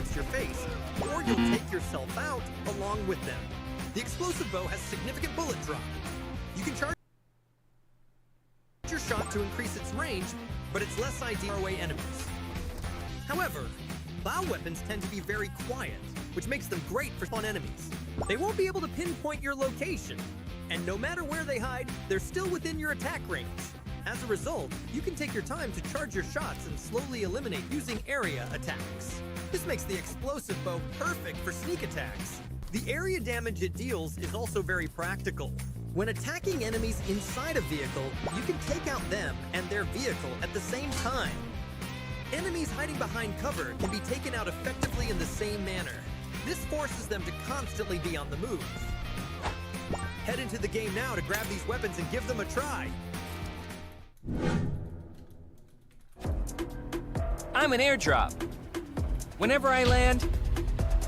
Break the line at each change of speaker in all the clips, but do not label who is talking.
against your face, or you'll take yourself out along with them. The explosive bow has significant bullet drop. You can charge your shot to increase its range, but it's less ideal for away enemies. However, bow weapons tend to be very quiet, which makes them great for spawn enemies. They won't be able to pinpoint your location, and no matter where they hide, they're still within your attack range. As a result, you can take your time to charge your shots and slowly eliminate using area attacks. This makes the explosive bow perfect for sneak attacks. The area damage it deals is also very practical. When attacking enemies inside a vehicle, you can take out them and their vehicle at the same time. Enemies hiding behind cover can be taken out effectively in the same manner. This forces them to constantly be on the move. Head into the game now to grab these weapons and give them a try.
I'm an airdrop. Whenever I land,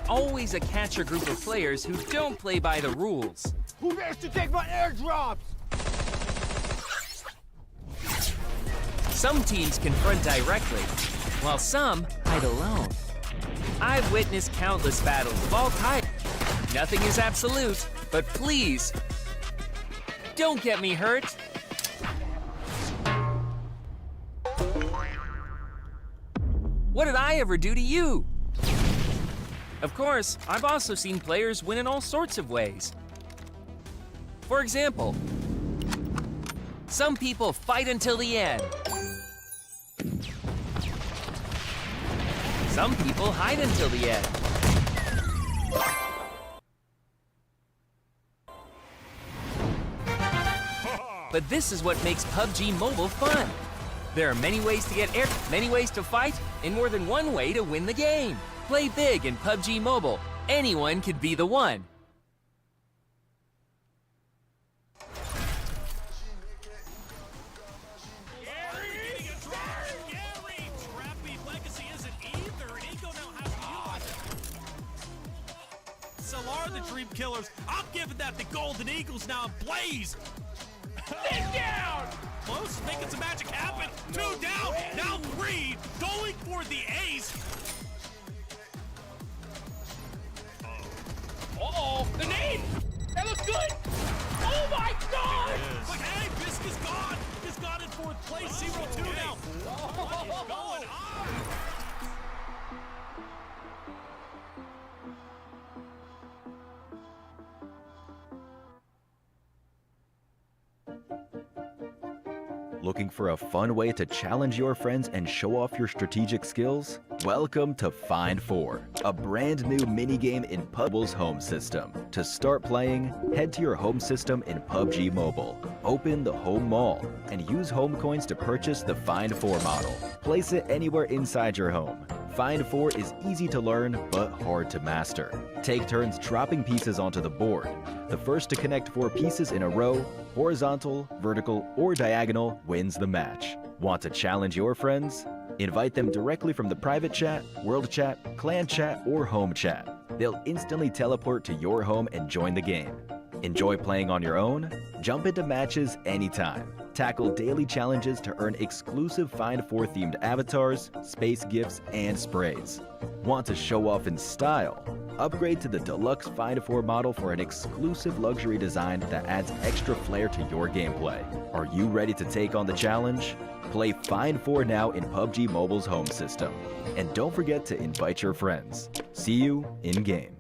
always a catch a group of players who don't play by the rules.
Who dares to take my airdrops?
Some teams confront directly, while some hide alone. I've witnessed countless battles of all kinds. Nothing is absolute, but please, don't get me hurt. What did I ever do to you? Of course, I've also seen players win in all sorts of ways. For example, some people fight until the end. Some people hide until the end. But this is what makes PUBG Mobile fun. There are many ways to get air, many ways to fight, and more than one way to win the game. Play big in PUBG Mobile. Anyone could be the one.
The Dream Killers. I'm giving that the Golden Eagles now ablaze. Sit down! Close, making some magic happen. 2 down, now 3, going for the ace. Uh-oh, the nade! That looks good! Oh my God! But hey, Bisk is gone. He's got in 4th place, 0-2 now. What is going on?
Looking for a fun way to challenge your friends and show off your strategic skills? Welcome to Find 4, a brand new minigame in PUBG's home system. To start playing, head to your home system in PUBG Mobile. Open the Home Mall and use home coins to purchase the Find 4 model. Place it anywhere inside your home. Find 4 is easy to learn, but hard to master. Take turns dropping pieces onto the board. The first to connect 4 pieces in a row, horizontal, vertical, or diagonal, wins the match. Want to challenge your friends? Invite them directly from the private chat, world chat, clan chat, or home chat. They'll instantly teleport to your home and join the game. Enjoy playing on your own? Jump into matches anytime. Tackle daily challenges to earn exclusive Find 4 themed avatars, space gifts, and sprays. Want to show off in style? Upgrade to the deluxe Find 4 model for an exclusive luxury design that adds extra flair to your gameplay. Are you ready to take on the challenge? Play Find 4 now in PUBG Mobile's home system. And don't forget to invite your friends. See you in-game.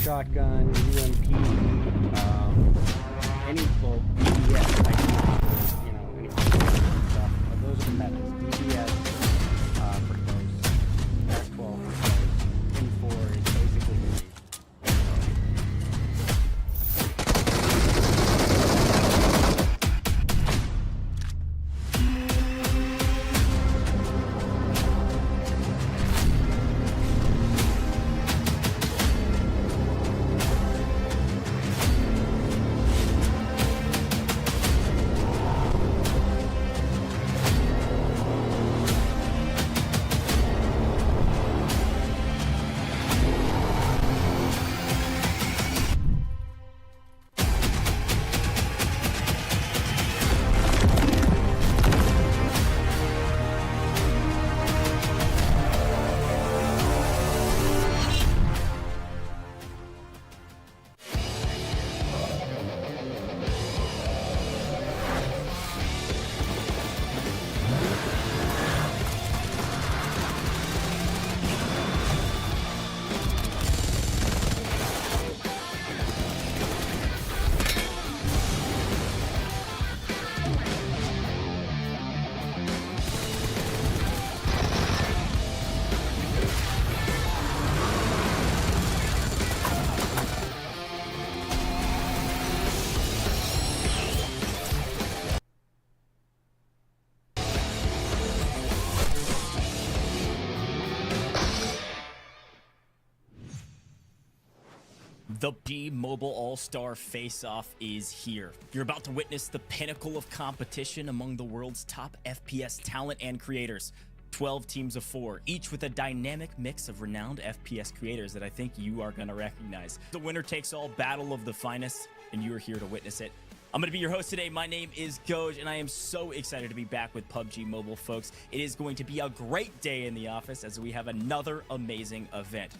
Shotgun, UMP, any full DBS, like, you know, any stuff. But those are the methods. DBS for those, S12 for those, M4 is basically the
The PUBG Mobile All-Star Face-Off is here. You're about to witness the pinnacle of competition among the world's top FPS talent and creators. 12 teams of 4, each with a dynamic mix of renowned FPS creators that I think you are going to recognize. The winner-takes-all battle of the finest, and you are here to witness it. I'm going to be your host today. My name is Goj, and I am so excited to be back with PUBG Mobile, folks. It is going to be a great day in the office as we have another amazing event.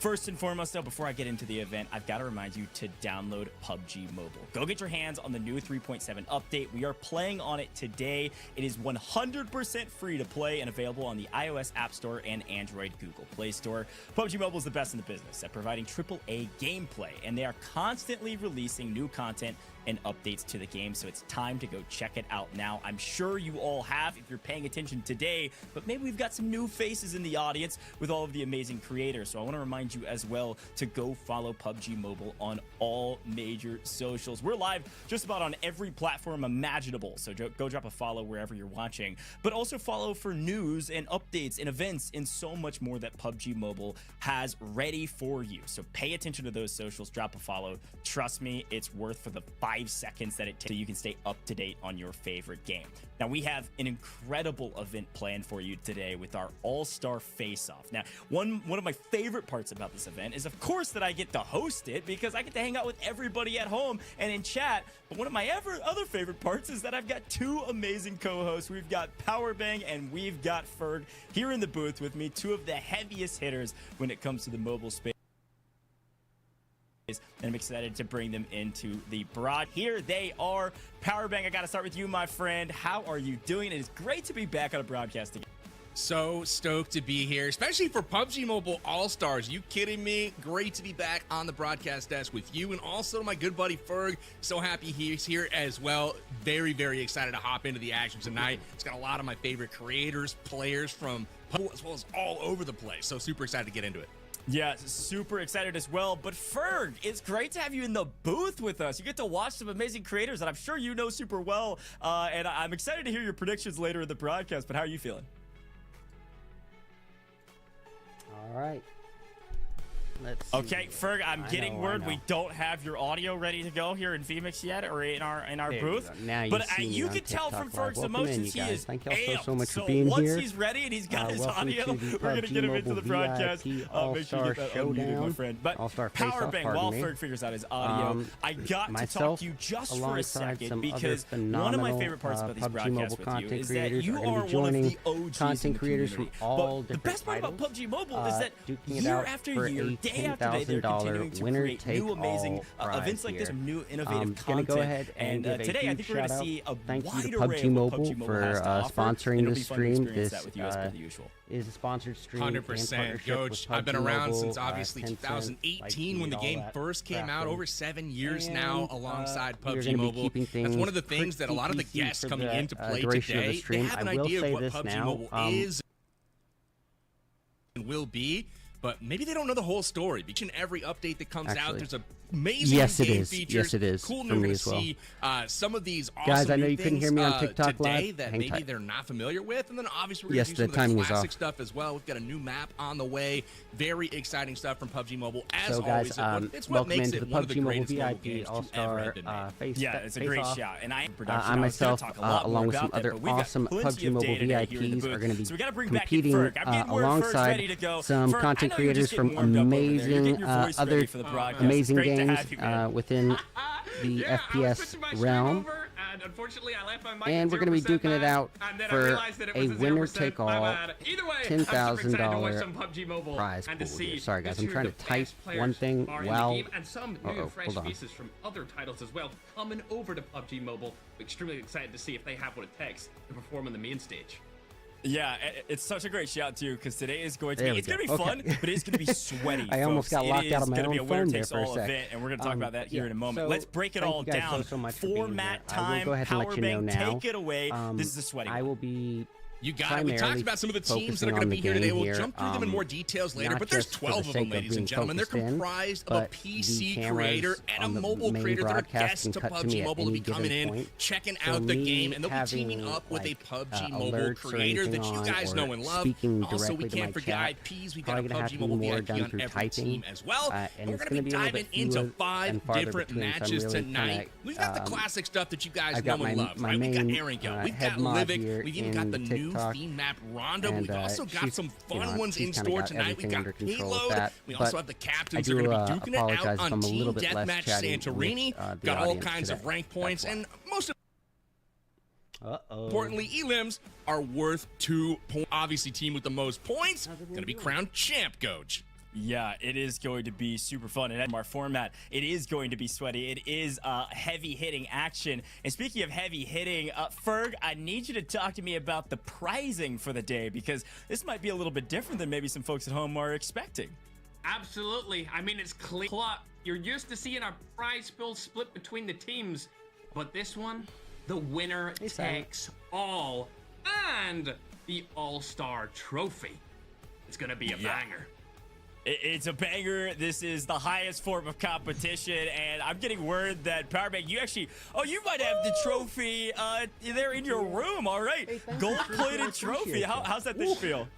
First and foremost, though, before I get into the event, I've got to remind you to download PUBG Mobile. Go get your hands on the new 3.7 update. We are playing on it today. It is 100% free to play and available on the iOS App Store and Android Google Play Store. PUBG Mobile is the best in the business at providing AAA gameplay, and they are constantly releasing new content and updates to the game, so it's time to go check it out now. I'm sure you all have if you're paying attention today, but maybe we've got some new faces in the audience with all of the amazing creators, so I want to remind you as well to go follow PUBG Mobile on all major socials. We're live just about on every platform imaginable, so go drop a follow wherever you're watching, but also follow for news and updates and events and so much more that PUBG Mobile has ready for you. So pay attention to those socials, drop a follow. Trust me, it's worth for the 5 seconds that it takes so you can stay up to date on your favorite game. Now, we have an incredible event planned for you today with our All-Star Face-Off. Now, one of my favorite parts about this event is, of course, that I get to host it because I get to hang out with everybody at home and in chat. But one of my other favorite parts is that I've got 2 amazing co-hosts. We've got Powerbang and we've got Ferg here in the booth with me, 2 of the heaviest hitters when it comes to the mobile space. And I'm excited to bring them into the broad. Here they are. Powerbang, I got to start with you, my friend. How are you doing? It is great to be back on a broadcast again.
So stoked to be here, especially for PUBG Mobile All-Stars. You kidding me? Great to be back on the broadcast desk with you, and also my good buddy Ferg. So happy he's here as well. Very, very excited to hop into the action tonight. It's got a lot of my favorite creators, players from PUBG, as well as all over the place. So super excited to get into it.
Yeah, super excited as well. But Ferg, it's great to have you in the booth with us. You get to watch some amazing creators that I'm sure you know super well. And I'm excited to hear your predictions later in the broadcast. But how are you feeling?
All right. Let's see.
Okay, Ferg, I'm getting word we don't have your audio ready to go here in Phoenix yet, or in our booth.
Now you
but
see
you
me
can tell
TikTok
from Ferg's
Live.
emotions, he is
Thank y'all
amped.
so much
So
for being
once
here.
he's ready and he's got his
Welcome
audio,
to the
we're gonna get him into the
PUBG
broadcast.
Mobile
Make sure you get that unmuted, my friend. But
All-Star Face-Off,
Powerbang,
pardon
while
me.
Ferg figures out his audio, I got to
myself,
talk to you just for a
alongside
second
some
because
other
one of my favorite parts about these
PUBG
broadcasts
Mobile
with you is that
creators
you
are gonna
are
be
one of
joining
the OGs in
content
the
creators from
community.
all
But the
different
best part about
titles,
PUBG Mobile is that
duking it
year
out
after
for
year,
a
day after day, they're continuing to
winner
create
take
new amazing
all
events like this,
prize
new innovative
gonna
content.
go ahead and give a
today, I
huge
think we're going to
shout-out.
see a
Thank you
wide
to
array
PUBG
of
Mobile
what PUBG Mobile
for
has to offer,
sponsoring
and it'll
this
be fun to
stream.
experience
This
that with you as per the usual.
is a sponsored stream.
100%, Coach. I've been around since obviously 2018 when the game first came out. Over 7 years now alongside PUBG Mobile. That's one of the things that a lot of the guests coming in to play today, they have an idea of what PUBG Mobile is and will be, but maybe they don't know the whole story. Because in every update that comes out, there's amazing game features.
Yes, it is.
Cool
for
new
me
to
as well.
see some of these awesome
Guys, I know
new
you couldn't
things,
hear me on TikTok
today
Live.
that
Hang
maybe
tight.
they're not familiar with, and then obviously we're
Yes,
going to do
the
some of
timing
the
is
classic
off.
stuff as well. We've got a new map on the way. Very exciting stuff from PUBG Mobile. As
So guys,
always, it's what
welcome
makes
into
it
the
one of the
PUBG Mobile
greatest mobile
VIP
games to ever
All-Star
have been made.
Face.
Yeah, it's a great shout, and I am production.
I myself,
talk a lot
along
more
with some
about that,
other
but we've got
awesome
plenty
PUBG
of
Mobile
data here in the
VIPs
booth.
are going to be
So we gotta bring back in
competing
Ferg. I'm getting word Ferg's ready to
alongside
go.
some
Ferg,
content
I know you're
creators
just
from
getting warmed up over there. You're
amazing
getting your voice ready
other
for the broadcast.
amazing
It's great to
games
have you, man.
within the FPS realm. And we're going to be duking it out for a winner-take-all $10,000 prize pool here. Sorry, guys, I'm trying to type one thing while...
And some new fresh faces from other titles as well coming over to PUBG Mobile. Extremely excited to see if they have what it takes to perform on the main stage.
Yeah, it's such a great shout too because today is going to
There
be
we
it's going to
go.
be fun,
Okay.
but it's going to be sweaty.
I almost got locked out of my
own
own phone there for a
all
sec.
event, and we're going to talk about that here in a moment.
so
Let's break it
thank
all
you guys
down.
so much for being
Format
here. I will
time.
go ahead and let you know
Powerbang,
now.
take it away. This is a sweaty
I
one.
will be
You got it. We talked about some of the teams that are going to be here today. We'll jump through them in more details later, but there's 12 of them, ladies and gentlemen. They're comprised of a PC creator and a mobile creator that are guests to PUBG Mobile to be coming in, checking out the game, and they'll be teaming up with a PUBG Mobile creator that you guys know and love. Also, we can't forget IPs. We've got a PUBG Mobile VIP on every team as well. And we're going to be diving into 5 different matches tonight. We've got the classic stuff that you guys know and love, right? We've got Erangel, we've got Livik, we've even got the new theme map Rondo. We've also got some fun ones in store tonight. We've got Payload. We also have the captains who are going to be duking it out on Team Deathmatch Santorini. Got all kinds of rank points, and most importantly, elims are worth 2 points. Obviously, team with the most points going to be crowned champ, Coach.
Yeah, it is going to be super fun. And our format, it is going to be sweaty. It is heavy-hitting action. And speaking of heavy-hitting, Ferg, I need you to talk to me about the prizing for the day, because this might be a little bit different than maybe some folks at home are expecting.
Absolutely. I mean, it's clear. You're used to seeing our prize pool split between the teams, but this one, the winner takes all, and the All-Star Trophy. It's going to be a banger.
It's a banger. This is the highest form of competition, and I'm getting word that Powerbank, you actually, you might have the trophy there in your room. All right, gold-plated trophy. How's that thing feel?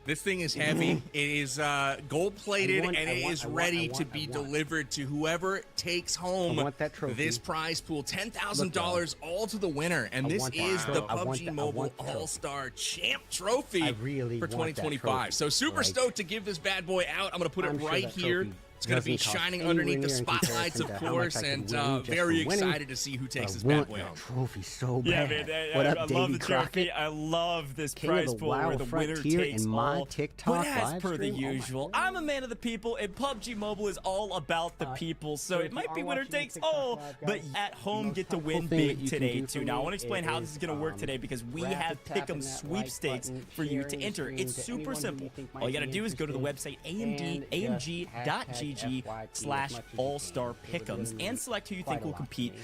This thing is heavy. It is gold-plated, and it is ready to be delivered to whoever takes home this prize pool. $10,000 all to the winner, and this is the PUBG Mobile All-Star Champ Trophy for 2025. So super stoked to give this bad boy out. I'm going to put it right here. It's going to be shining underneath the spotlights, of course, and very excited to see who takes this bad boy home.
Trophy so bad.
Yeah, man, I love the trophy. I love this prize pool where the winner takes all. But as per the usual, I'm a man of the people, and PUBG Mobile is all about the people, so it might be winner takes all, but at home get to win big today, too. Now, I want to explain how this is going to work today, because we have Pick'em sweepstakes for you to enter. It's super simple. All you got to do is go to the website amg.gg/all-star pick'ems and select who you think will compete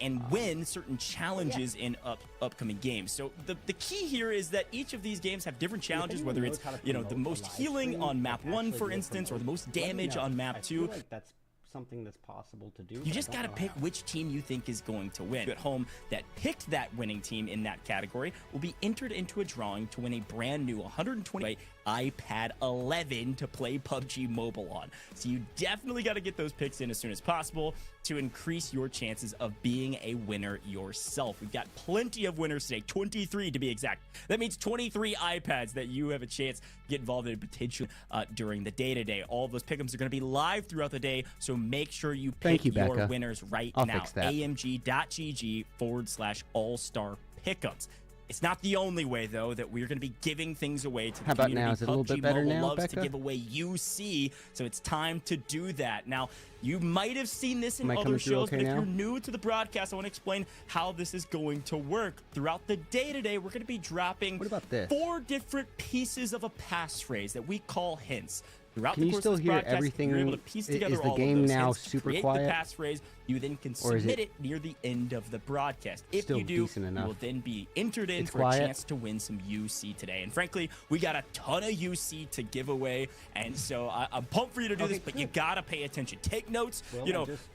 and win certain challenges in upcoming games. So the key here is that each of these games have different challenges, whether it's the most healing on map 1, for instance, or the most damage on map 2.
That's something that's possible to do.
You just got to pick which team you think is going to win. At home that picked that winning team in that category will be entered into a drawing to win a brand new 120 iPad 11 to play PUBG Mobile on. So you definitely got to get those picks in as soon as possible to increase your chances of being a winner yourself. We've got plenty of winners today, 23 to be exact. That means 23 iPads that you have a chance to get involved in potential during the day today. All of those pick'ems are going to be live throughout the day, so make sure you pick your winners right now. amg.gg/all-star pick'ems. It's not the only way, though, that we're going to be giving things away to the community.
How about now? Is it a little bit better now,
loves to give away UC, so it's time to do that. Now, you might have seen this in other shows, but if you're new to the broadcast, I want to explain how this is going to work. Throughout the day today, we're going to be dropping 4 different pieces of a passphrase that we call hints. Throughout the course of this broadcast, you're able to piece together all of those hints to create the passphrase. You then can submit it near the end of the broadcast. If you do, you will then be entered in for a chance to win some UC today. And frankly, we got a ton of UC to give away, and so I'm pumped for you to do this, but you gotta pay attention. Take notes.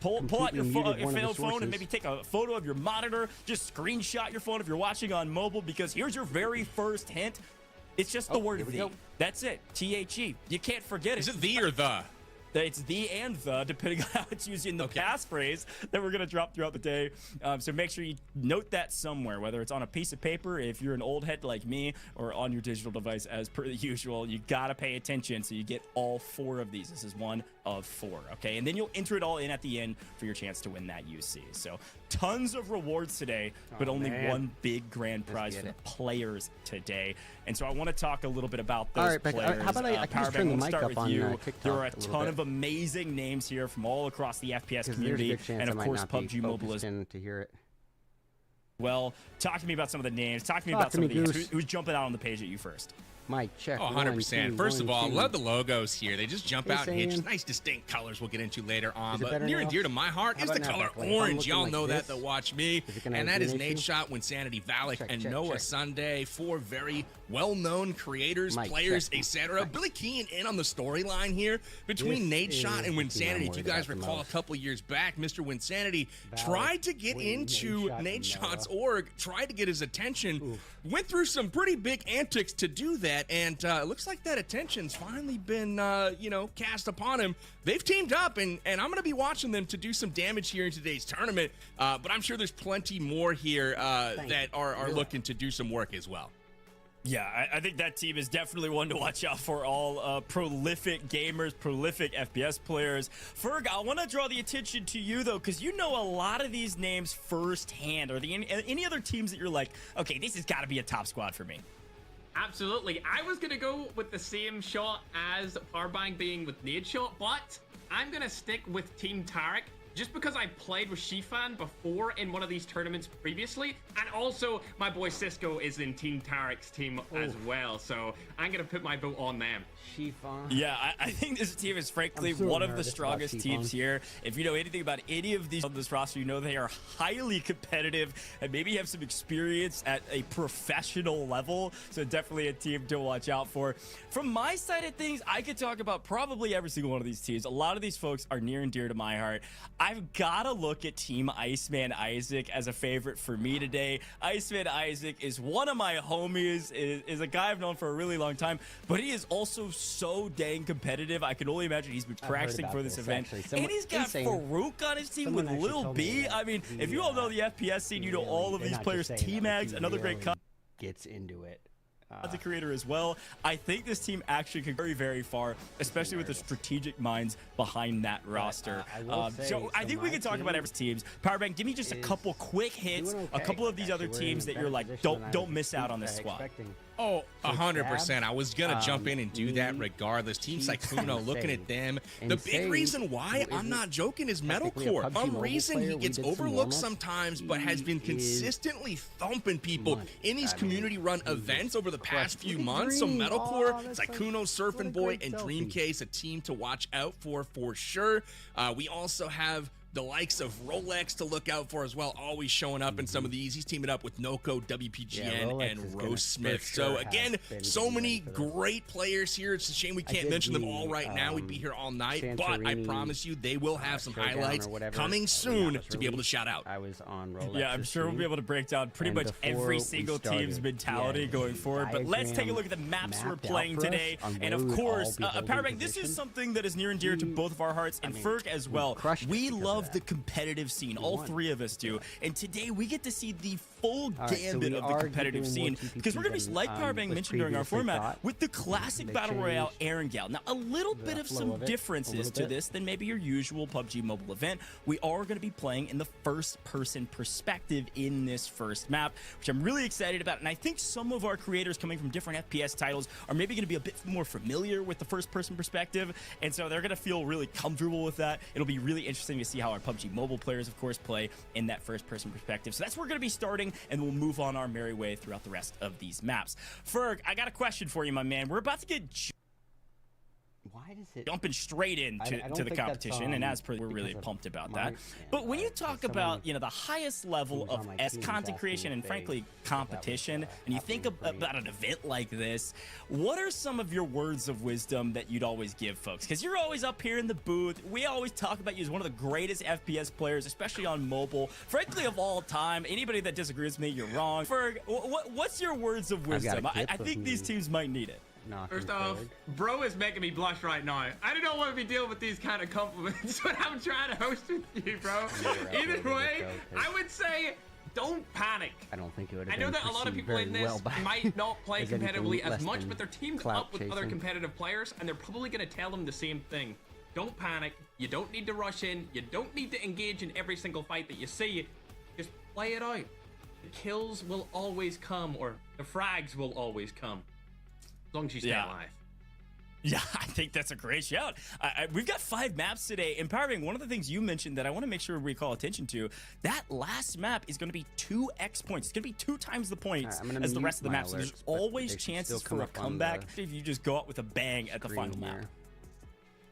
Pull out your phone and maybe take a photo of your monitor. Just screenshot your phone if you're watching on mobile, because here's your very first hint. It's just the word the. That's it. THE. You can't forget it.
Is it the or the?
It's the and the, depending on how it's used in the passphrase that we're going to drop throughout the day. So make sure you note that somewhere, whether it's on a piece of paper, if you're an old head like me, or on your digital device as per the usual. You got to pay attention so you get all 4 of these. This is one of 4, okay? And then you'll enter it all in at the end for your chance to win that UC. So tons of rewards today, but only one big grand prize for the players today. And so I want to talk a little bit about those players.
How about I can just turn the mic up on TikTok?
There are a ton of amazing names here from all across the FPS community, and of course PUBG Mobile is
to hear it.
Well, talk to me about some of the names. Talk to me about some of these. Who's jumping out on the page at you first?
Mic check.
Oh, 100%. First of all, love the logos here. They just jump out and hit nice distinct colors we'll get into later on. But near and dear to my heart is the color orange. Y'all know that watch me. And that is Nadeshot, Wynnsanity, Valic, and NoahSunday. 4 very well-known creators, players, etc. Really keying in on the storyline here between Nadeshot and Wynnsanity. If you guys recall a couple years back, Mr. Wynnsanity tried to get into Nadeshot's org, tried to get his attention, went through some pretty big antics to do that. And it looks like that attention's finally been, cast upon him. They've teamed up, and I'm going to be watching them to do some damage here in today's tournament. But I'm sure there's plenty more here that are looking to do some work as well.
Yeah, I think that team is definitely one to watch out for. All prolific gamers, prolific FPS players. Ferg, I want to draw the attention to you, though, because you know a lot of these names firsthand. Are there any other teams that you're like, okay, this has got to be a top squad for me?
Absolutely. I was going to go with the same shot as Powerbang being with Nadeshot, but I'm going to stick with Team Tarik just because I played with Xifan before in one of these tournaments previously. And also, my boy Cisco is in Team Tarik's team as well. So I'm going to put my vote on them.
Xifan.
Yeah, I think this team is frankly one of the strongest teams here. If you know anything about any of these on this roster, you know they are highly competitive and maybe have some experience at a professional level. So definitely a team to watch out for. From my side of things, I could talk about probably every single one of these teams. A lot of these folks are near and dear to my heart. I've got to look at Team Iceman Isaac as a favorite for me today. Iceman Isaac is one of my homies, is a guy I've known for a really long time, but he is also so dang competitive. I can only imagine he's been practicing for this event. And he's got Farouk on his team with Lil B. I mean, if you all know the FPS scene, you know all of these players. T-Mags, another great
gets into it.
The creator as well. I think this team actually could go very, very far, especially with the strategic minds behind that roster. So I think we can talk about every teams. Powerbang, give me just a couple quick hits, a couple of these other teams that you're like, don't miss out on this squad.
Oh, 100%. I was going to jump in and do that regardless. Team Sykkuno, looking at them. The big reason why I'm not joking is Medalcore. Some reason he gets overlooked sometimes, but has been consistently thumping people in these community-run events over the past few months. So Medalcore, Sykkuno, SurfnBoy, and Dreamcase, a team to watch out for sure. We also have the likes of Rolex to look out for as well, always showing up in some of these. He's teaming up with Noko, WPGN, and RoastSmith. So again, so many great players here. It's a shame we can't mention them all right now. We'd be here all night, but I promise you they will have some highlights coming soon to be able to shout out.
I was on Rolex.
Yeah, I'm sure we'll be able to break down pretty much every single team's mentality going forward. But let's take a look at the maps we're playing today. And of course, Powerbang, this is something that is near and dear to both of our hearts, and Ferg as well. We love the competitive scene. All three of us do. And today we get to see the full gambit of the competitive scene, because we're going to be, like Powerbang mentioned during our format, with the classic Battle Royale Erangel. Now, a little bit of some differences to this than maybe your usual PUBG Mobile event. We are going to be playing in the first-person perspective in this first map, which I'm really excited about. And I think some of our creators coming from different FPS titles are maybe going to be a bit more familiar with the first-person perspective, and so they're going to feel really comfortable with that. It'll be really interesting to see how our PUBG Mobile players, of course, play in that first-person perspective. So that's where we're going to be starting, and we'll move on our merry way throughout the rest of these maps. Ferg, I got a question for you, my man. We're about to get jumping straight into the competition, and as per, we're really pumped about that. But when you talk about, the highest level of content creation and frankly competition, and you think about an event like this, what are some of your words of wisdom that you'd always give folks? Because you're always up here in the booth. We always talk about you as one of the greatest FPS players, especially on mobile, frankly, of all time. Anybody that disagrees with me, you're wrong. Ferg, what's your words of wisdom? I think these teams might need it.
First off, bro is making me blush right now. I don't want to be dealing with these kind of compliments when I'm trying to host with you, bro. Either way, I would say don't panic.
I don't think it would have
I know that a lot of people in this might not play competitively as much, but they're teamed up with other competitive players, and they're probably going to tell them the same thing. Don't panic. You don't need to rush in. You don't need to engage in every single fight that you see. Just play it out. The kills will always come, or the frags will always come. As long as you stay alive.
Yeah, I think that's a great shout. We've got 5 maps today. Empowering, one of the things you mentioned that I want to make sure we call attention to, that last map is going to be 2x points. It's going to be 2 times the points as the rest of the maps. So there's always chances for a comeback if you just go out with a bang at the final map.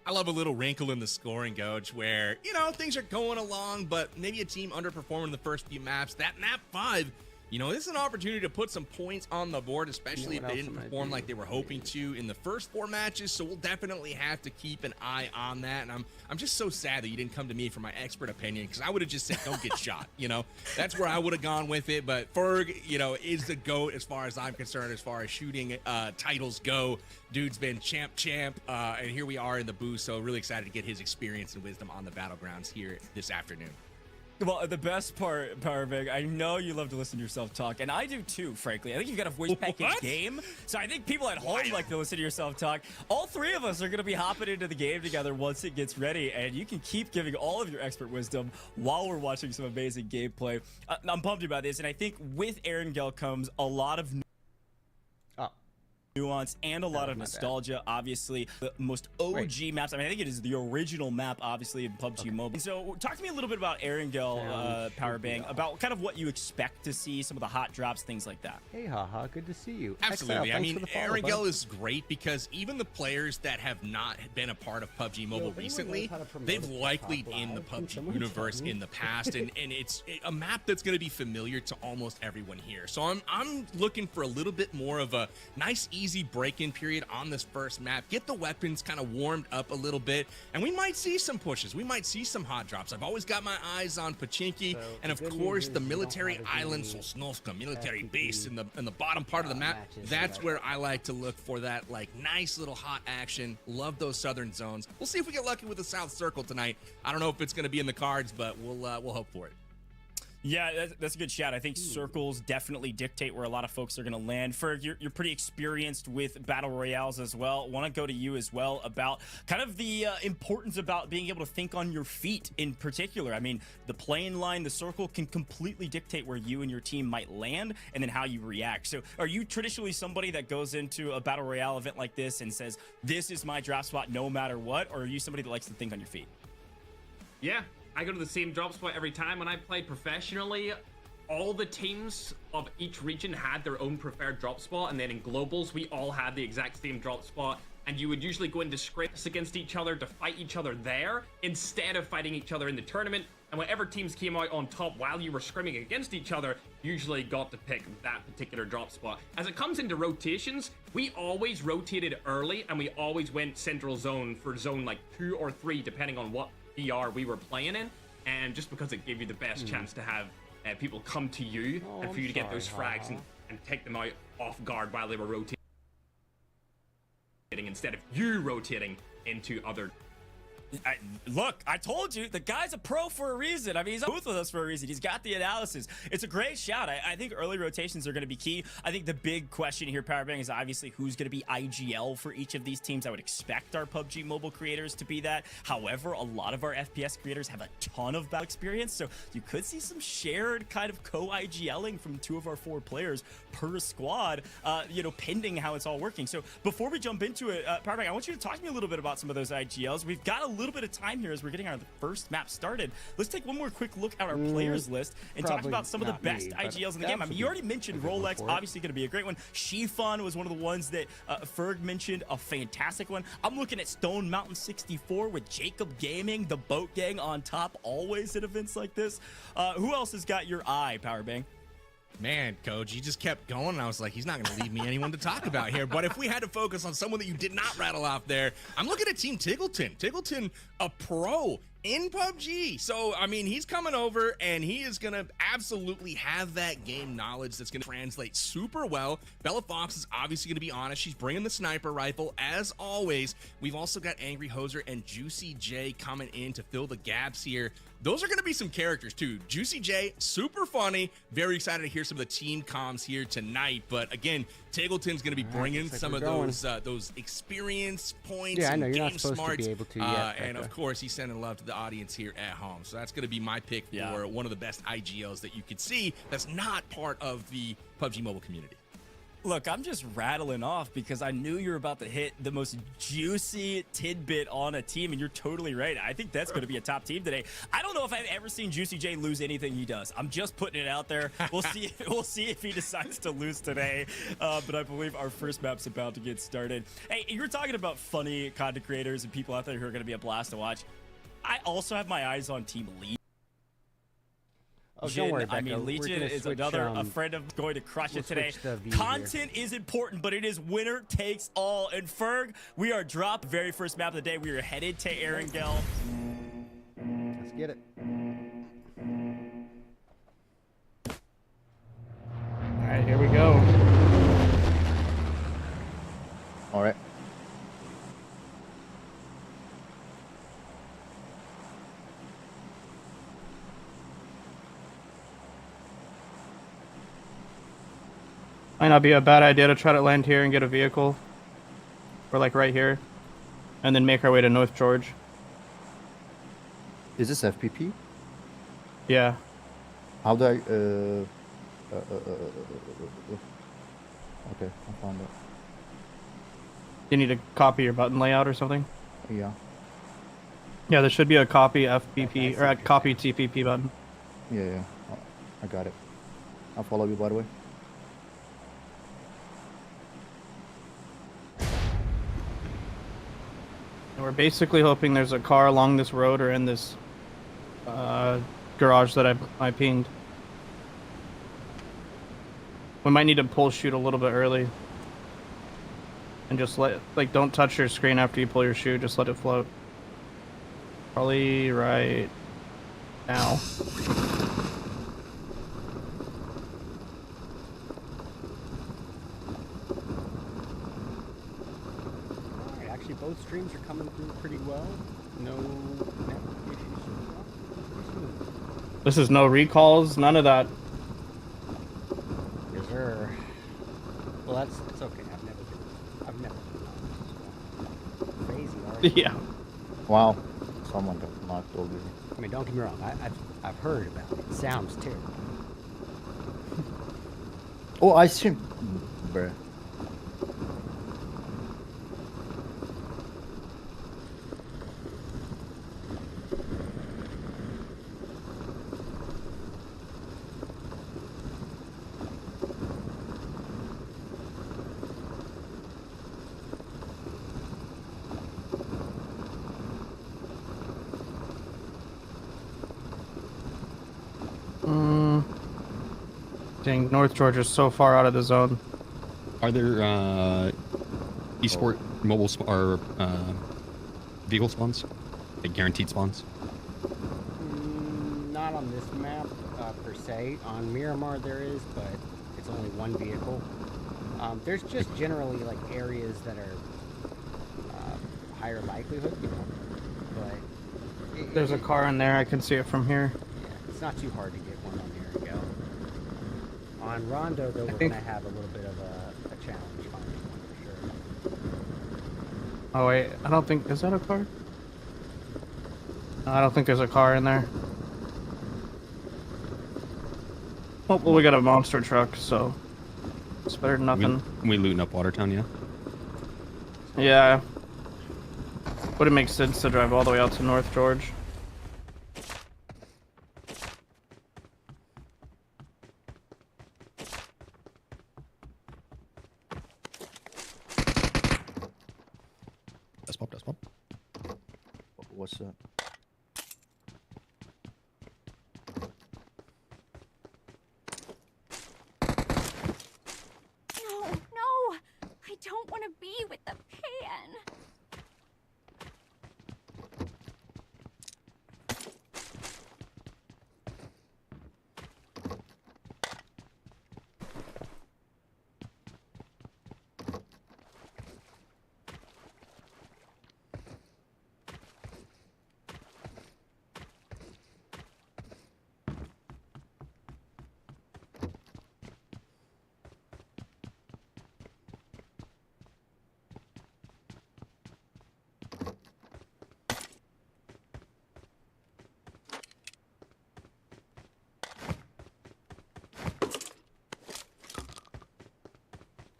I love a little wrinkle in the scoring, Goj, where, you know, things are going along, but maybe a team underperformed in the first few maps. That map 5, you know, this is an opportunity to put some points on the board, especially if they didn't perform like they were hoping to in the first 4 matches. So we'll definitely have to keep an eye on that. And I'm just so sad that you didn't come to me for my expert opinion, because I would have just said, don't get shot. You know, that's where I would have gone with it. But Ferg, you know, is the GOAT as far as I'm concerned, as far as shooting titles go. Dude's been champ, and here we are in the booth. So really excited to get his experience and wisdom on the battlegrounds here this afternoon.
Well, the best part, Powerbag, I know you love to listen to yourself talk, and I do too, frankly. I think you've got a voice package game, so I think people at home like to listen to yourself talk. All 3 of us are going to be hopping into the game together once it gets ready, and you can keep giving all of your expert wisdom while we're watching some amazing gameplay. I'm pumped about this, and I think with Erangel comes a lot of nuance and a lot of nostalgia. Obviously, the most OG maps. I mean, I think it is the original map, obviously, in PUBG Mobile. So talk to me a little bit about Erangel, Powerbang, about kind of what you expect to see, some of the hot drops, things like that.
Hey, haha, good to see you.
Absolutely. I mean, Erangel is great because even the players that have not been a part of PUBG Mobile recently, they've likely been in the PUBG universe in the past, and it's a map that's going to be familiar to almost everyone here. So I'm looking for a little bit more of a nice, easy break-in period on this first map, get the weapons kind of warmed up a little bit, and we might see some pushes, we might see some hot drops. I've always got my eyes on Pachinki, and of course the military island Sosnovka military base in the bottom part of the map. That's where I like to look for that like nice little hot action. Love those southern zones. We'll see if we get lucky with the South Circle tonight. I don't know if it's going to be in the cards, but we'll hope for it.
Yeah, that's a good shout. I think circles definitely dictate where a lot of folks are going to land. Ferg, you're pretty experienced with battle royales as well. Want to go to you as well about kind of the importance about being able to think on your feet in particular. I mean, the playing line, the circle can completely dictate where you and your team might land and then how you react. So are you traditionally somebody that goes into a battle royale event like this and says, this is my drop spot no matter what? Or are you somebody that likes to think on your feet?
Yeah. I go to the same drop spot every time. When I played professionally, all the teams of each region had their own preferred drop spot, and then in globals, we all had the exact same drop spot, and you would usually go into scripts against each other to fight each other there, instead of fighting each other in the tournament, and whatever teams came out on top while you were scrimming against each other, usually got to pick that particular drop spot. As it comes into rotations, we always rotated early, and we always went central zone for zone like 2 or 3, depending on what VR we were playing in, and just because it gave you the best chance to have people come to you and for you to get those frags and take them out off guard while they were rotating instead of you rotating into other.
Look, I told you, the guy's a pro for a reason. I mean, he's on booth with us for a reason. He's got the analysis. It's a great shout. I think early rotations are going to be key. I think the big question here, Powerbang, is obviously who's going to be IGL for each of these teams. I would expect our PUBG Mobile creators to be that. However, a lot of our FPS creators have a ton of battle experience, so you could see some shared kind of co-IGLing from 2 of our 4 players per squad, you know, pending how it's all working. So before we jump into it, Powerbang, I want you to talk to me a little bit about some of those IGLs. We've got a little bit of time here as we're getting our first map started. Let's take one more quick look at our players list and talk about some of the best IGLs in the game. I mean, you already mentioned Rolex, obviously going to be a great one. Xifan was one of the ones that Ferg mentioned, a fantastic one. I'm looking at StoneMountain 64 with JacobGaming, the boat gang on top, always at events like this. Who else has got your eye, Powerbang?
Man, Coach, you just kept going, and I was like, he's not going to leave me anyone to talk about here. But if we had to focus on someone that you did not rattle off there, I'm looking at Team Tiggleton. Tiggleton, a pro in PUBG. So, I mean, he's coming over, and he is going to absolutely have that game knowledge that's going to translate super well. Bella Fox is obviously going to be honest. She's bringing the sniper rifle, as always. We've also got Angry Hoser and Juicy J coming in to fill the gaps here. Those are going to be some characters, too. Juicy J, super funny. Very excited to hear some of the team comms here tonight. But, again, Tiggleton's going to be bringing some of those experience points.
Yeah, I know,
and
you're
game
not supposed
smarts,
to be able to yet.
And, of course, he's sending love to the audience here at home. So that's going to be my pick for one of the best IGLs that you could see that's not part of the PUBG Mobile community.
Look, I'm just rattling off because I knew you were about to hit the most juicy tidbit on a team, and you're totally right. I think that's going to be a top team today. I don't know if I've ever seen Juicy J lose anything he does. I'm just putting it out there. We'll see. We'll see if he decides to lose today. But I believe our first map's about to get started. Hey, you're talking about funny content creators and people out there who are going to be a blast to watch. I also have my eyes on Team Legion.
Oh, don't worry, Becca.
I mean, Legion is another a friend of going to crush it today. Content is important, but it is winner takes all. And Ferg, we are dropped. Very first map of the day. We are headed to Erangel.
Let's get it.
All right, here we go.
All right.
Might not be a bad idea to try to land here and get a vehicle. Or like right here. And then make our way to North George.
Is this FPP?
Yeah.
How do I, okay, I found it.
You need to copy your button layout or something?
Yeah.
Yeah, there should be a copy FPP, or a copy TPP button.
Yeah. I got it. I'll follow you, by the way.
And we're basically hoping there's a car along this road or in this garage that I pinged. We might need to pull shoot a little bit early. And just don't touch your screen after you pull your chute, just let it float. Probably right now.
Alright, actually both streams are coming through pretty well. No network issues so far.
This is no recalls, none of that.
Yes, sir. Well, it's okay. I've never been crazy, already.
Yeah.
Wow. Someone got knocked over.
I mean, don't get me wrong. I've heard about it. It sounds terrible.
Oh, I stream. Bruh.
Dang, North Georgia's so far out of the zone.
Are there esport mobile or vehicle spawns? Like guaranteed spawns?
Not on this map per se. On Miramar there is, but it's only one vehicle. There's just generally like areas that are higher likelihood, you know. But
There's a car in there. I can see it from here.
Yeah, it's not too hard to get one on Erangel. On Rondo, though, we're gonna have a little bit of a challenge finding one for sure.
Oh wait, I don't think, is that a car? No, I don't think there's a car in there. Oh, well, we got a monster truck, so it's better than nothing.
We looting up Watertown, yeah?
Yeah. Would it make sense to drive all the way out to North George?
That's pop.
What's that?
No, I don't want to be with the pan.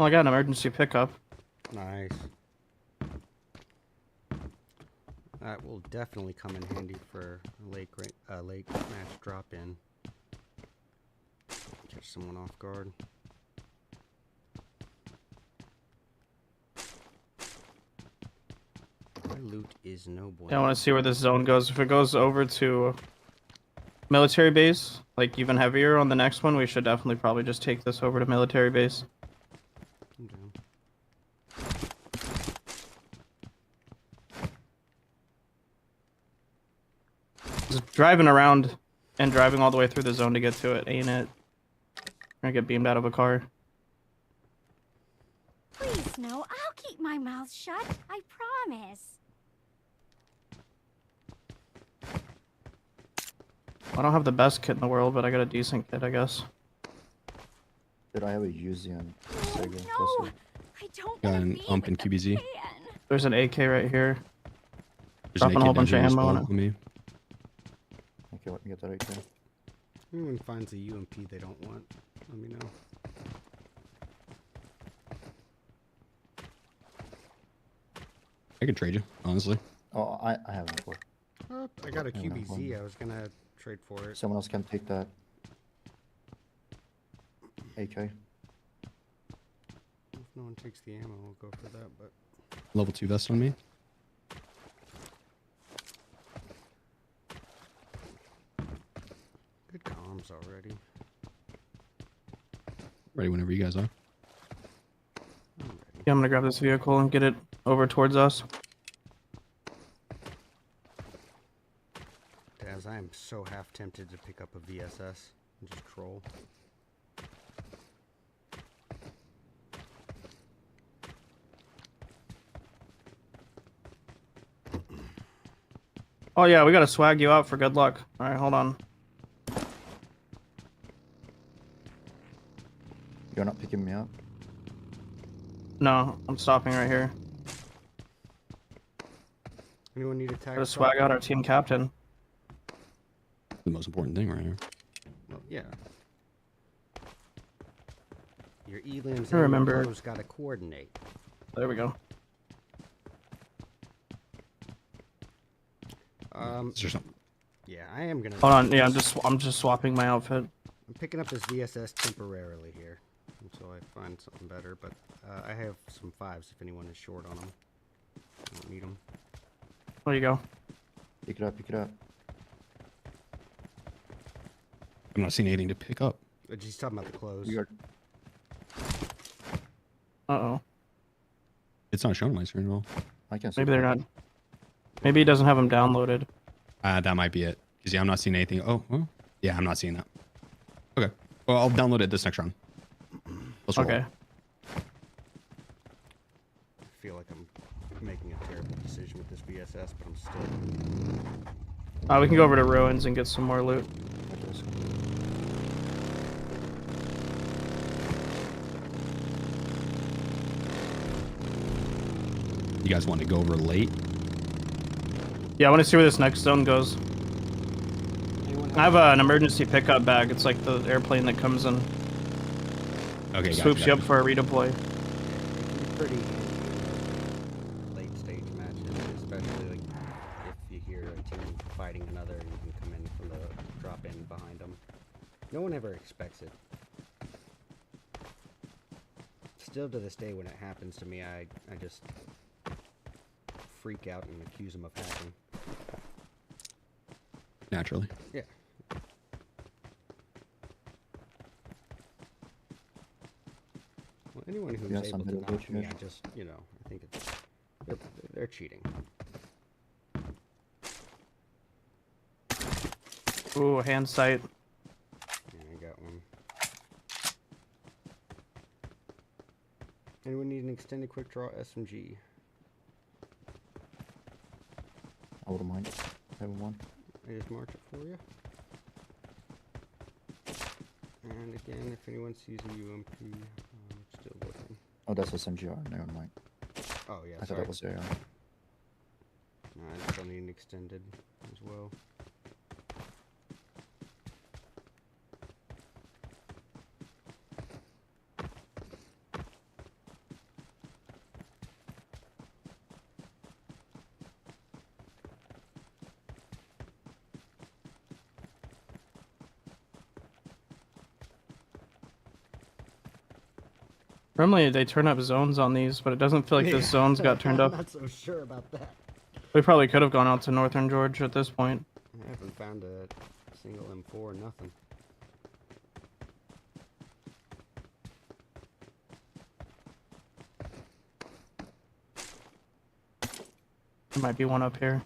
Well, I got an emergency pickup.
Nice. That will definitely come in handy for late match drop in. Catch someone off guard. My loot is no bueno.
Yeah, I want to see where this zone goes. If it goes over to military base, like even heavier on the next one, we should definitely probably just take this over to military base. Just driving around and driving all the way through the zone to get to it, ain't it? Gonna get beamed out of a car.
Please, no, I'll keep my mouth shut. I promise.
I don't have the best kit in the world, but I got a decent kit, I guess.
Did I have a USD on Sega?
No, I don't
Got
want
an
to be
ump in
with the
QBZ.
pan.
There's an AK right here.
There's
Dropping
an
a whole
AK
bunch of
down here as
ammo on
well
it.
with me.
Okay, let me get that AK.
If anyone finds a UMP they don't want, let me know.
I could trade you, honestly.
Oh, I have it before.
Oh, I got a
I don't have
QBZ.
one.
I was gonna trade for it.
Someone else can take that AK.
If no one takes the ammo, we'll go for that. But
Level 2 vest on me.
good comms already.
Ready whenever you guys are.
Yeah, I'm gonna grab this vehicle and get it over towards us.
Daz, I am so half tempted to pick up a VSS and just troll.
Oh yeah, we gotta swag you out for good luck. Alright, hold on.
You're not picking me up?
No, I'm stopping right here.
Anyone need a tag?
Gotta swag out our team captain.
The most important thing right here.
Well, yeah. Your elims
I remember.
and your gotta coordinate.
There we go.
Is there something?
Yeah, I am gonna.
Hold on, yeah, I'm just swapping my outfit.
I'm picking up this VSS temporarily here until I find something better. But I have some 5s if anyone is short on them. I don't need them.
There you go.
Pick it up, pick it up.
I'm not seeing anything to pick up.
He's talking about the clothes.
Uh-oh.
It's not showing on my screen at all.
I can't see.
Maybe they're not. Maybe he doesn't have them downloaded.
That might be it. Because, yeah, I'm not seeing anything. Oh, well. Yeah, I'm not seeing that. Okay. Well, I'll download it this next round. Let's roll.
Okay.
I feel like I'm making a terrible decision with this VSS, but I'm still.
We can go over to Ruins and get some more loot.
You guys want to go over late?
Yeah, I want to see where this next zone goes. I have an emergency pickup bag. It's like the airplane that comes in.
Okay,
Swoops you up for a redeploy.
It can be pretty handy in late stage matches, especially like if you hear a team fighting another and you can come in from the drop in behind them. No one ever expects it. Still to this day when it happens to me, I just freak out and accuse them of hacking.
Naturally.
Yeah. Well, anyone who's
Yes,
able
I'm
to
gonna
knock
go
me,
check.
I just, you know, I think it's they're cheating.
Ooh, hand sight.
Yeah, I got one. Anyone need an extended quick draw SMG?
I wouldn't mind having one.
I just marked it for you. And again, if anyone sees a UMP, it's still looking.
Oh, that's SMGR. Never mind.
Oh yeah,
I thought
sorry.
that was AR.
No, I still need an extended as well.
Normally they turn up zones on these, but it doesn't feel like this zone's got turned up.
I'm not so sure about that.
We probably could have gone out to Northern Georgia at this point.
I haven't found a single M4 or nothing.
There might be one up here.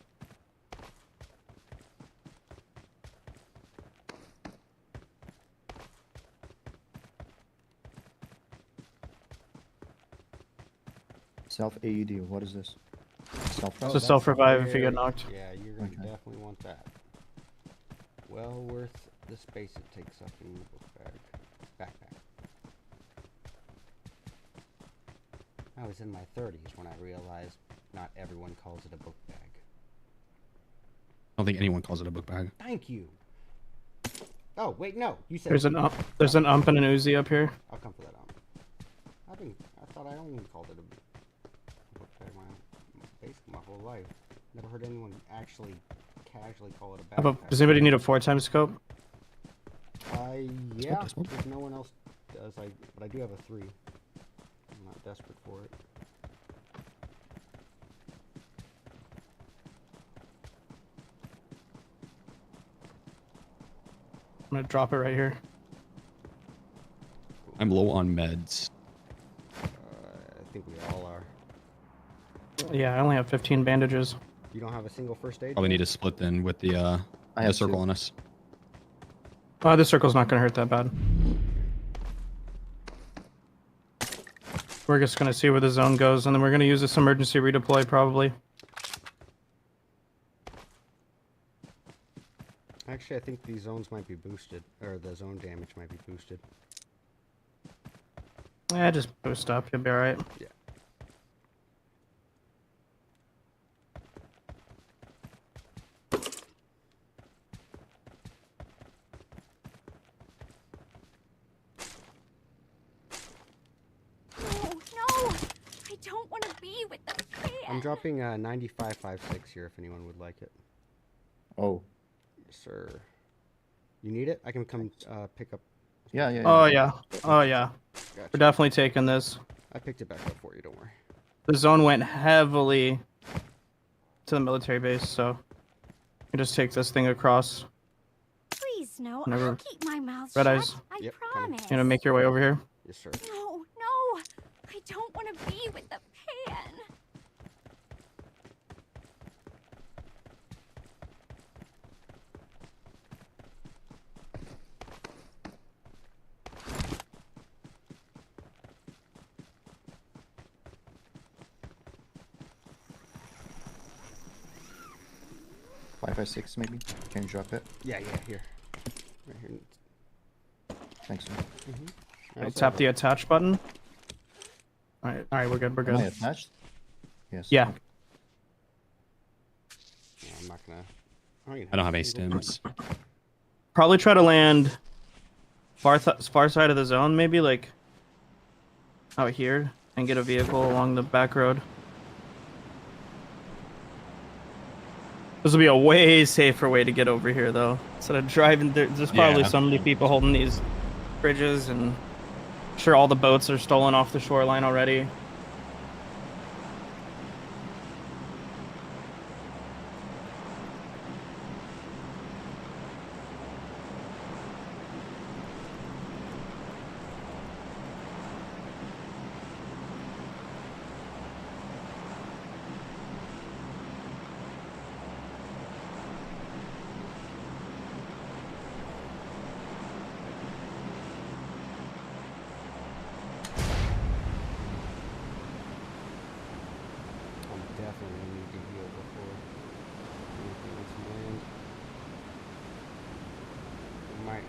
Self AED, what is this?
It's a self-revive if you get knocked.
Yeah, you're gonna definitely want that. Well worth the space it takes up in the book bag. Backpack. I was in my 30s when I realized not everyone calls it a book bag.
I don't think anyone calls it a book bag.
Thank you. Oh wait, no. You said
There's an ump and an Uzi up here.
I'll come for that ump. I thought I only called it a book bag basically my whole life. Never heard anyone actually casually call it a backpack.
Does anybody need a 4x scope?
Yeah. If no one else does, but I do have a 3. I'm not desperate for it.
I'm gonna drop it right here.
I'm low on meds.
I think we all are.
Yeah, I only have 15 bandages.
You don't have a single first aid?
Probably need to split then with the circle on us.
This circle's not gonna hurt that bad. We're just gonna see where the zone goes, and then we're gonna use this emergency redeploy probably.
Actually, I think these zones might be boosted, or the zone damage might be boosted.
Yeah, just boost up, you'll be alright.
Yeah. I'm dropping 9556 here if anyone would like it.
Oh.
Yes, sir. You need it? I can come pick up.
Yeah.
Oh yeah.
Gotcha.
We're definitely taking this.
I picked it back up for you, don't worry.
The zone went heavily to the military base, so you can just take this thing across.
Please, no.
Whenever.
I'll keep my mouth
Red
shut.
eyes.
I promise.
You gonna make your way over here?
Yes, sir.
No. I don't want to be with the pan.
Five, 6 maybe. Can you drop it?
Yeah, here. Right here.
Thanks.
Right, tap the attach button. Alright, we're good.
Am I attached? Yes.
Yeah.
Yeah, I'm not gonna.
I don't have any stims.
Probably try to land far side of the zone, maybe like out here, and get a vehicle along the back road. This will be a way safer way to get over here, though. Instead of driving, there's probably so many people holding these bridges, and I'm sure all the boats are stolen off the shoreline already.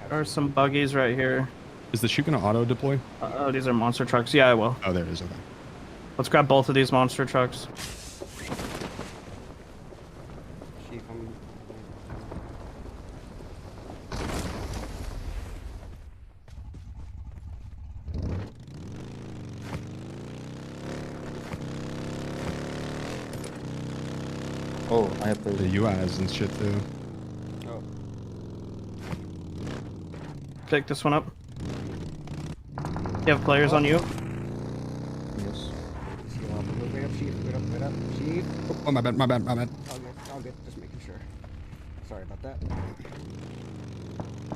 There are some buggies right here.
Is the Sykkuno auto deploy?
Oh, these are monster trucks. Yeah, I will.
Oh, there it is. Okay.
Let's grab both of these monster trucks.
Oh, I have the
UAs and shit too.
Oh.
Pick this one up. You have players on you?
Yes.
Wait up, Chief. Wait up, Chief.
Oh, my bad.
All good. Just making sure. Sorry about that.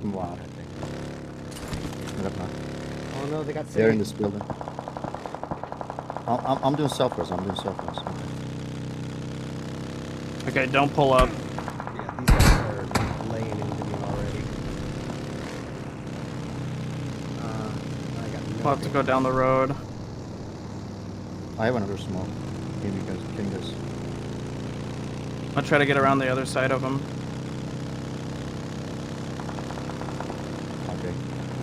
Wow.
Oh no, they got
They're in
saved.
this building. I'm doing self-res.
Okay, don't pull up.
Yeah, these guys are laying into me already. I got no
We'll have to go down the road.
I have another smoke. Maybe you guys ping this.
I'll try to get around the other side of them.
Okay.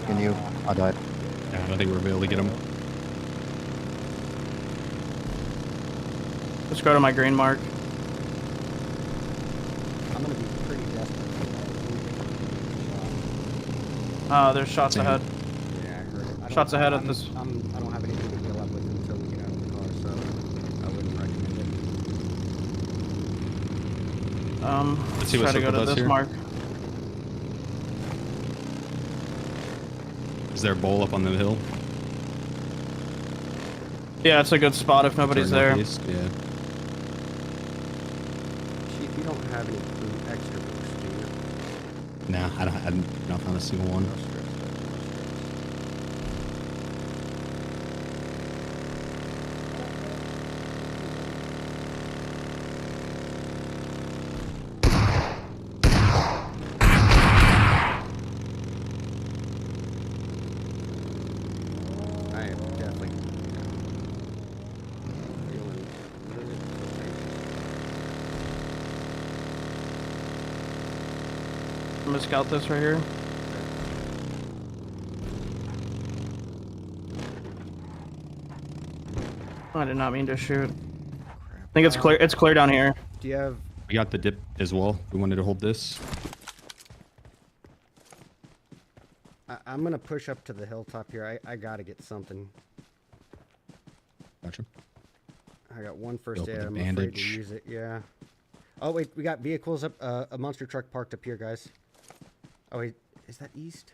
Can you? I died.
Yeah, I don't think we're able to get him.
Let's go to my green mark.
I'm gonna be pretty desperate.
There's shots ahead.
Yeah, I heard it.
Shots ahead of this.
I don't have anything to heal up with until we get out of the car, so I wouldn't recommend it.
Let's see
try
what
to go to
does
this
here.
mark.
Is there a bowl up on the hill?
Yeah, it's a good spot if nobody's there.
Northeast, yeah.
Chief, you don't have any extra boost, do you?
Nah, I haven't not found a single one.
I am definitely feeling
I'm gonna scout this right here. I did not mean to shoot. I think it's clear. It's clear down here.
Do you have?
We got the dip as well. We wanted to hold this.
I'm gonna push up to the hilltop here. I gotta get something.
Gotcha.
I got one first
Go
aid.
for the
I'm afraid to
bandage.
use it. Yeah. Oh wait, we got vehicles up. A monster truck parked up here, guys. Oh wait, is that east?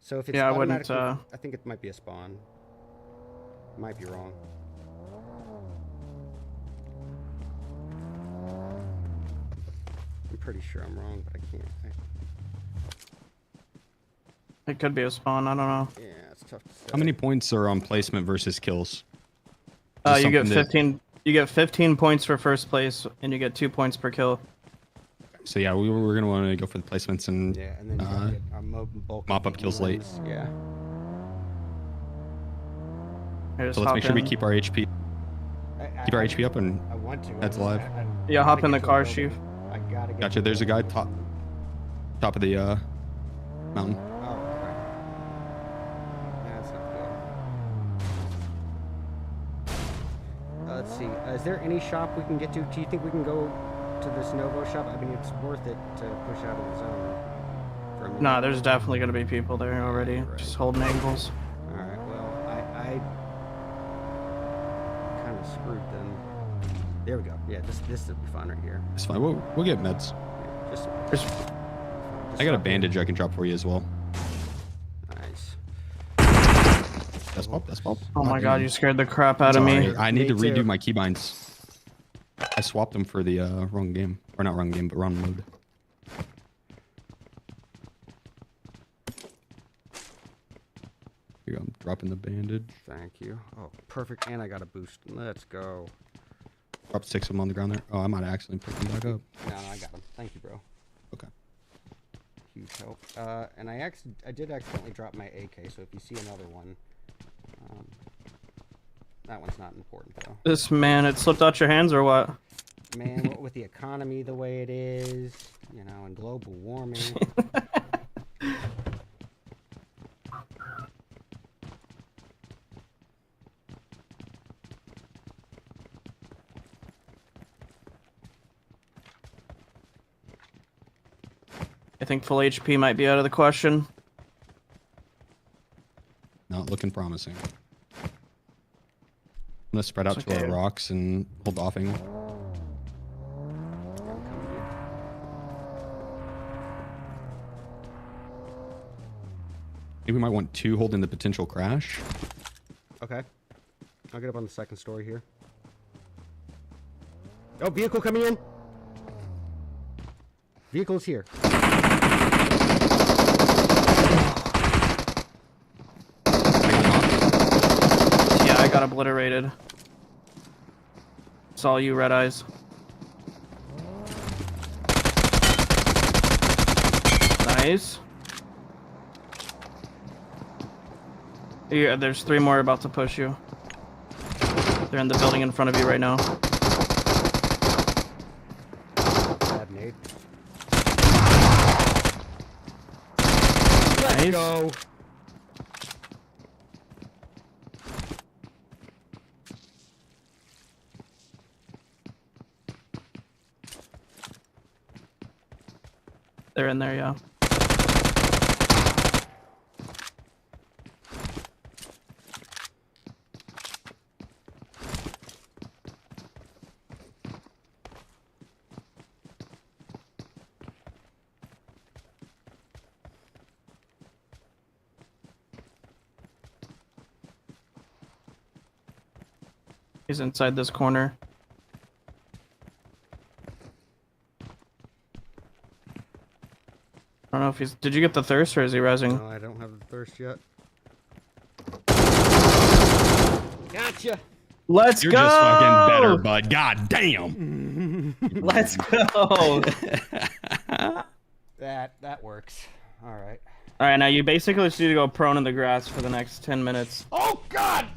So if it's
Yeah, I wouldn't,
automatically, I think it might be a spawn. Might be wrong. I'm pretty sure I'm wrong, but I can't.
It could be a spawn. I don't know.
Yeah, it's tough to say.
How many points are on placement versus kills?
You get 15. You get 15 points for first place, and you get 2 points per kill.
So yeah, we're gonna want to go for the placements and,
Yeah, and then you gotta get our
mop up kills late.
Yeah.
Here,
So let's make sure we keep our HP. Keep our HP up and
I want to.
that's alive.
Yeah, hop in the car, Chief.
I gotta get.
Gotcha. There's a guy top of the mountain.
Oh crap. That's not good. Let's see. Is there any shop we can get to? Do you think we can go to this Novo shop? I mean, it's worth it to push out of the zone. For a minute.
Nah, there's definitely gonna be people there already.
Right.
Just holding angles.
All right. Well, I kind of screwed them. There we go. Yeah, this will be fine right here.
It's fine. We'll get meds.
Yeah,
Just
I got a bandage I can drop for you as well.
Nice.
That's pop. That's pop.
oh my god, you scared the crap out of me.
I need to
Me too.
redo my keybinds. I swapped them for the wrong game, or not wrong game, but wrong mode. Here you go. I'm dropping the bandage.
Thank you. Oh, perfect. And I got a boost. Let's go.
Dropped 6 of them on the ground there. Oh, I might accidentally pick them back up.
No, I got them. Thank you, bro.
Okay.
Huge help. And I did accidentally drop my AK, so if you see another one, that one's not important though.
This man, it slipped out your hands or what?
Man, what with the economy the way it is, you know, and global warming.
I think full HP might be out of the question.
Not looking promising. I'm gonna spread out
It's
to
okay.
our rocks and hold the off angle.
I'm coming to you.
Maybe we might want 2 holding the potential crash.
Okay. I'll get up on the second story here. Oh, vehicle coming in. Vehicle's here.
Yeah, I got obliterated. It's all you, Red Eyes. Nice. Yeah, there's 3 more about to push you. They're in the building in front of you right now.
Bad nade.
Nice.
Let's go.
They're in there, yeah. He's inside this corner. I don't know if he's... Did you get the thirst or is he rising?
No, I don't have the thirst yet. Gotcha!
Let's
You're
go!
just fucking better, bud. God damn!
Let's go!
That works. Alright.
Alright, now you basically just need to go prone in the grass for the next 10 minutes.
Oh, God!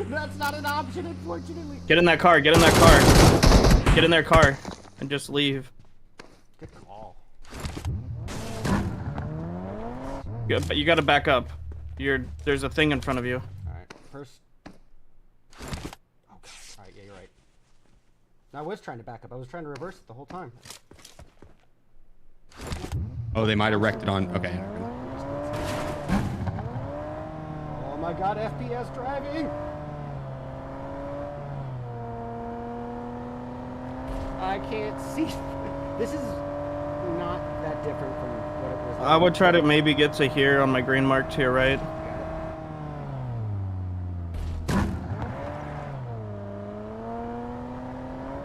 That's not an option, unfortunately.
Get in that car, get in that car. Get in their car and just leave.
Good call.
But you gotta back up. There's a thing in front of you.
Alright, first... Oh, God. Alright, yeah, you're right. I was trying to back up. I was trying to reverse it the whole time.
Oh, they might have wrecked it on... Okay.
Oh my God, FPS driving! I can't see. This is not that different from what it was like.
I would try to maybe get to here on my green mark to your right.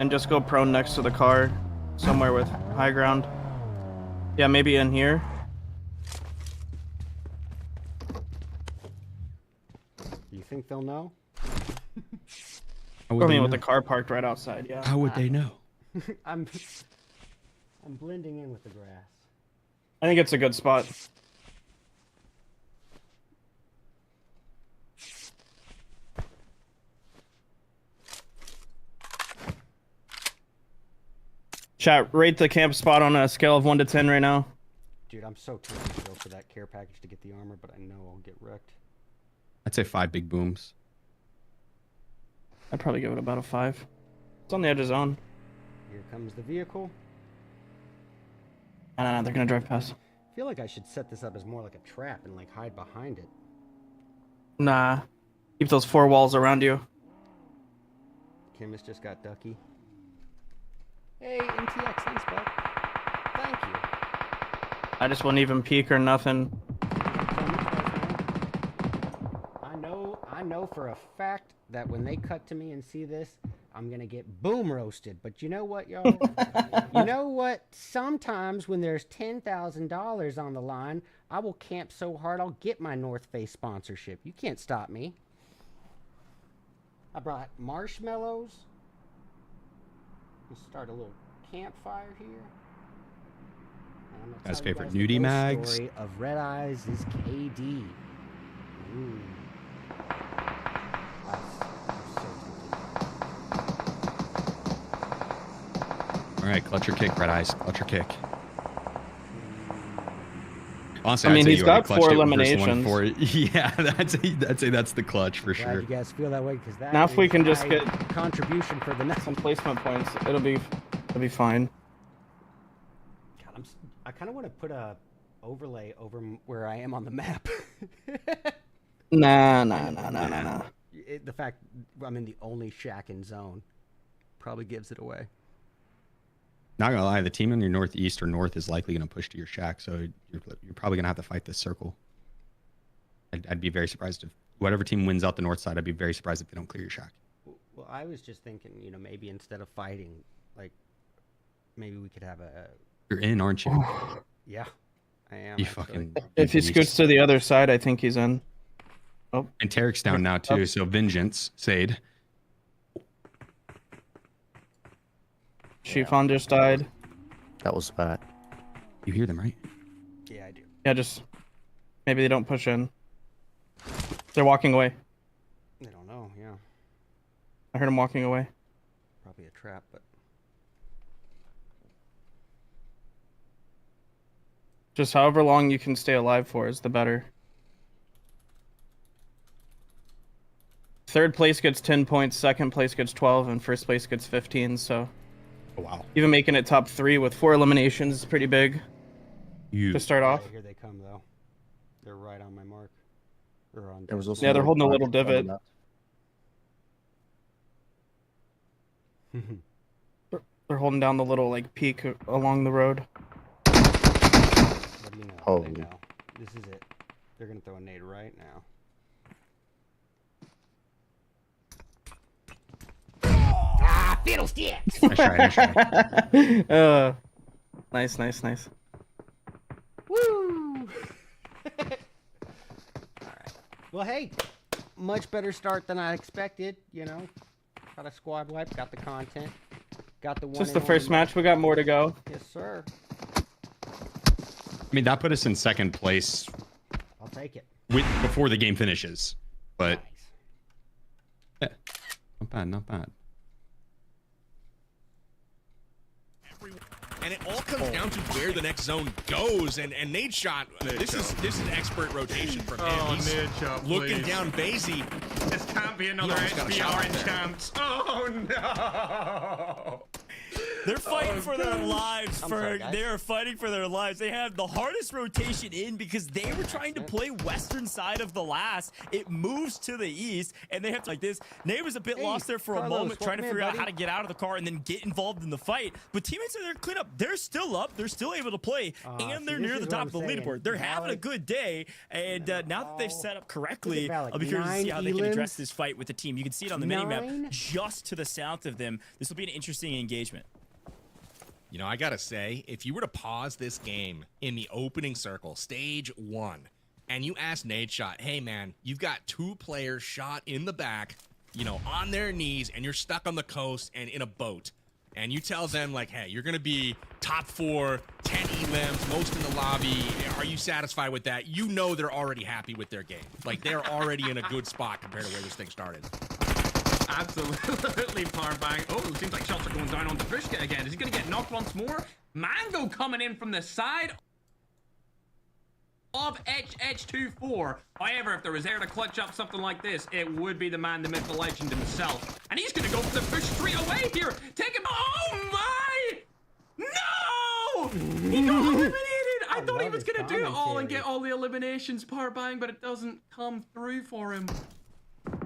And just go prone next to the car, somewhere with high ground. Yeah, maybe in here.
You think they'll know?
I mean, with the car parked right outside, yeah.
How would they know?
I'm blending in with the grass.
I think it's a good spot. Chat, rate the camp spot on a scale of 1 to 10 right now.
Dude, I'm so tempted to go for that care package to get the armor, but I know I'll get wrecked.
I'd say 5 big booms.
I'd probably give it about a 5. It's on the edge of zone.
Here comes the vehicle.
No, they're gonna drive past.
I feel like I should set this up as more like a trap and like hide behind it.
Nah. Keep those 4 walls around you.
Chemist just got Ducky. Hey, NTX, thanks, bud. Thank you.
I just wouldn't even peek or nothing.
I know for a fact that when they cut to me and see this, I'm gonna get boom roasted. But you know what, y'all? You know what? Sometimes when there's $10,000 on the line, I will camp so hard I'll get my North Face sponsorship. You can't stop me. I brought marshmallows. Let's start a little campfire here.
Guy's favorite nudie mags.
Story of Red Eyes is KD. Ooh.
All right, clutch your kick, Red Eyes. Clutch your kick. Honestly,
I mean, he's got 4 eliminations.
Yeah, I'd say that's the clutch for sure.
You guys feel that way because that.
Now, if we can just get
contribution for the next
some placement points, it'll be fine.
God, I kind of want to put a overlay over where I am on the map.
Nah.
The fact I'm in the only shack in zone probably gives it away.
Not gonna lie, the team in your northeast or north is likely gonna push to your shack, so you're probably gonna have to fight this circle. I'd be very surprised if whatever team wins out the north side, I'd be very surprised if they don't clear your shack.
Well, I was just thinking, you know, maybe instead of fighting, like, maybe we could have a...
You're in, aren't you?
Yeah, I am.
You
actually.
fucking...
If he scoots to the other side, I think he's in. Oh.
And Tarik's down now, too, so Vengeance, Sade.
Xifan just died.
That was bad.
You hear them, right?
Yeah, I do.
Yeah, just... Maybe they don't push in. They're walking away.
I don't know, yeah.
I heard him walking away.
Probably a trap, but...
Just however long you can stay alive for is the better. Third place gets 10 points, second place gets 12, and first place gets 15, so...
Oh, wow.
Even making it top 3 with 4 eliminations is pretty big. To start off.
Here they come, though. They're right on my mark. Or on
There was also
yeah, they're holding a little divot. They're holding down the little, like, peak along the road.
What do you know?
Oh.
They know. This is it. They're going to throw a nade right now. Ah, fiddlesticks!
Nice try.
Nice, nice, nice.
Woo! Alright. Well, hey, much better start than I expected, you know. Got a squad wipe, got the content, got the one.
Just the first match, we got more to go.
Yes, sir.
I mean, that put us in second place
I'll take it.
before the game finishes. But,
Nice.
yeah, not bad, not bad.
And it all comes down to where the next zone goes. And Nadeshot, this is expert rotation from him. He's
Nadeshot,
looking
please.
down Basie.
This can't be another
almost got a shot
HBR
out there.
enchant. Oh no!
They're fighting for their lives.
sorry, guys.
They are fighting for their lives. They have the hardest rotation in because they were trying to play western side of the last. It moves to the east, and they have to like this. Nate was a bit lost there for a
Carlos,
moment, trying to
welcome in,
figure out
buddy.
how to get out of the car and then get involved in the fight. But teammates are there clean up. They're still up. They're still able to play, and they're
see, this
near
is
the
what
top
I'm
of the
saying.
leaderboard. They're having a
Valic-
good day, and now that they've set up correctly,
Look at Valic,
I'll be curious to see
9
how they can address
elims.
this fight with the team. You can see it on the minimap
9?
just to the south of them. This will be an interesting engagement.
You know, I gotta say, if you were to pause this game in the opening circle, stage 1, and you ask Nadeshot, hey man, you've got 2 players shot in the back, you know, on their knees, and you're stuck on the coast and in a boat, and you tell them like, hey, you're gonna be top 4, 10 elims, most in the lobby, are you satisfied with that? You know they're already happy with their game. Like, they're already in a good spot compared to where this thing started.
Absolutely, Powerbang. Oh, it seems like shots are going down on Bushka again. Is he going to get knocked once more? Mango coming in from the side of HH24. However, if there was there to clutch up something like this, it would be the man, the myth, the legend himself. And he's going to go for the push straight away here. Take him. Oh, my. No! He got eliminated. I thought he was going to do it all and get all the eliminations, Powerbang, but it doesn't come through for him.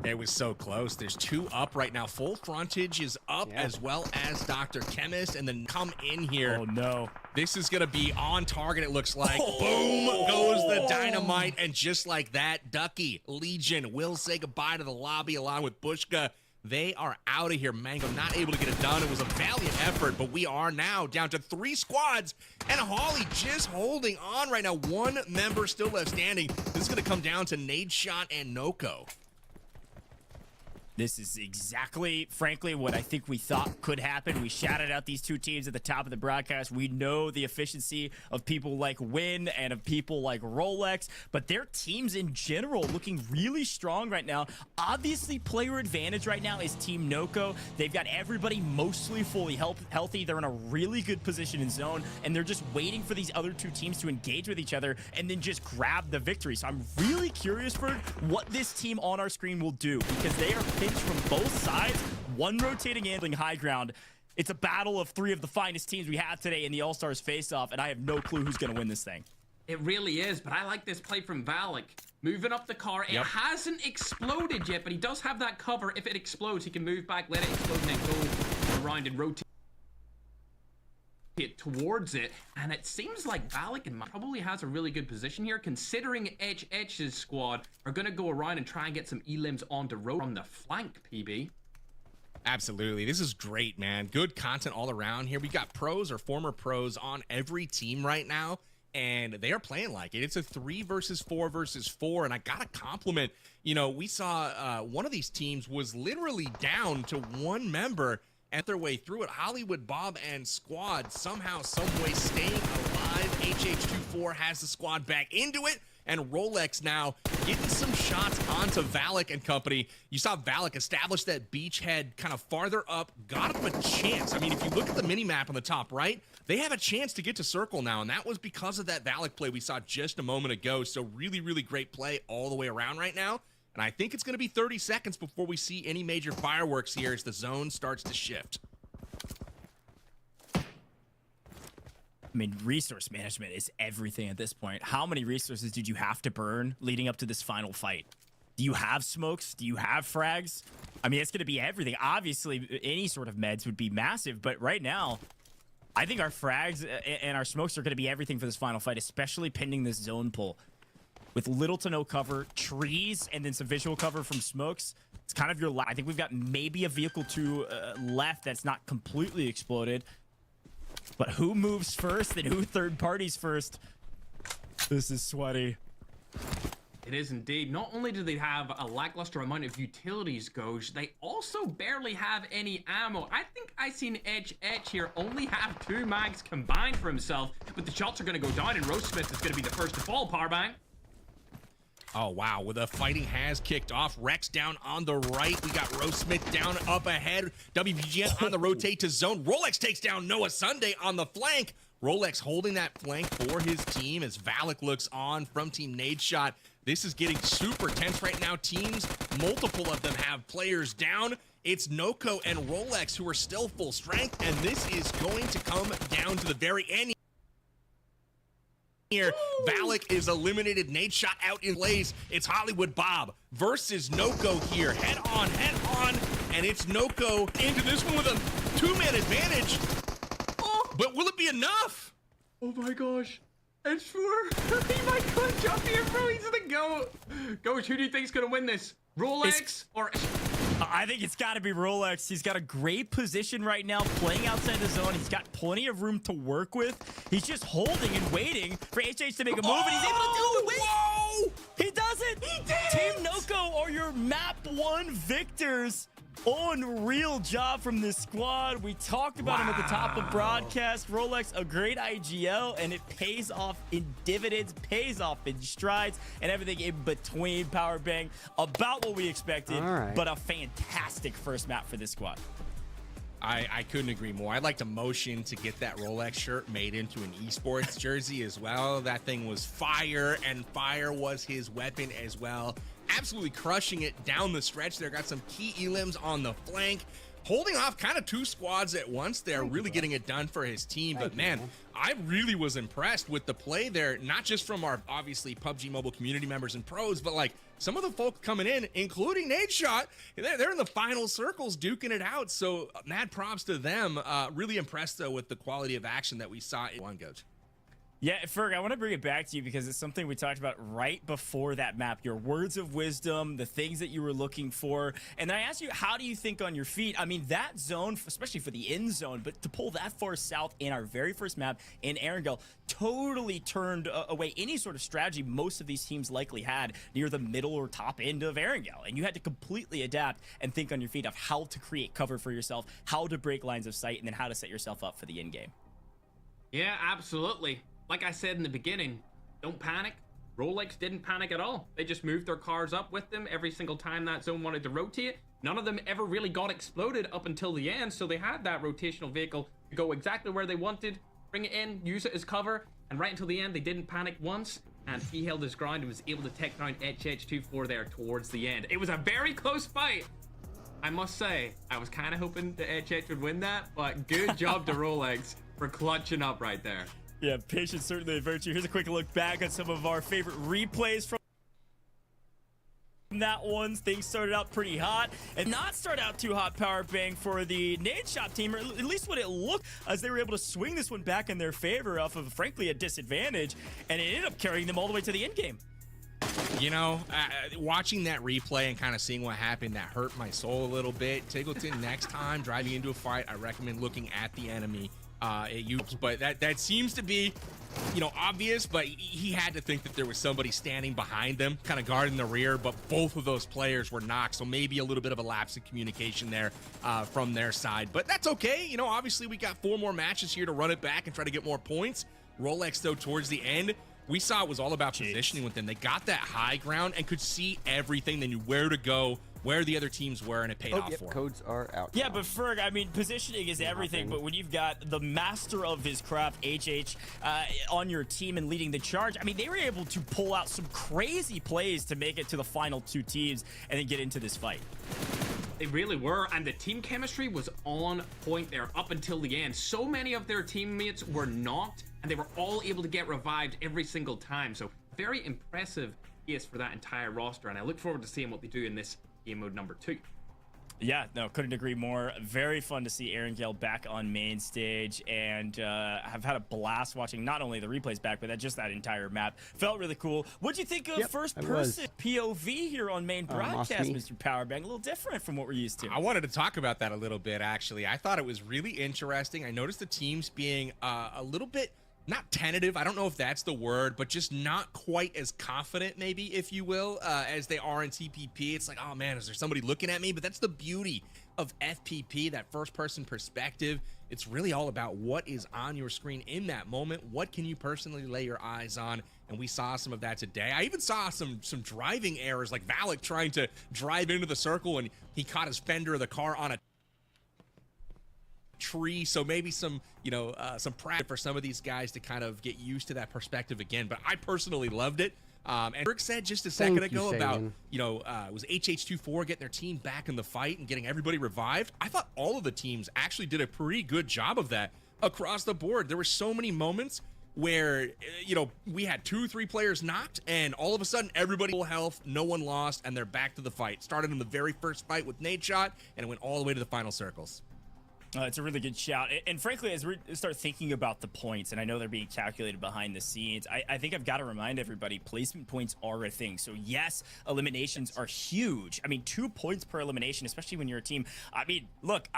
It was so close. There's 2 up right now. FullFrontage is up as well as DrChemist, and then come in here.
Oh no.
This is going to be on target, it looks like. Boom goes the dynamite, and just like that, Ducky, Legion will say goodbye to the lobby along with Bushka. They are out of here. Mango not able to get it done. It was a valiant effort, but we are now down to 3 squads, and Holly just holding on right now. 1 member still left standing. This is going to come down to Nadeshot and Noko.
This is exactly, frankly, what I think we thought could happen. We shouted out these 2 teams at the top of the broadcast. We know the efficiency of people like Wynn and of people like Rolex, but their teams in general looking really strong right now. Obviously, player advantage right now is Team Noko. They've got everybody mostly fully healthy. They're in a really good position in zone, and they're just waiting for these other 2 teams to engage with each other and then just grab the victory. So I'm really curious for what this team on our screen will do, because they are from both sides, 1 rotating in high ground. It's a battle of 3 of the finest teams we have today in the All-Stars face-off, and I have no clue who's going to win this thing.
It really is, but I like this play from Valic. Moving up the car. It hasn't exploded yet, but he does have that cover. If it explodes, he can move back, let it explode, and then go around and rotate hit towards it, and it seems like Valic probably has a really good position here, considering HH's squad are going to go around and try and get some elims onto road from the flank, PB.
Absolutely. This is great, man. Good content all around here. We got pros or former pros on every team right now, and they are playing like it. It's a 3 versus 4 versus 4, and I got to compliment, you know, we saw one of these teams was literally down to 1 member at their way through it. HollywoodBob and squad somehow, someway staying alive. HH24 has the squad back into it, and Rolex now getting some shots onto Valic and company. You saw Valic establish that beachhead kind of farther up, got him a chance. I mean, if you look at the mini map on the top right, they have a chance to get to circle now, and that was because of that Valic play we saw just a moment ago. So really, really great play all the way around right now. And I think it's going to be 30 seconds before we see any major fireworks here as the zone starts to shift.
I mean, resource management is everything at this point. How many resources did you have to burn leading up to this final fight? Do you have smokes? Do you have frags? I mean, it's going to be everything. Obviously, any sort of meds would be massive, but right now, I think our frags and our smokes are going to be everything for this final fight, especially pending this zone pull. With little to no cover, trees, and then some visual cover from smokes, it's kind of your I think we've got maybe a vehicle 2 left that's not completely exploded. But who moves first and who third parties first? This is sweaty.
It is indeed. Not only do they have a lackluster amount of utilities, Goj, they also barely have any ammo. I think I seen Edge here only have 2 mags combined for himself, but the shots are going to go down, and RoastSmith is going to be the first to fall, Powerbang.
Oh, wow. Well, the fighting has kicked off. Rex down on the right. We got RoastSmith down up ahead. WPGN on the rotate to zone. Rolex takes down NoahSunday on the flank. Rolex holding that flank for his team as Valic looks on from Team Nadeshot. This is getting super tense right now. Teams, multiple of them have players down. It's Noko and Rolex who are still full strength, and this is going to come down to the very end. Here, Valic is eliminated. Nadeshot out in blaze. It's HollywoodBob versus Noko here. Head on, and it's Noko into this one with a 2-man advantage. Oh, but will it be enough?
Oh my gosh. It's for he might clutch up here, bro. He's gonna go. Goj, who do you think's gonna win this? Rolex or?
I think it's got to be Rolex. He's got a great position right now, playing outside the zone. He's got plenty of room to work with. He's just holding and waiting for HH to make a move, and he's able to do it.
Whoa!
He does it! He did! Team Noko are your map 1 victors. Unreal job from this squad. We talked about him at the top of broadcast. Rolex, a great IGL, and it pays off in dividends, pays off in strides, and everything in between. Powerbang, about what we expected, but a fantastic first map for this squad.
I couldn't agree more. I'd like to motion to get that Rolex shirt made into an esports jersey as well. That thing was fire, and fire was his weapon as well. Absolutely crushing it down the stretch there. Got some key elims on the flank. Holding off kind of 2 squads at once there, really getting it done for his team. But man, I really was impressed with the play there, not just from our obviously PUBG Mobile community members and pros, but like some of the folks coming in, including Nadeshot, they're in the final circles duking it out. So mad props to them. Really impressed though with the quality of action that we saw in one Goj.
Yeah, Ferg, I want to bring it back to you because it's something we talked about right before that map. Your words of wisdom, the things that you were looking for. And then I asked you, how do you think on your feet? I mean, that zone, especially for the end zone, but to pull that far south in our very first map in Erangel, totally turned away any sort of strategy most of these teams likely had near the middle or top end of Erangel. And you had to completely adapt and think on your feet of how to create cover for yourself, how to break lines of sight, and then how to set yourself up for the end game.
Yeah, absolutely. Like I said in the beginning, don't panic. Rolex didn't panic at all. They just moved their cars up with them every single time that zone wanted to rotate. None of them ever really got exploded up until the end, so they had that rotational vehicle to go exactly where they wanted, bring it in, use it as cover, and right until the end, they didn't panic once, and he held his ground and was able to take down HH24 there towards the end. It was a very close fight. I must say, I was kind of hoping the HH would win that, but good job to Rolex for clutching up right there.
Yeah, patience certainly a virtue. Here's a quick look back at some of our favorite replays from on that one. Things started out pretty hot and not start out too hot. Power bang for the Nadeshot team, or at least what it looked, as they were able to swing this one back in their favor off of, frankly, a disadvantage, and it ended up carrying them all the way to the end game.
You know, watching that replay and kind of seeing what happened, that hurt my soul a little bit. Tiggleton, next time driving into a fight, I recommend looking at the enemy. But that seems to be, you know, obvious, but he had to think that there was somebody standing behind them, kind of guarding the rear, but both of those players were knocked, so maybe a little bit of a lapse in communication there from their side. But that's okay. You know, obviously we got 4 more matches here to run it back and try to get more points. Rolex, though, towards the end, we saw it was all about positioning with them. They got that high ground and could see everything. They knew where to go, where the other teams were, and it paid off for them.
Codes are out.
Yeah, but Ferg, I mean, positioning is everything, but when you've got the master of his craft, HH, on your team and leading the charge, I mean, they were able to pull out some crazy plays to make it to the final 2 teams and then get into this fight.
They really were, and the team chemistry was on point there up until the end. So many of their teammates were knocked, and they were all able to get revived every single time. So very impressive case for that entire roster, and I look forward to seeing what they do in this game mode number 2.
Yeah, no, couldn't agree more. Very fun to see Erangel back on main stage, and I've had a blast watching not only the replays back, but just that entire map. Felt really cool. What'd you think of first person POV here on main broadcast, Mr. Powerbang? A little different from what we're used to.
I wanted to talk about that a little bit, actually. I thought it was really interesting. I noticed the teams being a little bit, not tentative, I don't know if that's the word, but just not quite as confident, maybe, if you will, as they are in TPP. It's like, oh man, is there somebody looking at me? But that's the beauty of FPP, that first-person perspective. It's really all about what is on your screen in that moment. What can you personally lay your eyes on? And we saw some of that today. I even saw some driving errors, like Valic trying to drive into the circle, and he caught his fender of the car on a tree. So maybe some, you know, some practice for some of these guys to kind of get used to that perspective again. But I personally loved it. And Rick said just a second ago about, you know, it was HH24 getting their team back in the fight and getting everybody revived. I thought all of the teams actually did a pretty good job of that across the board. There were so many moments where, you know, we had 2-3 players knocked, and all of a sudden everybody full health, no one lost, and they're back to the fight. Started in the very first fight with Nadeshot, and it went all the way to the final circles.
It's a really good shout. And frankly, as we start thinking about the points, and I know they're being calculated behind the scenes, I think I've got to remind everybody, placement points are a thing. So yes, eliminations are huge. I mean, 2 points per elimination, especially when you're a team. I mean, look,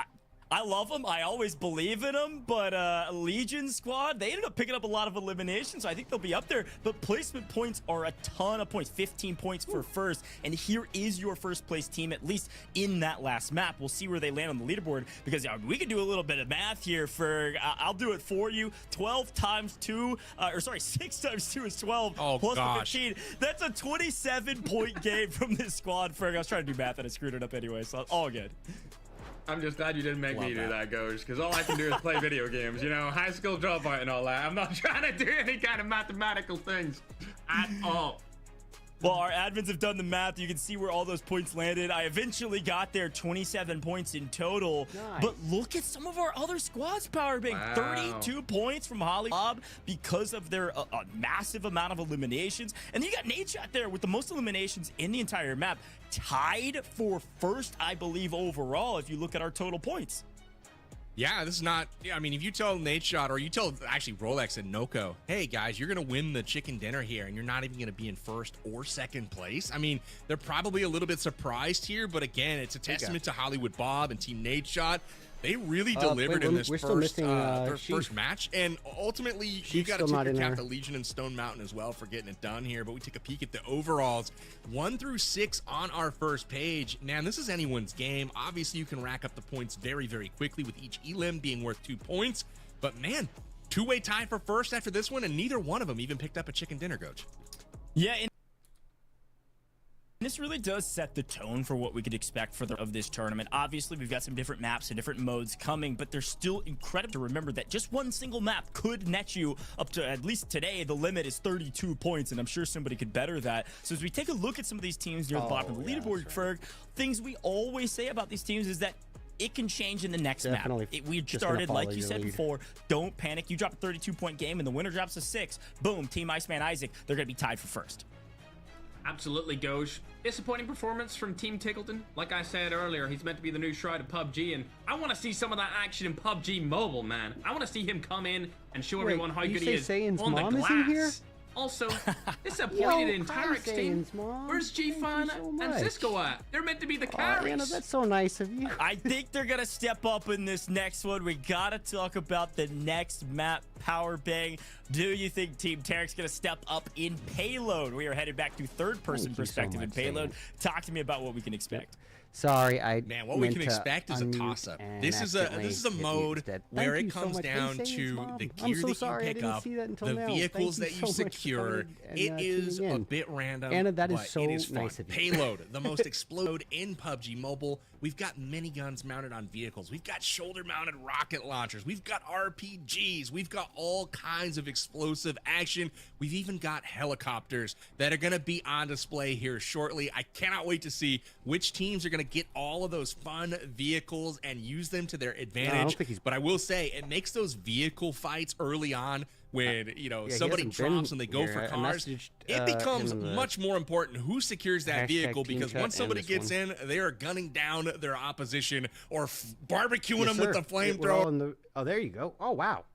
I love them. I always believe in them, but Legion squad, they ended up picking up a lot of eliminations, so I think they'll be up there. But placement points are a ton of points, 15 points for first, and here is your first place team, at least in that last map. We'll see where they land on the leaderboard, because we can do a little bit of math here. I'll do it for you. 12 times 2, or sorry, 6 times 2 is 12, plus the 15. That's a 27-point game from this squad, Ferg. I was trying to do math, and I screwed it up anyway, so all good.
I'm just glad you didn't make me do that, Ghost, because all I can do is play video games, you know, high skill dropout and all that. I'm not trying to do any kind of mathematical things at all.
Well, our admins have done the math. You can see where all those points landed. I eventually got there, 27 points in total. Nice. But look at some of our other squads, Powerbang. Wow. 32 points from HollywoodBob because of their massive amount of eliminations. And then you got Nadeshot there with the most eliminations in the entire map. Tied for first, I believe, overall, if you look at our total points.
Yeah, this is not, I mean, if you tell Nadeshot, or you tell actually Rolex and Noko, hey guys, you're going to win the chicken dinner here, and you're not even going to be in first or second place. I mean, they're probably a little bit surprised here, but again, it's a testament to HollywoodBob and Team Nadeshot. They really delivered in this first match, and ultimately you got to tip your cap to LEGIQN and StoneMountain as well for getting it done here. But we take a peek at the overalls, 1 through 6 on our first page. Man, this is anyone's game. Obviously, you can rack up the points very, very quickly with each elim being worth 2 points. But man, 2-way tie for first after this one, and neither one of them even picked up a chicken dinner, Coach.
Yeah. This really does set the tone for what we could expect for of this tournament. Obviously, we've got some different maps and different modes coming, but they're still incredible to remember that just one single map could net you up to, at least today, the limit is 32 points, and I'm sure somebody could better that. So as we take a look at some of these teams near the bottom of the leaderboard, Ferg, things we always say about these teams is that it can change in the next map. We started, like you said before, don't panic. You drop a 32-point game, and the winner drops a 6. Boom, Team Iceman Isaac, they're going to be tied for first.
Absolutely, Ghosh. Disappointing performance from Team Tickleton. Like I said earlier, he's meant to be the new Shroud of PUBG, and I want to see some of that action in PUBG Mobile, man. I want to see him come in and show everyone how good he is on the glass. Also, disappointed in Tarik's team. Where's Xifan and Cisco at? They're meant to be the carries.
Anna, that's so nice of you.
I think they're gonna step up in this next one. We gotta talk about the next map, Power Bang. Do you think Team Tarik's gonna step up in Payload? We are headed back to third-person perspective in Payload. Talk to me about what we can expect.
Sorry, I
man. What we can expect is a toss-up. This is a mode where it comes down to the gear that you pick up, the vehicles that you secure. It is a bit random,
Anna, that is so
it is fun.
nice of you.
Payload, the most explode in PUBG Mobile. We've got miniguns mounted on vehicles. We've got shoulder-mounted rocket launchers. We've got RPGs. We've got all kinds of explosive action. We've even got helicopters that are going to be on display here shortly. I cannot wait to see which teams are going to get all of those fun vehicles and use them to their advantage. But I will say, it makes those vehicle fights early on when somebody drops and they go for cars, it becomes much more important who secures that vehicle, because once somebody gets in, they are gunning down their opposition or barbecuing them with the flamethrower.
Oh, there you go. Oh, wow.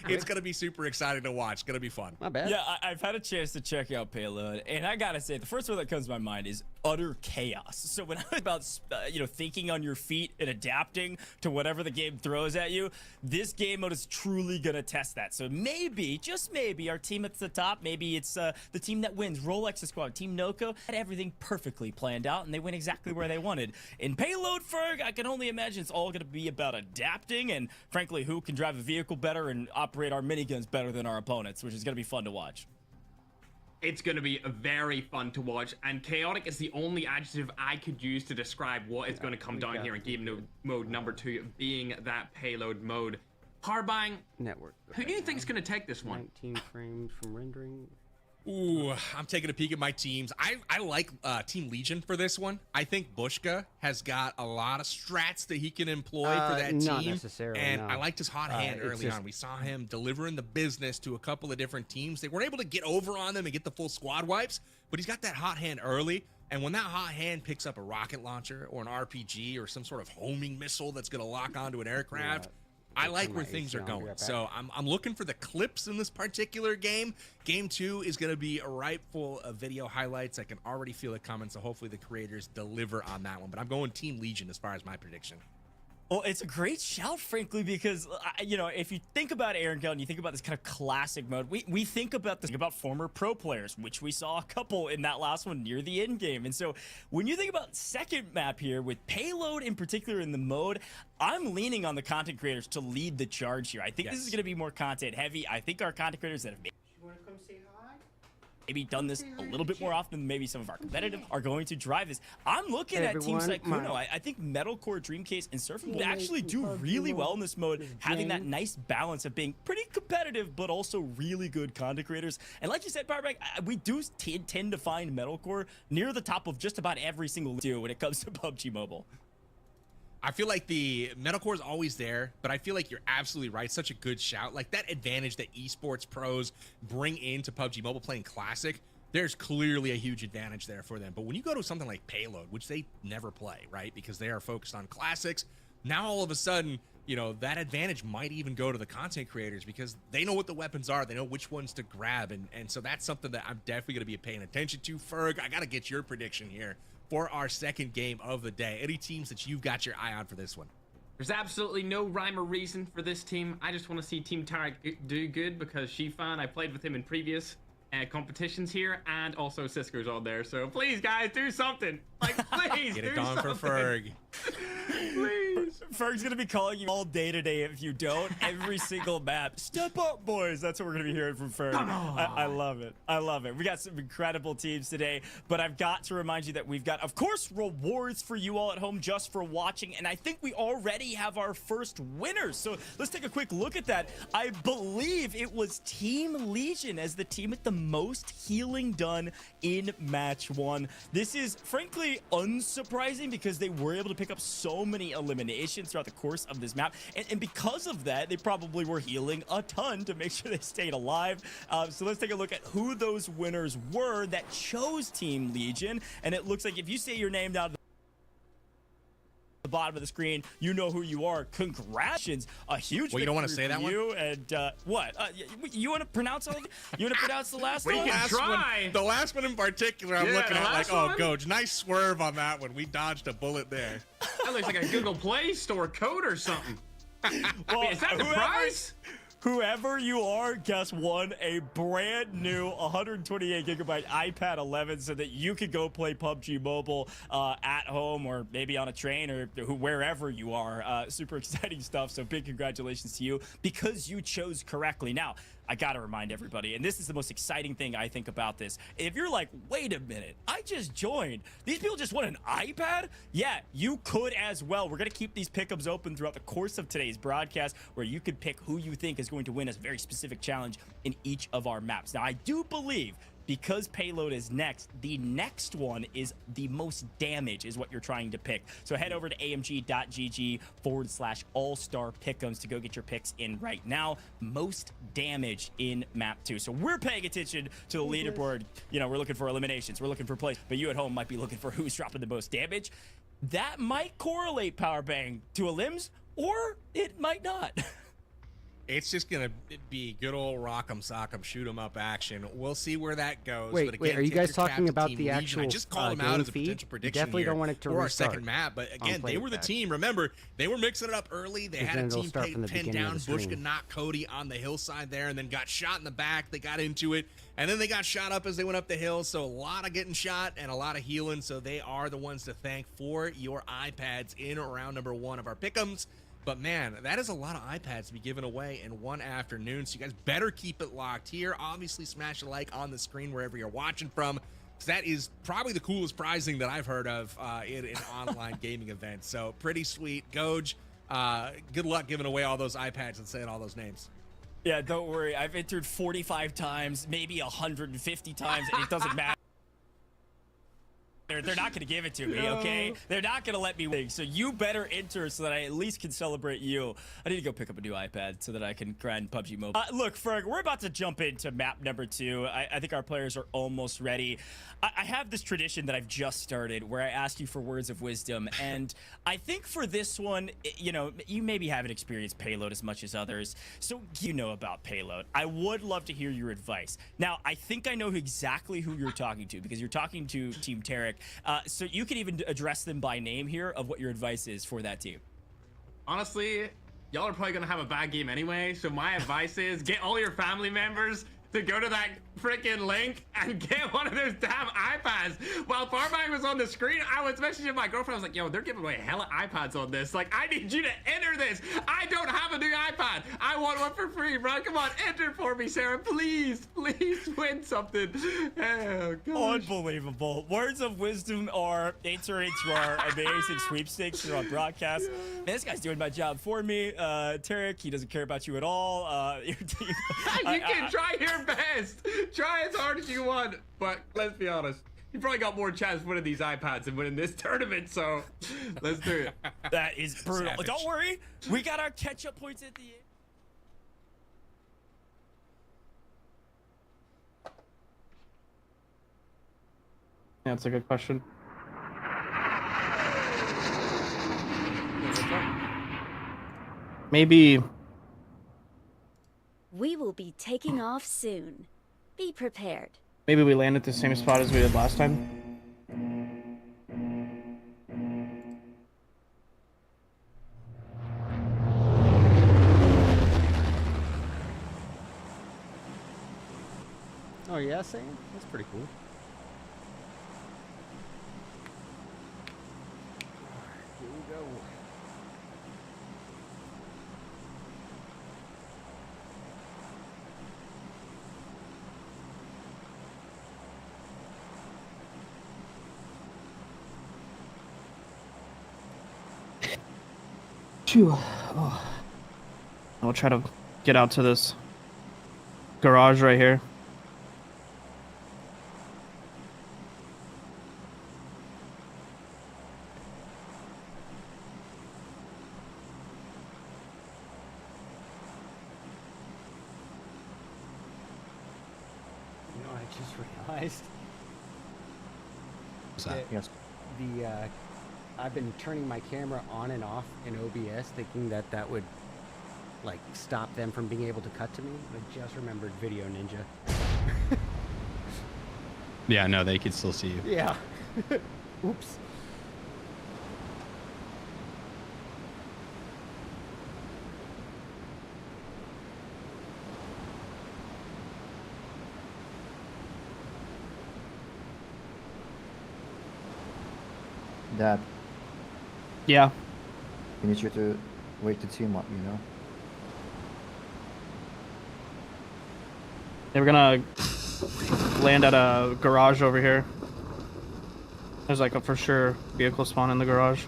It's going to be super exciting to watch. It's going to be fun.
Not bad.
Yeah, I've had a chance to check out Payload, and I gotta say, the first one that comes to my mind is utter chaos. So when I was about, thinking on your feet and adapting to whatever the game throws at you, this game mode is truly gonna test that. So maybe, just maybe, our team at the top, maybe it's the team that wins, Rolex's squad, Team Noko, had everything perfectly planned out, and they went exactly where they wanted. In Payload, Ferg, I can only imagine it's all gonna be about adapting, and frankly, who can drive a vehicle better and operate our miniguns better than our opponents, which is going to be fun to watch.
It's going to be very fun to watch, and chaotic is the only adjective I could use to describe what is going to come down here in game mode number 2, being that Payload mode. Harbang,
network.
Who do you think is going to take this one?
19 frames from rendering.
Ooh, I'm taking a peek at my teams. I like Team Legion for this one. I think Bushka has got a lot of strats that he can employ for that team.
Not necessarily,
and
no.
I liked his hot hand early on. We saw him delivering the business to a couple of different teams. They weren't able to get over on them and get the full squad wipes, but he's got that hot hand early. And when that hot hand picks up a rocket launcher or an RPG or some sort of homing missile that's going to lock onto an aircraft, I like where things are going. So I'm looking for the clips in this particular game. Game 2 is going to be ripe full of video highlights. I can already feel it coming, so hopefully the creators deliver on that one. But I'm going Team Legion as far as my prediction.
Well, it's a great shout, frankly, because, if you think about Erangel and you think about this kind of classic mode, we think about this, about former pro players, which we saw a couple in that last one near the end game. And so when you think about second map here with Payload in particular in the mode, I'm leaning on the content creators to lead the charge here. I think this is going to be more content heavy. I think our content creators that have made maybe done this a little bit more often than maybe some of our competitive are going to drive this. I'm looking at Team Sykkuno. I think Medalcore, Dreamcase, and SurfnBoy actually do really well in this mode, having that nice balance of being pretty competitive, but also really good content creators. And like you said, Powerbank, we do tend to find Medalcore near the top of just about every single do when it comes to PUBG Mobile.
I feel like the Medalcore is always there, but I feel like you're absolutely right. Such a good shout. Like that advantage that esports pros bring into PUBG Mobile playing Classic, there's clearly a huge advantage there for them. But when you go to something like Payload, which they never play, right? Because they are focused on Classics, now all of a sudden, that advantage might even go to the content creators because they know what the weapons are. They know which ones to grab. And so that's something that I'm definitely going to be paying attention to. Ferg, I got to get your prediction here for our second game of the day. Any teams that you've got your eye on for this one?
There's absolutely no rhyme or reason for this team. I just want to see Team Tarik do good because Xifan, I played with him in previous competitions here, and also Cisco's on there. So please, guys, do something. Like, please,
get it done for Ferg.
Please.
Ferg's gonna be calling you all day today if you don't. Every single map. Step up, boys. That's what we're gonna be hearing from Ferg. I love it. I love it. We got some incredible teams today, but I've got to remind you that we've got, of course, rewards for you all at home just for watching, and I think we already have our first winners. So let's take a quick look at that. I believe it was Team Legion as the team with the most healing done in match 1. This is frankly unsurprising because they were able to pick up so many eliminations competition throughout the course of this map. And because of that, they probably were healing a ton to make sure they stayed alive. So let's take a look at who those winners were that chose Team Legion. And it looks like if you say your name down the bottom of the screen, you know who you are. Congratulations, a huge.
Well, you don't want to say that one.
You and what? You want to pronounce all? You want to pronounce the last one?
We can try. The last one in particular, I'm looking at like, oh, Goj, nice swerve on that one. We dodged a bullet there.
That looks like a Google Play Store code or something.
Well,
is that the prize?
Whoever you are, guess won a brand new 128 gigabyte iPad 11 so that you could go play PUBG Mobile at home or maybe on a train or wherever you are. Super exciting stuff. So big congratulations to you because you chose correctly. Now, I got to remind everybody, and this is the most exciting thing I think about this. If you're like, wait a minute, I just joined. These people just won an iPad? Yeah, you could as well. We're going to keep these pickups open throughout the course of today's broadcast where you could pick who you think is going to win a very specific challenge in each of our maps. Now, I do believe because Payload is next, the next one is the most damage is what you're trying to pick. So head over to amg.gg/all-star pick'ems to go get your picks in right now. Most damage in map 2. So we're paying attention to the leaderboard. You know, we're looking for eliminations. We're looking for plays. But you at home might be looking for who's dropping the most damage. That might correlate, Powerbang, to elims, or it might not.
It's just going to be good old rock'em sock'em, shoot 'em up action. We'll see where that goes.
Wait,
but again,
are you guys talking about the actual
I just called them out as a potential prediction
definitely
here
don't want it to
for our
restart
second map. But again, they were the team. Remember, they were mixing it up early. They had a team pinned down. Bushka knocked Cody on the hillside there and then got shot in the back. They got into it. And then they got shot up as they went up the hill. So a lot of getting shot and a lot of healing. So they are the ones to thank for your iPads in round number 1 of our pick'ems. But man, that is a lot of iPads to be given away in one afternoon. So you guys better keep it locked here. Obviously, smash a like on the screen wherever you're watching from. That is probably the coolest prizing that I've heard of in an online gaming event. So pretty sweet. Goj, good luck giving away all those iPads and saying all those names.
Yeah, don't worry. I've entered 45 times, maybe 150 times, and it doesn't matter. They're not going to give it to me, okay? They're not going to let me win. So you better enter so that I at least can celebrate you. I need to go pick up a new iPad so that I can grind PUBG Mobile. Look, Ferg, we're about to jump into map number 2. I think our players are almost ready. I have this tradition that I've just started where I ask you for words of wisdom. And I think for this one, you know, you maybe haven't experienced Payload as much as others. So you know about Payload. I would love to hear your advice. Now, I think I know exactly who you're talking to because you're talking to Team Tarik. So you can even address them by name here of what your advice is for that team.
Honestly, y'all are probably gonna have a bad game anyway. So my advice is get all your family members to go to that freaking link and get one of those damn iPads. While Farbang was on the screen, I was messaging my girlfriend. I was like, yo, they're giving away hella iPads on this. Like, I need you to enter this. I don't have a new iPad. I want one for free, bro. Come on, enter for me, Sarah. Please, please win something. Oh, gosh.
Unbelievable. Words of wisdom are enter into our amazing sweepstakes here on broadcast. Man, this guy's doing my job for me. Tarik, he doesn't care about you at all. Your team.
You can try your best. Try as hard as you want, but let's be honest, you probably got more chance of winning these iPads than winning this tournament, so let's do it.
That is brutal. Savage. Don't worry, we got our catch-up points at the end.
Yeah, that's a good question. Maybe.
We will be taking off soon. Be prepared.
Maybe we land at the same spot as we did last time.
Oh yeah, Sam? That's pretty cool. Here we go.
Phew. Oh. I'll try to get out to this garage right here.
just realized.
What's that?
Yes.
I've been turning my camera on and off in OBS, thinking that would like stop them from being able to cut to me. I just remembered Video Ninja.
Yeah, no, they could still see you.
Yeah. Oops.
Dad,
Yeah.
we need you to wake the team up, you know?
They were gonna land at a garage over here. There's like a for sure vehicle spawn in the garage.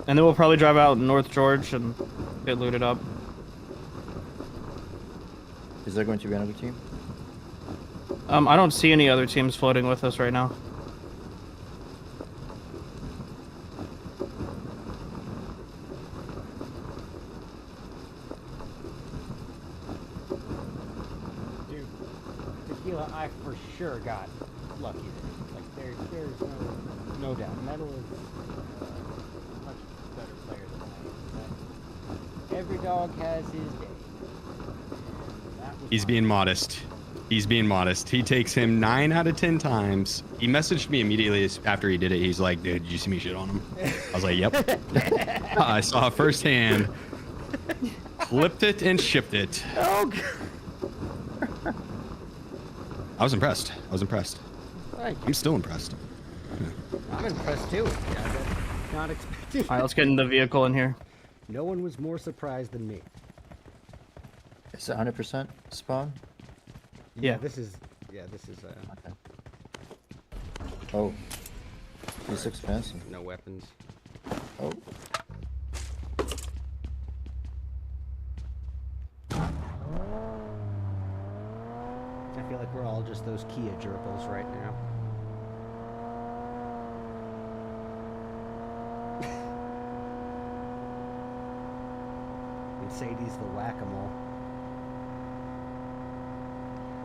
And then we'll probably drive out North George and get looted up.
Is there going to be another team?
I don't see any other teams floating with us right now.
Dude, Tequila, I for sure got lucky there. Like, there's no doubt. Metal is a much better player than I am. But every dog has his day.
He's being modest. He's being modest. He takes him 9 out of 10 times. He messaged me immediately after he did it. He's like, dude, did you see me shit on him? I was like, yep. I saw it firsthand. Clipped it and shipped it.
Oh, God.
I was impressed. I was impressed.
Thank you.
I'm still impressed.
I'm impressed too. Yeah, not expecting.
All right, let's get in the vehicle in here.
No one was more surprised than me.
It's 100% spawn?
Yeah.
This is.
Okay. Oh. This looks fancy.
No weapons.
Oh.
I feel like we're all just those Kia gerbils right now. Mercedes the whack-a-mole.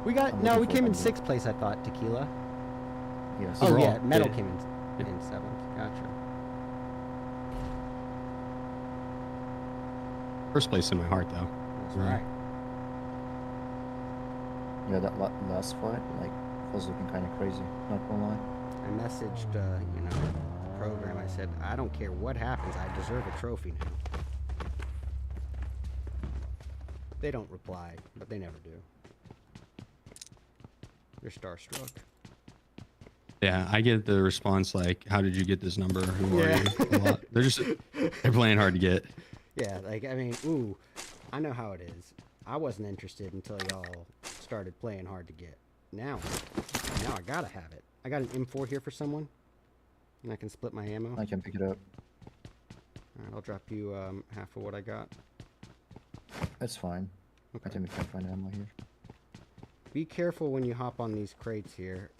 We came in 6th place, I thought, Tequila.
Yes.
Oh,
Overall,
yeah, Metal
yeah.
came in 7th. Gotcha.
First place in my heart, though.
That's right.
Yeah, that last fight, like, was looking kind of crazy. Not gonna lie.
I messaged, the program. I said, I don't care what happens. I deserve a trophy now. They don't reply, but they never do. They're starstruck.
Yeah, I get the response like, how did you get this number? Who are you? A lot. They're playing hard to get.
Yeah, like, I mean, ooh, I know how it is. I wasn't interested until y'all started playing hard to get. Now I gotta have it. I got an M4 here for someone, and I can split my ammo.
I can pick it up.
Alright, I'll drop you half of what I got.
That's fine.
Okay.
I think we can find ammo here.
Be careful when you hop on these crates here.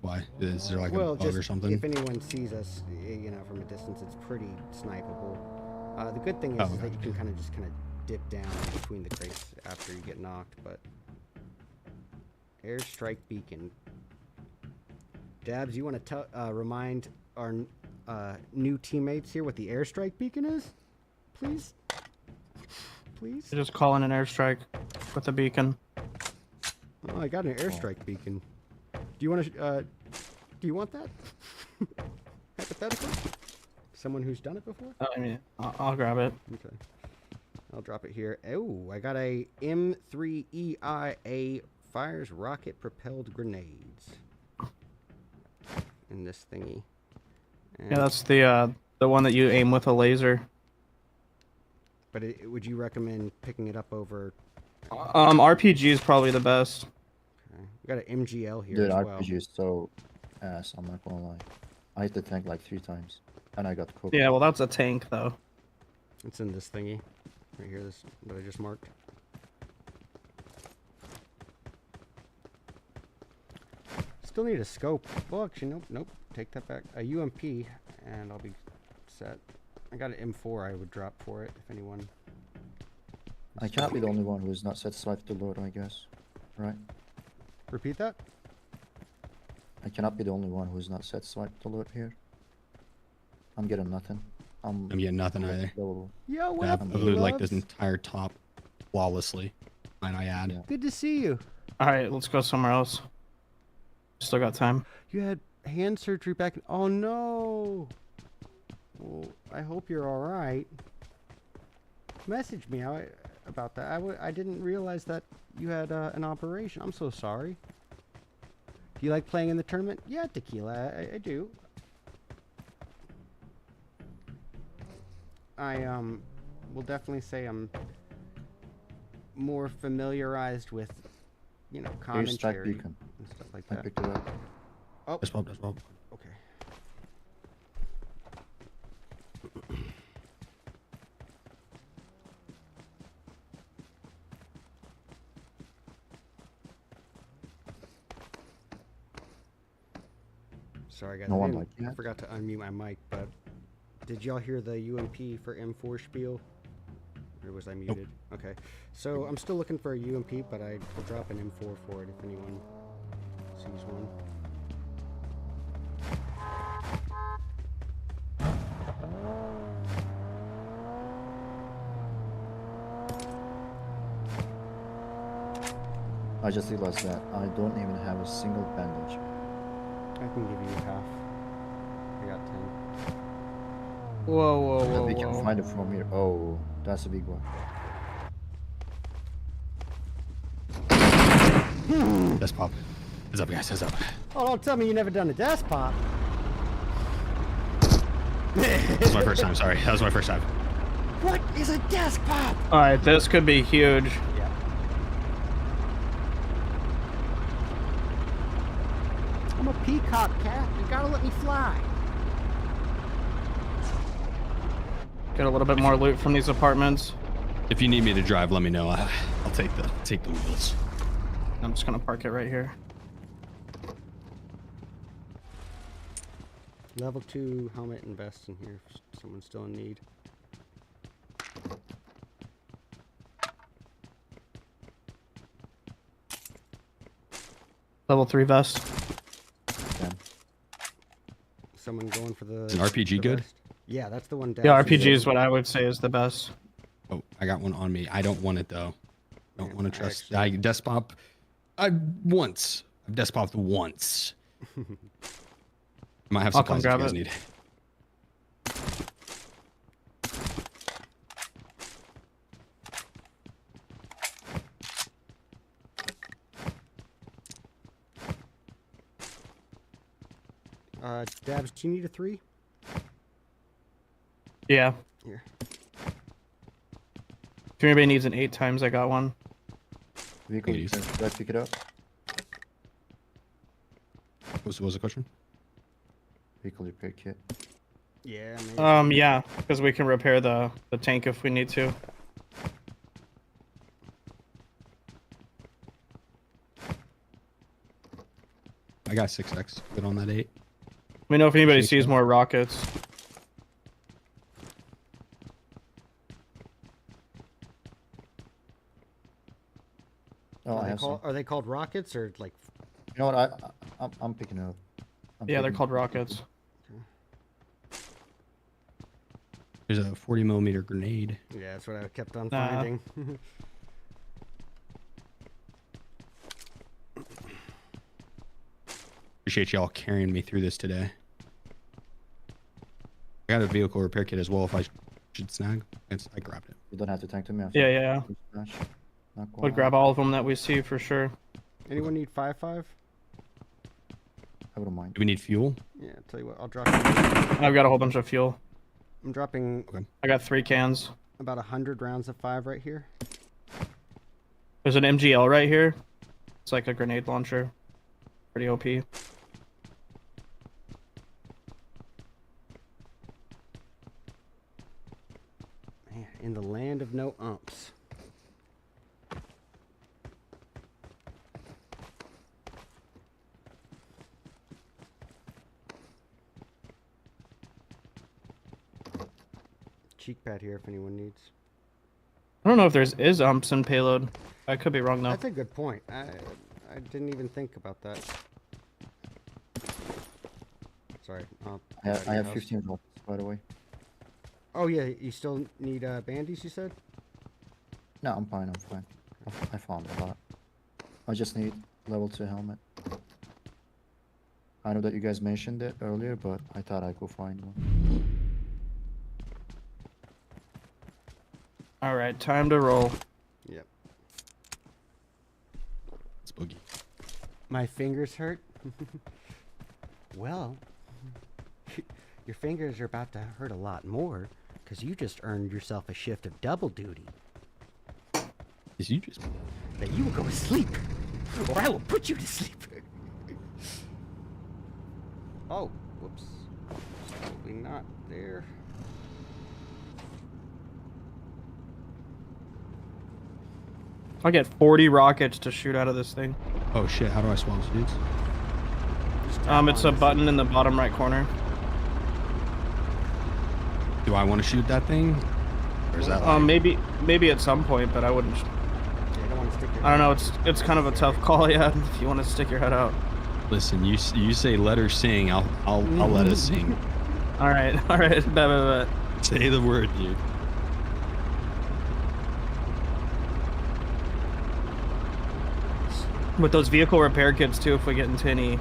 Why? Is there like a bug
just
or something?
if anyone sees us, from a distance, it's pretty snipeable. The good thing is, that you can kind of dip down in between the crates after you get knocked. But airstrike beacon. Dabs, you want to remind our new teammates here what the airstrike beacon is, please? Please.
Just call in an airstrike with a beacon.
Oh, I got an airstrike beacon. Do you want to? Do you want that? Hypothetically, someone who's done it before.
I mean, I'll grab it.
Okay. I'll drop it here. Oh, I got a M3EIA fires rocket-propelled grenades in this thingy. And
Yeah, that's the one that you aim with a laser.
But would you recommend picking it up over?
RPG is probably the best.
Okay. We got an MGL here
Dude,
as well.
RPG is so ass, I'm not gonna lie. I hit the tank like 3 times, and I got cooked.
Yeah, well, that's a tank, though.
It's in this thingy. Right here, this that I just marked. Still need a scope. Well, actually, nope. Take that back. A UMP, and I'll be set. I got an M4 I would drop for it if anyone.
I can't be the only one who is not satisfied with the load, I guess. Right?
Repeat that?
I cannot be the only one who is not satisfied with the load here. I'm getting nothing. I'm
getting nothing either.
Yo, what
Yeah,
up,
I've looted like
E-Loves?
this entire top flawlessly. Might I add?
Yeah.
Good to see you.
All right, let's go somewhere else. Still got time.
You had hand surgery back in... Oh, no. Well, I hope you're all right. Message me about that. I didn't realize that you had an operation. I'm so sorry. Do you like playing in the tournament? Yeah, Tequila, I do. I will definitely say I'm more familiarized with, you know,
Here's strike
commentary
beacon.
and stuff like
I
that.
picked it up.
Oh,
That's Bob.
okay. Sorry guys,
No one
I
like that.
forgot to unmute my mic, but did y'all hear the UMP for M4 spiel? Or was I muted? Okay. So I'm still looking for a UMP, but I will drop an M4 for it if anyone sees one.
I just realized that I don't even have a single bandage.
I can give you half. I got 10.
Whoa.
We can find it from here. Oh, that's a big one.
That's Pop. What's up, guys? What's up?
Oh, don't tell me you never done a desk pop.
That was my first time. Sorry, that was my first time.
What is a desk pop?
All right, this could be huge.
Yeah. I'm a peacock cat. You gotta let me fly.
Get a little bit more loot from these apartments.
If you need me to drive, let me know. I'll take the wheels.
I'm just gonna park it right here.
Level 2 helmet and vest in here if someone's still in need.
Level 3 vest.
Yeah.
Someone going for the...
Is an RPG
the
good?
vest? Yeah, that's the one down.
Yeah, RPG is what I would say is the best.
Oh, I got one on me. I don't want it though. Don't want to trust.
actually-
I desk pop. I've desk popped once. Might have
I'll come
supplies if you
grab
guys
it.
need.
Dabs, do you need a 3?
Yeah.
Here.
If anybody needs an 8 times, I got one.
Vehicle,
Ladies.
should I pick it up?
What was the question?
Vehicle repair kit.
Yeah, maybe.
Yeah, because we can repair the tank if we need to.
I got 6x. Good on that 8.
Let me know if anybody
Appreciate
sees
that.
more rockets.
Oh, I have some.
Are they called rockets or like...
You know what? I'm picking it up.
Yeah, they're called rockets.
There's a 40 millimeter grenade.
Yeah, that's what I kept on
Nah.
finding.
Appreciate y'all carrying me through this today. I got a vehicle repair kit as well if I should snag. I grabbed it.
You don't have to tank to me.
Yeah.
Not
Would grab all of them that we see for sure.
Anyone need 5.5?
I wouldn't mind.
Do we need fuel?
Yeah, tell you what, I'll drop you.
I've got a whole bunch of fuel.
I'm dropping
I got 3 cans.
about 100 rounds of 5 right here.
There's an MGL right here. It's like a grenade launcher. Pretty OP.
Man, in the land of no umps. cheek pad here if anyone needs.
I don't know if is umps in Payload. I could be wrong though.
That's a good point. I didn't even think about that. Sorry.
I have 15 volts, by the way.
Oh yeah, you still need bandies, you said?
No, I'm fine. I found a lot. I just need level 2 helmet. I know that you guys mentioned it earlier, but I thought I'd go find one.
Alright, time to roll.
Yep.
It's boogie.
My fingers hurt? Well, your fingers are about to hurt a lot more, because you just earned yourself a shift of double duty.
Is you just...
That you will go to sleep, or I will put you to sleep. Oh, whoops. Probably not there.
I'll get 40 rockets to shoot out of this thing.
Oh shit, how do I swap shoots?
It's a button in the bottom right corner.
Do I want to shoot that thing? Or is that like...
maybe at some point, but I wouldn't. I don't know, it's kind of a tough call, yeah, if you want to stick your head out.
Listen, you say let her sing, I'll let us sing.
Alright, bet.
Say the word, dude.
With those vehicle repair kits too, if we get into any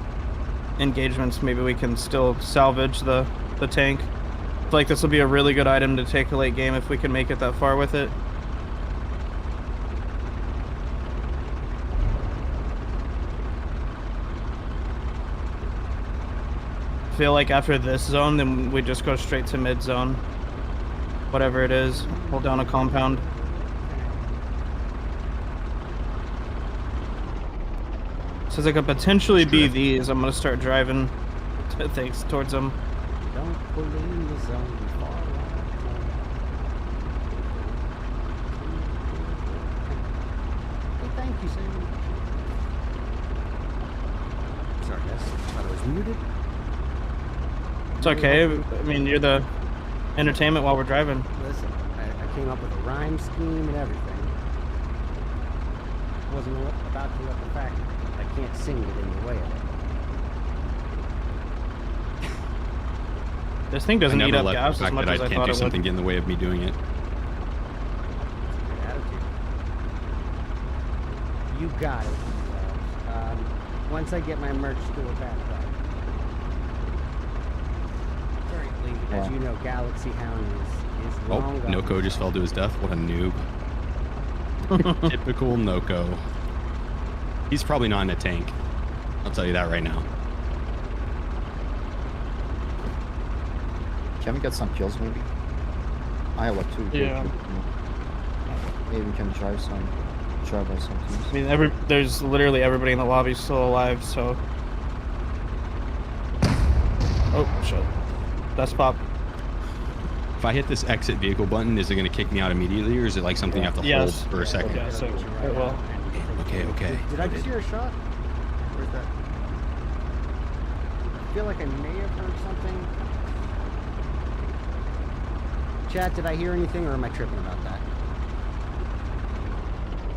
engagements, maybe we can still salvage the tank. I feel like this will be a really good item to take a late game if we can make it that far with it. I feel like after this zone, then we just go straight to mid zone. Whatever it is, hold down a compound. Says I could potentially be these. I'm gonna start driving things towards them.
Don't pull in the zone. Hey, thank you, Sam. Sorry, guys. Thought I was muted.
It's okay. I mean, you're the entertainment while we're driving.
Listen, I came up with a rhyme scheme and everything. Wasn't about to let the fact I can't sing it in the way of it.
This thing doesn't eat up gas as much as I thought it would.
I can't do something get in the way of me doing it.
Good attitude. You got it. Once I get my merch store back up. Currently, as you know, Galaxy Hound is long gone.
Noko just fell to his death. What a noob. Typical Noko. He's probably not in a tank. I'll tell you that right now.
Can we get some kills maybe? I have like 2.
Yeah.
Maybe we can try by some teams.
I mean, there's literally everybody in the lobby still alive, so. Oh shit. That's pop.
If I hit this exit vehicle button, is it going to kick me out immediately, or is it like something I have to hold for a second?
Yeah, so it will.
Okay.
Did I just hear a shot? Where's that? I feel like I may have heard something. Chat, did I hear anything, or am I tripping about that?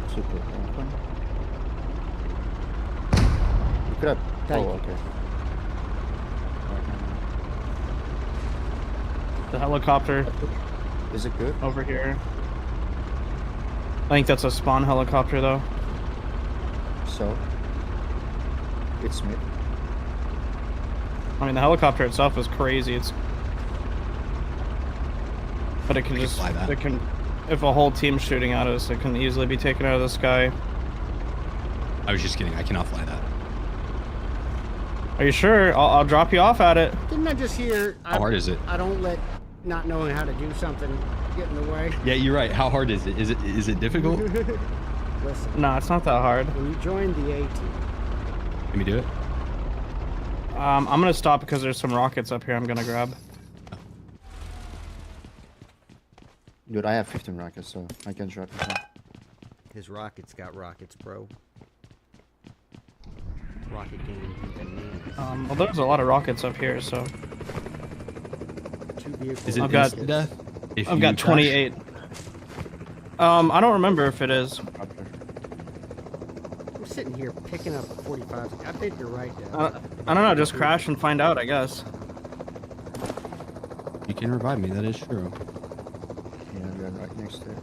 Super open. You could have...
Thank you.
Okay.
The helicopter.
Is it good?
Over here. I think that's a spawn helicopter, though.
So? It's mid.
I mean, the helicopter itself is crazy. But it can just
fly that.
It can, if a whole team's shooting at us, it can easily be taken out of the sky.
I was just kidding. I cannot fly that.
Are you sure? I'll drop you off at it.
Didn't I just hear...
How hard is it?
I don't let not knowing how to do something get in the way.
Yeah, you're right. How hard is it? Is it difficult?
Listen.
No, it's not that hard.
When you join the A team...
Let me do it.
I'm gonna stop because there's some rockets up here I'm gonna grab.
Dude, I have 15 rockets, so I can drop it.
His rockets got rockets, bro. Rocket game.
Well, there's a lot of rockets up here, so.
Two vehicles.
Is it
I've got
instant death?
I've got 28. I don't remember if it is.
I'm sitting here picking up 45. I think you're right, Dad.
I don't know, just crash and find out, I guess.
You can revive me, that is true.
Yeah, we're right next to it.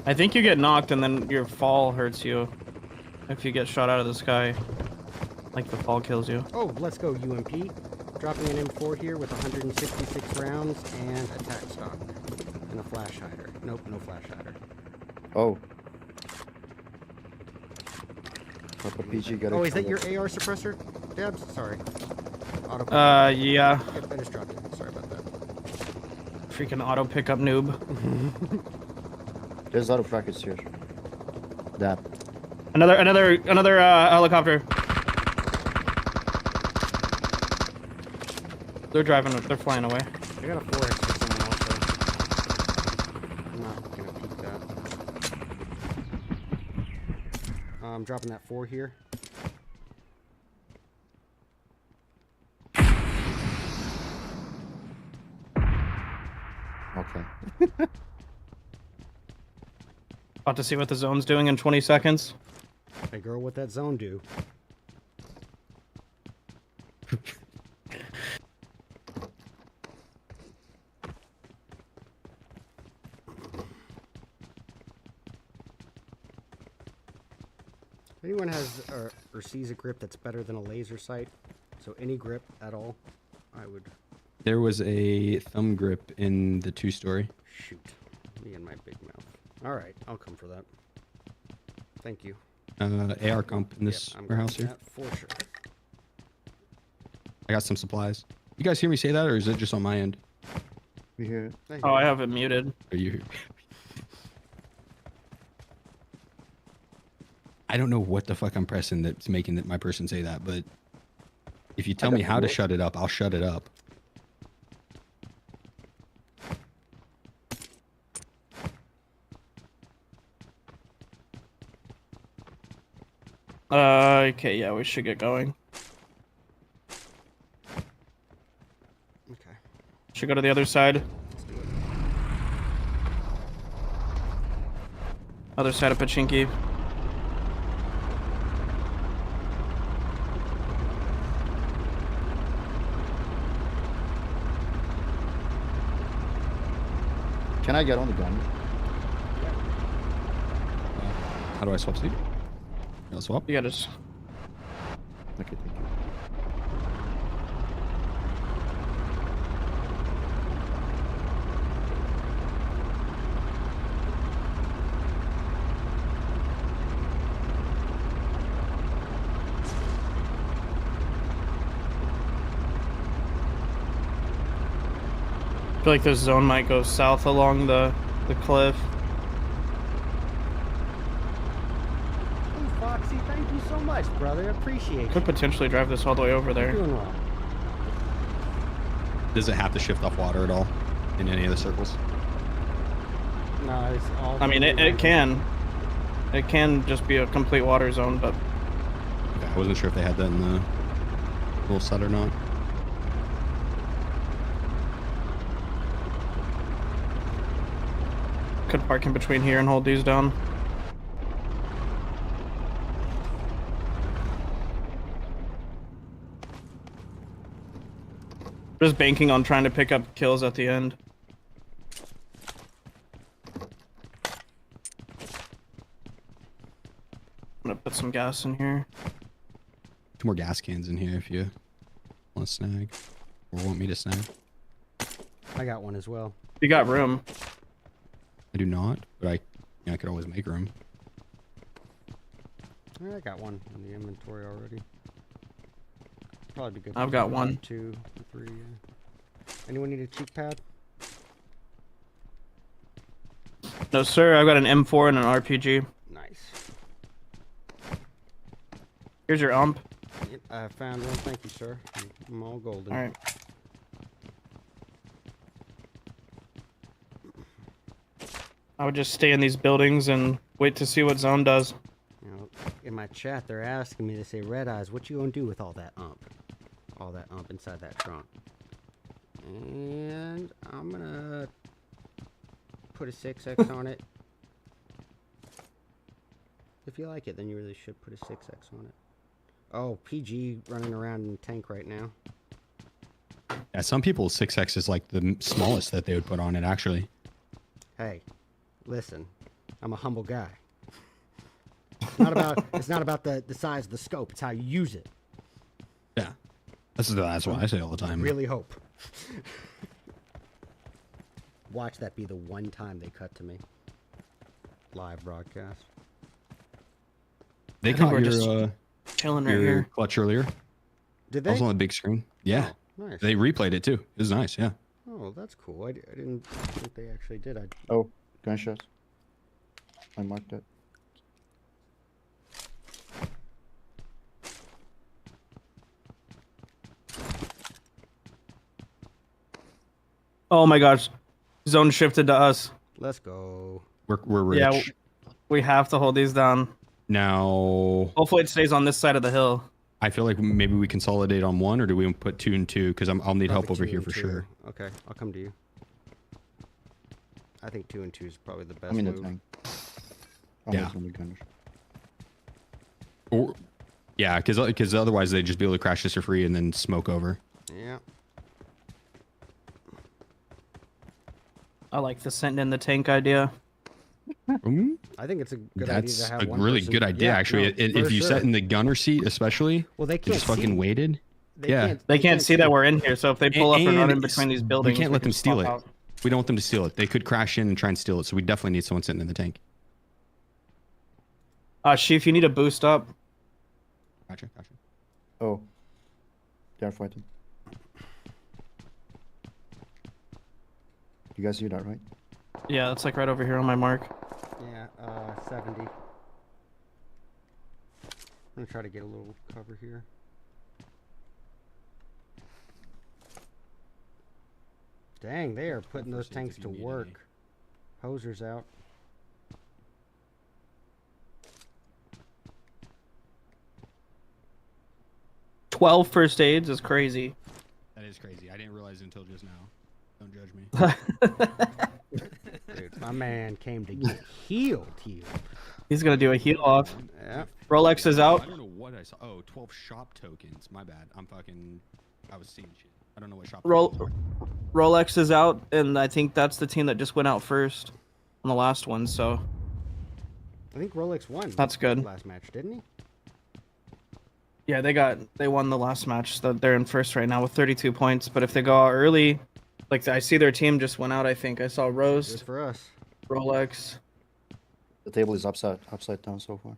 I think you get knocked and then your fall hurts you. If you get shot out of the sky. Like the fall kills you.
Oh, let's go, UMP. Dropping an M4 here with 166 rounds and attack stock. And a flash hider. Nope, no flash hider.
Oh. PG got
oh, is that your AR suppressor, Debs? Sorry. Auto
yeah.
Yep, I just dropped it. Sorry about that.
Freaking auto pickup noob.
There's a lot of brackets here. That.
Another helicopter. They're they're flying away.
I got a 4X for someone also. I'm not gonna peek that. I'm dropping that 4 here.
Okay.
About to see what the zone's doing in 20 seconds.
Hey girl, what that zone do? Anyone has or sees a grip that's better than a laser sight, so any grip at all, I would.
There was a thumb grip in the 2-story.
Shoot, me and my big mouth. All right, I'll come for that. Thank you.
AR comp in this warehouse here.
For sure.
I got some supplies. You guys hear me say that, or is it just on my end?
We hear it.
Oh, I have it muted.
Are you? I don't know what the fuck I'm pressing that's making my person say that, but if you tell me how to shut it up, I'll shut it up.
Okay, yeah, we should get going.
Okay.
Should go to the other side.
Let's do it.
Other side of Pachinki.
Can I get on the gun?
How do I swap seat? I'll swap.
You gotta just...
Okay, thank you.
I feel like this zone might go south along the cliff.
Hey, Foxy, thank you so much, brother. Appreciate it.
Could potentially drive this all the way over there.
You're doing well.
Does it have to shift off water at all in any of the circles?
No, it's all.
I mean, it can. It can just be a complete water zone, but...
Okay, I wasn't sure if they had that in the rule set or not.
Could park in between here and hold these down. Just banking on trying to pick up kills at the end. I'm gonna put some gas in here.
2 more gas cans in here if you want to snag or want me to snag.
I got one as well.
You got room.
I do not, but I could always make room.
I got one in the inventory already. Probably be good.
I've got 1.
2, 3. Anyone need a cheek pad?
No, sir. I've got an M4 and an RPG.
Nice.
Here's your ump.
Yep, I found one. Thank you, sir. I'm all golden.
All right. I would just stay in these buildings and wait to see what zone does.
You know, in my chat, they're asking me, they say, Red Eyes, what you gonna do with all that ump? All that ump inside that trunk. And I'm gonna put a 6x on it. If you like it, then you really should put a 6x on it. Oh, PG running around in the tank right now.
Yeah, some people 6x is like the smallest that they would put on it, actually.
Hey, listen, I'm a humble guy. It's not about the size of the scope, it's how you use it.
Yeah. That's what I say all the time.
I really hope. Watch that be the one time they cut to me. Live broadcast.
They caught your
chilling right
your
here.
clutch earlier.
Did they?
I was on the big screen. Yeah.
Oh, nice.
They replayed it too. It was nice, yeah.
Oh, that's cool. I didn't think they actually did.
Oh, gunshots. I marked it.
Oh my gosh. Zone shifted to us.
Let's go.
We're rich.
Yeah, we have to hold these down.
Now,
hopefully it stays on this side of the hill.
I feel like maybe we consolidate on one, or do we put 2 and 2? Because I'll need help over here for
2
sure.
Okay, I'll come to you. I think 2 and 2 is probably the best
I'm in the
move.
tank.
Yeah.
The gunners.
Or, yeah, because otherwise they'd just be able to crash this for free and then smoke over.
Yeah.
I like the sitting in the tank idea.
I think it's a good
That's
idea to have
a
one
really
person.
good idea,
Yeah,
actually.
no,
If
for
you
sure.
sat in the gunner seat, especially,
Well, they
and
can't
just fucking
see.
waited.
They
They can't see that we're in here, so if they pull up and run in between these buildings,
we can't let
can
them steal
swap
it.
out.
We don't want them to steal it. They could crash in and try and steal it, so we definitely need someone sitting in the tank.
Sheaf, you need to boost up.
Gotcha.
Oh, they're fighting. You guys see that, right?
Yeah, that's like right over here on my mark.
Yeah, 70. I'm gonna try to get a little cover here. Dang, they are putting those tanks to work. Hosers out.
$12 first aids is crazy.
That is crazy. I didn't realize until just now. Don't judge me.
Dude, my man came to get healed.
He's gonna do a heal off.
Yeah.
Rolex is out.
I don't know what I saw. Oh, 12 shop tokens. My bad. I was seeing shit. I don't know what shop tokens are.
Rolex is out, and I think that's the team that just went out first on the last one, so.
I think Rolex won.
That's good.
Last match, didn't he?
Yeah, they won the last match. They're in first right now with 32 points, but if they go out early, like I see their team just went out, I think. I saw Roast.
Good for us.
Rolex.
The table is upside down so far.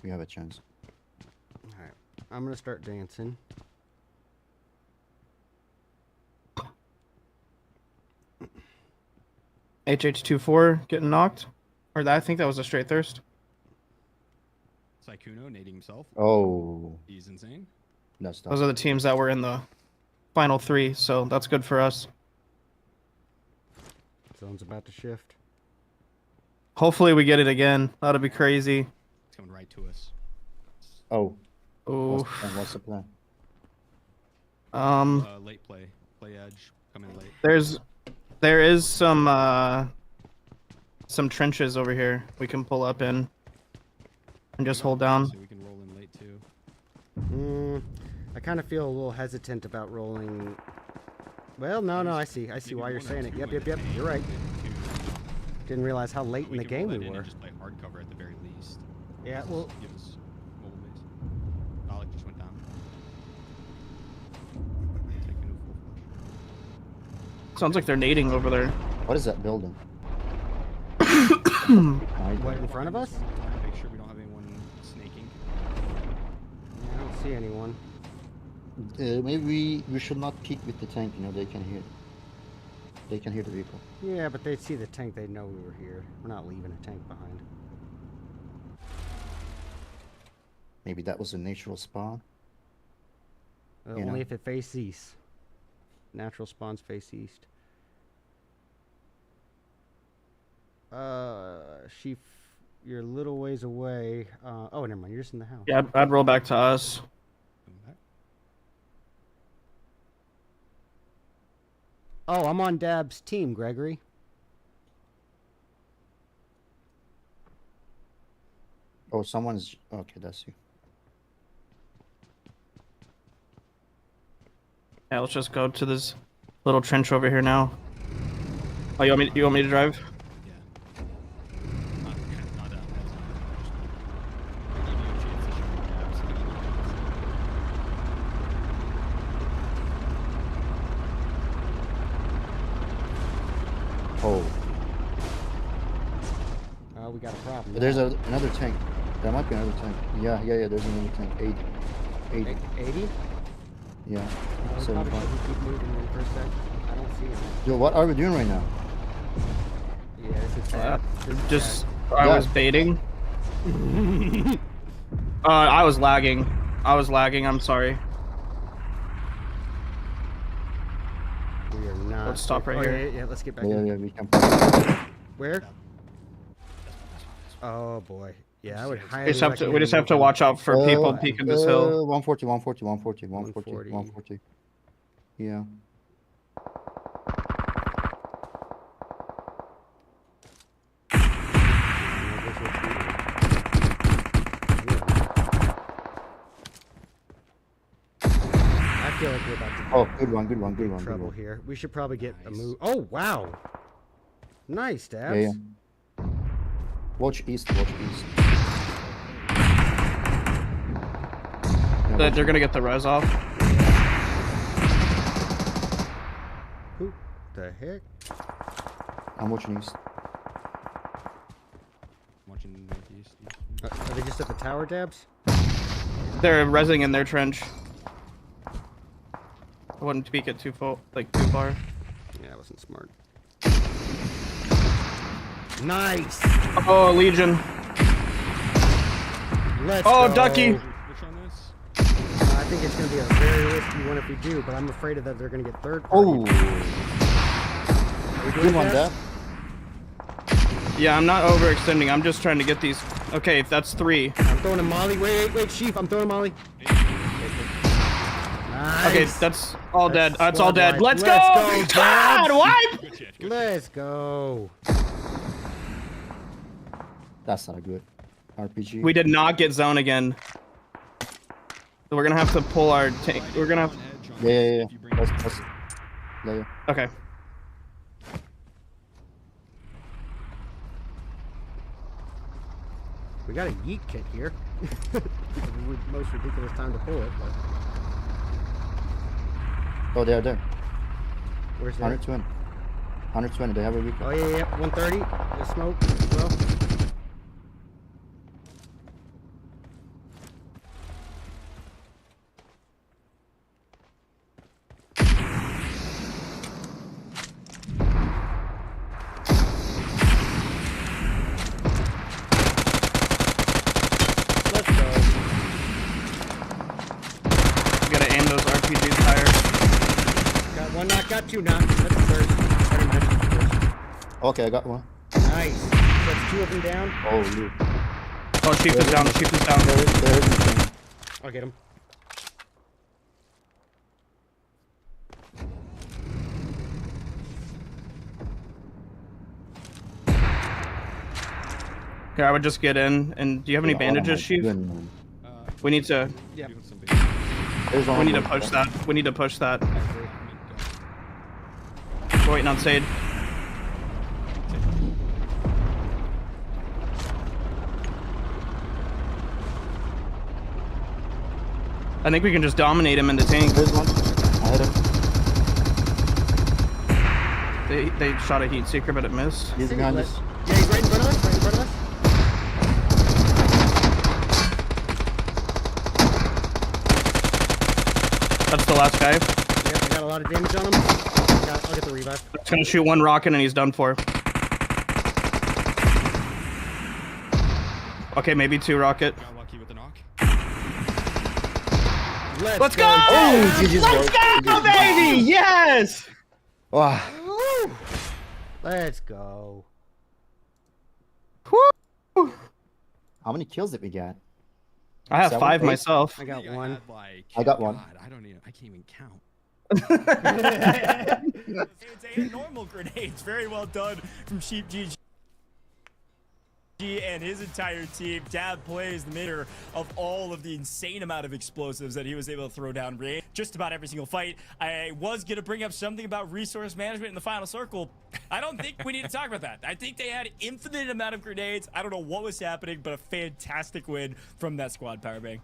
We have a chance.
Alright. I'm gonna start dancing.
HH24 getting knocked. Or that, I think that was a straight thirst.
Sykkuno nading himself.
Oh.
He's insane.
That's
Those are the teams that were in the final 3, so that's good for us.
Zone's about to shift.
Hopefully we get it again. That'd be crazy.
It's coming right to us.
Oh.
Ooh.
What's the plan?
Late play. Play edge. Come in late.
There is some trenches over here we can pull up in and just hold down.
So we can roll in late too.
I kind of feel a little hesitant about rolling. Well, no, I see why you're saying it. Yep, you're right. Didn't realize how late in the game we were.
Just play hard cover at the very least.
Yeah, well.
Give us mobile base. Valic just went down.
Sounds like they're nading over there.
What is that building?
What, in front of us?
Make sure we don't have anyone snaking.
Yeah, I don't see anyone.
Maybe we should not peek with the tank. You know, they can hear. They can hear the vehicle.
Yeah, but they'd see the tank. They'd know we were here. We're not leaving a tank behind.
Maybe that was a natural spawn.
Only if it faces east. Natural spawns face east. Sheaf You're a little ways away. Oh, never mind. You're just in the house.
Yeah, I'd roll back to us.
Oh, I'm on Dab's team, Gregory.
Oh, someone's... Okay, that's you.
Yeah, let's just go to this little trench over here now. Oh, you want me to drive?
Oh.
We got a problem.
There's another tank. There might be another tank. Yeah, there's another tank. 80.
80?
Yeah.
We probably should keep moving in for a sec. I don't see him.
Yo, what are we doing right now?
Yeah, this is bad.
I was baiting. I was lagging. I'm sorry.
We are not.
Let's stop right here.
Yeah, let's get back
Yeah,
in.
we can.
Where? Oh boy. Yeah, I would highly
we just have to watch out for people peeking this hill.
140. Yeah. I feel like we're about to. Oh, good one.
Trouble here. We should probably get a move. Oh wow. Nice, Dabs.
Yeah. Watch east.
They're gonna get the res off.
Who the heck?
I'm watching east.
Watching northeast.
Are they just at the tower, Dabs?
They're resing in their trench. I wouldn't peek it too far.
Yeah, that wasn't smart. Nice.
Oh, Legion.
Let's go.
Ducky.
Which on this?
I think it's going to be a very risky one if we do, but I'm afraid that they're going to get third party.
Oh.
Good one,
Dab.
Yeah, I'm not overextending. I'm just trying to get these. Okay, that's 3.
I'm throwing a molly. Wait, Chief. I'm throwing a molly. Nice.
Okay, that's all dead. That's all dead.
Let's
go!
God,
wipe!
Let's go.
That's not a good RPG.
We did not get zone again. So we're gonna have to pull our tank. We're gonna have...
Yeah. Yeah.
Okay.
We got a yeet kit here. The most ridiculous time to pull it, but...
Oh, they're there.
Where's that?
120. They have a week.
Oh, yeah. 130. The smoke as well. Let's go.
You gotta aim those RPGs higher.
Got one knock, got 2 knock. That's the first.
Okay, I got one.
Nice. That's 2 of them down.
Oh, dude.
Oh, Chief is down.
I'll get him.
Okay, I would just get in. And do you have any bandages, Chief? We need to...
Yeah.
We need to push that. We need to push that. We're waiting on Sade. I think we can just dominate him in the tank.
There's one. I hit him.
They shot a heat seeker, but it missed.
He's behind us.
Yeah, he's right in front of us.
That's the last guy.
Yep, I got a lot of damage on him. I'll get the revive.
It's gonna shoot 1 rocket and he's done for. Okay, maybe 2 rocket.
Got lucky with the knock.
Let's go!
Oh,
Let's go, baby! Yes!
Wow.
Let's go.
Woo!
How many kills did we get?
I have 5
8?
myself.
I got 1.
I got 1.
God, I can't even count.
It's a normal grenades. Very well done from ShieldGG and his entire team. Dab plays the mirror of all of the insane amount of explosives that he was able to throw down range. Just about every single fight. I was going to bring up something about resource management in the final circle. I don't think we need to talk about that. I think they had infinite amount of grenades. I don't know what was happening, but a fantastic win from that squad, Powerbang.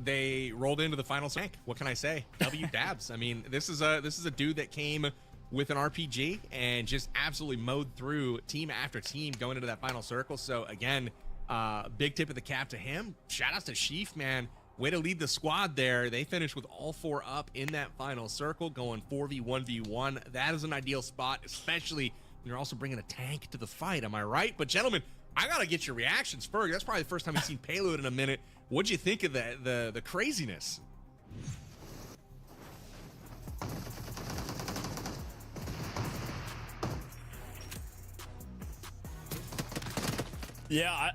They rolled into the final rank. What can I say? W Dabs. I mean, this is a dude that came with an RPG and just absolutely mowed through team after team going into that final circle. So again, big tip of the cap to him. Shout out to Sheaf, man. Way to lead the squad there. They finished with all 4 up in that final circle, going 4v1v1. That is an ideal spot, especially when you're also bringing a tank to the fight. Am I right? But gentlemen, I gotta get your reactions. Ferg, that's probably the first time we've seen Payload in a minute. What'd you think of the craziness?
Yeah,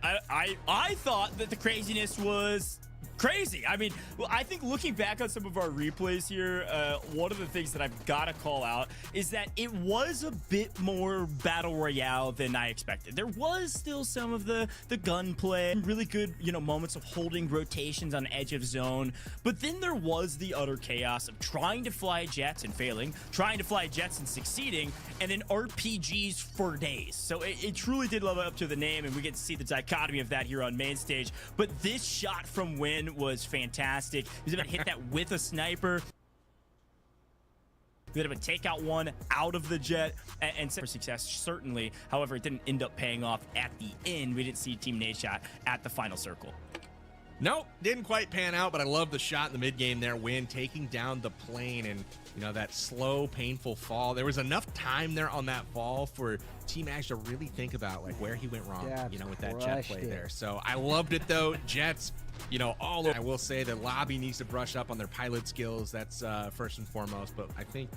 I thought that the craziness was crazy. I mean, I think looking back on some of our replays here, one of the things that I've got to call out is that it was a bit more battle royale than I expected. There was still some of the gunplay, really good, moments of holding rotations on edge of zone, but then there was the utter chaos of trying to fly jets and failing, trying to fly jets and succeeding, and then RPGs for days. So it truly did live up to the name, and we get to see the dichotomy of that here on main stage. But this shot from Wynn was fantastic. He was able to hit that with a sniper. He was able to take out one out of the jet and for success, certainly. However, it didn't end up paying off at the end. We didn't see Team Nadeshot at the final circle.
Nope, didn't quite pan out, but I love the shot in the mid game there. Wynn taking down the plane and, that slow, painful fall. There was enough time there on that fall for Team Ash to really think about where he went wrong, with that jet play there. So I loved it though. Jets, all over. I will say the lobby needs to brush up on their pilot skills. That's first and foremost. But I think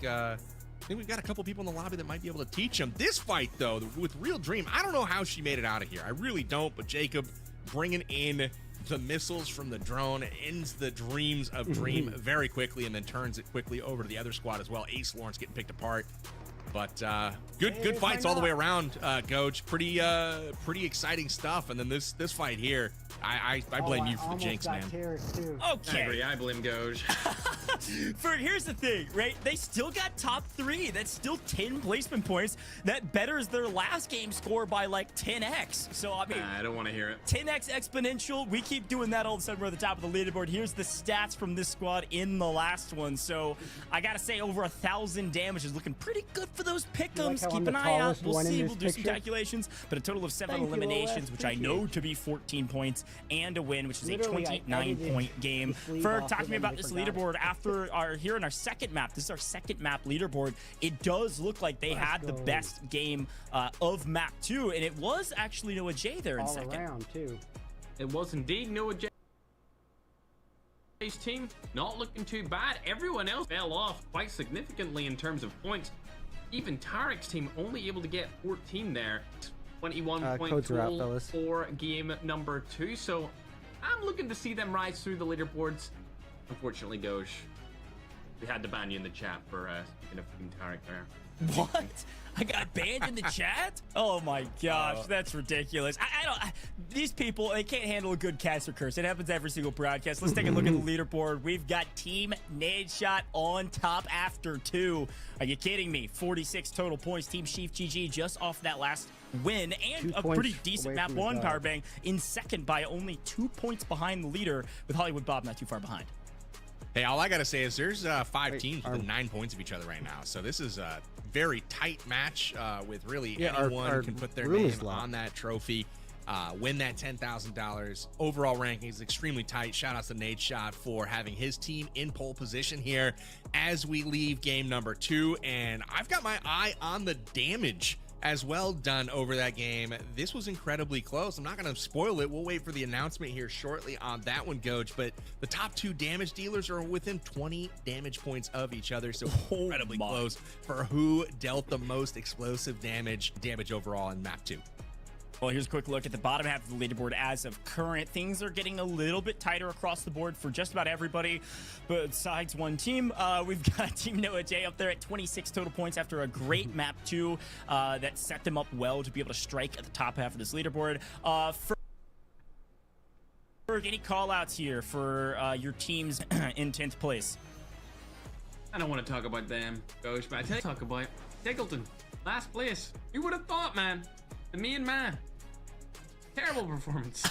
we've got a couple people in the lobby that might be able to teach them. This fight though, with Real Dream, I don't know how she made it out of here. I really don't. But Jacob bringing in the missiles from the drone ends the dreams of Dream very quickly and then turns it quickly over to the other squad as well. Ace Lawrence getting picked apart. But good fights all the way around, Goach. Pretty exciting stuff. And then this fight here, I blame you for the jinx, man.
Okay.
I blame Goach.
Here's the thing, right? They still got top 3. That's still 10 placement points. That betters their last game score by like 10x. So I mean,
I don't want to hear it.
10x exponential. We keep doing that all of a sudden. We're at the top of the leaderboard. Here's the stats from this squad in the last one. So I gotta say, over 1,000 damage is looking pretty good for those pick'ems. Keep an eye out. We'll see. We'll do some calculations. But a total of 7 eliminations, which I know to be 14 points, and a win, which is a 29-point game. Ferg, talk to me about this leaderboard after here in our second map. This is our second map leaderboard. It does look like they had the best game of map 2, and it was actually Noah J there in second.
Around too.
It was indeed Noah J's team. Not looking too bad. Everyone else fell off quite significantly in terms of points. Even Tarik's team only able to get 14 there. 21 point total for game number 2. So I'm looking to see them rise through the leaderboards. Unfortunately, Goach, we had to ban you in the chat for speaking of Tarik there.
What? I got banned in the chat? Oh my gosh, that's ridiculous. I don't. These people, they can't handle a good caster curse. It happens every single broadcast. Let's take a look at the leaderboard. We've got Team Nadeshot on top after 2. Are you kidding me? 46 total points. Team ShieldGG just off that last win and a pretty decent map 1 Powerbang in second by only 2 points behind the leader, with HollywoodBob not too far behind.
Hey, all I gotta say is there's 5 teams within 9 points of each other right now. So this is a very tight match with really anyone can put their name on that trophy, win that $10,000. Overall ranking is extremely tight. Shout out to Nadeshot for having his team in pole position here as we leave game number 2. And I've got my eye on the damage as well done over that game. This was incredibly close. I'm not going to spoil it. We'll wait for the announcement here shortly on that one, Goach. But the top 2 damage dealers are within 20 damage points of each other. So incredibly close for who dealt the most explosive damage overall in map 2.
Well, here's a quick look at the bottom half of the leaderboard as of current. Things are getting a little bit tighter across the board for just about everybody besides one team. We've got Team Noah J up there at 26 total points after a great map 2 that set them up well to be able to strike at the top half of this leaderboard. Any call-outs here for your teams in 10th place?
I don't want to talk about them, Ghost, but I tell you, talk about Tiggleton, last place. You would have thought, man. The mean man. Terrible performance.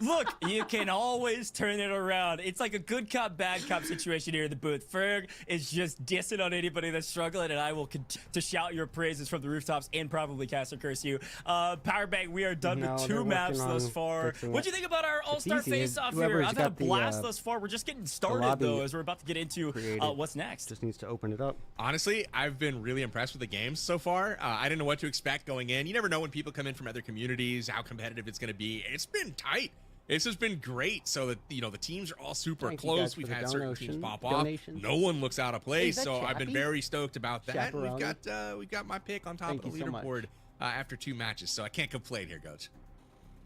Look, you can always turn it around. It's like a good cop, bad cop situation here in the booth. Ferg is just dissing on anybody that's struggling, and I will continue to shout your praises from the rooftops and probably cast or curse you. Powerbang, we are done with 2 maps thus far. What'd you think about our All-Star Face-Off here? I've had a blast thus far. We're just getting started, though, as we're about to get into what's next.
Just needs to open it up.
Honestly, I've been really impressed with the games so far. I didn't know what to expect going in. You never know when people come in from other communities, how competitive it's going to be. It's been tight. This has been great. So that, you know, the teams are all super close. We've had certain teams pop off. No one looks out of place. So I've been very stoked about that. We've got my pick on top of the leaderboard after 2 matches. So I can't complain here, Coach.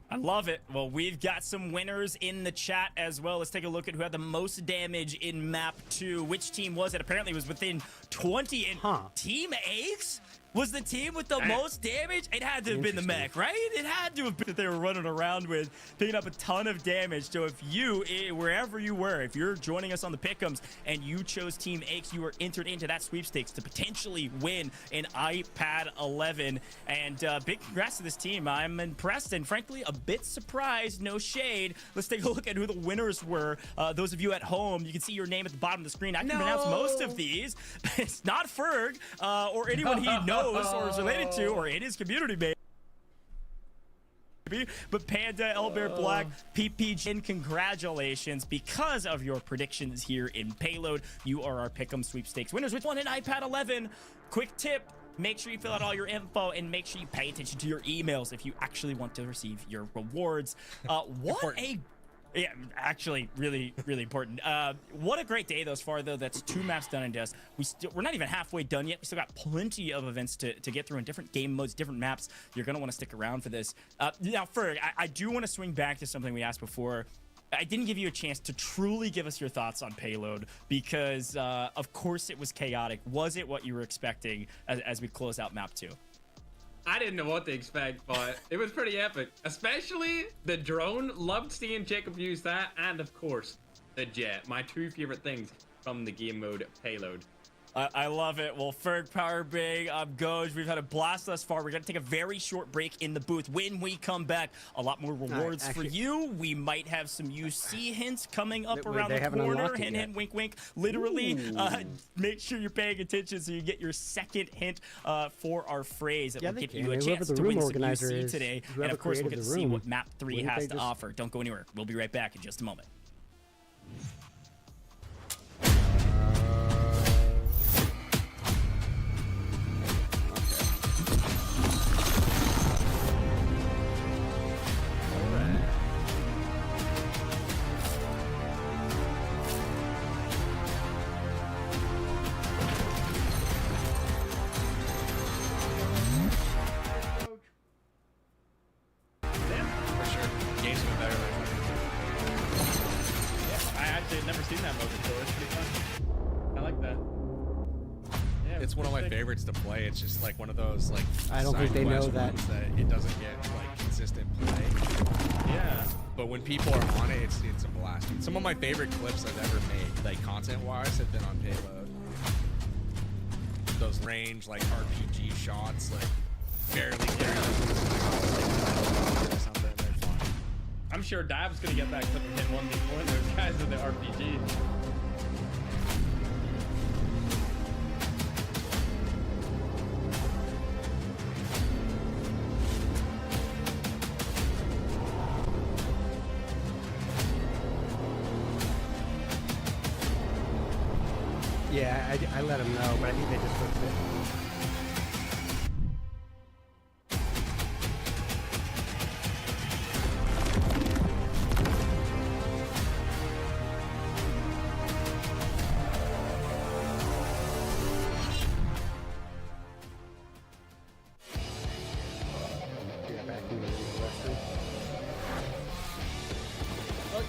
I love it. Well, we've got some winners in the chat as well. Let's take a look at who had the most damage in map 2. Which team was it? Apparently it was within 20. And Team Ace was the team with the most damage. It had to have been the mech, right? It had to have been that they were running around with, picking up a ton of damage. So if you, wherever you were, if you're joining us on the pick'ems and you chose Team Ace, you were entered into that sweepstakes to potentially win an iPad 11. And big congrats to this team. I'm impressed and frankly a bit surprised. No shade. Let's take a look at who the winners were. Those of you at home, you can see your name at the bottom of the screen. I can pronounce most of these. It's not Ferg or anyone he knows or is related to or in his community, maybe. But Panda, Elbear Black, PPGN, congratulations. Because of your predictions here in Payload, you are our Pick'em Sweepstakes winners, which won an iPad 11. Quick tip. Make sure you fill out all your info and make sure you pay attention to your emails if you actually want to receive your rewards. Yeah, actually, really, really important. What a great day thus far, though. That's 2 maps done and dust. We're not even halfway done yet. We still got plenty of events to get through in different game modes, different maps. You're going to want to stick around for this. Now, Ferg, I do want to swing back to something we asked before. I didn't give you a chance to truly give us your thoughts on Payload because, of course, it was chaotic. Was it what you were expecting as we close out map 2?
I didn't know what to expect, but it was pretty epic. Especially the drone. Loved seeing Jacob use that. And, of course, the jet. My 2 favorite things from the game mode Payload.
I love it. Well, Ferg, Powerbang, Goj, we've had a blast thus far. We're going to take a very short break in the booth. When we come back, a lot more rewards for you. We might have some UC hints coming up around the corner. Hint, hint, wink, wink. Literally, make sure you're paying attention so you get your second hint for our phrase that will give you a chance to win some UC today. And, of course, we'll get to see what map 3 has to offer. Don't go anywhere. We'll be right back in just a moment.
To play, it's just like one of those like
I don't think they know that
it doesn't get like consistent play. Yeah, but when people are on it, it's a blast. Some of my favorite clips I've ever made, like content-wise, have been on Payload. Those range like RPG shots, like barely something. They're fun.
I'm sure Dab's gonna get that clip and hit 1v4 those guys with the RPG.
Yeah, I let them know, but I think they just fixed it.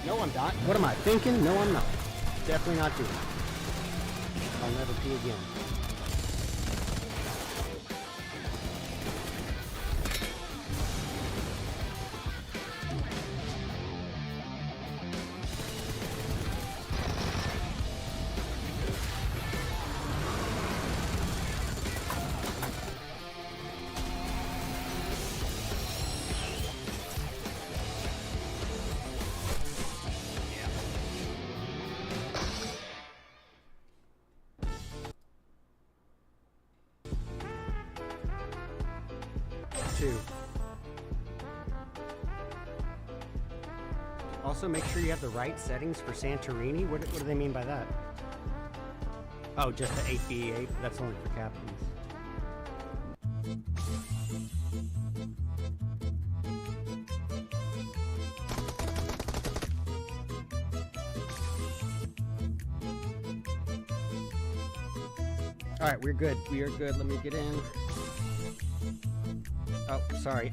No, I'm not. What am I thinking? No, I'm not. Definitely not doing it. I'll never pee again. Also, make sure you have the right settings for Santorini. What do they mean by that? Oh, just the 8v8. That's only for captains. All right, we're good. We are good. Let me get in. Oh, sorry.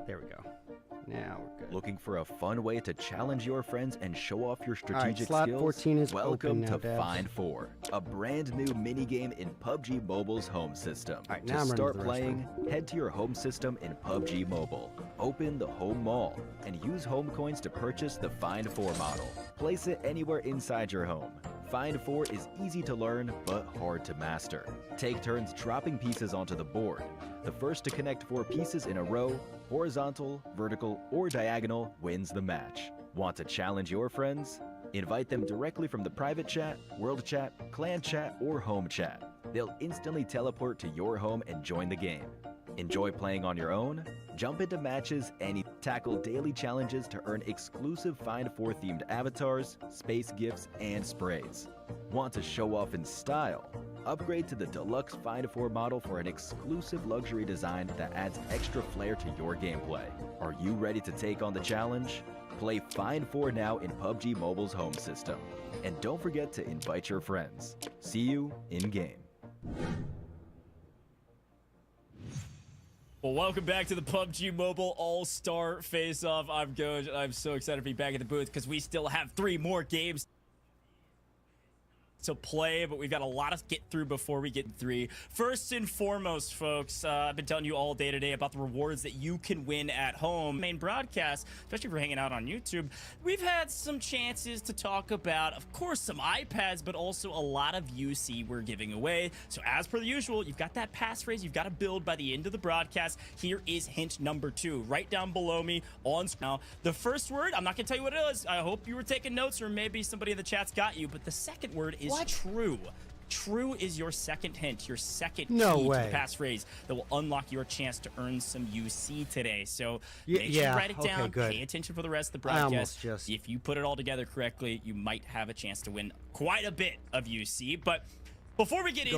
There we go. Now we're good.
Looking for a fun way to challenge your friends and show off your strategic
slot
skills?
14 is
Welcome
open now,
to
devs.
Find 4, a brand new minigame in PUBG Mobile's home system.
All right, now
to
I'm running
start
to the
playing, head to your home system in PUBG Mobile. Open the Home Mall and use home coins to purchase the Find 4 model. Place it anywhere inside your home. Find 4 is easy to learn, but hard to master. Take turns dropping pieces onto the board. The first to connect 4 pieces in a row, horizontal, vertical, or diagonal, wins the match. Want to challenge your friends? Invite them directly from the private chat, world chat, clan chat, or home chat. They'll instantly teleport to your home and join the game. Enjoy playing on your own? Jump into matches and tackle daily challenges to earn exclusive Find 4 themed avatars, space gifts, and sprays. Want to show off in style? Upgrade to the deluxe Find 4 model for an exclusive luxury design that adds extra flair to your gameplay. Are you ready to take on the challenge? Play Find 4 now in PUBG Mobile's home system. And don't forget to invite your friends. See you in-game.
Well, welcome back to the PUBG Mobile All-Star Face-Off. I'm Goj, and I'm so excited to be back at the booth because we still have 3 more games to play, but we've got a lot to get through before we get 3. First and foremost, folks, I've been telling you all day today about the rewards that you can win at home. Main broadcast, especially if you're hanging out on YouTube, we've had some chances to talk about, of course, some iPads, but also a lot of UC we're giving away. So as per the usual, you've got that passphrase you've got to build by the end of the broadcast. Here is hint number 2, right down below me on screen. Now, the first word, I'm not going to tell you what it is. I hope you were taking notes, or maybe somebody in the chat's got you, but the second word is true. True is your second hint, your second key to the passphrase that will unlock your chance to earn some UC today. So make sure you write it down.
Good.
Pay attention for the rest of the broadcast. If you put it all together correctly, you might have a chance to win quite a bit of UC. But before we get into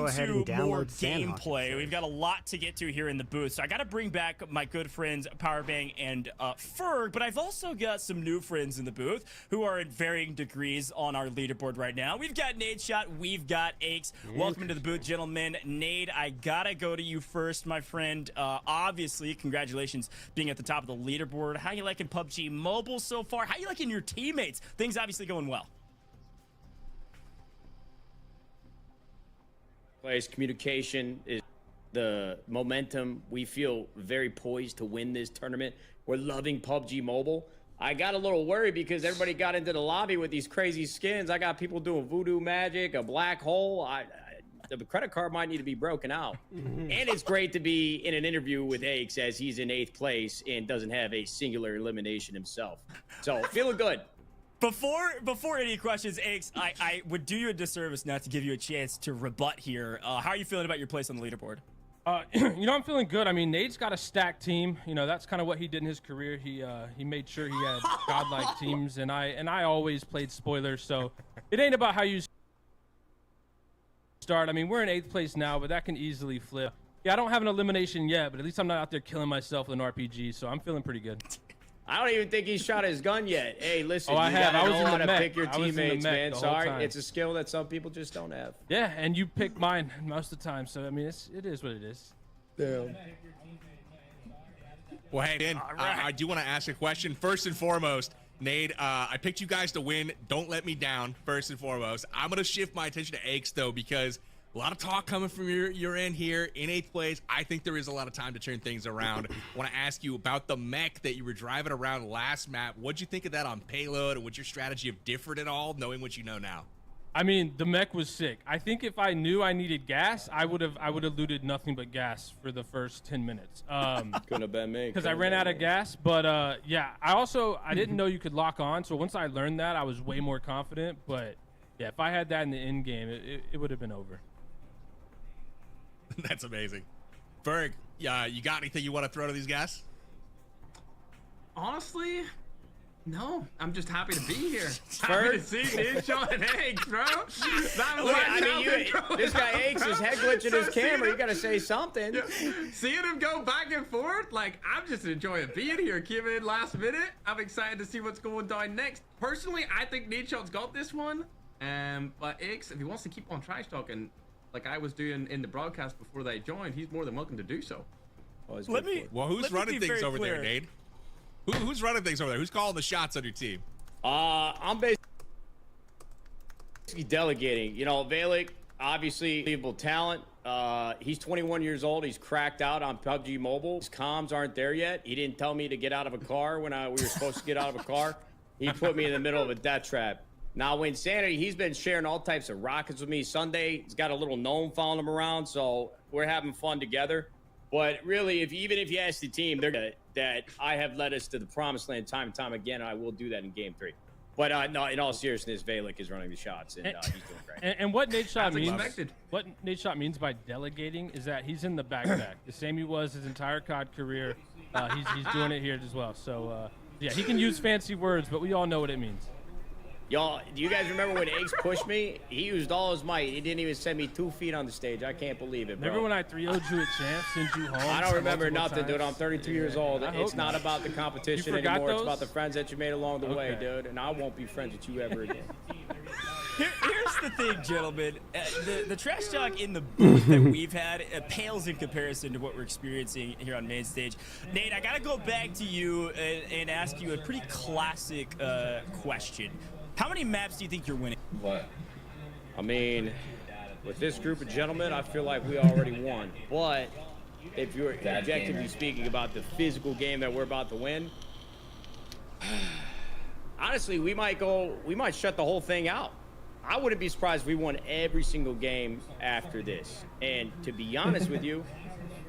more gameplay, we've got a lot to get to here in the booth. So I got to bring back my good friends Powerbang and Ferg, but I've also got some new friends in the booth who are in varying degrees on our leaderboard right now. We've got Nadeshot, we've got Aches. Welcome to the booth, gentlemen. Nade, I gotta go to you first, my friend. Obviously, congratulations being at the top of the leaderboard. How you liking PUBG Mobile so far? How you liking your teammates? Things obviously going well.
Players' communication is the momentum. We feel very poised to win this tournament. We're loving PUBG Mobile. I got a little worried because everybody got into the lobby with these crazy skins. I got people doing voodoo magic, a black hole. The credit card might need to be broken out. And it's great to be in an interview with Aches as he's in 8th place and doesn't have a singular elimination himself. So feeling good.
Before any questions, Aches, I would do you a disservice not to give you a chance to rebut here. How are you feeling about your place on the leaderboard?
You know, I'm feeling good. I mean, Nade's got a stacked team. You know, that's kind of what he did in his career. He made sure he had godlike teams, and I always played spoilers. So it ain't about how you start. I mean, we're in 8th place now, but that can easily flip. Yeah, I don't have an elimination yet, but at least I'm not out there killing myself with an RPG, so I'm feeling pretty good.
I don't even think he's shot his gun yet. Hey, listen, you
I
gotta
was
know how
in the
to
mech.
pick your
I was in the
teammates,
mech
man.
the whole
Sorry,
time.
it's a skill that some people just don't have.
Yeah, and you pick mine most of the time, so I mean, it is what it is.
Damn.
Well, hey, Dan, I do want to ask a question. First and foremost, Nade, I picked you guys to win. Don't let me down, first and foremost. I'm going to shift my attention to Aches, though, because a lot of talk coming from your end here in 8th place. I think there is a lot of time to turn things around. I want to ask you about the mech that you were driving around last map. What'd you think of that on Payload, and would your strategy have differed at all, knowing what you know now?
I mean, the mech was sick. I think if I knew I needed gas, I would have looted nothing but gas for the first 10 minutes.
Couldn't have been me.
Because I ran out of gas. But yeah, I didn't know you could lock on. So once I learned that, I was way more confident. But yeah, if I had that in the end game, it would have been over.
That's amazing. Ferg, you got anything you want to throw to these guys?
Honestly, no. I'm just happy to be here. Happy to see Nadeshot and Eggs, bro.
This guy Eggs is head glitching his camera. You gotta say something.
Seeing him go back and forth, like, I'm just enjoying being here. Came in last minute. I'm excited to see what's going down next. Personally, I think Nadeshot's got this one. But Eggs, if he wants to keep on trash talking, like I was doing in the broadcast before they joined, he's more than welcome to do so.
Well, who's running things over there, Nade? Who's running things over there? Who's calling the shots on your team?
I'm basically delegating. You know, Valic, obviously, unbelievable talent. He's 21 years old. He's cracked out on PUBG Mobile. His comms aren't there yet. He didn't tell me to get out of a car when we were supposed to get out of a car. He put me in the middle of a death trap. Now, Wynnsanity, he's been sharing all types of rockets with me. Sunday, he's got a little gnome following him around, so we're having fun together. But really, even if you ask the team, they're that I have led us to the promised land time and time again, and I will do that in Game 3. But no, in all seriousness, Valic is running the shots, and he's doing great.
And what Nadeshot means by delegating is that he's in the backpack, the same he was his entire COD career. He's doing it here as well. So yeah, he can use fancy words, but we all know what it means.
Y'all, do you guys remember when Eggs pushed me? He used all his might. He didn't even send me 2 feet on the stage. I can't believe it, bro.
Remember when I 3-0'd you at Champ, sent you home?
I don't remember nothing, dude. I'm 32 years old. It's not about the competition anymore. It's about the friends that you made along the way, dude. And I won't be friends with you ever again.
Here's the thing, gentlemen. The trash talk in the booth that we've had pales in comparison to what we're experiencing here on main stage. Nate, I gotta go back to you and ask you a pretty classic question. How many maps do you think you're winning?
What? I mean, with this group of gentlemen, I feel like we already won. But if you're objectively speaking about the physical game that we're about to win, honestly, we might shut the whole thing out. I wouldn't be surprised if we won every single game after this. And to be honest with you,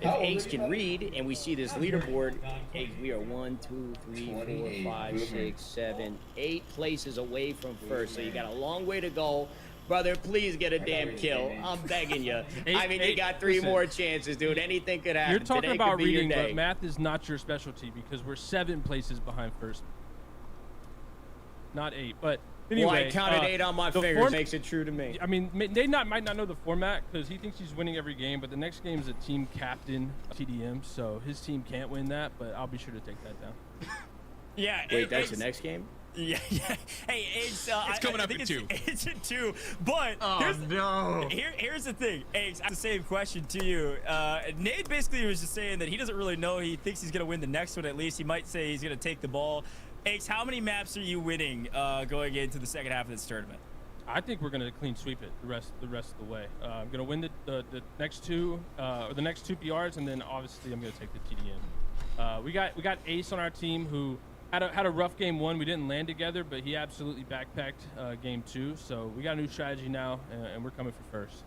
if Eggs can read and we see this leaderboard, Eggs, we are 1, 2, 3, 4, 5, 6, 7, 8 places away from first. So you got a long way to go. Brother, please get a damn kill. I'm begging you. I mean, you got 3 more chances, dude. Anything could happen.
You're talking
Today
about
could be
reading,
your day.
but math is not your specialty because we're 7 places behind first. Not 8, but anyway.
Well, I counted 8 on my fingers. Makes it true to me.
I mean, they might not know the format because he thinks he's winning every game, but the next game is a team captain TDM, so his team can't win that, but I'll be sure to take that down.
Yeah.
Wait, that's the next game?
Yeah. Hey, Eggs,
it's coming up in 2.
It's in 2, but here's the thing. Eggs, I have the same question to you. Nate basically was just saying that he doesn't really know. He thinks he's going to win the next one at least. He might say he's going to take the ball. Eggs, how many maps are you winning going into the second half of this tournament?
I think we're going to clean sweep it the rest of the way. I'm going to win the next 2 or the next 2 PRs, and then obviously I'm going to take the TDM. We got Ace on our team who had a rough game 1. We didn't land together, but he absolutely backpacked game 2. So we got a new strategy now, and we're coming for first.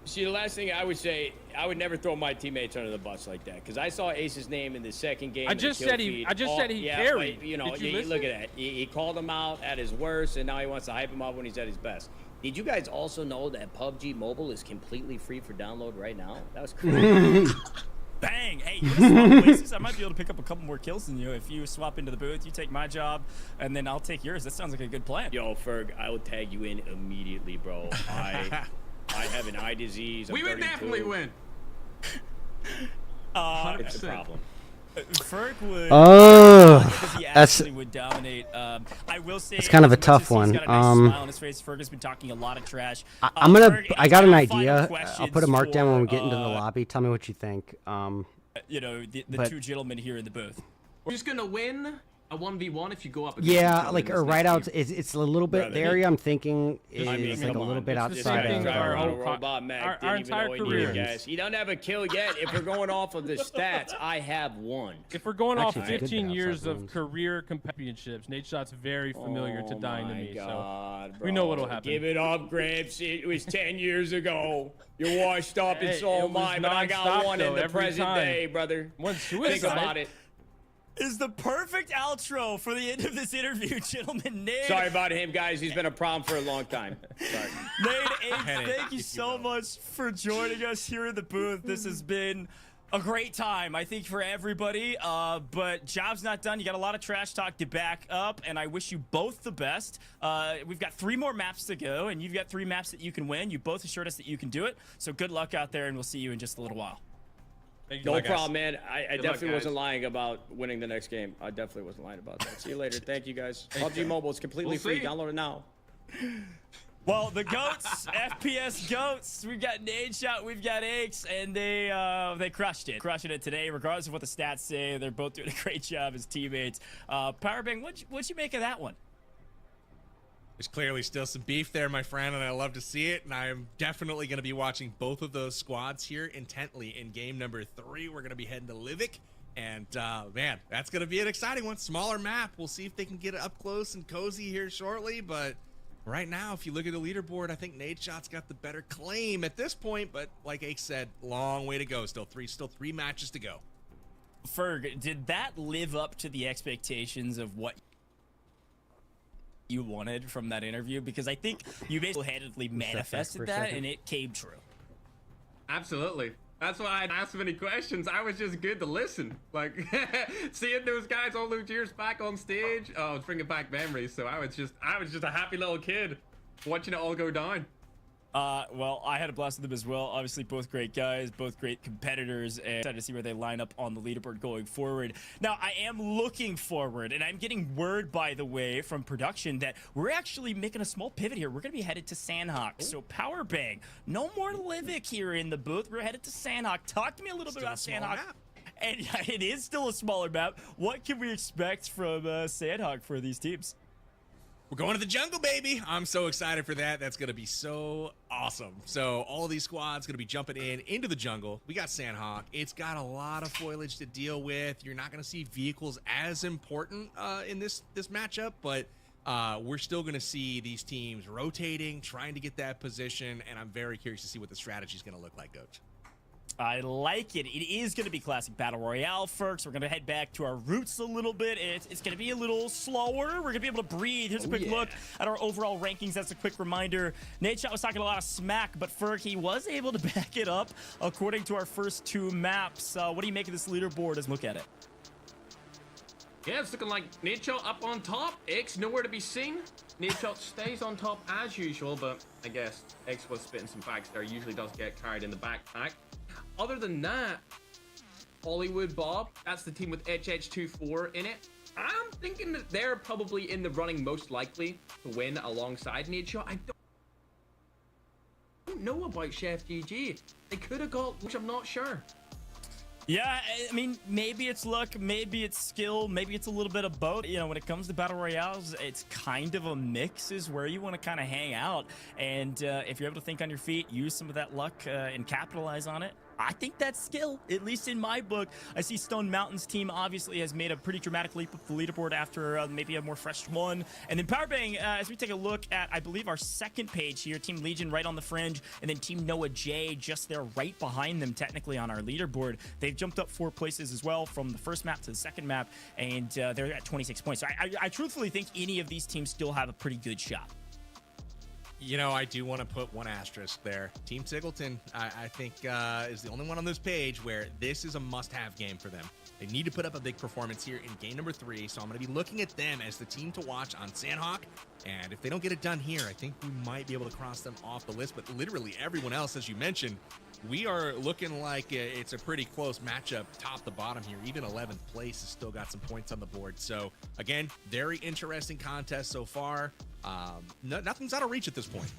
See, the last thing I would say, I would never throw my teammates under the bus like that because I saw Ace's name in the second game.
I just said he carried.
But, you know, look at that. He called him out at his worst, and now he wants to hype him up when he's at his best. Did you guys also know that PUBG Mobile is completely free for download right now? That was crazy.
Bang! Hey, you're gonna swap places. I might be able to pick up a couple more kills than you if you swap into the booth. You take my job, and then I'll take yours. That sounds like a good plan.
Yo, Ferg, I will tag you in immediately, bro. I have an eye disease.
We would definitely win.
It's a problem.
Ferg would. He
that's
would dominate. I will say
it's kind of a tough one.
He's got a nice smile on his face. Ferg has been talking a lot of trash.
I got an idea. I'll put a mark down when we get into the lobby. Tell me what you think.
you know, the two gentlemen here in the booth.
We're just gonna win a 1v1 if you go up.
Yeah, like or right out. It's a little bit. The area I'm thinking is like a little bit outside of
our whole robot Mac didn't even know he needed gas. He doesn't have a kill yet. If we're going off of the stats, I have one.
If we're going off 15 years of career championships, Nadeshot's very familiar to dying to me.
God,
so we know what'll happen.
Give it up, Gramps. It was 10 years ago. You're washed up and so am I, but I got one in the present day, brother. Think about it.
Is the perfect outro for the end of this interview, gentlemen. Nade.
Sorry about him, guys. He's been a problem for a long time. Sorry.
Nade, thank you so much for joining us here in the booth. This has been a great time, I think, for everybody. But job's not done. You got a lot of trash talk to back up, and I wish you both the best. We've got 3 more maps to go, and you've got 3 maps that you can win. You both assured us that you can do it. So good luck out there, and we'll see you in just a little while.
No problem, man. I definitely wasn't lying about winning the next game. I definitely wasn't lying about that. See you later. Thank you, guys. PUBG Mobile is completely free. Download it now.
Well, the GOATs, FPS GOATs, we've got Nadeshot, we've got Aches, and they crushed it. Crushing it today, regardless of what the stats say. They're both doing a great job as teammates. Powerbang, what'd you make of that one?
There's clearly still some beef there, my friend, and I love to see it. And I'm definitely going to be watching both of those squads here intently in game number 3. We're going to be heading to Livik. And, man, that's going to be an exciting one. Smaller map. We'll see if they can get up close and cozy here shortly. But right now, if you look at the leaderboard, I think Nadeshot's got the better claim at this point. But like Ake said, long way to go. Still three matches to go.
Ferg, did that live up to the expectations of what you wanted from that interview? Because I think you basically handedly manifested that, and it came true.
Absolutely. That's why I didn't ask many questions. I was just good to listen. Like, seeing those guys all those years back on stage, oh, it's bringing back memories. So I was just a happy little kid watching it all go down.
Well, I had a blast with them as well. Obviously, both great guys, both great competitors, and excited to see where they line up on the leaderboard going forward. Now, I am looking forward, and I'm getting word, by the way, from production that we're actually making a small pivot here. We're going to be headed to Sandhawk. So, Powerbang, no more Livik here in the booth. We're headed to Sandhawk. Talk to me a little bit about Sandhawk. And it is still a smaller map. What can we expect from Sandhawk for these teams?
We're going to the jungle, baby. I'm so excited for that. That's going to be so awesome. So all of these squads going to be jumping into the jungle. We got Sandhawk. It's got a lot of foliage to deal with. You're not going to see vehicles as important in this matchup, but we're still going to see these teams rotating, trying to get that position, and I'm very curious to see what the strategy is going to look like, Coach.
I like it. It is going to be classic battle royale, folks. We're going to head back to our roots a little bit. It's going to be a little slower. We're going to be able to breathe. Here's a quick look at our overall rankings. That's a quick reminder. Nadeshot was talking a lot of smack, but Ferg, he was able to back it up according to our first 2 maps. What do you make of this leaderboard as we look at it?
Yeah, it's looking like Nadeshot up on top. X nowhere to be seen. Nadeshot stays on top as usual, but I guess X was spitting some facts there. Usually does get carried in the backpack. Other than that, HollywoodBob, that's the team with HH24 in it. I'm thinking that they're probably in the running most likely to win alongside Nadeshot. I don't know about SurfnBoy. They could have got, which I'm not sure.
Yeah, I mean, maybe it's luck, maybe it's skill, maybe it's a little bit of both. You know, when it comes to battle royales, it's kind of a mix is where you want to kind of hang out. And if you're able to think on your feet, use some of that luck and capitalize on it, I think that's skill, at least in my book. I see StoneMountain's team obviously has made a pretty dramatic leap up the leaderboard after maybe a more fresh one. And then Powerbang, as we take a look at, I believe, our second page here, Team Legion right on the fringe, and then Team Noah J just there right behind them technically on our leaderboard. They've jumped up 4 places as well from the first map to the second map, and they're at 26 points. So I truthfully think any of these teams still have a pretty good shot.
You know, I do want to put one asterisk there. Team Singleton, I think, is the only one on this page where this is a must-have game for them. They need to put up a big performance here in game number 3, so I'm going to be looking at them as the team to watch on Sandhawk. And if they don't get it done here, I think we might be able to cross them off the list. But literally everyone else, as you mentioned, we are looking like it's a pretty close matchup top to bottom here. Even 11th place has still got some points on the board. So, again, very interesting contest so far. Nothing's out of reach at this point.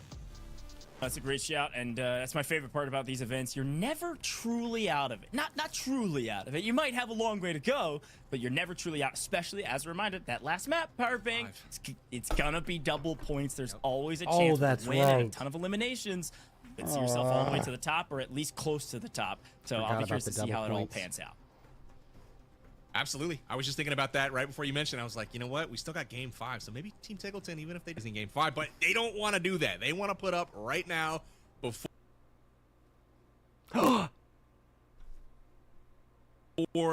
That's a great shout, and that's my favorite part about these events. You're never truly out of it. Not truly out of it. You might have a long way to go, but you're never truly out, especially, as a reminder, that last map, Power Bang, it's gonna be double points. There's always a chance to win and a ton of eliminations. You can see yourself all the way to the top, or at least close to the top. So I'll be curious to see how it all pans out.
Absolutely. I was just thinking about that right before you mentioned. I was like, you know what? We still got game 5, so maybe Team Tickleton, even if they in game 5, but they don't want to do that. They want to put up right now before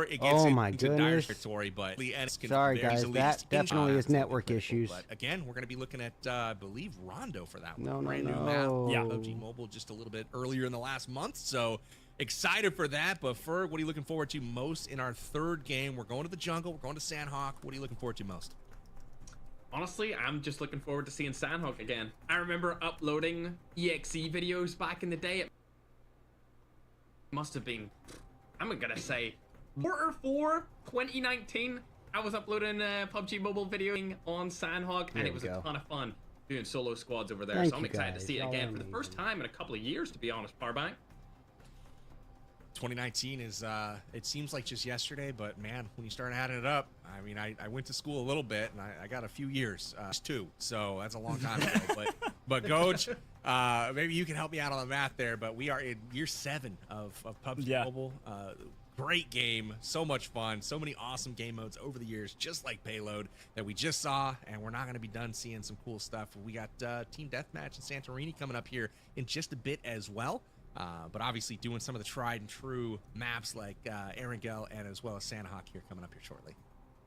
it gets into dire territory. But
sorry guys, that definitely is network issues.
But again, we're going to be looking at, I believe, Rondo for that one.
No.
Brand new map. Yeah, PUBG Mobile just a little bit earlier in the last month, so excited for that. But Ferg, what are you looking forward to most in our third game? We're going to the jungle. We're going to Sandhawk. What are you looking forward to most?
Honestly, I'm just looking forward to seeing Sandhawk again. I remember uploading EXE videos back in the day. It must have been, I'm gonna say, Q4 2019. I was uploading PUBG Mobile videoing on Sandhawk, and it was a ton of fun doing solo squads over there. So I'm excited to see it again for the first time in a couple of years, to be honest, Powerbank.
2019 is, it seems like just yesterday, but man, when you start adding it up, I mean, I went to school a little bit, and I got a few years, too, so that's a long time ago. But Goj, maybe you can help me out on the math there, but we are in year 7 of PUBG Mobile. Great game, so much fun, so many awesome game modes over the years, just like Payload that we just saw, and we're not going to be done seeing some cool stuff. We got Team Deathmatch and Santorini coming up here in just a bit as well. But obviously doing some of the tried and true maps like Erangel and as well as Sandhawk here coming up here shortly.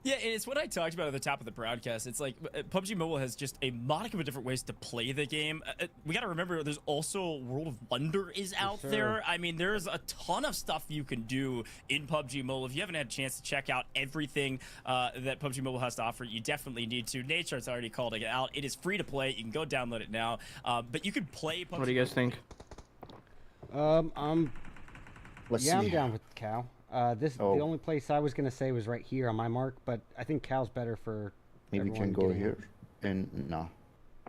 Yeah, and it's what I talked about at the top of the broadcast. It's like PUBG Mobile has just a modicum of different ways to play the game. We got to remember there's also World of Wonder is out there. I mean, there's a ton of stuff you can do in PUBG Mobile. If you haven't had a chance to check out everything that PUBG Mobile has to offer, you definitely need to. Nadeshot's already called it out. It is free to play. You can go download it now. But you can play PUBG.
What do you guys think?
I'm down with Cal. The only place I was gonna say was right here on my mark, but I think Cal's better for.
Maybe we can go here, and no.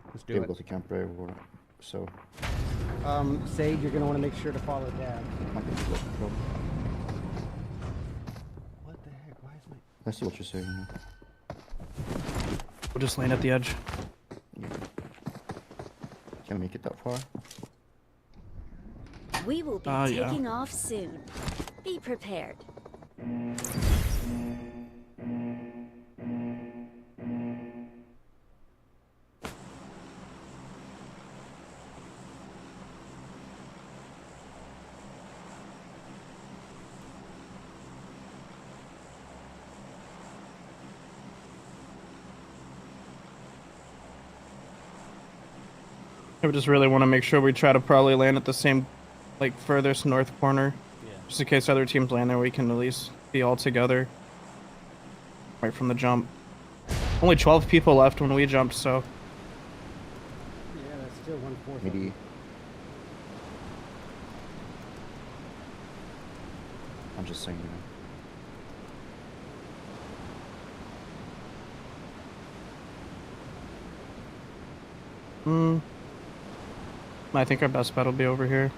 Let's do it.
Go to camp right. So.
Sage, you're gonna want to make sure to follow Dad. What the heck? Why is my?
I see what you're saying.
We'll just land at the edge.
Yeah. Can't make it that far.
We will be taking off soon. Be prepared.
I just really want to make sure we try to probably land at the same, like, furthest north corner. Just in case other teams land there, we can at least be all together. Right from the jump. Only 12 people left when we jumped, so.
Yeah, that's still 1/4.
Maybe. I'm just saying,
you know. I think our best bet will be over here.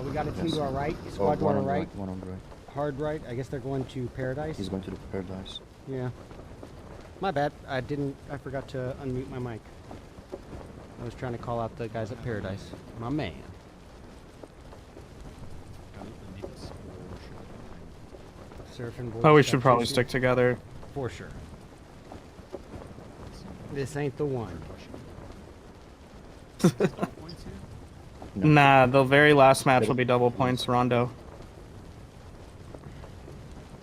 We got a team to our right, squad to our right.
One on the right.
Hard right. I guess they're going to Paradise.
He's going to the Paradise.
Yeah. My bad. I forgot to unmute my mic. I was trying to call out the guys at Paradise. My man. SurfnBoy.
Oh, we should probably stick together.
For sure. This ain't the one.
Nah, the very last match will be double points, Rondo.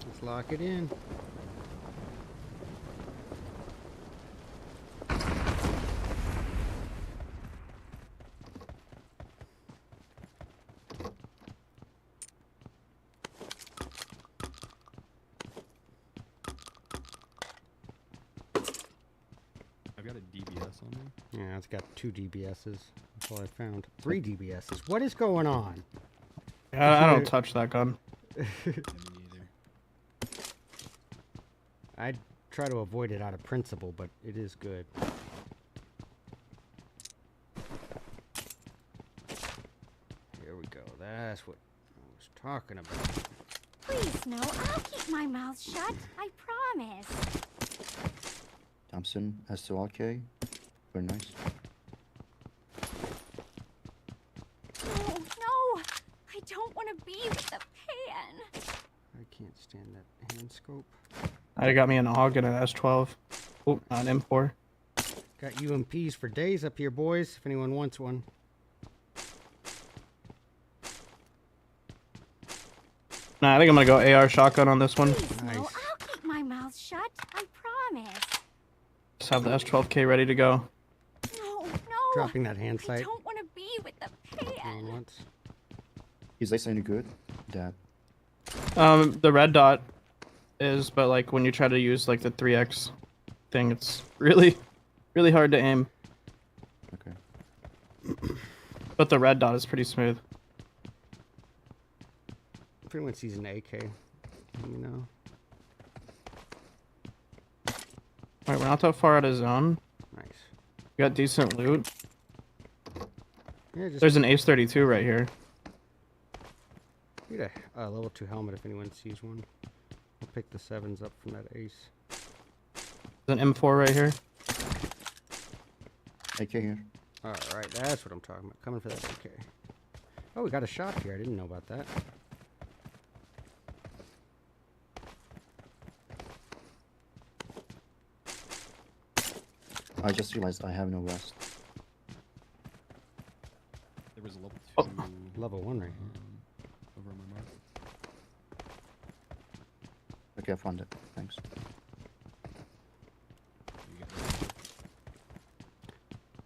Let's lock it in.
I've got a DBS on me.
Yeah, it's got 2 DBSs. That's all I found. 3 DBSs. What is going on?
I don't touch that gun.
I'd try to avoid it out of principle, but it is good. Here we go. That's what I was talking about.
Please, no, I'll keep my mouth shut. I promise.
Thompson, S2RK. Very nice.
No, I don't want to be with the pan.
I can't stand that hand scope.
I got me an AUG and an S12. Oh, not an M4.
Got UMPs for days up here, boys, if anyone wants one.
Nah, I think I'm gonna go AR shotgun on this one.
Please, no, I'll keep my mouth shut. I promise.
Just have the S12K ready to go.
No.
Dropping that hand sight.
I don't want to be with the pan.
Is this any good? Dad.
The red dot is, but like when you try to use like the 3x thing, it's really hard to aim.
Okay.
But the red dot is pretty smooth.
If anyone sees an AK, let me know.
Alright, we're not that far out of zone.
Nice.
We got decent loot.
Yeah, just
There's an Ace 32 right here.
Need a level 2 helmet if anyone sees one. I'll pick the 7s up from that Ace.
There's an M4 right here.
AK here.
Alright, that's what I'm talking about. Coming for that AK. Oh, we got a shop here. I didn't know about that.
I just realized I have no vest.
There was a level 2.
Level 1 right here.
Over on my mark.
Okay, I found it. Thanks.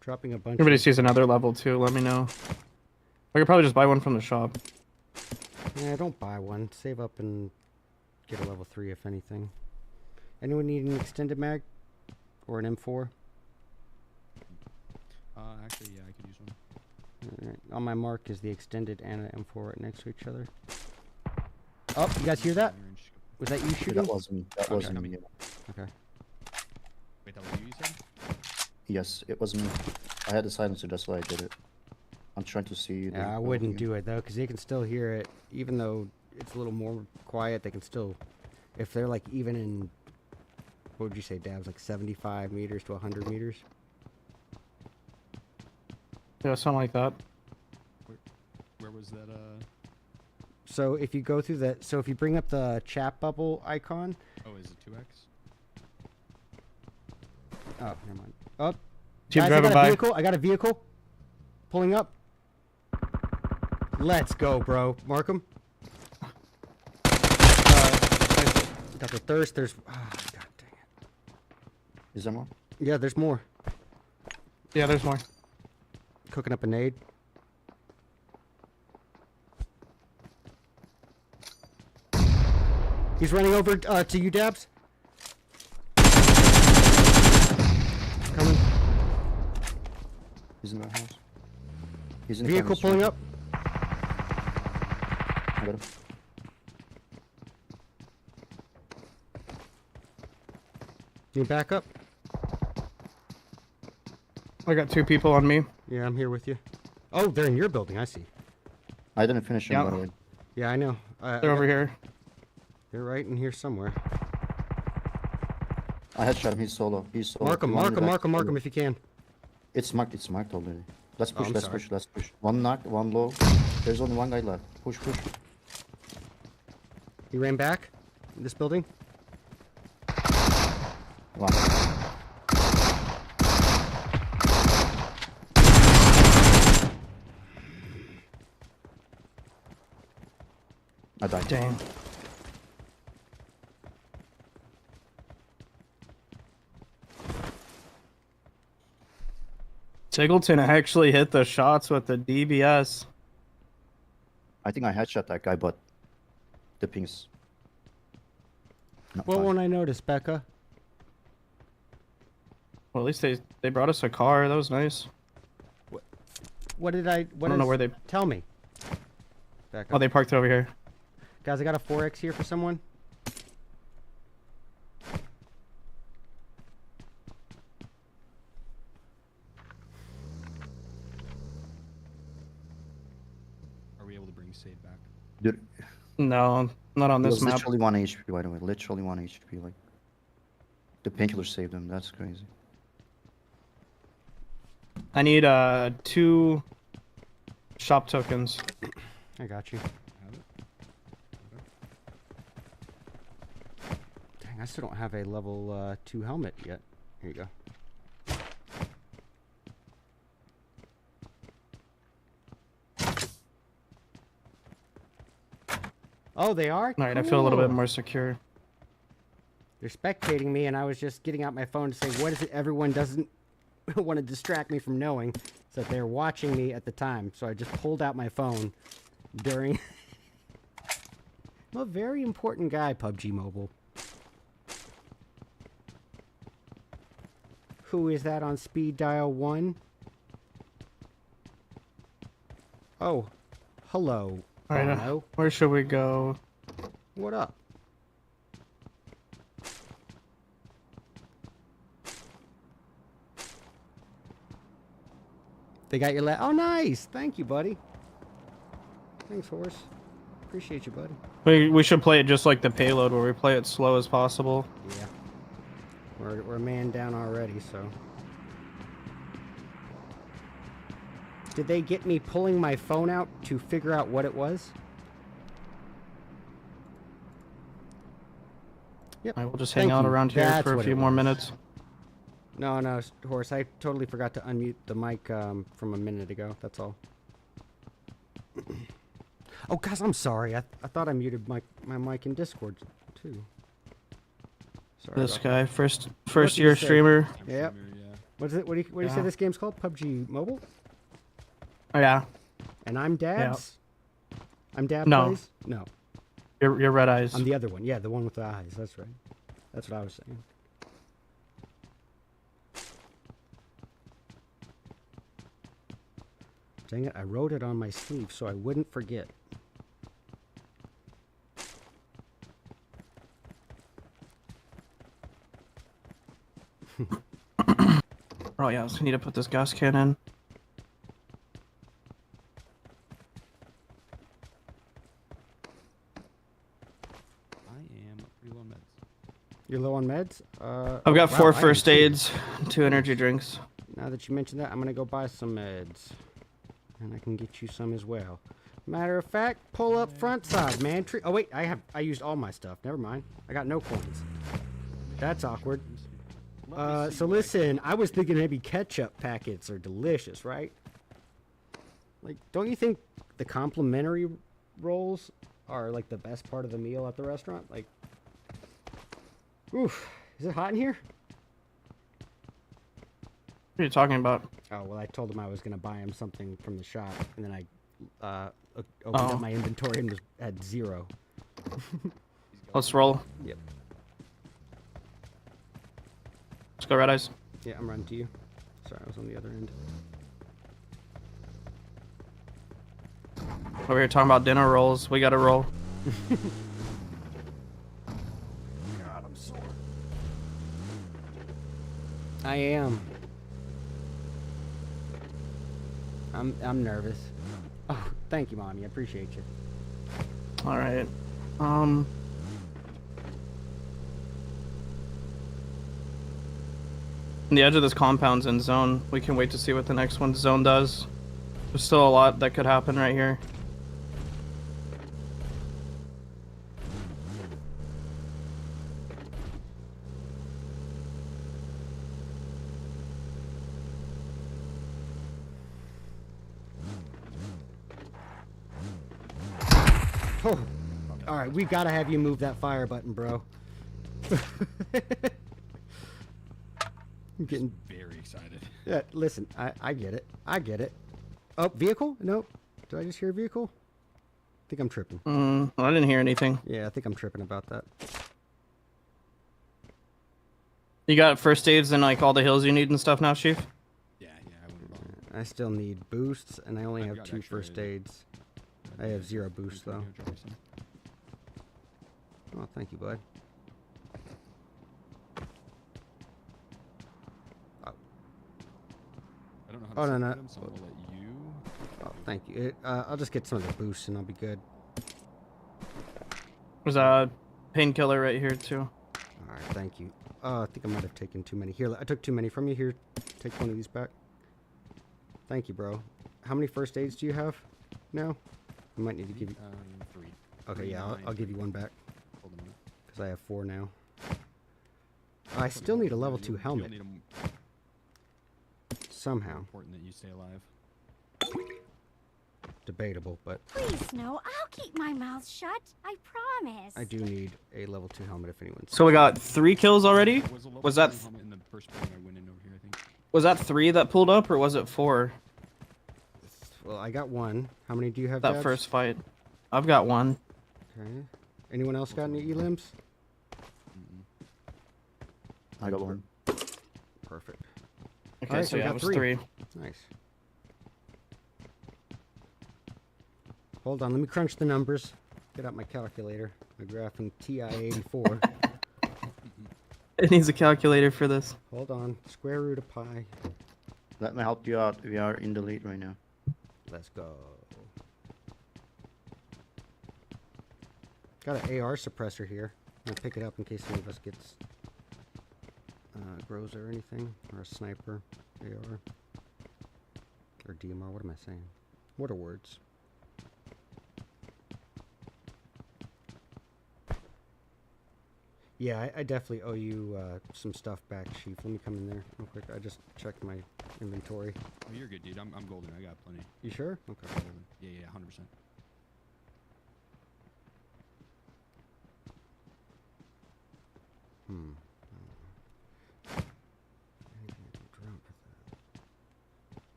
Dropping a bunch.
Everybody sees another level 2, let me know. I could probably just buy one from the shop.
Yeah, don't buy one. Save up and get a level 3 if anything. Anyone need an extended mag? Or an M4?
Actually, yeah, I could use one.
Alright, on my mark is the extended and an M4 right next to each other. Oh, you guys hear that? Was that you shooting?
That wasn't me. That wasn't me.
Okay.
Wait, that was you said?
Yes, it was me. I had the silencer, that's why I did it. I'm trying to see.
Yeah, I wouldn't do it though, because they can still hear it. Even though it's a little more quiet, they can still, if they're like even in, what would you say, Dabs, like 75 meters to 100 meters?
Yeah, something like that.
Where was that,
So if you go through the, so if you bring up the chat bubble icon.
Oh, is it 2x?
Oh, never mind. Oh,
Keep
guys,
driving
I got a
by.
vehicle. I got a vehicle. Pulling up. Let's go, bro. Mark him. Got the thirst. There's. Oh, God dang it.
Is there more?
Yeah, there's more.
Yeah, there's more.
Cooking up a nade. He's running over to you, Dabs. Coming.
He's in the house. He's in the
Vehicle pulling up.
I got him.
Can you back up?
I got 2 people on me.
Yeah, I'm here with you. Oh, they're in your building. I see.
I didn't finish him, by the way.
Yeah, I know.
They're over here.
They're right in here somewhere.
I headshot him. He's solo. He's solo.
Mark him, mark him, mark him, mark him if you can.
It's marked. It's marked already. Let's push.
I'm
Let's
sorry.
push. Let's push. One knocked. One low. There's only one guy left. Push. Push.
He ran back in this building.
One. I died.
Dang. Singleton actually hit the shots with the DBS.
I think I headshot that guy, but the ping's not
What
fine.
won't I notice, Becca?
Well, at least they brought us a car. That was nice.
What did I? What
I don't know
is-
where they.
Tell me. Back up.
Oh, they parked it over here.
Guys, I got a 4X here for someone.
Are we able to bring Sade back?
Dude,
No, not on
he
this
was
map.
literally 1 HP, by the way. Literally 1 HP. Like, the painkiller saved him. That's crazy.
I need 2 shop tokens.
I got you. Dang, I still don't have a level 2 helmet yet. Here you go. Oh, they are?
All right, I feel a little bit
Cool.
more secure.
They're spectating me, and I was just getting out my phone to say, what is it everyone doesn't want to distract me from knowing? So that they're watching me at the time. So I just pulled out my phone during... I'm a very important guy, PUBG Mobile. Who is that on speed dial 1? Oh, hello.
All right,
Bono.
where should we go?
What up? They got your oh, nice. Thank you, buddy. Thanks, horse. Appreciate you, buddy.
We should play it just like the Payload, where we play it slow as possible.
Yeah. We're a man down already, so. Did they get me pulling my phone out to figure out what it was? Yep.
I will just hang out around here for a few more minutes.
No, no, horse. I totally forgot to unmute the mic from a minute ago. That's all. Oh, guys, I'm sorry. I thought I muted my mic in Discord too. Sorry.
This guy, first year streamer.
Yep. What is it? What do you say this game's called? PUBG Mobile?
Oh, yeah.
And I'm Dabs? Yeah. I'm Dab
No.
Plays? No.
You're Red Eyes.
I'm the other one. Yeah, the one with the eyes. That's right. That's what I was saying. Dang it, I wrote it on my sleeve so I wouldn't forget.
Oh, yeah, so I need to put this gas can in.
You're low on meds?
I've got 4
wow,
first aids, 2 energy drinks.
Now that you mentioned that, I'm gonna go buy some meds. And I can get you some as well. Matter of fact, pull up front side, man. Oh wait, I used all my stuff. Never mind. I got no coins. That's awkward. So listen, I was thinking maybe ketchup packets are delicious, right? Like, don't you think the complimentary rolls are like the best part of the meal at the restaurant? Like, oof, is it hot in here?
What are you talking about?
Oh, well, I told him I was going to buy him something from the shop, and then I opened up my inventory and had 0.
Let's roll.
Yep.
Let's go, Red Eyes.
Yeah, I'm running to you. Sorry, I was on the other end.
Over here talking about dinner rolls. We got to roll.
God, I'm sore. I am. I'm nervous. Oh, thank you, Mommy. I appreciate you.
All right. The edge of this compound's in zone. We can wait to see what the next one zone does. There's still a lot that could happen right here.
Oh, all right. We gotta have you move that fire button, bro. I'm getting
very excited.
Yeah, listen, I get it. I get it. Oh, vehicle? No. Did I just hear a vehicle? I think I'm tripping.
I didn't hear anything.
Yeah, I think I'm tripping about that.
You got first aids and like all the heals you need and stuff now, Chief?
I still need boosts, and I only have 2 first aids. I have 0 boost though. Oh, thank you, bud. Oh.
I don't know how to
no.
them, so I'm gonna let you.
Oh, thank you. I'll just get some of the boosts and I'll be good.
There's a painkiller right here too.
Alright, thank you. I think I might have taken too many. Here, I took too many from you. Here, take one of these back. Thank you, bro. How many first aids do you have now? I might need to give you...
3.
Okay, yeah, I'll give you one back.
Hold on a minute.
Because I have 4 now. I still need a level 2 helmet. Somehow.
Important that you stay alive.
Debatable, but...
Please, no. I'll keep my mouth shut. I promise.
I do need a level 2 helmet if anyone's...
So we got 3 kills already? Was that...
In the first building I went in over here, I think.
Was that 3 that pulled up, or was it 4?
Well, I got 1. How many do you have,
That
Dabs?
first fight. I've got 1.
Okay. Anyone else got any elims?
I got 1.
Perfect.
Okay,
Alright,
so
we
yeah,
got
it was
3.
3.
Nice. Hold on, let me crunch the numbers. Get out my calculator. My graphing TI-84.
It needs a calculator for this.
Hold on. Square root of pi.
Let me help you out. We are in the lead right now.
Let's go. Got an AR suppressor here. I'm gonna pick it up in case any of us gets grows or anything, or a sniper AR or DMR. What am I saying? What are words? Yeah, I definitely owe you some stuff back, Chief. Let me come in there real quick. I just checked my inventory.
Oh, you're good, dude. I'm golden. I got plenty.
You sure? Okay.
Yeah, 100%.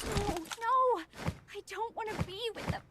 Oh, no! I don't want to be with the pan.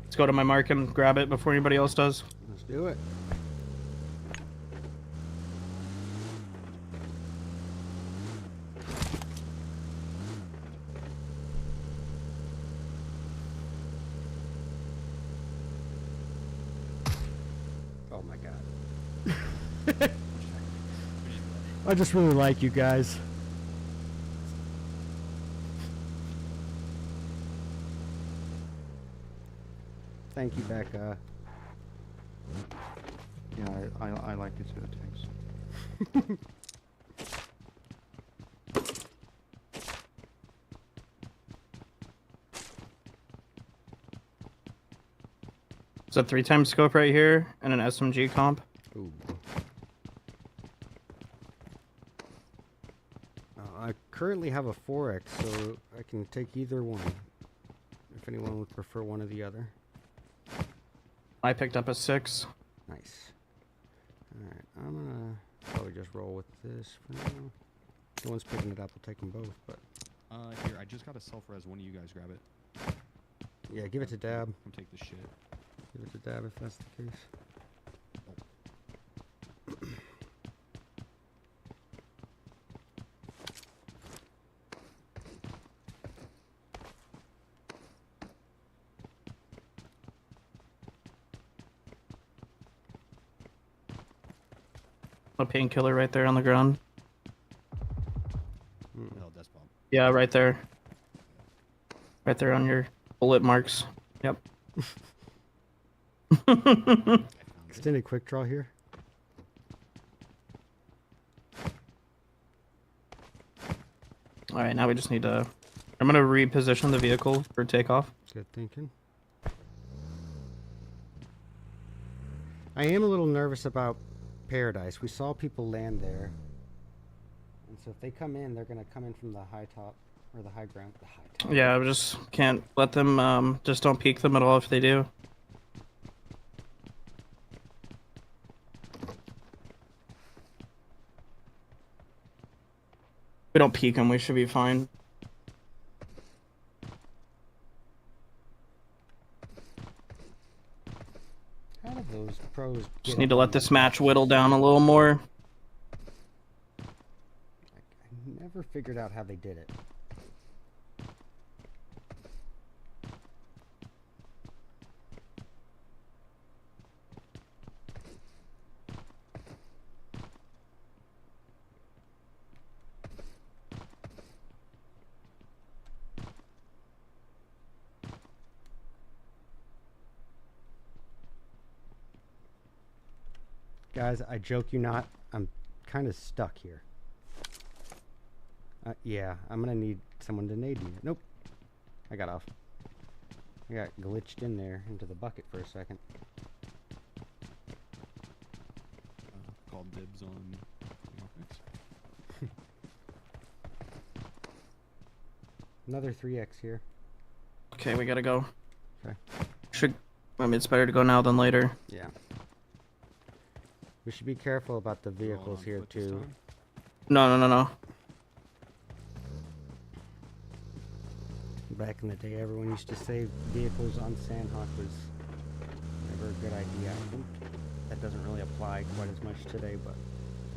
Let's go to my mark and grab it before anybody else does.
Let's do it. Oh my god. I just really like you guys. Thank you, Becca.
Yeah, I like it too. Thanks.
It's a 3x scope right here and an SMG comp.
Ooh. I currently have a 4X, so I can take either one. If anyone would prefer one or the other.
I picked up a 6.
Nice. Alright, I'm gonna probably just roll with this for now. No one's picking it up, we'll take them both, but...
Here, I just got a self-res. One of you guys grab it.
Yeah, give it to Dab.
Come take the shit.
Give it to Dab if that's the case.
A painkiller right there on the ground.
No, death bomb.
Yeah, right there. Right there on your bullet marks. Yep.
Extended quick draw here.
All right, now we just need to. I'm gonna reposition the vehicle for takeoff.
Good thinking. I am a little nervous about Paradise. We saw people land there, and so if they come in, they're gonna come in from the high top or the high ground. The high top.
Yeah, we just can't let them. Just don't peek them at all if they do. If we don't peek them, we should be fine.
How do those pros
Just need to let this match whittle down a little more.
I never figured out how they did it. Guys, I joke you not, I'm kind of stuck here. Yeah, I'm gonna need someone to nade me. Nope. I got off. I got glitched in there into the bucket for a second.
Called dibs on.
Another 3x here.
Okay, we gotta go.
Okay.
I mean, it's better to go now than later.
Yeah. We should be careful about the vehicles here too.
No.
Back in the day, everyone used to say vehicles on Sandhawk was never a good idea. I think that doesn't really apply quite as much today, but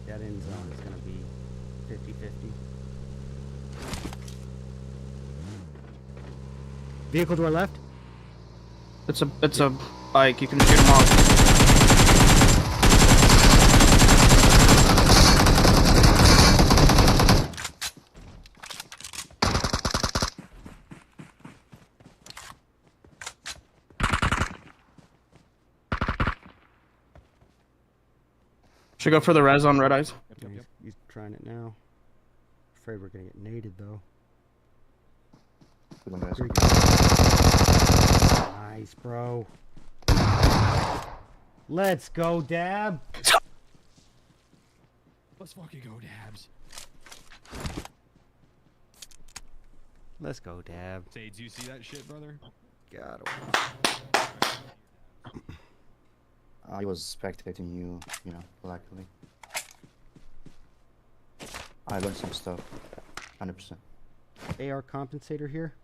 that end zone is going to be 50-50. Vehicle to our left?
It's a bike. You can shoot them off. Should go for the res on Red Eyes.
Yep. He's trying it now. Afraid we're gonna get naded though. Nice, bro. Let's go, Dab.
Let's fucking go, Dabs.
Let's go, Dab.
Say, do you see that shit, brother?
God.
I was spectating you, you know, luckily. I learned some stuff, 100%.
AR compensator here.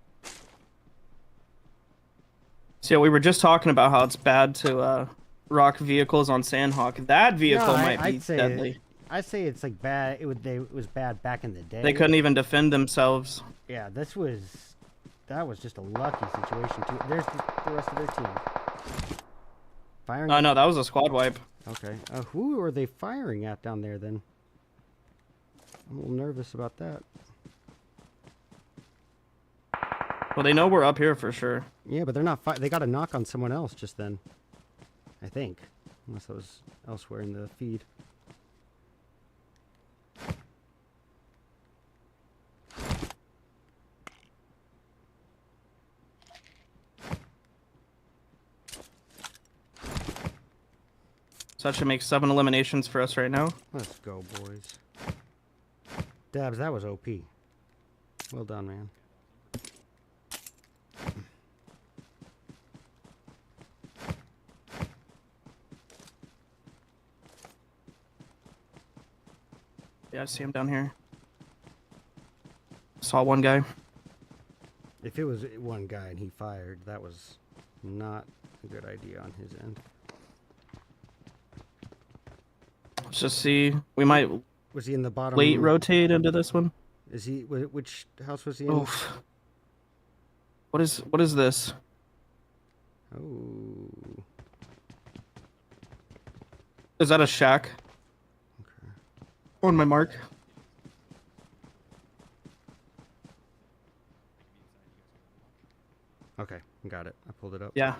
So we were just talking about how it's bad to rock vehicles on Sandhawk. That vehicle might be deadly.
I'd say it's like bad. It was bad back in the day.
They couldn't even defend themselves.
Yeah, that was just a lucky situation too. There's the rest of their team. Firing.
Oh no, that was a squad wipe.
Okay. Who are they firing at down there then? I'm a little nervous about that.
Well, they know we're up here for sure.
Yeah, but they're not. They got a knock on someone else just then. I think, unless that was elsewhere in the feed.
So that should make 7 eliminations for us right now.
Let's go, boys. Dabs, that was OP. Well done, man.
Yeah, I see him down here. Saw one guy.
If it was one guy and he fired, that was not a good idea on his end.
Let's just see. We might.
Was he in the bottom?
Late rotate into this one.
Is he? Which house was he in?
Oof. What is this?
Oh.
Is that a shack?
Okay.
On my mark.
Okay, got it. I pulled it up.
Yeah.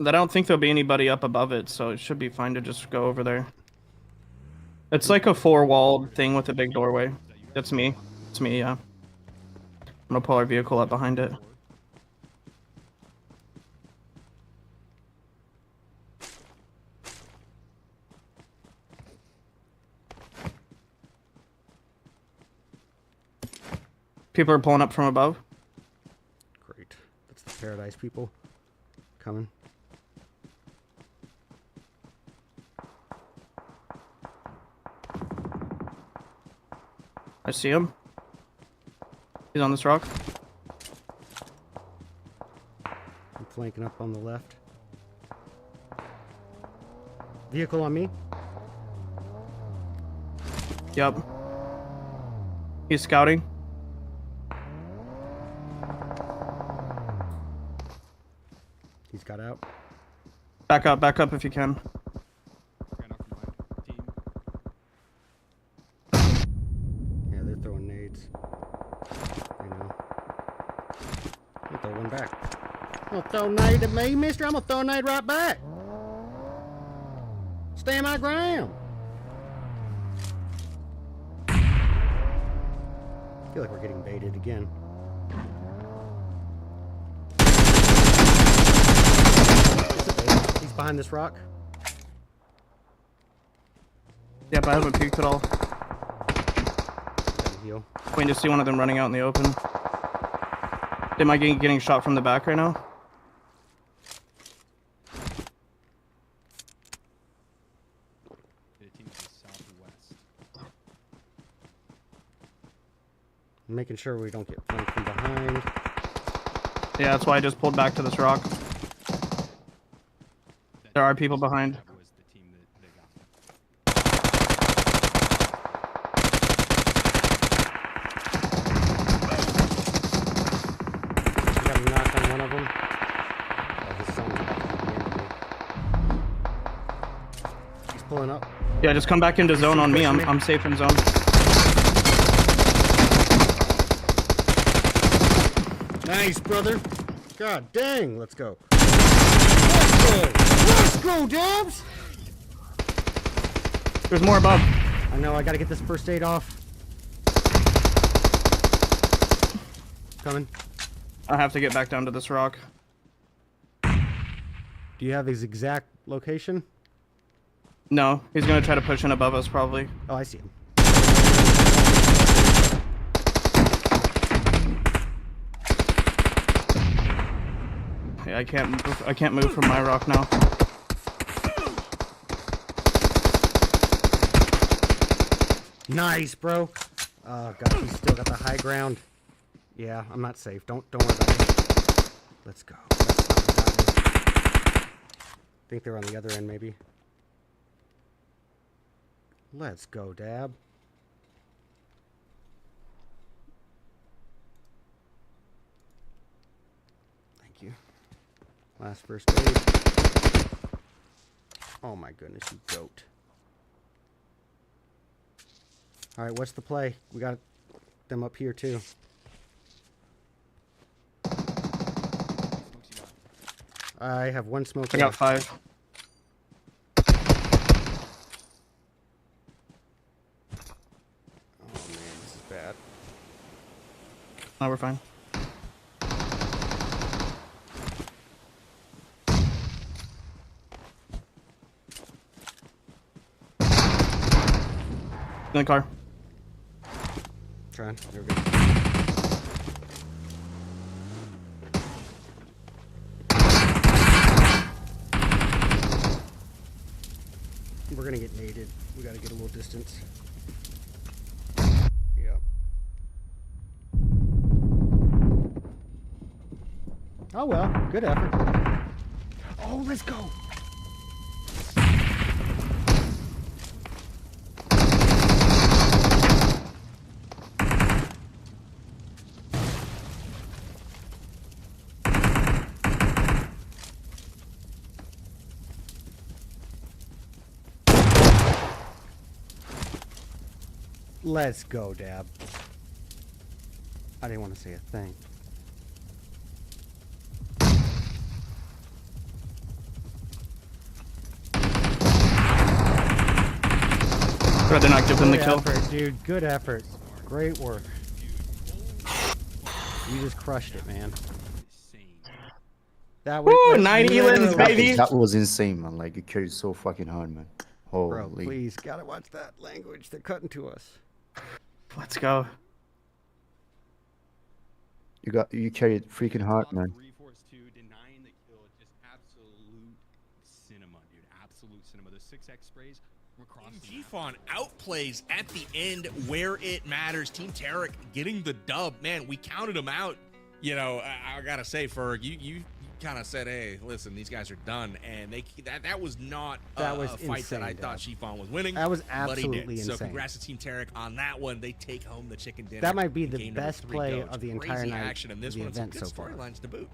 I don't think there'll be anybody up above it, so it should be fine to just go over there. It's like a 4-walled thing with a big doorway. That's me. It's me, yeah. I'm gonna pull our vehicle up behind it. People are pulling up from above.
Great. That's the Paradise people coming.
I see him. He's on this rock.
I'm flanking up on the left. Vehicle on me.
Yep. He's scouting.
He's got out.
Back up if you can.
Yeah, they're throwing nades. You know. I'll throw one back. Don't throw nade at me, mister. I'm gonna throw a nade right back. Stand my ground. I feel like we're getting baited again. He's behind this rock.
Yep, I haven't peeked at all.
Heal.
We can just see one of them running out in the open. Am I getting shot from the back right now?
I'm making sure we don't get flanked from behind.
Yeah, that's why I just pulled back to this rock. There are people behind.
Got a knock on one of them. Oh, his son's about to be near me. He's pulling up.
Yeah, just come back into zone on me. I'm safe in zone.
Nice, brother. God dang, let's go. Let's go. Let's go, Dubs.
There's more above.
I know, I gotta get this first aid off. Coming.
I have to get back down to this rock.
Do you have his exact location?
No, he's gonna try to push in above us probably.
Oh, I see him.
Yeah, I can't move from my rock now.
Nice, bro. Oh god, he's still got the high ground. Yeah, I'm not safe. Don't worry about it. Let's go. I think they're on the other end, maybe. Let's go, Dab. Thank you. Last first aid. Oh my goodness, you goat. Alright, what's the play? We got them up here too. I have one smoke.
I got 5.
Oh man, this is bad.
No, we're fine. In the car.
Trying. There we go. We're gonna get naded. We gotta get a little distance. Yep. Oh well, good effort. Oh, let's go. Let's go, Dab. I didn't want to say a thing.
They're not giving the kill.
Effort, dude. Good effort. Great work. You just crushed it, man. That was
9 elims, baby.
That was insane, man. Like, you carried so fucking hard, man. Holy.
Bro, please, gotta watch that language. They're cutting to us.
Let's go.
You carried freaking hard, man.
Denying the kill, just absolute cinema, dude. Absolute cinema. The 6x sprays were crossing.
Xifan outplays at the end where it matters. Team Tarik getting the dub. Man, we counted them out. You know, I gotta say, Ferg, you kind of said, hey, listen, these guys are done, and that was not a fight
insane,
that I thought Xifan was winning.
That was
but he
absolutely
did.
insane.
So congrats to Team Tarik on that one. They take home the chicken dinner.
That might be the
Game
best
number 3
play
goes.
of the
Crazy
entire night.
action, and this
of the
one's some
event
good
so far.
storylines to boot.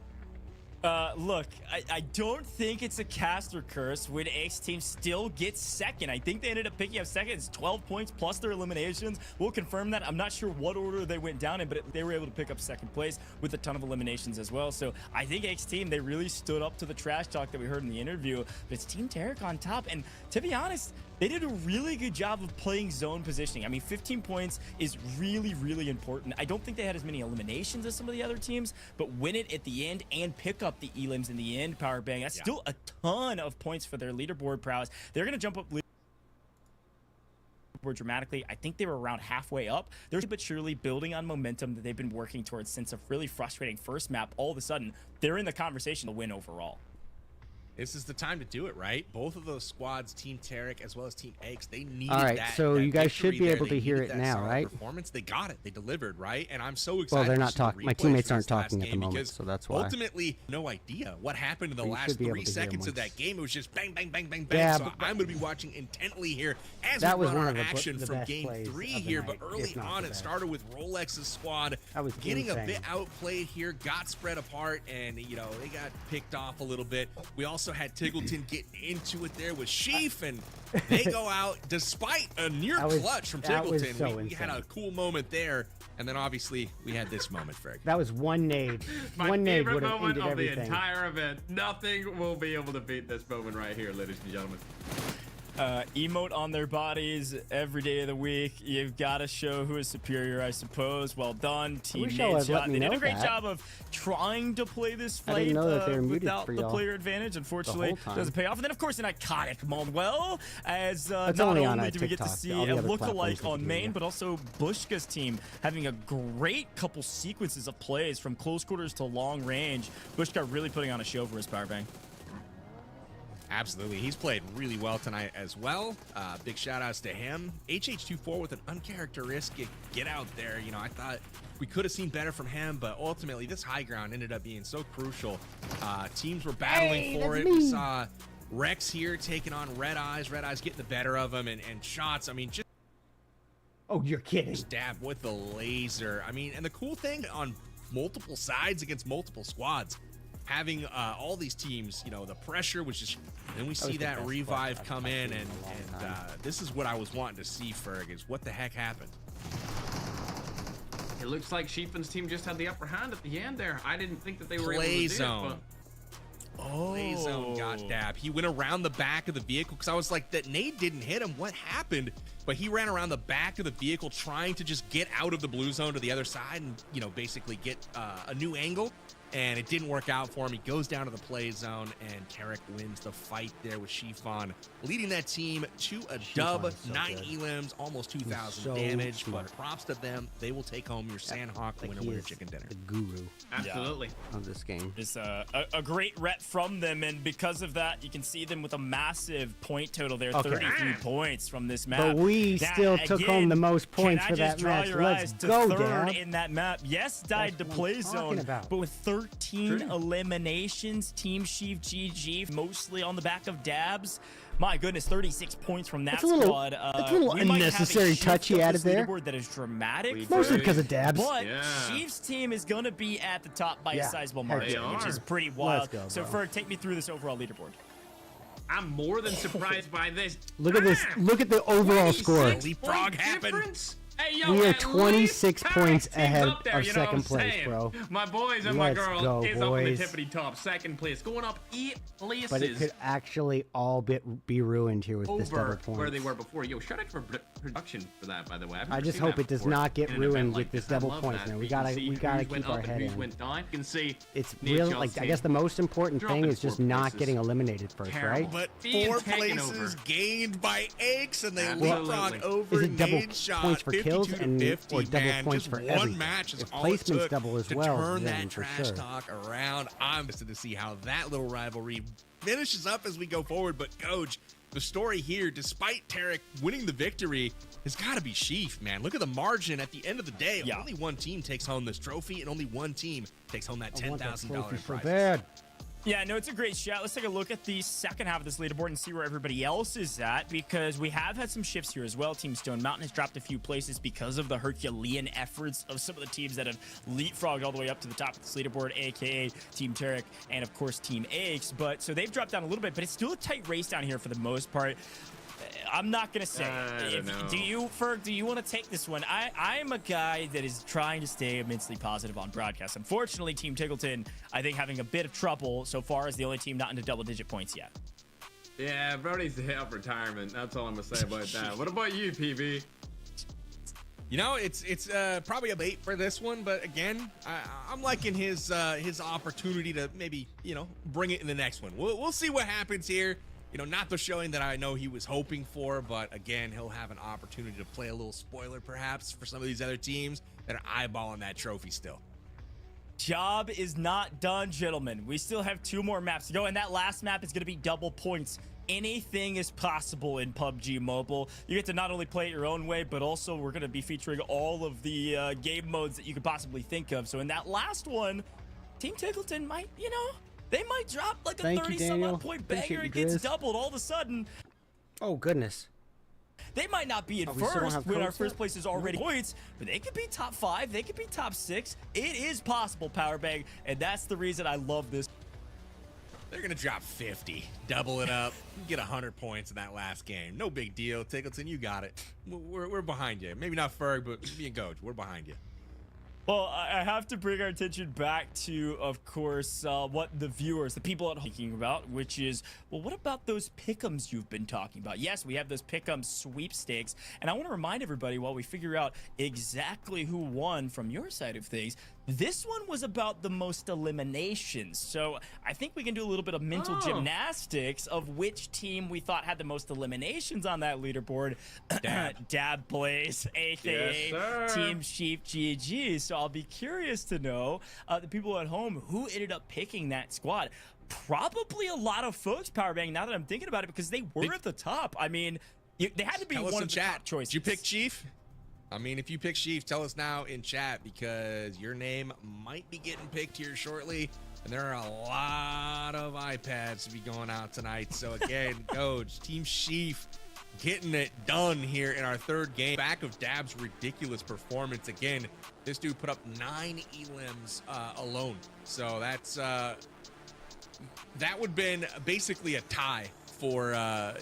Look, I don't think it's a cast or curse when X team still gets second. I think they ended up picking up second. It's 12 points plus their eliminations. We'll confirm that. I'm not sure what order they went down in, but they were able to pick up second place with a ton of eliminations as well. So I think X team, they really stood up to the trash talk that we heard in the interview. But it's Team Tarik on top. And to be honest, they did a really good job of playing zone positioning. I mean, 15 points is really, really important. I don't think they had as many eliminations as some of the other teams, but win it at the end and pick up the elims in the end, power bang. That's still a ton of points for their leaderboard prowess. They're going to jump up leaderboard dramatically. I think they were around halfway up. They're but surely building on momentum that they've been working towards since a really frustrating first map. All of a sudden, they're in the conversation to win overall.
This is the time to do it, right? Both of those squads, Team Tarik as well as Team X, they needed
All right,
that.
so
that
you guys should
victory
be
there.
able
They
to hear
needed
it
that
now,
solid
right?
Performance, they got it. They delivered, right? And I'm so excited.
Well, they're
to
not
see the
talking. My
replays
teammates
from
aren't
this last
talking at the
game
moment,
because
so that's why.
ultimately, no idea what happened in the
But you
last
should be able
3
to hear
seconds of
once.
that game. It was just bang, bang, bang, bang, bang.
Yeah,
so
but
I'm going to be watching intently here as
that
we
was
run
one
our
of
action
the
from
best
game
plays
3
of the
here.
night,
But early
if not
on,
the
it
best.
started with Rolex's squad
That was
getting
insane.
a bit outplayed here, got spread apart, and, you know, they got picked off a little bit. We also had Tiggleton getting into it there with Sheaf, and they go out despite a near clutch from Tiggleton.
So
we had a cool moment there, and then obviously we had this moment, Ferg.
That was one nade.
My
One nade
favorite
would have
moment
ended
of
everything.
the entire event. Nothing will be able to beat this moment right here, ladies and gentlemen.
Emote on their bodies every day of the week. You've got to show who is superior, I suppose. Well done, Team
wish y'all had let
Nadeshot.
me
They did
know
a great
that.
job of trying to play this
I
fight
didn't know that they were muted
without
for
the
y'all
player advantage. Unfortunately,
the whole time.
doesn't pay off. And then, of course, an iconic moment. Well, as
That's
not
only on
only do we get to
TikTok.
see
All the
a
other platforms
look-alike
we
on
can
main,
do.
but also Bushka's team having a great couple sequences of plays from close quarters to long range. Bushka really putting on a show for his power bang.
Absolutely. He's played really well tonight as well. Big shout outs to him. HH24 with an uncharacteristic get out there. You know, I thought we could have seen better from him, but ultimately this high ground ended up being so crucial. Teams were battling for it. We saw Rex here taking on Red Eyes. Red Eyes getting the better of him and shots. I mean, just
Oh, you're kidding.
stab with the laser. I mean, and the cool thing on multiple sides against multiple squads, having all these teams, you know, the pressure was just, then we see
the
that
best
revive
spot
come
I've
in,
seen
and
in a long time.
this is what I was wanting to see, Ferg, is what the heck happened.
It looks like Xifan's team just had the upper hand at the end there. I didn't think that they were
Play
able to
zone.
do it,
Play zone got dabbed. He went around the back of the vehicle because I was like, that nade didn't hit him. What happened? But he ran around the back of the vehicle trying to just get out of the blue zone to the other side and, you know, basically get a new angle. And it didn't work out for him. He goes down to the play zone, and Tarik wins the fight there with Xifan, leading that team to a dub.
is so
9
good.
elims, almost 2,000
so
damage.
smart.
But props to them. They will take home your Sandhawk
Like,
winner
he
winner
is
chicken dinner.
the guru
Absolutely.
of this game.
It's a great rep from them, and because of that, you can see them with a massive point total there,
Okay.
33 points from this map.
But we
Now,
still took home
again,
the most points
can
for
I just
that
draw
match.
your
Let's
eyes to
go,
third
Dad.
in that map? Yes, died to
That's what
play
I'm
zone,
talking about.
but with 13 eliminations, Team SurfnBoy mostly on the back of dabs. My goodness, 36 points from that
That's a little-
squad.
that's a little
we might have a
unnecessary
shift
touch he
of
added
this
there.
leaderboard that is dramatic.
Mostly because of dabs.
But
Yeah.
Chiefs team is going to be at the top by
Yeah.
a sizable
Heck
margin,
yeah.
which is pretty
Let's
wild.
go,
So,
bro.
Ferg, take me through this overall leaderboard.
I'm more than surprised by this.
Look at this. Look at the overall score.
26
Leapfrog
point
happened.
difference? Hey,
Hey, yo,
We are
at
26
least
points
Tarek's
ahead
up there,
of
you know what
second
I'm
place,
saying?
bro.
My boys and my
Let's
girl
go,
is up in the
boys.
tippity top. Second place, going up 8 places.
But it could actually all be ruined here with this double
over
point.
where they were before. Yo, shout out for production for that, by the way. I've
I
never
just
seen
hope
that
it does
before
not get
in an event
ruined
like
with this
I
double
love
points,
that.
man.
You
We
can
gotta
see
keep
who's
our
went up
head
and who's
in.
went down. You can see
It's
Nadeshot's
really like I guess the most important
dropping
thing is just
4
not
places.
getting eliminated first, right?
But
Being
4
taken
places
over.
gained by Aches, and they
Absolutely.
leapfrog over
Is it double
Nadeshot,
points for kills
52 to
and
50,
or double
man.
points
Just
for
one
everything?
match is
If
all it
placement's
took
double as
to
well,
turn
then
that
for
trash
sure.
talk around. I'm interested to see how that little rivalry finishes up as we go forward. But Coach, the story here, despite Tarik winning the victory, has got to be Sheaf, man. Look at the margin at the end of the day.
Yeah.
Only one team takes home this trophy, and only one team takes home that
I want that
$10,000
trophy
in
so
prizes.
bad.
Yeah, no, it's a great shot. Let's take a look at the second half of this leaderboard and see where everybody else is at, because we have had some shifts here as well. Team StoneMountain has dropped a few places because of the Herculean efforts of some of the teams that have leapfrogged all the way up to the top of this leaderboard, aka Team Tarik and, of course, Team Aches. But so they've dropped down a little bit, but it's still a tight race down here for the most part. I'm not gonna say. Do you, Ferg? Do you want to take this one? I'm a guy that is trying to stay immensely positive on broadcast. Unfortunately, Team Tiggleton, I think, having a bit of trouble so far as the only team not into double-digit points yet.
Yeah, bro needs to hit up retirement. That's all I'm gonna say about that. What about you, PB?
You know, it's probably a bait for this one, but again, I'm liking his opportunity to maybe, you know, bring it in the next one. We'll see what happens here. You know, not the showing that I know he was hoping for, but again, he'll have an opportunity to play a little spoiler perhaps for some of these other teams that are eyeballing that trophy still.
Job is not done, gentlemen. We still have 2 more maps to go, and that last map is going to be double points. Anything is possible in PUBG Mobile. You get to not only play it your own way, but also we're going to be featuring all of the game modes that you could possibly think of. So in that last one, Team Tiggleton might, you know, they might drop like a 30-some-odd point banger. It gets doubled all of a sudden.
Oh, goodness.
They might not be in first when our first place is already points, but they could be top 5. They could be top 6. It is possible, Powerbang, and that's the reason I love this.
They're going to drop 50, double it up, get 100 points in that last game. No big deal. Tiggleton, you got it. We're behind you. Maybe not Ferg, but me and Coach, we're behind you.
Well, I have to bring our attention back to, of course, what the viewers, the people at home, thinking about, which is, well, what about those pick'ems you've been talking about? Yes, we have those pick'em sweepstakes, and I want to remind everybody while we figure out exactly who won from your side of things, this one was about the most eliminations. So I think we can do a little bit of mental gymnastics of which team we thought had the most eliminations on that leaderboard. Dab Blaze, aka Team Sheep GG. So I'll be curious to know the people at home who ended up picking that squad. Probably a lot of folks, Powerbang, now that I'm thinking about it, because they were at the top. I mean, they had to be one of the top choices.
Did you pick Chief? I mean, if you pick Chief, tell us now in chat, because your name might be getting picked here shortly. And there are a lot of iPads to be going out tonight. So again, Coach, Team Chief getting it done here in our third game. Back of Dab's ridiculous performance. Again, this dude put up 9 elims alone. So that's that would have been basically a tie for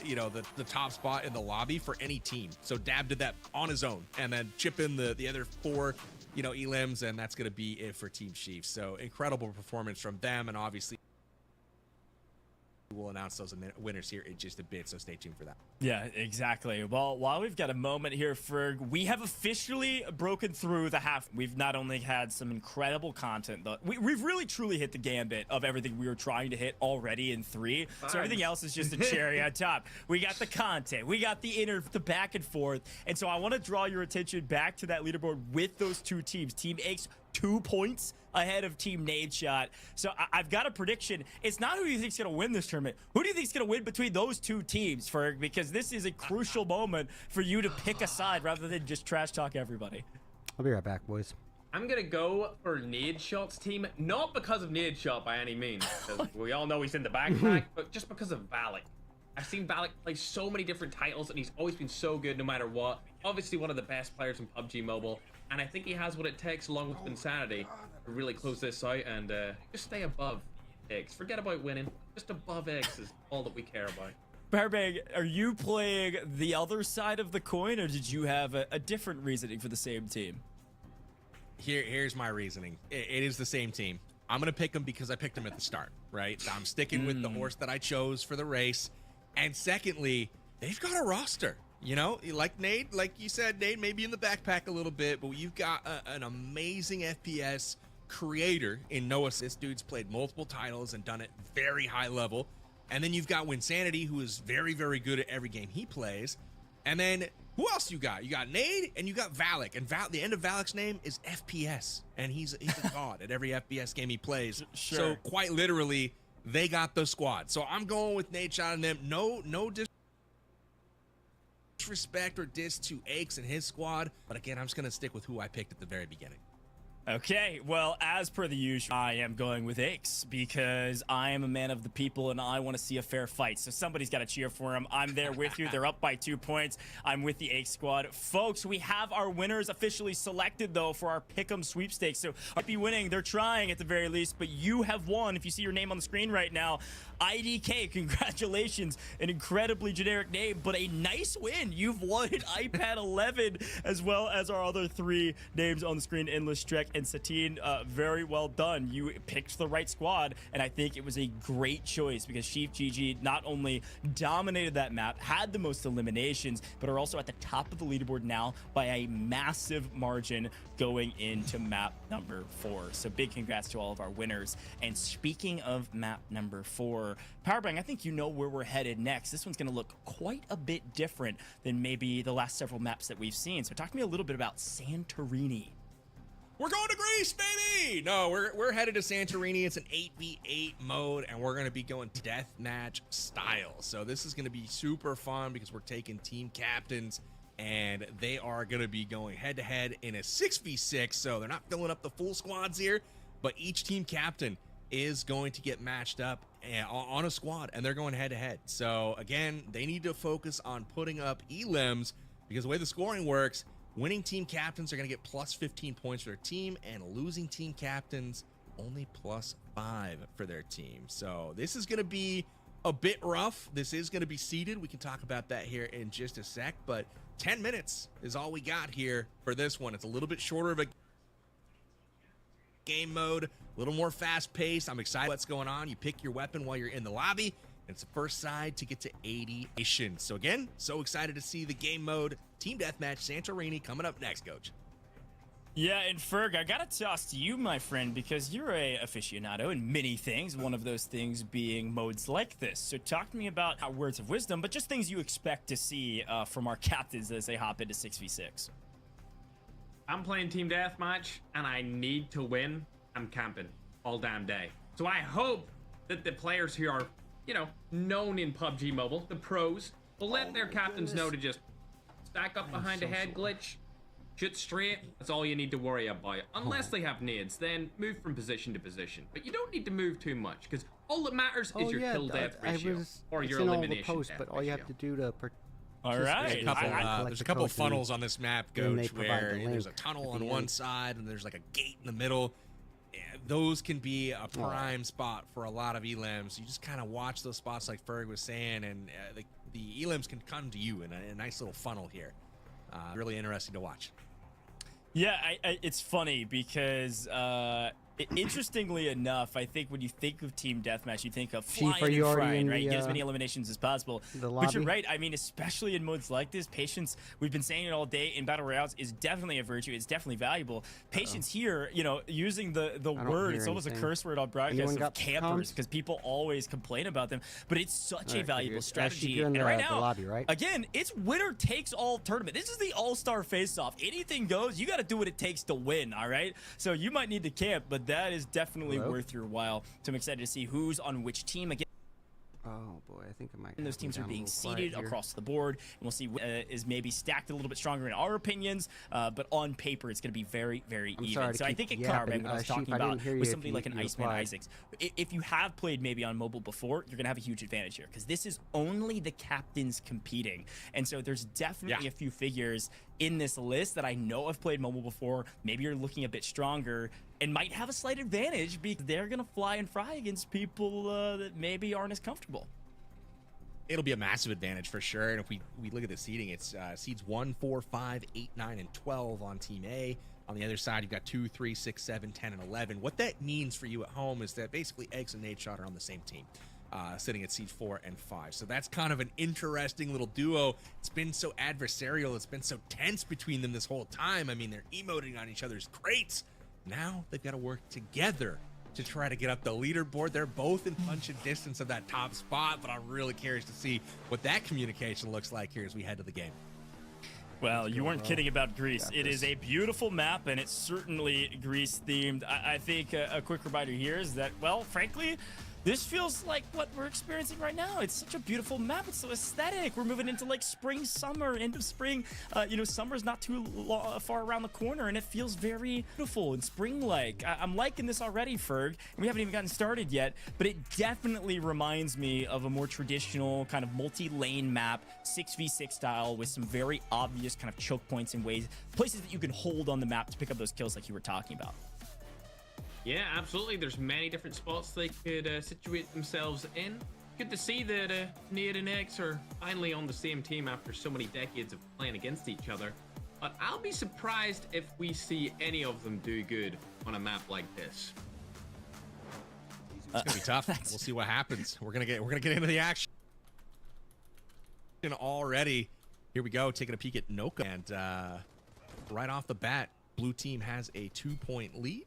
you know, the top spot in the lobby for any team. So Dab did that on his own, and then chip in the other 4, you know, elims, and that's gonna be it for Team Chiefs. So incredible performance from them, and obviously we'll announce those winners here in just a bit, so stay tuned for that.
Yeah, exactly. Well, while we've got a moment here, Ferg, we have officially broken through the half. We've not only had some incredible content, though, we've really truly hit the gambit of everything we were trying to hit already in 3. So everything else is just a cherry on top. We got the content, we got the back and forth, and so I want to draw your attention back to that leaderboard with those 2 teams. Team Aches, 2 points ahead of Team Nadeshot. So I've got a prediction. It's not who you think's going to win this tournament. Who do you think's going to win between those 2 teams, Ferg? Because this is a crucial moment for you to pick a side rather than just trash talk everybody.
I'll be right back, boys.
I'm gonna go for Nadeshot's team, not because of Nadeshot by any means, because we all know he's in the backpack, but just because of Valic. I've seen Valic play so many different titles, and he's always been so good no matter what. Obviously one of the best players in PUBG Mobile, and I think he has what it takes along with Wynnsanity to really close this out and just stay above X. Forget about winning. Just above X is all that we care about.
Barbang, are you playing the other side of the coin, or did you have a different reasoning for the same team?
Here's my reasoning. It is the same team. I'm going to pick them because I picked them at the start, right? I'm sticking with the horse that I chose for the race. And secondly, they've got a roster. You know, like Nate, like you said, Nate, maybe in the backpack a little bit, but you've got an amazing FPS creator in Noah. This dude's played multiple titles and done it very high level. And then you've got Wynnsanity, who is very, very good at every game he plays. And then who else you got? You got Nade and you got Valic. And the end of Valic's name is FPS. And he's a god at every FPS game he plays.
Sure.
So quite literally, they got the squad. So I'm going with Nadeshot and them. No disrespect or diss to Aches and his squad. But again, I'm just going to stick with who I picked at the very beginning.
Okay, well, as per the usual, I am going with Aches because I am a man of the people and I want to see a fair fight. So somebody's got to cheer for him. I'm there with you. They're up by 2 points. I'm with the Aches squad. Folks, we have our winners officially selected, though, for our Pick'em sweepstakes. So might be winning. They're trying at the very least, but you have won. If you see your name on the screen right now, IDK, congratulations. An incredibly generic name, but a nice win. You've won an iPad 11, as well as our other 3 names on the screen, Endless Trek and Satine. Very well done. You picked the right squad, and I think it was a great choice because HollywoodGG not only dominated that map, had the most eliminations, but are also at the top of the leaderboard now by a massive margin going into map number 4. So big congrats to all of our winners. And speaking of map number 4, Powerbang, I think you know where we're headed next. This one's going to look quite a bit different than maybe the last several maps that we've seen. So talk to me a little bit about Santorini.
We're going to Greece, baby! No, we're headed to Santorini. It's an 8v8 mode, and we're going to be going Deathmatch style. So this is going to be super fun because we're taking team captains, and they are going to be going head-to-head in a 6v6. So they're not filling up the full squads here, but each team captain is going to get matched up on a squad, and they're going head-to-head. So again, they need to focus on putting up elims because the way the scoring works, winning team captains are going to get plus 15 points for their team, and losing team captains only plus 5 for their team. So this is going to be a bit rough. This is going to be seeded. We can talk about that here in just a sec, but 10 minutes is all we got here for this one. It's a little bit shorter of a game mode, a little more fast paced. I'm excited what's going on. You pick your weapon while you're in the lobby. It's the first side to get to 80 nations. So again, so excited to see the game mode. Team Deathmatch Santorini coming up next, Coach.
Yeah, and Ferg, I gotta toss to you, my friend, because you're a aficionado in many things, one of those things being modes like this. So talk to me about our words of wisdom, but just things you expect to see from our captains as they hop into 6v6.
I'm playing Team Deathmatch, and I need to win. I'm camping all damn day. So I hope that the players who are, you know, known in PUBG Mobile, the pros, will let their captains know to just stack up behind a head glitch, shoot straight. That's all you need to worry about. Unless they have nades, then move from position to position. But you don't need to move too much, because all that matters is your kill death ratio or your elimination death
but all you have to do to
all right.
There's a couple funnels on this map, Coach, where there's a tunnel on one side and there's like a gate in the middle. Those can be a prime spot for a lot of elims. You just kind of watch those spots like Ferg was saying, and the elims can come to you in a nice little funnel here. Really interesting to watch.
Yeah, it's funny because interestingly enough, I think when you think of Team Deathmatch, you think of flying and frying, right? Get as many eliminations as possible. But you're right. I mean, especially in modes like this, patience, we've been saying it all day, in Battle Royales is definitely a virtue. It's definitely valuable. Patience here, you know, using the word, it's almost a curse word on broadcast of campers, because people always complain about them. But it's such a valuable strategy. And right now, again, it's winner takes all tournament. This is the all-star face-off. Anything goes. You got to do what it takes to win, all right? So you might need to camp, but that is definitely worth your while. So I'm excited to see who's on which team again.
Oh boy, I think I might.
And those teams are being seeded across the board, and we'll see is maybe stacked a little bit stronger in our opinions, but on paper it's going to be very, very even. So I think it covered what I was talking about with something like an Iceman Isaacs. If you have played maybe on mobile before, you're going to have a huge advantage here because this is only the captains competing, and so there's definitely a few figures in this list that I know have played mobile before. Maybe you're looking a bit stronger and might have a slight advantage because they're going to fly and fry against people that maybe aren't as comfortable.
it'll be a massive advantage for sure. And if we look at the seeding, it's seeds 1, 4, 5, 8, 9, and 12 on Team A. On the other side, you've got 2, 3, 6, 7, 10, and 11. What that means for you at home is that basically Eggs and Nadeshot are on the same team, sitting at seed 4 and 5. So that's kind of an interesting little duo. It's been so adversarial. It's been so tense between them this whole time. I mean, they're emoting on each other's crates. Now they've got to work together to try to get up the leaderboard. They're both in punch and distance of that top spot, but I'm really curious to see what that communication looks like here as we head to the game.
Well, you weren't kidding about Greece. It is a beautiful map, and it's certainly Greece-themed. I think a quick reminder here is that, well, frankly, this feels like what we're experiencing right now. It's such a beautiful map. It's so aesthetic. We're moving into like spring, summer, end of spring. You know, summer's not too far around the corner, and it feels very beautiful and spring-like. I'm liking this already, Ferg, and we haven't even gotten started yet, but it definitely reminds me of a more traditional kind of multi-lane map, 6v6 style, with some very obvious kind of choke points and places that you can hold on the map to pick up those kills like you were talking about.
Yeah, absolutely. There's many different spots they could situate themselves in. Good to see that Nate and X are finally on the same team after so many decades of playing against each other. But I'll be surprised if we see any of them do good on a map like this.
It's gonna be tough. We'll see what happens. We're gonna get into the action already. Here we go, taking a peek at Noko, and right off the bat, blue team has a 2-point lead.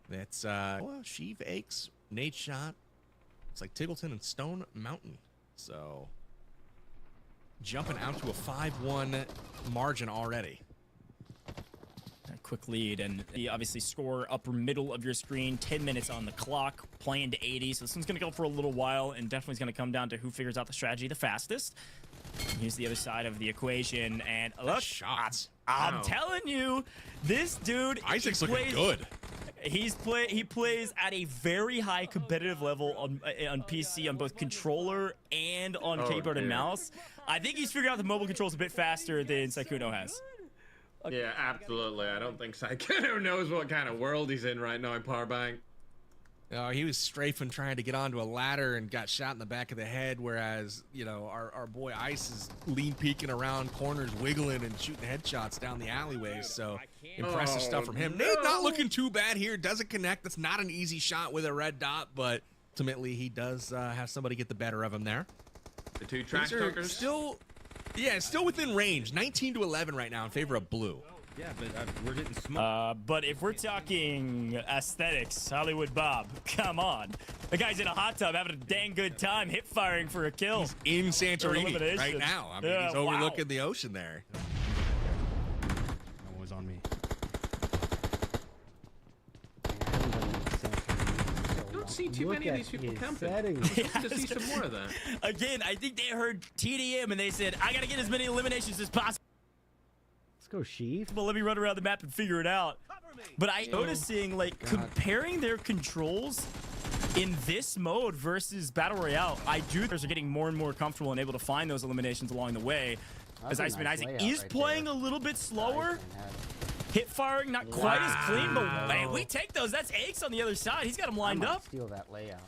That's Sheev, Aches, Nadeshot. It's like Tiggleton and StoneMountain. So jumping out to a 5-1 margin already.
A quick lead, and you obviously score upper middle of your screen. 10 minutes on the clock, playing to 80. So this one's gonna go for a little while, and definitely is gonna come down to who figures out the strategy the fastest. And here's the other side of the equation, and look,
shots.
I'm telling you, this dude,
Isaac's looking good.
He plays at a very high competitive level on PC, on both controller and on keyboard and mouse. I think he's figured out the mobile controls a bit faster than Sykkuno has.
Yeah, absolutely. I don't think Sykkuno knows what kind of world he's in right now in Powerbank.
He was strafing trying to get onto a ladder and got shot in the back of the head, whereas, you know, our boy Ice is lean peeking around corners, wiggling and shooting headshots down the alleyways. So impressive stuff from him. Nate not looking too bad here. Doesn't connect. That's not an easy shot with a red dot, but ultimately he does have somebody get the better of him there.
The two trash talkers
still within range. 19-11 right now in favor of blue.
Yeah, but we're getting smoked.
But if we're talking aesthetics, HollywoodBob, come on. The guy's in a hot tub having a dang good time hip firing for a kill.
He's in Santorini right now. I mean, he's overlooking the ocean there.
That was on me.
Don't see too many of these people camping. I'm hoping to see some more of that.
Again, I think they heard TDM and they said, I gotta get as many eliminations as possible.
Let's go, Sheev.
Well, let me run around the map and figure it out. But I'm noticing, like, comparing their controls in this mode versus Battle Royale, I do think they're getting more and more comfortable and able to find those eliminations along the way. As Iceman Isaac is playing a little bit slower. Hip firing not quite as clean, but hey, we take those. That's Aches on the other side. He's got him lined up.
Steal that layout.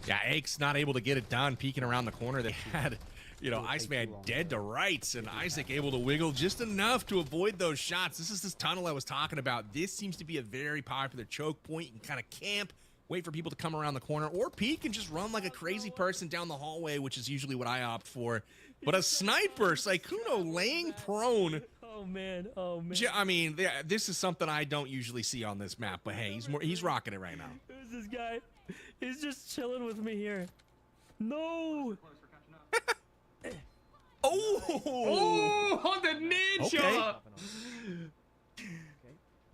Yeah, Aches not able to get it done, peeking around the corner. They had, you know, Iceman dead to rights, and Isaac able to wiggle just enough to avoid those shots. This is this tunnel I was talking about. This seems to be a very popular choke point. You can kind of camp, wait for people to come around the corner, or peek and just run like a crazy person down the hallway, which is usually what I opt for. But a sniper, Sykkuno laying prone.
Oh man, oh man.
I mean, this is something I don't usually see on this map, but hey, he's rocking it right now.
Who's this guy? He's just chilling with me here. No.
Oh, on the nade shot.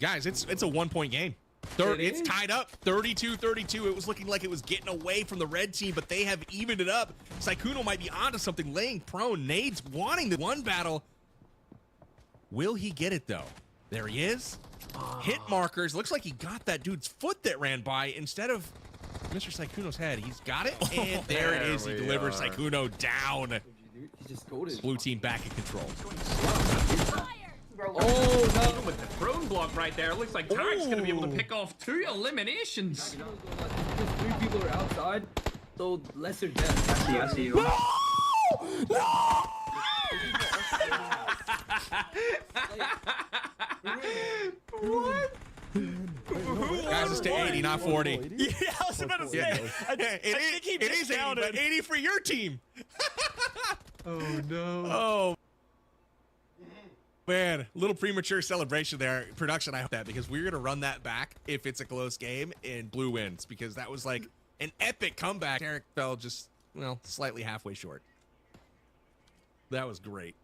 Guys, it's a 1-point game. It's tied up 32-32. It was looking like it was getting away from the red team, but they have evened it up. Sykkuno might be onto something, laying prone. Nades wanting the one battle. Will he get it though? There he is. Hit markers. Looks like he got that dude's foot that ran by instead of Mr. Sykkuno's head. He's got it, and there it is. He delivers Sykkuno down. Blue team back in control.
Oh no! With the prone block right there, it looks like Tarik's gonna be able to pick off 2 eliminations.
Just 3 people are outside.
So lesser death. I see you.
What?
Guys, it's to 80, not 40.
Yeah, I was about to say. I think he
it is 80, but 80 for your team.
Oh no.
Oh. Man, a little premature celebration there. Production, I hope that, because we're going to run that back if it's a close game and blue wins, because that was like an epic comeback. Tarik fell just, well, slightly halfway short. That was great.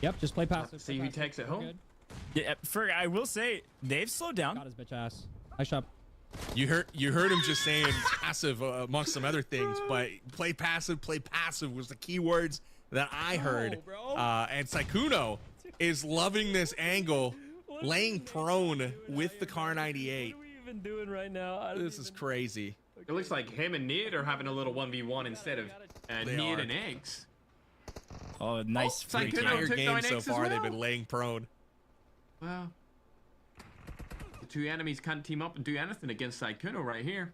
Yep, just play passive.
See who takes it home.
Yeah, I will say, they've slowed down.
Got his bitch ass. Nice shot.
You heard him just saying passive amongst some other things, but play passive was the key words that I heard. And Sykkuno is loving this angle, laying prone with the Car 98.
What are we even doing right now?
This is crazy.
It looks like him and Nid are having a little 1v1 instead of Nid and Eggs.
Oh, nice free
The entire game so far, they've been laying prone.
Well, the two enemies can't team up and do anything against Sykkuno right here.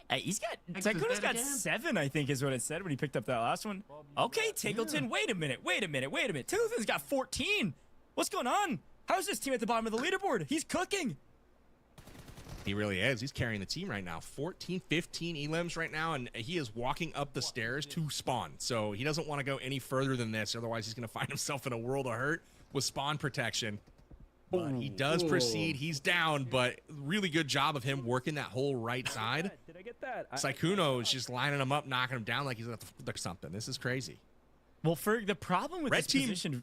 Hey, Sykkuno's got 7, I think is what it said when he picked up that last one. Okay, Tackleton,
Yeah.
wait a minute. Tackleton's got 14. What's going on? How's this team at the bottom of the leaderboard? He's cooking.
He really is. He's carrying the team right now. 14, 15 elims right now, and he is walking up the stairs to spawn. So he doesn't want to go any further than this. Otherwise, he's going to find himself in a world of hurt with spawn protection. But he does proceed. He's down, but really good job of him working that whole right side.
Did I get that?
Sykkuno is just lining him up, knocking him down like he's like something. This is crazy.
Well, for the problem with this position...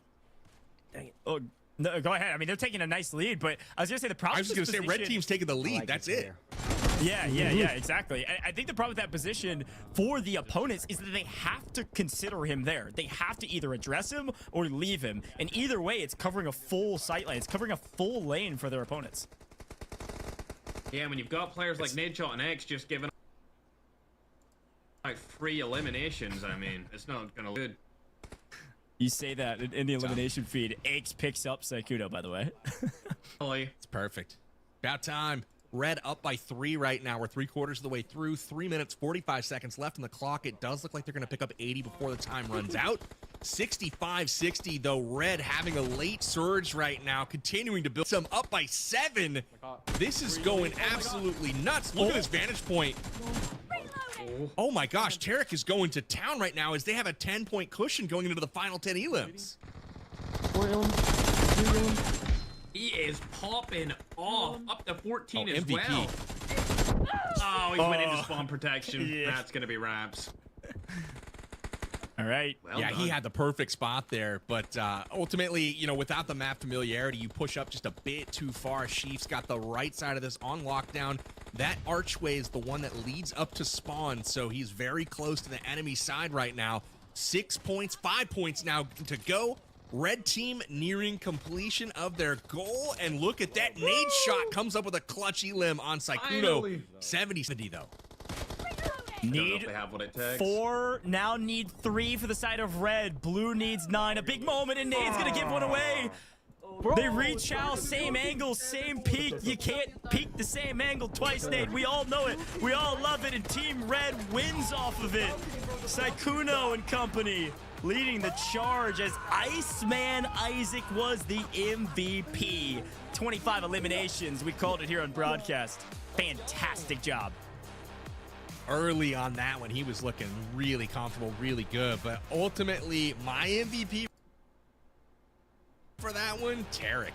Dang it. Oh, no, go ahead. I mean, they're taking a nice lead, but I was going to say the problem
I was just going to say red team's taking the lead. That's it.
Yeah, exactly. I think the problem with that position for the opponents is that they have to consider him there. They have to either address him or leave him. And either way, it's covering a full sight lane. It's covering a full lane for their opponents.
Yeah, when you've got players like Nadeshot and X just giving like free eliminations, I mean, it's not going to look good.
You say that in the elimination feed. X picks up Sykkuno, by the way.
It's perfect. About time. Red up by 3 right now. We're 3/4 of the way through. 3 minutes, 45 seconds left on the clock. It does look like they're going to pick up 80 before the time runs out. 65-60, though. Red having a late surge right now, continuing to build some up by 7. This is going absolutely nuts. Look at this vantage point. Oh my gosh, Tarik is going to town right now as they have a 10-point cushion going into the final 10 elims.
He is popping off up to 14 as
MVP.
well. Oh, he went into spawn protection.
Yeah.
That's going to be wraps.
All right.
Well
yeah,
done.
he had the perfect spot there, but ultimately, you know, without the map familiarity, you push up just a bit too far. Sheaf's got the right side of this on lockdown. That archway is the one that leads up to spawn, so he's very close to the enemy side right now. 6 points, 5 points now to go. Red team nearing completion of their goal, and look at that nade shot comes up with a clutch elim on Sykkuno. 70 though.
Need
they have what it takes.
4, now need 3 for the side of red. Blue needs 9. A big moment, and Nade's gonna give one away. They reach out, same angle, same peak. You can't peek the same angle twice, Nade. We all know it. We all love it, and Team Red wins off of it. Sykkuno and company leading the charge as Iceman Isaac was the MVP. 25 eliminations. We called it here on broadcast. Fantastic job.
Early on that one, he was looking really comfortable, really good, but ultimately my MVP for that one, Tarik.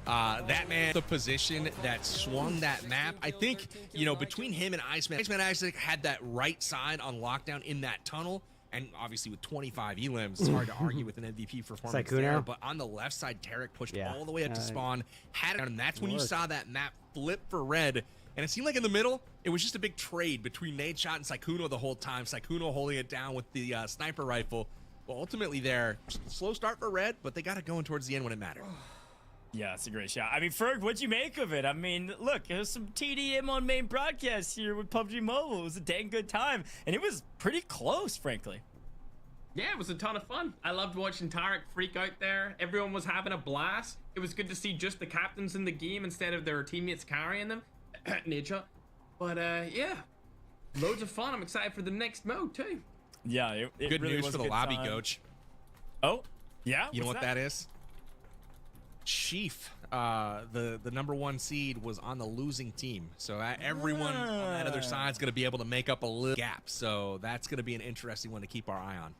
That man, the position that swung that map. I think, you know, between him and Iceman Isaac had that right side on lockdown in that tunnel. And obviously with 25 elims, it's hard to argue with an MVP performance there. But on the left side, Tarik pushed all the way up to spawn, had it, and that's when you saw that map flip for red. And it seemed like in the middle, it was just a big trade between Nadeshot and Sykkuno the whole time. Sykkuno holding it down with the sniper rifle. Well, ultimately there, slow start for red, but they got it going towards the end when it mattered.
Yeah, it's a great shot. I mean, Ferg, what'd you make of it? I mean, look, there's some TDM on main broadcast here with PUBG Mobile. It was a dang good time, and it was pretty close, frankly.
Yeah, it was a ton of fun. I loved watching Tarik freak out there. Everyone was having a blast. It was good to see just the captains in the game instead of their teammates carrying them. Nature. But yeah, loads of fun. I'm excited for the next mode too.
Yeah, it
Good
really
news
was
for
a
the
good
lobby,
time.
coach.
Oh, yeah.
You know
What's
what that is? Chief, the #1 seed, was on the losing team, so everyone on that other side's going to be able to make up a little gap. So that's going to be an interesting one to keep our eye on.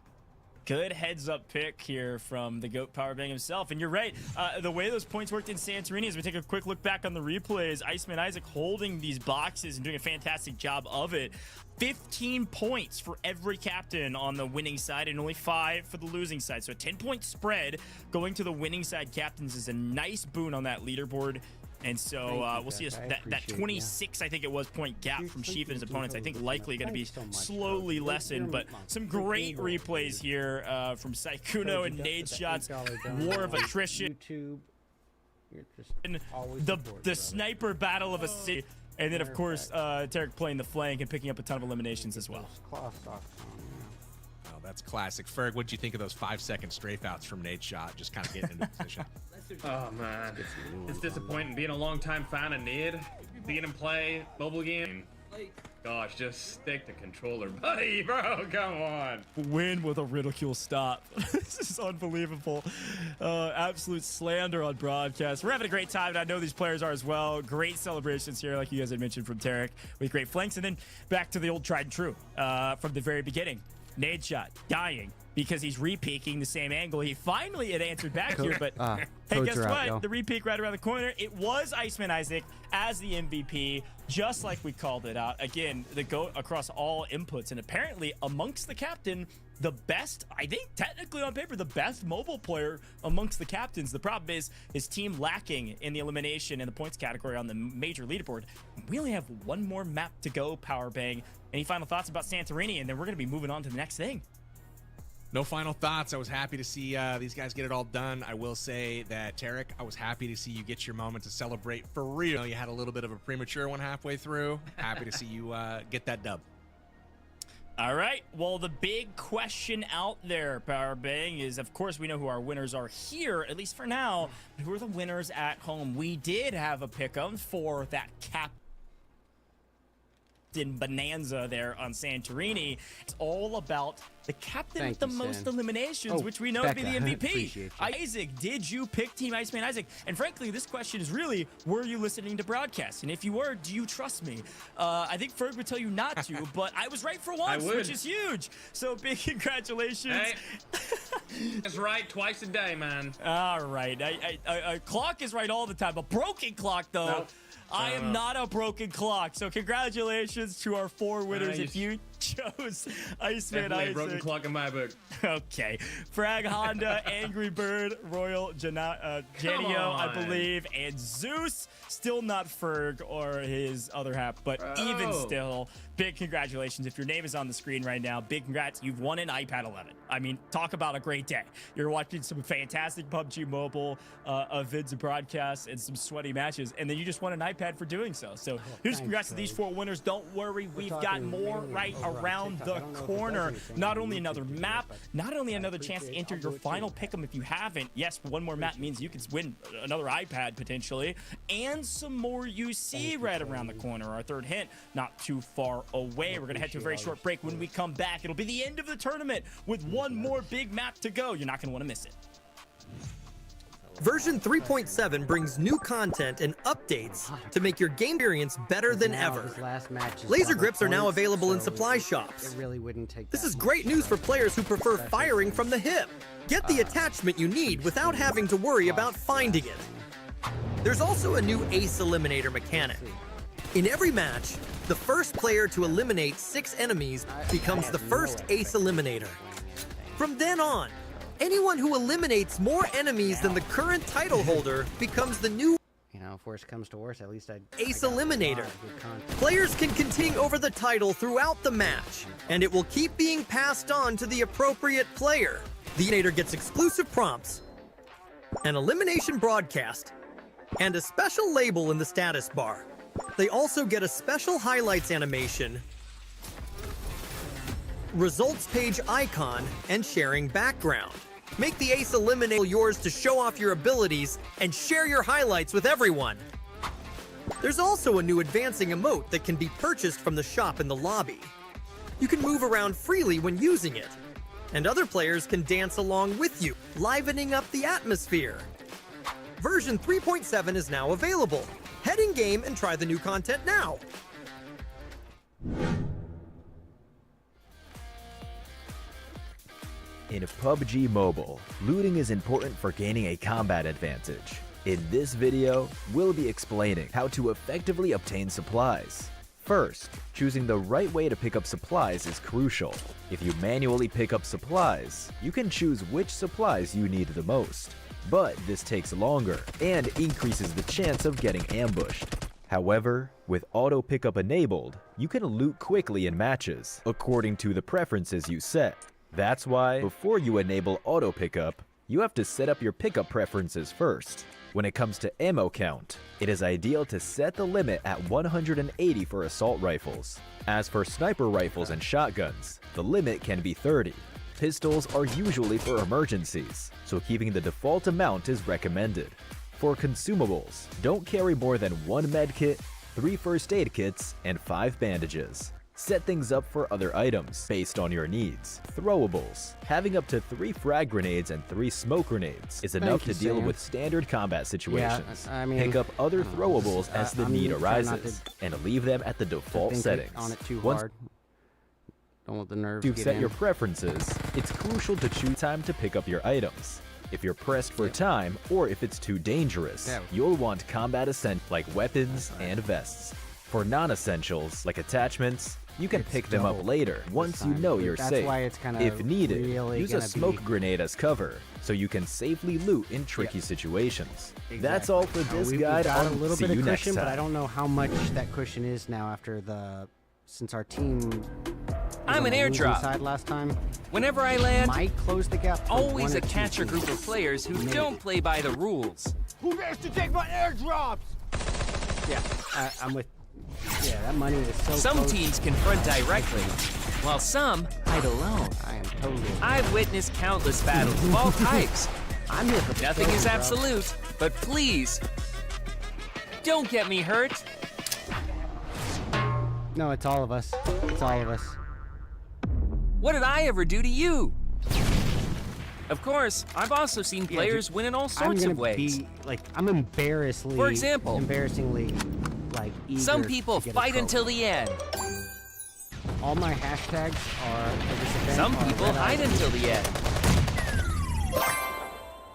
Good heads up pick here from the GOAT Powerbang himself. And you're right. The way those points worked in Santorini, as we take a quick look back on the replays, Iceman Isaac holding these boxes and doing a fantastic job of it. 15 points for every captain on the winning side and only 5 for the losing side. So a 10-point spread going to the winning side captains is a nice boon on that leaderboard. And so we'll see that 26, I think it was, point gap from Sheaf and his opponents, I think likely going to be slowly lessened. But some great replays here from Sykkuno and Nadeshots. War of attrition. The sniper battle of a city. And then, of course, Tarik playing the flank and picking up a ton of eliminations as well.
Oh, that's classic. Ferg, what'd you think of those 5-second strafe outs from Nadeshot, just kind of getting into position?
Oh man, it's disappointing. Being a long-time fan of Nade, seeing him play mobile game. Gosh, just stick the controller, buddy, bro. Come on.
Win with a ridicule stop. This is unbelievable. Absolute slander on broadcast. We're having a great time, and I know these players are as well. Great celebrations here, like you guys had mentioned from Tarik, with great flanks. And then back to the old tried and true from the very beginning. Nadeshot dying because he's re-peeking the same angle. He finally had answered back here, but hey, guess what? The re-peek right around the corner. It was Iceman Isaac as the MVP, just like we called it out. Again, the GOAT across all inputs, and apparently amongst the captain, the best, I think technically on paper, the best mobile player amongst the captains. The problem is his team lacking in the elimination and the points category on the major leaderboard. We only have one more map to go, Powerbang. Any final thoughts about Santorini? And then we're going to be moving on to the next thing.
No final thoughts. I was happy to see these guys get it all done. I will say that, Tarik, I was happy to see you get your moment to celebrate for real. You had a little bit of a premature one halfway through. Happy to see you get that dub.
All right. Well, the big question out there, Powerbang, is, of course, we know who our winners are here, at least for now. But who are the winners at home? We did have a pick'em for that captain bonanza there on Santorini. It's all about the captain with the most eliminations, which we know to be the MVP. Isaac, did you pick Team Iceman Isaac? And frankly, this question is really, were you listening to broadcast? And if you were, do you trust me? I think Ferg would tell you not to, but I was right for once, which is huge. So big congratulations.
Hey, that's right twice a day, man.
All right. A clock is right all the time. A broken clock, though.
Nope.
I am not a broken clock. So congratulations to our 4 winners. If you chose Iceman Isaac.
Broken clock in my book.
Okay. Frag Honda, Angry Bird, Royal Janio, I believe, and Zeus. Still not Ferg or his other half, but even still, big congratulations. If your name is on the screen right now, big congrats. You've won an iPad 11. I mean, talk about a great day. You're watching some fantastic PUBG Mobile vids and broadcasts and some sweaty matches, and then you just won an iPad for doing so. So here's congrats to these 4 winners. Don't worry, we've got more right around the corner. Not only another map, not only another chance to enter your final pick'em if you haven't. Yes, one more map means you can win another iPad potentially, and some more UC right around the corner. Our third hint, not too far away. We're gonna head to a very short break. When we come back, it'll be the end of the tournament with one more big map to go. You're not gonna want to miss it.
Version 3.7 brings new content and updates to make your game experience better than ever. Laser grips are now available in supply shops. This is great news for players who prefer firing from the hip. Get the attachment you need without having to worry about finding it. There's also a new ace eliminator mechanic. In every match, the first player to eliminate 6 enemies becomes the first ace eliminator. From then on, anyone who eliminates more enemies than the current title holder becomes the new
if worse comes to worse, at least
ace eliminator. Players can continue over the title throughout the match, and it will keep being passed on to the appropriate player. The eliminator gets exclusive prompts, an elimination broadcast, and a special label in the status bar. They also get a special highlights animation, results page icon, and sharing background. Make the ace eliminator yours to show off your abilities and share your highlights with everyone. There's also a new advancing emote that can be purchased from the shop in the lobby. You can move around freely when using it, and other players can dance along with you, livening up the atmosphere. Version 3.7 is now available. Head in game and try the new content now.
In PUBG Mobile, looting is important for gaining a combat advantage. In this video, we'll be explaining how to effectively obtain supplies. First, choosing the right way to pick up supplies is crucial. If you manually pick up supplies, you can choose which supplies you need the most. But this takes longer and increases the chance of getting ambushed. However, with auto pickup enabled, you can loot quickly in matches, according to the preferences you set. That's why, before you enable auto pickup, you have to set up your pickup preferences first. When it comes to ammo count, it is ideal to set the limit at 180 for assault rifles. As for sniper rifles and shotguns, the limit can be 30. Pistols are usually for emergencies, so keeping the default amount is recommended. For consumables, don't carry more than 1 medkit, 3 first aid kits, and 5 bandages. Set things up for other items based on your needs. Throwables. Having up to 3 frag grenades and 3 smoke grenades is enough to deal with standard combat situations.
Yeah, I mean,
pick up other throwables as the need arises, and leave them at the default settings.
On it too hard. Don't let the nerves
to
get
set
in.
your preferences, it's crucial to choose time to pick up your items. If you're pressed for time, or if it's too dangerous, you'll want combat essentials like weapons and vests. For non-essentials, like attachments, you can pick them up later once you know you're safe.
Why it's kind of
if needed,
really
use a smoke grenade as cover, so you can safely loot in tricky situations.
Exactly.
That's all for this guide.
Got a
On
little
See
bit
you
of
next
cushion,
time.
but I don't know how much that cushion is now after since our team.
I'm an airdrop.
Side last time.
Whenever I land,
might close the gap.
Always catch a group of players who don't play by the rules.
Who dares to take my airdrops?
Yeah, I'm with. Yeah, that money is so
Some
close.
teams confront directly, while some hide alone.
I am totally.
I've witnessed countless battles of all types.
I'm here for the
Nothing
trophy,
is
bro.
absolute, but please, don't get me hurt.
No, it's all of us. It's all of us.
What did I ever do to you? Of course, I've also seen players win in all sorts of ways.
I'm embarrassingly.
For example,
eager
some people
to get a
fight
trophy.
until the end.
All my hashtags are for this event.
Some people hide until the end.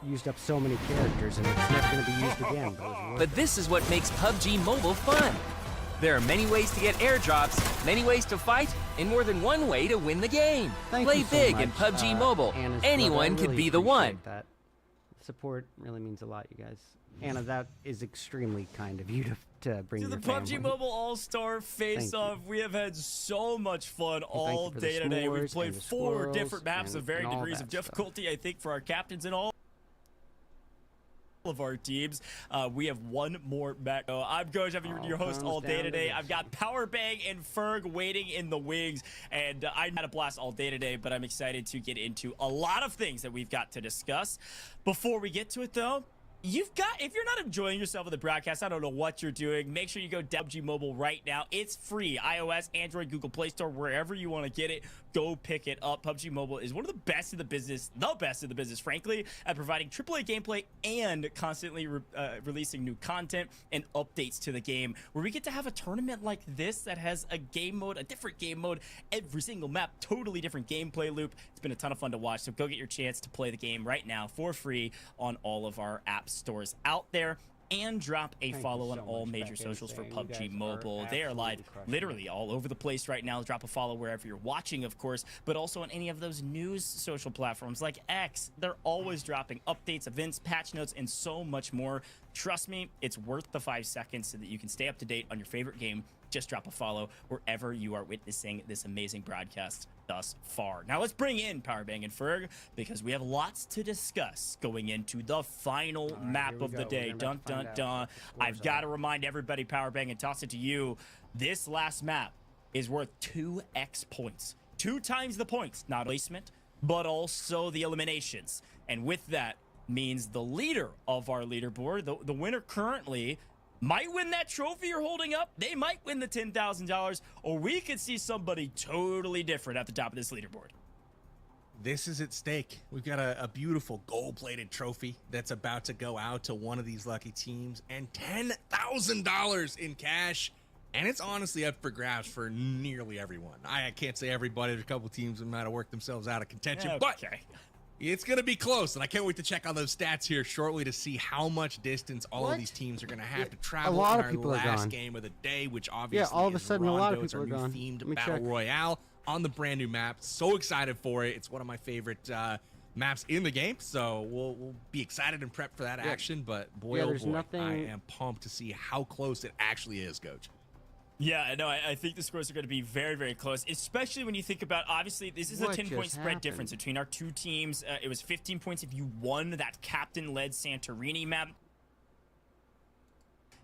Used up so many characters, and it's never going to be used again. But, it was worth
But this is what makes PUBG Mobile fun. There are many ways to get airdrops, many ways to fight, and more than one way to win the game.
Thank
Play
you so
big
much,
in PUBG Mobile.
Anna's
Anyone
brother. I
can
really
be the one.
appreciate that. Support really means a lot, you guys. Anna, that is extremely kind of you to bring
To
your
the PUBG
family.
Mobile All-Star Face-Off, we have had so much fun all
for the
day today. We've
s'mores
played
and the
4
squirrels
different maps of
and
varying
all
degrees
that
of difficulty, I think, for our captains and all of our teams. We have one more back. I'm Goj, I'm your host all day today. I've got Powerbang and Ferg waiting in the wings, and I had a blast all day today, but I'm excited to get into a lot of things that we've got to discuss. Before we get to it, though, if you're not enjoying yourself with the broadcast, I don't know what you're doing. Make sure you go PUBG Mobile right now. It's free. iOS, Android, Google Play Store, wherever you want to get it, go pick it up. PUBG Mobile is one of the best in the business, frankly, at providing AAA gameplay and constantly releasing new content and updates to the game, where we get to have a tournament like this that has a game mode, a different game mode, every single map, totally different gameplay loop. It's been a ton of fun to watch, so go get your chance to play the game right now for free on all of our app stores out there, and drop a follow on all major socials for PUBG Mobile. They are live literally all over the place right now. Drop a follow wherever you're watching, of course, but also on any of those news social platforms like X. They're always dropping updates, events, patch notes, and so much more. Trust me, it's worth the 5 seconds so that you can stay up to date on your favorite game. Just drop a follow wherever you are witnessing this amazing broadcast thus far. Now let's bring in Powerbang and Ferg, because we have lots to discuss going into the final map of the day. Dun dun dun. I've got to remind everybody, Powerbang, and toss it to you. This last map is worth 2x points. 2 times the points, not placement, but also the eliminations. And with that means the leader of our leaderboard, the winner currently might win that trophy you're holding up. They might win the $10,000, or we could see somebody totally different at the top of this leaderboard.
This is at stake. We've got a beautiful gold-plated trophy that's about to go out to one of these lucky teams, and $10,000 in cash. And it's honestly up for grabs for nearly everyone. I can't say everybody. There's a couple teams that might have worked themselves out of contention, but it's going to be close. And I can't wait to check on those stats here shortly to see how much distance all of these teams are going to have to travel in our last game of the day, which obviously
all of a sudden
Rondo.
a lot of people are
our
gone.
new themed
Let me
battle
check.
royale on the brand new map. So excited for it. It's one of my favorite maps in the game, so we'll be excited and prepped for that action. But boy, oh boy, I am pumped to see how close it actually is, Coach.
Yeah, no, I think the scores are going to be very, very close, especially when you think about, obviously, this is a 10-point spread difference between our two teams. It was 15 points if you won that captain-led Santorini map. And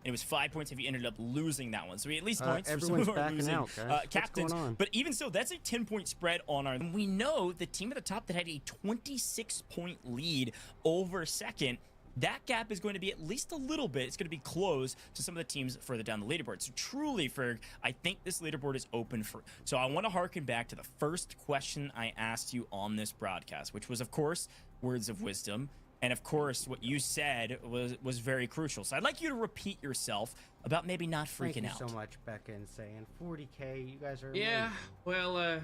it was 5 points if you ended up losing that one. So we at least points for some of our losing captains. But even so, that's a 10-point spread on our... We know the team at the top that had a 26-point lead over second, that gap is going to be at least a little bit. It's going to be close to some of the teams further down the leaderboard. So truly, Ferg, I think this leaderboard is open for... So I want to harken back to the first question I asked you on this broadcast, which was, of course, words of wisdom. And of course, what you said was very crucial. So I'd like you to repeat yourself about maybe not freaking out.
Thank you so much, Becca, and saying 40K. You guys are...
Yeah, well,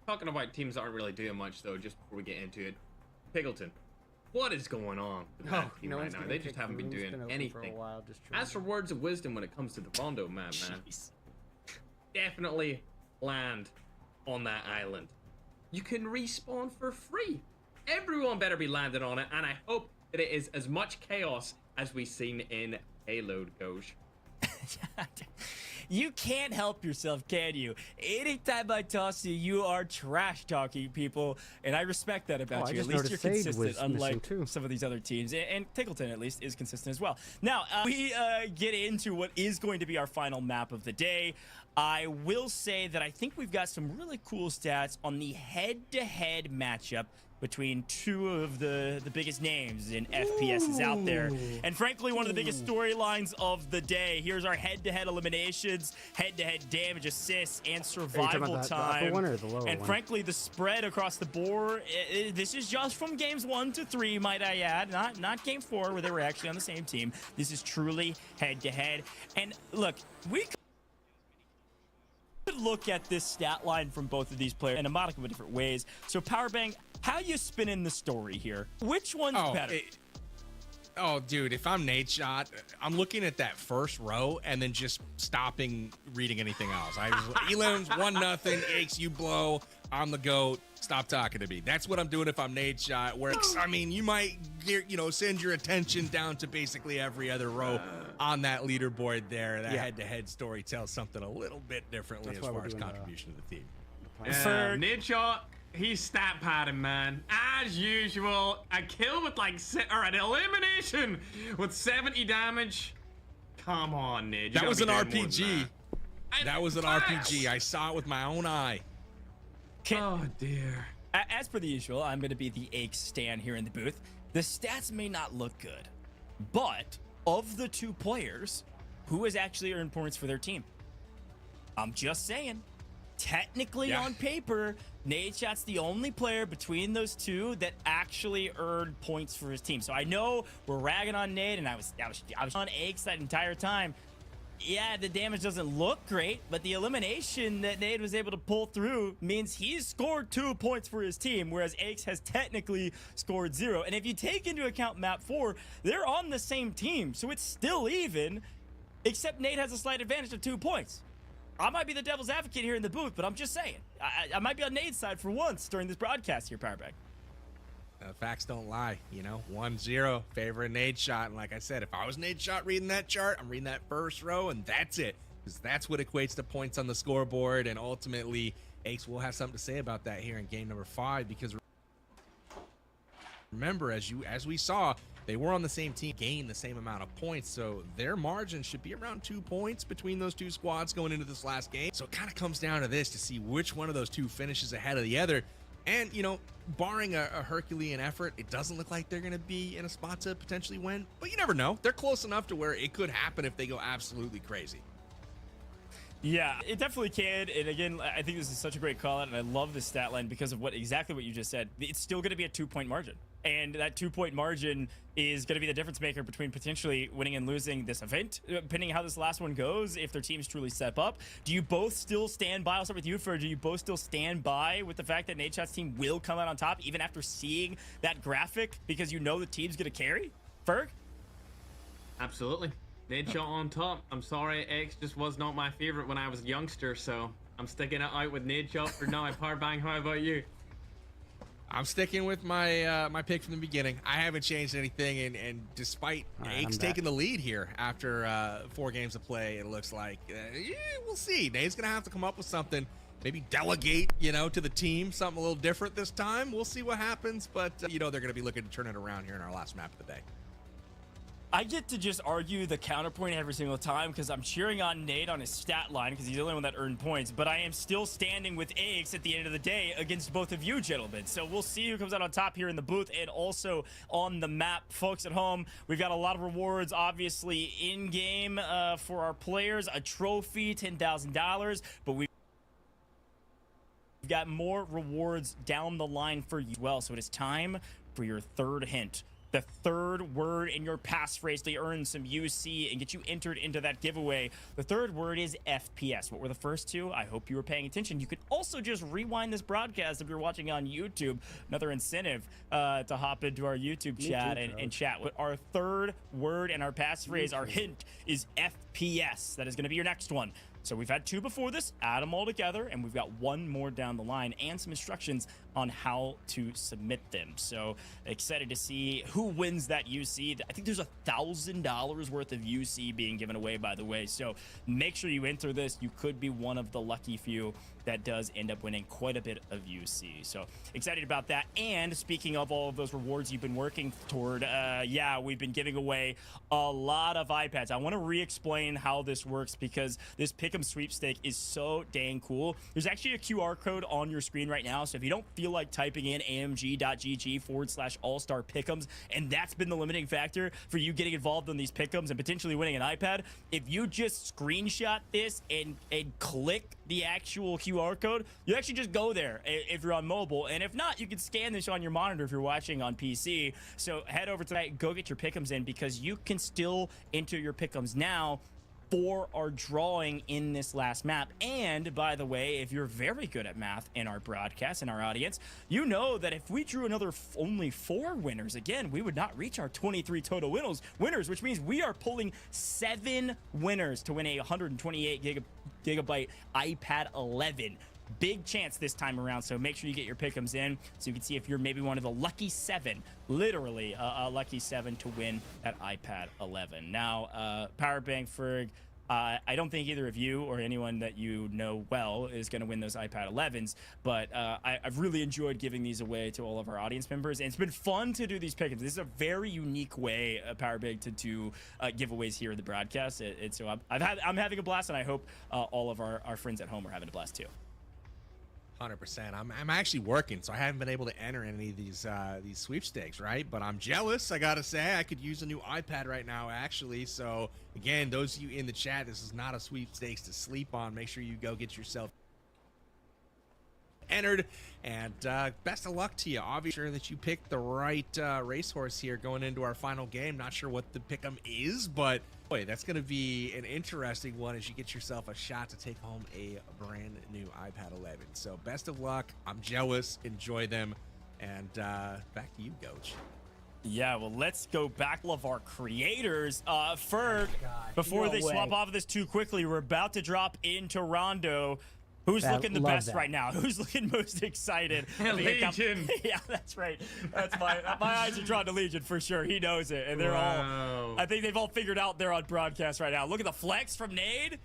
talking about teams that aren't really doing much, though, just before we get into it. Piggleton. What is going on with that team right now? They just haven't been doing anything. As for words of wisdom when it comes to the Rondo map, man, definitely land on that island. You can respawn for free. Everyone better be landed on it, and I hope that it is as much chaos as we've seen in Payload, Goj.
You can't help yourself, can you? Anytime I toss you, you are trash talking people, and I respect that about you. At least you're consistent, unlike some of these other teams. And Tickleton, at least, is consistent as well. Now, we get into what is going to be our final map of the day. I will say that I think we've got some really cool stats on the head-to-head matchup between two of the biggest names in FPSs out there. And frankly, one of the biggest storylines of the day. Here's our head-to-head eliminations, head-to-head damage, assists, and survival time. And frankly, the spread across the board, this is just from games 1 to 3, might I add, not game 4 where they were actually on the same team. This is truly head-to-head. And look, we could look at this stat line from both of these players in a modicum of different ways. So Powerbang, how you spinning the story here? Which one's better?
Dude, if I'm Nadeshot, I'm looking at that first row and then just stopping reading anything else. Elims 1-0, Aches, you blow, I'm the GOAT, stop talking to me. That's what I'm doing if I'm Nadeshot. Where, I mean, you might send your attention down to basically every other row on that leaderboard there. That head-to-head story tells something a little bit differently as far as contribution to the team.
Nadeshot, he's stat padding, man. As usual, a kill with an elimination with 70 damage. Come on, Nid.
That was an RPG. That was an RPG. I saw it with my own eye.
Oh, dear.
As per the usual, I'm going to be the Ache stan here in the booth. The stats may not look good, but of the two players, who has actually earned points for their team? I'm just saying. Technically, on paper, Nadeshot's the only player between those two that actually earned points for his team. So I know we're ragging on Nade, and I was on Aches that entire time. Yeah, the damage doesn't look great, but the elimination that Nade was able to pull through means he's scored 2 points for his team, whereas Aches has technically scored 0. And if you take into account map 4, they're on the same team, so it's still even, except Nade has a slight advantage of 2 points. I might be the devil's advocate here in the booth, but I'm just saying. I might be on Nade's side for once during this broadcast here, Powerbag.
Facts don't lie, 1-0, favor of Nadeshot. And like I said, if I was Nadeshot reading that chart, I'm reading that first row, and that's it. Because that's what equates to points on the scoreboard. And ultimately, Aches will have something to say about that here in game number 5. Because remember, as we saw, they were on the same team, gained the same amount of points, so their margin should be around 2 points between those two squads going into this last game. So it kind of comes down to this to see which one of those two finishes ahead of the other. And, you know, barring a Herculean effort, it doesn't look like they're going to be in a spot to potentially win. But you never know. They're close enough to where it could happen if they go absolutely crazy.
Yeah, it definitely can. And again, I think this is such a great call out, and I love this stat line because of exactly what you just said. It's still going to be a 2-point margin. And that 2-point margin is going to be the difference maker between potentially winning and losing this event, depending how this last one goes, if their teams truly step up. Do you both still stand by? I'll start with you, Fer. Do you both still stand by with the fact that Nadeshot's team will come out on top, even after seeing that graphic, because you know the team's going to carry? Ferg?
Absolutely. Nadeshot on top. I'm sorry, X just was not my favorite when I was a youngster, so I'm sticking it out with Nadeshot for now. Powerbang, how about you?
I'm sticking with my my pick from the beginning. I haven't changed anything, and despite Nate's taking the lead here after 4 games of play, it looks like yeah, we'll see. Nate's gonna have to come up with something, maybe delegate, you know, to the team something a little different this time. We'll see what happens, but you know they're gonna be looking to turn it around here in our last map of the day.
I get to just argue the counterpoint every single time because I'm cheering on Nate on his stat line because he's the only one that earned points, but I am still standing with Aix at the end of the day against both of you gentlemen. So we'll see who comes out on top here in the booth and also on the map. Folks at home, we've got a lot of rewards obviously in game for our players, a trophy, $10,000, but we've got more rewards down the line for you as well. So it is time for your third hint. The third word in your passphrase to earn some UC and get you entered into that giveaway. The third word is FPS. What were the first two? I hope you were paying attention. You could also just rewind this broadcast if you're watching on YouTube. Another incentive to hop into our YouTube chat and chat. Our third word in our passphrase, our hint, is FPS. That is going to be your next one. So we've had 2 before this, add them all together, and we've got 1 more down the line and some instructions on how to submit them. So excited to see who wins that UC. I think there's $1,000 worth of UC being given away, by the way. So make sure you enter this. You could be one of the lucky few that does end up winning quite a bit of UC. So excited about that. And speaking of all of those rewards you've been working toward, yeah, we've been giving away a lot of iPads. I want to re-explain how this works because this Pick'em sweepstake is so dang cool. There's actually a QR code on your screen right now. So if you don't feel like typing in amg.gg/all-star Pick'ems, and that's been the limiting factor for you getting involved in these Pick'ems and potentially winning an iPad, if you just screenshot this and click the actual QR code, you actually just go there if you're on mobile, and if not, you can scan this on your monitor if you're watching on PC. So head over tonight, go get your Pick'ems in because you can still enter your Pick'ems now for our drawing in this last map. And by the way, if you're very good at math in our broadcast and our audience, you know that if we drew another only 4 winners, again, we would not reach our 23 total winners, which means we are pulling 7 winners to win a 128 gigabyte iPad 11. Big chance this time around, so make sure you get your Pick'ems in so you can see if you're maybe one of the lucky 7, literally a lucky 7 to win that iPad 11. Now, Powerbank Ferg, I don't think either of you or anyone that you know well is going to win those iPad 11s, but I've really enjoyed giving these away to all of our audience members, and it's been fun to do these Pick'ems. This is a very unique way, Powerbank, to do giveaways here in the broadcast. So I'm having a blast, and I hope all of our friends at home are having a blast too.
100%. I'm actually working, so I haven't been able to enter any of these sweepstakes, right? But I'm jealous, I gotta say. I could use a new iPad right now, actually. So again, those of you in the chat, this is not a sweepstakes to sleep on. Make sure you go get yourself entered, and best of luck to you. Obviously sure that you picked the right racehorse here going into our final game. Not sure what the pick'em is, but boy, that's going to be an interesting one as you get yourself a shot to take home a brand new iPad 11. So best of luck. I'm jealous. Enjoy them, and back to you, Coach.
Yeah, well, let's go back to our creators. Ferg, before they swap off of this too quickly, we're about to drop into Rondo. Who's looking the best right now? Who's looking most excited?
Legion.
Yeah, that's right. That's my eyes are drawn to Legion for sure. He knows it, and they're all. I think they've all figured out they're on broadcast right now. Look at the flex from Nade.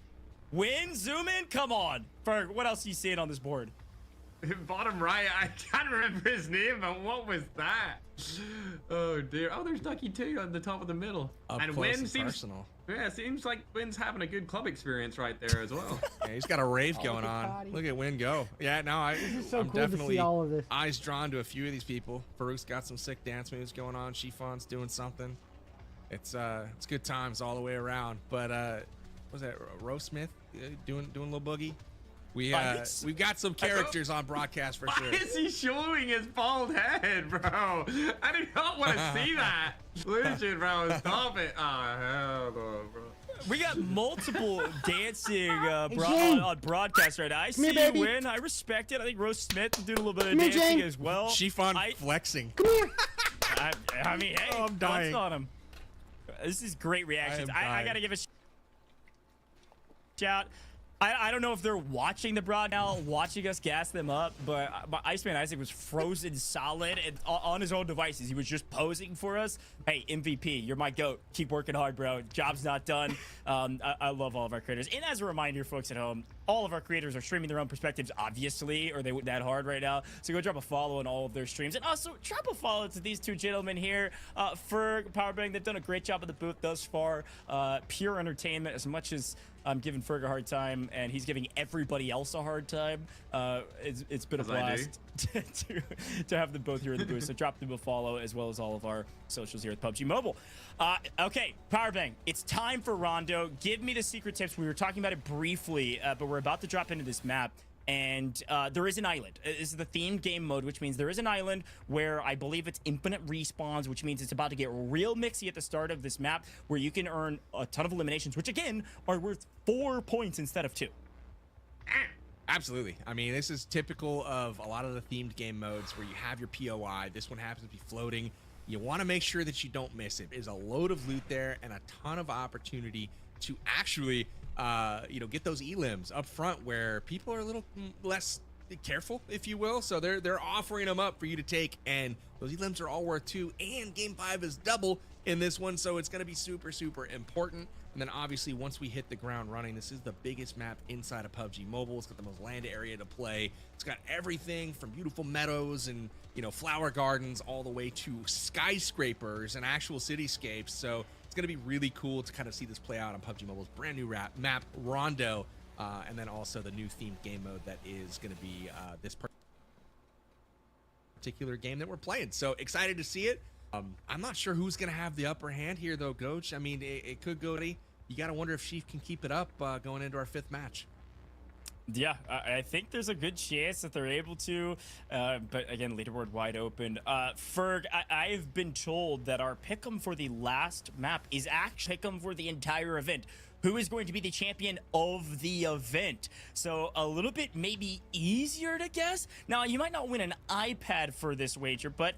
Win, zoom in. Come on, Ferg. What else are you seeing on this board?
bottom right. I can't remember his name, but what was that? Oh dear. Oh, there's Ducky too on the top of the middle.
Up
and
close
Wynn
and
seems
personal.
Yeah, seems like Wynn's having a good club experience right there as well.
Yeah, he's got a rave going on. Look at Wynn go. Yeah, no, I'm
so cool
definitely
to see all of this.
eyes drawn to a few of these people. Farouk's got some sick dance moves going on. Xifan's doing something. It's good times all the way around. But what was that RoastSmith doing a little boogie? We've got some characters on broadcast for sure.
Why is he showing his bald head, bro? I do not want to see that. Lucian, bro, stop it. Oh, hell no, bro.
We got multiple dancing on broadcast right now. I see you win. I respect it. I think RoastSmith is doing a little bit of dancing as well.
Xifan flexing.
Come here.
I mean, hey,
I'm dying.
on him. This is great reactions. I got to give a shout. I don't know if they're watching the broad now, watching us gas them up, but Iceman Isaac was frozen solid and on his own devices. He was just posing for us. Hey, MVP, you're my GOAT. Keep working hard, bro. Job's not done. I love all of our creators. And as a reminder, folks at home, all of our creators are streaming their own perspectives, obviously, or they wouldn't that hard right now. So go drop a follow on all of their streams. And also, drop a follow to these two gentlemen here. Ferg, Powerbang, they've done a great job at the booth thus far. Pure entertainment, as much as I'm giving Ferg a hard time, and he's giving everybody else a hard time. It's been a blast to have them both here in the booth. So drop them a follow, as well as all of our socials here at PUBG Mobile. Okay, Powerbang, it's time for Rondo. Give me the secret tips. We were talking about it briefly, but we're about to drop into this map. And there is an island. This is the themed game mode, which means there is an island where I believe it's infinite respawns, which means it's about to get real mixy at the start of this map, where you can earn a ton of eliminations, which again are worth 4 points instead of 2.
Absolutely. I mean, this is typical of a lot of the themed game modes where you have your POI. This one happens to be floating. You want to make sure that you don't miss it. There's a load of loot there and a ton of opportunity to actually get those elims up front, where people are a little less careful, if you will. So they're offering them up for you to take, and those elims are all worth 2, and game 5 is double in this one, so it's going to be super important. And then obviously once we hit the ground running, this is the biggest map inside of PUBG Mobile. It's got the most land area to play. It's got everything from beautiful meadows and flower gardens all the way to skyscrapers and actual cityscapes. So it's going to be really cool to kind of see this play out on PUBG Mobile's brand new map, Rondo, and then also the new themed game mode that is going to be this particular game that we're playing. So excited to see it. I'm not sure who's going to have the upper hand here, though, Coach. I mean, it could go to... You got to wonder if Sheaf can keep it up going into our 5th match.
Yeah, I think there's a good chance that they're able to, but again, leaderboard wide open. Ferg, I've been told that our pick'em for the last map is actually pick'em for the entire event. Who is going to be the champion of the event? So a little bit maybe easier to guess. Now, you might not win an iPad for this wager, but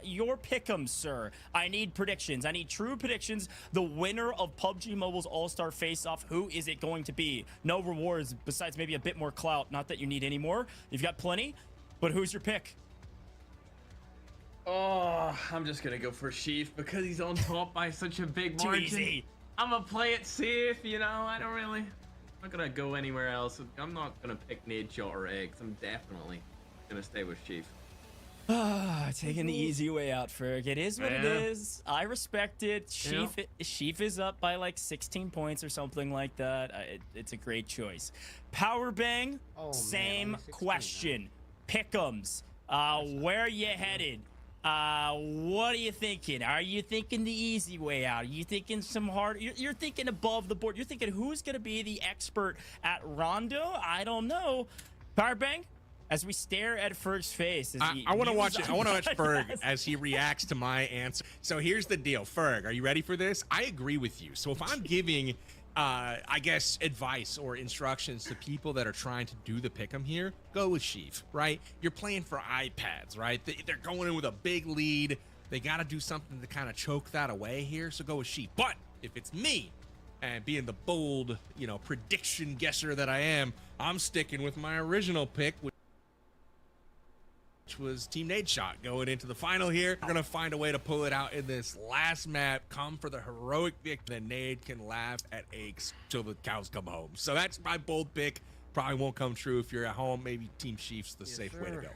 your pick'em, sir. I need predictions. I need true predictions. The winner of PUBG Mobile's All-Star Face-Off, who is it going to be? No rewards besides maybe a bit more clout. Not that you need any more. You've got plenty, but who's your pick?
Oh, I'm just going to go for Sheaf because he's on top by such a big
Too
margin.
easy.
I'm gonna play it safe, I don't really... I'm not gonna go anywhere else. I'm not gonna pick Nadeshot or Eggs. I'm definitely gonna stay with Sheaf.
Taking the easy way out, Ferg. It is what it is. I respect it. Sheaf is up by like 16 points or something like that. It's a great choice. Powerbang, same question. Pick'ems. Where you headed? What are you thinking? Are you thinking the easy way out? Are you thinking some hard? You're thinking above the board. You're thinking who's going to be the expert at Rondo? I don't know. Powerbang, as we stare at Ferg's face.
I want to watch it. I want to watch Ferg as he reacts to my answer. So here's the deal. Ferg, are you ready for this? I agree with you. So if I'm giving... I guess advice or instructions to people that are trying to do the pick'em here, go with Sheaf, right? You're playing for iPads, right? They're going in with a big lead. They got to do something to kind of choke that away here, so go with Sheaf. But if it's me, and being the bold, prediction guesser that I am, I'm sticking with my original pick, which was Team Nadeshot going into the final here. We're going to find a way to pull it out in this last map, come for the heroic victory, then Nade can laugh at aches till the cows come home. So that's my bold pick. probably won't come true if you're at home. Maybe Team Chiefs the safe way to go.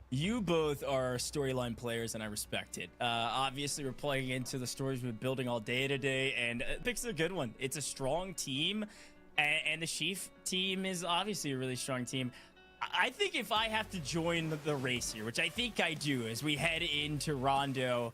You both are storyline players, and I respect it. Obviously, we're playing into the stories we've been building all day today, and Pic's a good one. It's a strong team, and the Chief team is obviously a really strong team. I think if I have to join the race here, which I think I do as we head into Rondo,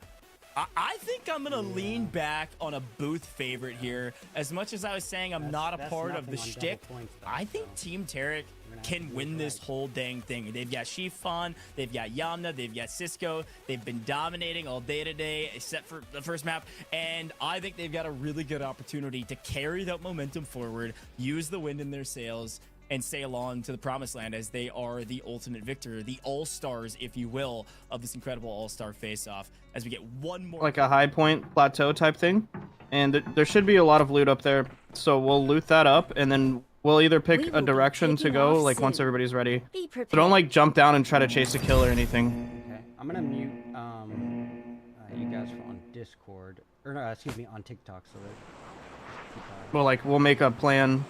I think I'm going to lean back on a booth favorite here. As much as I was saying I'm not a part of the shtick, I think Team Tarik can win this whole dang thing. They've got Xifan, they've got Yamna, they've got Cisco. They've been dominating all day today, except for the first map. And I think they've got a really good opportunity to carry that momentum forward, use the wind in their sails, and sail on to the promised land as they are the ultimate victor, the all-stars, if you will, of this incredible all-star face-off. As we get one more...
Like a high point plateau type thing. And there should be a lot of loot up there. So we'll loot that up, and then we'll either pick a direction to go, like once everybody's ready. So don't like jump down and try to chase a kill or anything.
Okay, I'm gonna mute you guys on Discord, or no, excuse me, on TikTok, so that...
Well, like, we'll make a plan.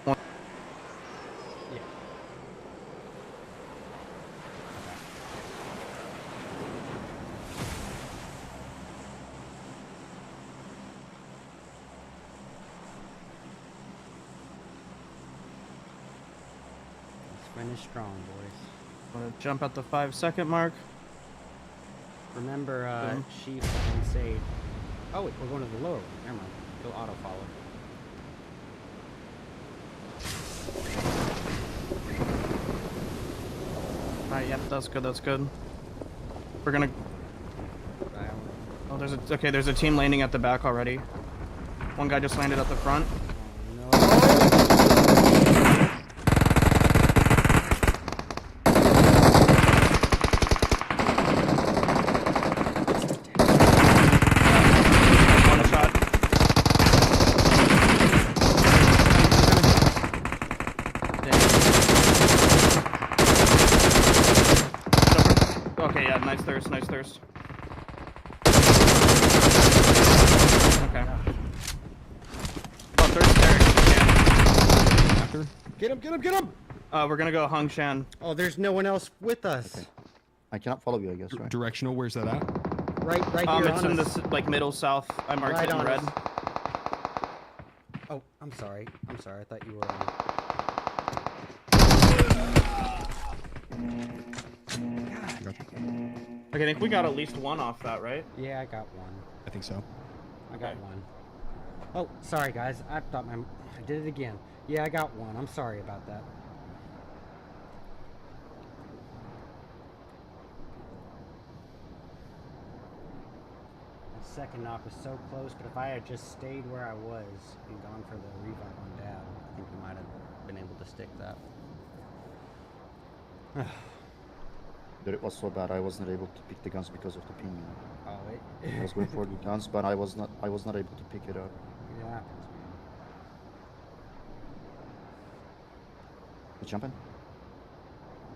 Finish strong, boys.
Wanna jump at the 5-second mark.
Remember, Chief and Sage. Oh wait, we're going to the lower one. Never mind. He'll auto follow.
Alright, yep, that's good. That's good. We're gonna. Oh, there's a team landing at the back already. One guy just landed at the front. Nice thirst. Okay. Oh, thirst there.
Get him!
We're gonna go Hung Shan.
Oh, there's no one else with us.
Okay. I cannot follow you, I guess, right?
Directional, where's that at?
Right here
it's in this, like, middle south. I marked it in red.
Oh, I'm sorry. I thought you were
Okay, I think we got at least one off that, right?
Yeah, I got one.
I think so.
I got one. Oh, sorry guys. I did it again. Yeah, I got one. I'm sorry about that. The second knock was so close, but if I had just stayed where I was and gone for the revive on Dad, I think we might have been able to stick that.
But it was so bad I was not able to pick the guns because of the ping.
Oh,
I was going for the guns, but I was not able to pick it up.
Yeah.
You jumping?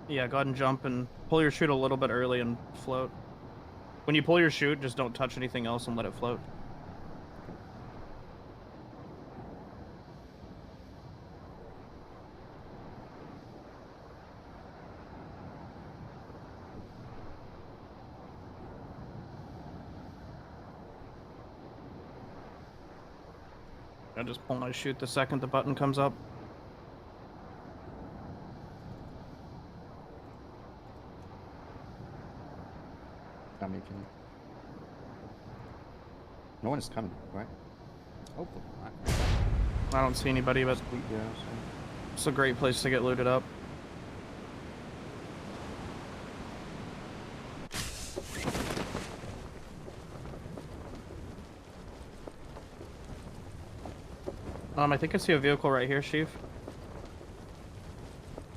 Yeah, go ahead and jump and pull your chute a little bit early and float. When you pull your chute, just don't touch anything else and let it float. I just pull my chute the second the button comes up.
I'm making it. No one is coming, right?
Hopefully not.
I don't see anybody, but
yeah,
it's a great place to get looted up. I think I see a vehicle right here, Chief.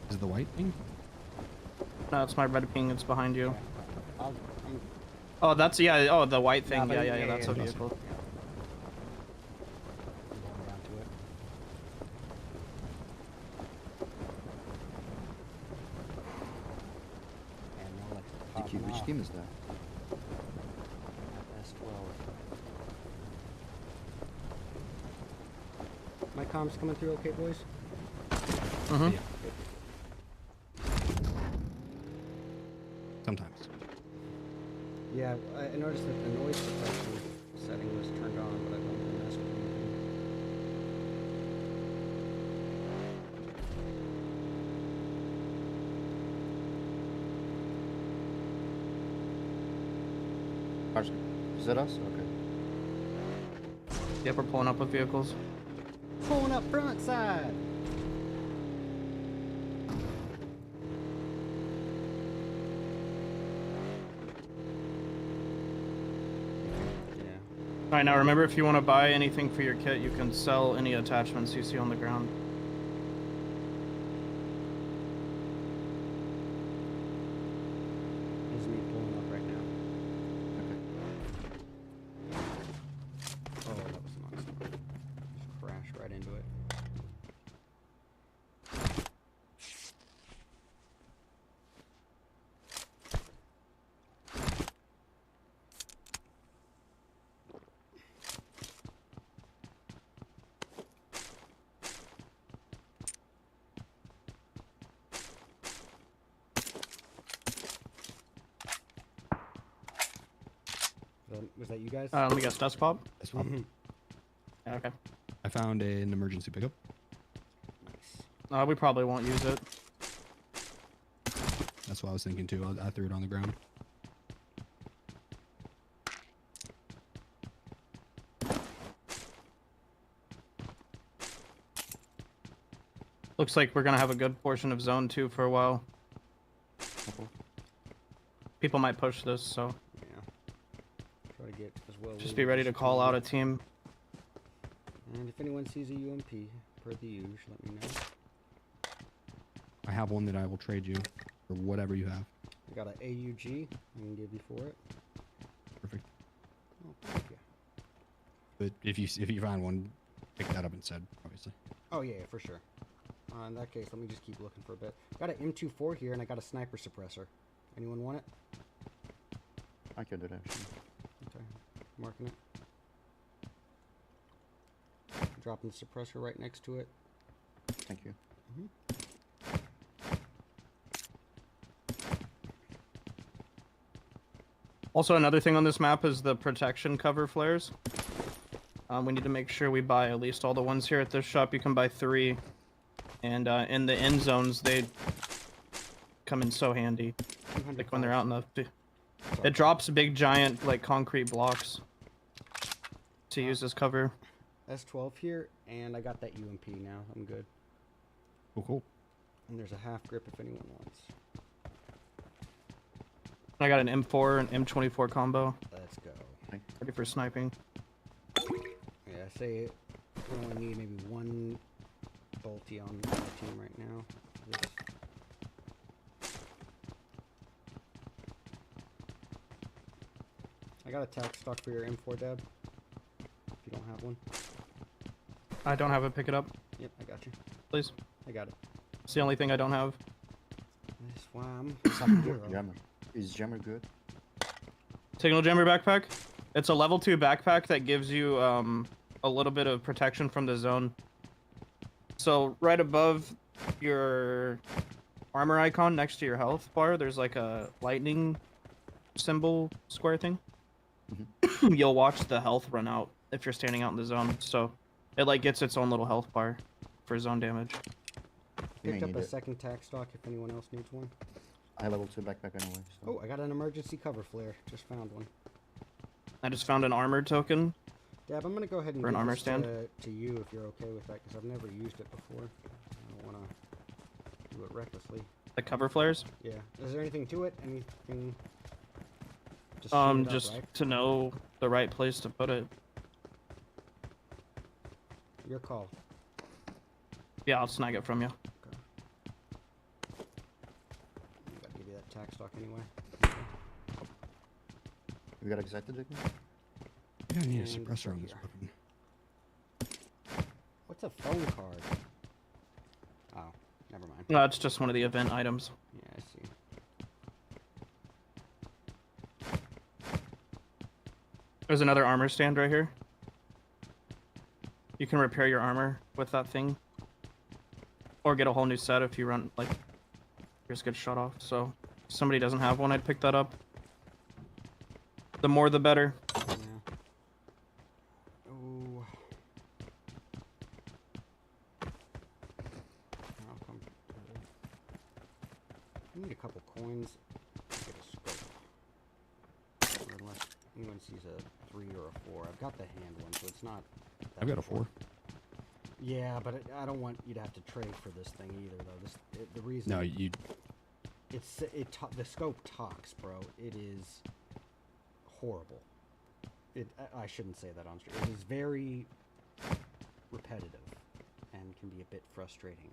Is it the white thing?
No, it's my red ping. It's behind you. Oh, that's, yeah, oh, the white thing. Yeah, that's a vehicle.
Ducky, which team is that?
My comms coming through okay, boys?
Mhm.
Yeah. Sometimes.
Yeah, I noticed that the noise suppression setting was turned on, but I don't think that's what
Is that us? Okay.
Yep, we're pulling up with vehicles.
Pulling up front side.
All right, now remember, if you want to buy anything for your kit, you can sell any attachments you see on the ground.
Is me pulling up right now. Oh, that was not smart. Just crashed right into it. Was that you guys?
Let me guess, Dust Pop?
That's fine.
Yeah, okay.
I found an emergency pickup.
We probably won't use it.
That's what I was thinking too. I threw it on the ground.
Looks like we're gonna have a good portion of Zone 2 for a while. People might push this, so
Try to get as well.
just be ready to call out a team.
And if anyone sees a UMP, per the usual, let me know.
I have one that I will trade you for whatever you have.
I got an AUG. I can give you for it.
Perfect.
Oh, thank you.
But if you find one, pick that up instead, obviously.
Oh yeah, for sure. In that case, let me just keep looking for a bit. Got an M24 here, and I got a sniper suppressor. Anyone want it?
I can do that. Actually.
Okay, marking it. Dropping the suppressor right next to it.
Thank you.
Also, another thing on this map is the protection cover flares. We need to make sure we buy at least all the ones here at this shop. You can buy 3. And in the end zones, they come in so handy. Like when they're out in the... It drops big, giant, like, concrete blocks to use as cover.
S12 here, and I got that UMP now. I'm good.
Oh, cool.
And there's a half grip if anyone wants.
I got an M4 and M24 combo.
Let's go.
Ready for sniping.
Yeah, I say we only need maybe one bolty on the team right now. I got a tack stock for your M4, Deb. If you don't have one.
I don't have it. Pick it up.
Yep, I got you.
Please.
I got it.
It's the only thing I don't have.
That's why I'm
Jammer. Is Jammer good?
Signal Jammer backpack. It's a level 2 backpack that gives you a little bit of protection from the zone. So right above your armor icon next to your health bar, there's like a lightning symbol square thing. You'll watch the health run out if you're standing out in the zone. So it like gets its own little health bar for zone damage.
Picked up a second tack stock if anyone else needs one.
I level 2 backpack anyway. So.
Oh, I got an emergency cover flare. Just found one.
I just found an armor token.
Dab, I'm gonna go ahead and
for an
give
armor
this
stand
to you if you're okay with that, because I've never used it before. I don't want to do it recklessly.
The cover flares.
Yeah. Is there anything to it? Anything? Just
just to know the right place to put it.
Your call.
Yeah, I'll snag it from you.
Okay. I gotta give you that tack stock anyway.
We got excited again?
I don't need a suppressor on this weapon.
What's a phone card? Oh, never mind.
No, it's just one of the event items.
Yeah, I see.
There's another armor stand right here. You can repair your armor with that thing. Or get a whole new set if you run, like, yours gets shut off. So if somebody doesn't have one, I'd pick that up. The more the better.
Yeah. Oh. I'll come I need a couple coins. Get a scope. Or unless anyone sees a 3 or a 4. I've got the hand one, so it's not.
I've got a 4.
Yeah, but I don't want you to have to trade for this thing either, though. The reason.
No, you.
The scope talks, bro. It is horrible. I shouldn't say that on stream. It is very repetitive and can be a bit frustrating.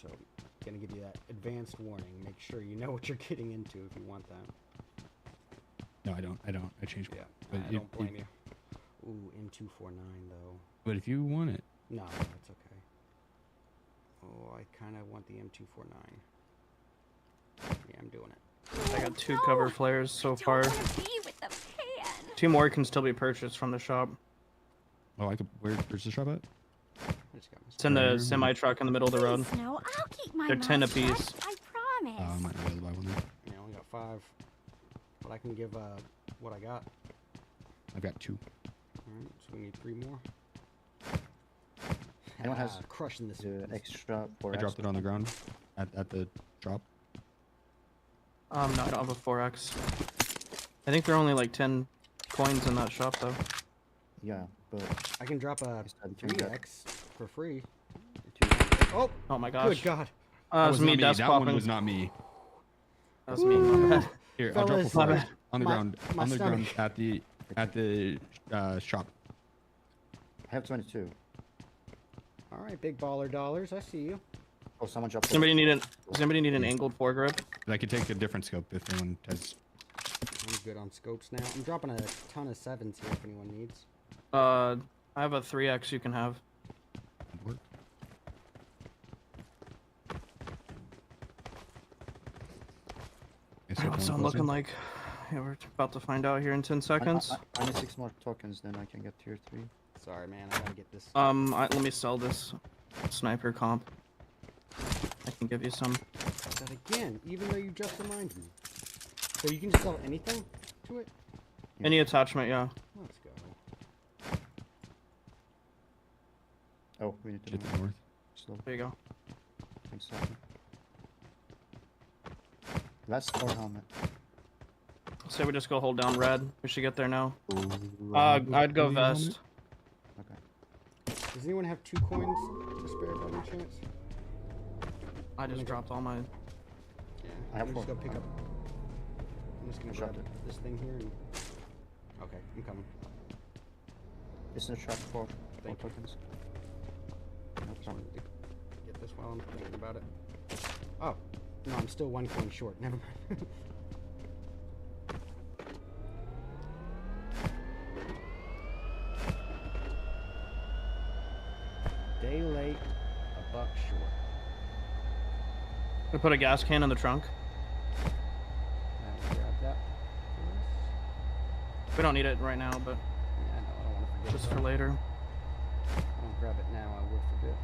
So, gonna give you that advanced warning. Make sure you know what you're getting into if you want that.
No, I don't. I changed.
Yeah,
but
I don't blame you. Ooh, M249 though.
But if you want it.
No, it's okay. Oh, I kind of want the M249. Yeah, I'm doing it.
I got 2 cover flares so far. 2 more can still be purchased from the shop.
Oh, I could. Where's the shop at?
It's in the semi truck in the middle of the road.
No, I'll keep my
They're 10
mouth
apiece.
shut, I promise.
I might not be able to buy one then.
Yeah, I only got 5. But I can give what I got.
I've got 2.
Alright, so we need 3 more.
Anyone has
crushing this
extra for
I dropped it on the ground at the drop.
No, I don't have a 4x. I think there are only like 10 coins in that shop though.
Yeah, but
I can drop a 3x for free.
Oh! Oh my gosh.
Good God.
That was me. That's
that
popping.
one was not me.
That's me. My bad.
Here, I'll drop a 4x on the
my-
ground.
my
On the ground
stomach.
at the shop.
I have 22.
All right, big baller dollars. I see you.
Oh, someone dropped.
Does anybody need an angled foregrip?
I could take a different scope if anyone has.
I'm good on scopes now. I'm dropping a ton of 7s here if anyone needs.
I have a 3x you can have.
Work.
Hey, what's it looking like? Yeah, we're about to find out here in 10 seconds.
I need 6 more tokens, then I can get tier 3.
Sorry, man. I gotta get this.
Let me sell this sniper comp. I can give you some.
That again, even though you just reminded me. So you can just sell anything to it?
Any attachment, yeah.
Let's go.
Oh, we need to
Get the north.
Slow.
There you go.
1 second. Last or helmet.
Say we just go hold down red. We should get there now. I'd go vest.
Okay.
Does anyone have 2 coins to spare by any chance?
I just dropped all my.
Yeah.
I have
I'm
4.
just gonna pick up. I'm just gonna
Drop
grab this thing here and. Okay, I'm coming.
It's in the trap for
Thank you.
tokens.
Just wanted to get this while I'm thinking about it. Oh, no, I'm still 1 coin short. Never mind. Day late, $1 short.
We put a gas can in the trunk.
I'll grab that for us.
We don't need it right now, but
Yeah, no, I don't want to forget.
just
about
for
it.
later.
If I don't grab it now, I will forget.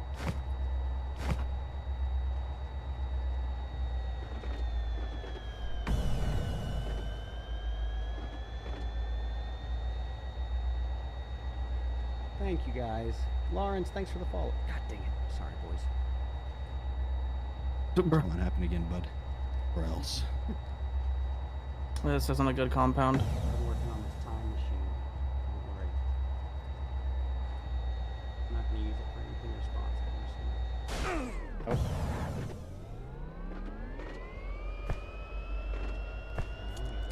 Thank you guys. Lawrence, thanks for the follow. God dang it. Sorry, boys.
Don't let that happen again, bud. Or else.
This isn't a good compound.
I'm working on this time machine. Don't worry. I'm not going to use it for anything responsible. I'm just gonna... Oh.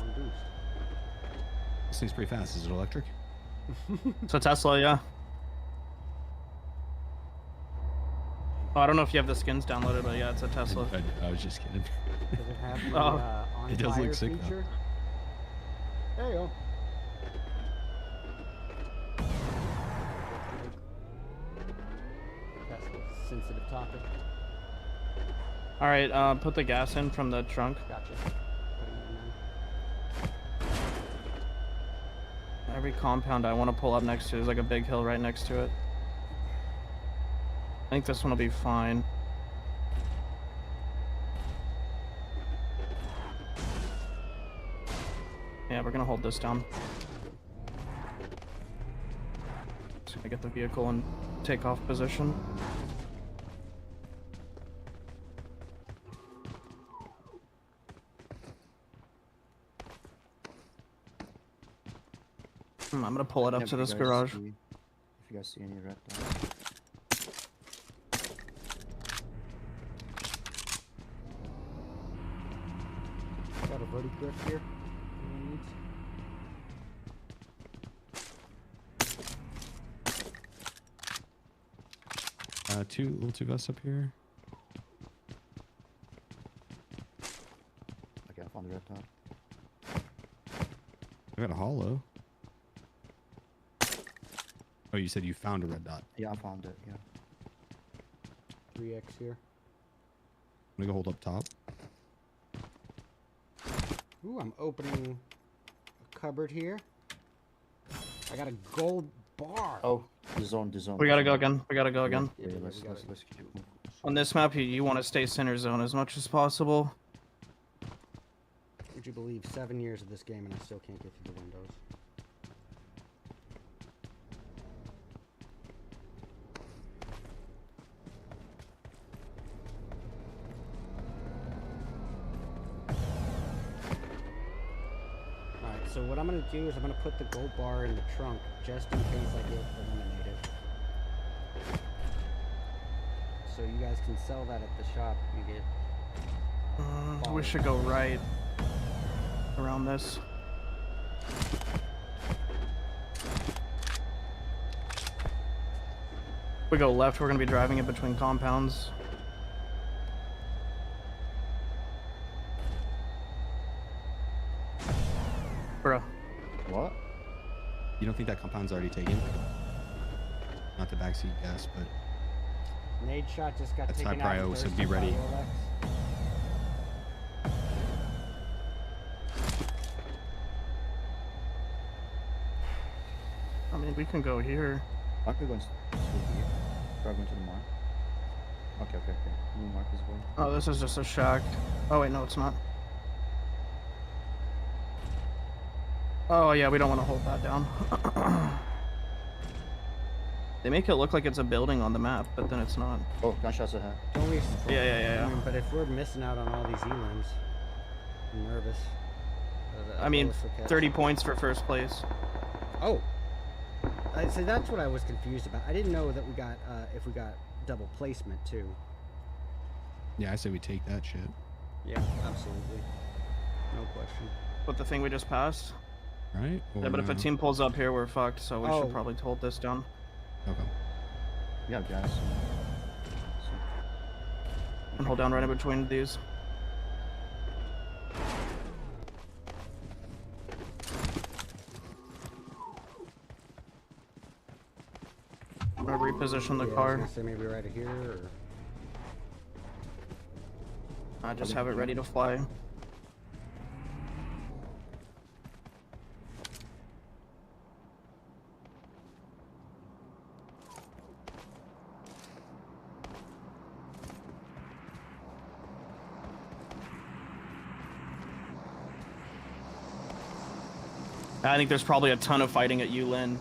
One boost.
This thing's pretty fast. Is it electric?
It's a Tesla, yeah. Oh, I don't know if you have the skins downloaded, but yeah, it's a Tesla.
I was just kidding.
Does it have the
Oh.
on
It does
fire
look sick, though.
feature? There you go. That's a sensitive topic.
All right, put the gas in from the trunk.
Gotcha. Putting it in now.
Every compound I want to pull up next to is like a big hill right next to it. think this one will be fine. Yeah, we're gonna hold this down. Just gonna get the vehicle in takeoff position. I'm gonna pull it up to this garage.
If you guys see any red dots.
Got a verti grip here.
Two vests up here.
Okay, I found the red dot.
I got a hollow. Oh, you said you found a red dot.
Yeah, I found it, yeah.
3x here.
I'm gonna go hold up top.
Ooh, I'm opening a cupboard here. I got a gold bar.
Oh, the zone.
We gotta go again. We gotta go again.
Yeah, let's keep moving.
On this map, you want to stay center zone as much as possible.
Would you believe 7 years of this game and I still can't get through the windows? Alright, so what I'm going to do is I'm going to put the gold bar in the trunk just in case I get eliminated. So you guys can sell that at the shop and get...
We should go right around this. If we go left, we're gonna be driving in between compounds. Bruh.
What?
You don't think that compound's already taken? Not the backseat gas, but
Nadeshot just got
that's high
taken out.
prio, so be ready.
Rolex.
I mean, we can go here.
I could go and here. Drive into the mark. Okay. New mark as well.
Oh, this is just a shack. Oh wait, no, it's not. Oh yeah, we don't want to hold that down. They make it look like it's a building on the map, but then it's not.
Oh, gunshots ahead.
Don't we?
Yeah.
I mean, but if we're missing out on all these elims, I'm nervous.
I mean, 30 points for first place.
Oh. So that's what I was confused about. I didn't know that we got, if we got double placement too.
Yeah, I say we take that shit.
Yeah, absolutely. No question.
But the thing we just passed?
Right?
Yeah, but if a team pulls up here, we're fucked, so we should probably hold this down.
Okay.
Yeah, guys.
And hold down right in between these. I'm gonna reposition the car.
I was gonna say maybe right here, or...
I just have it ready to fly. I think there's probably a ton of fighting at Ulin.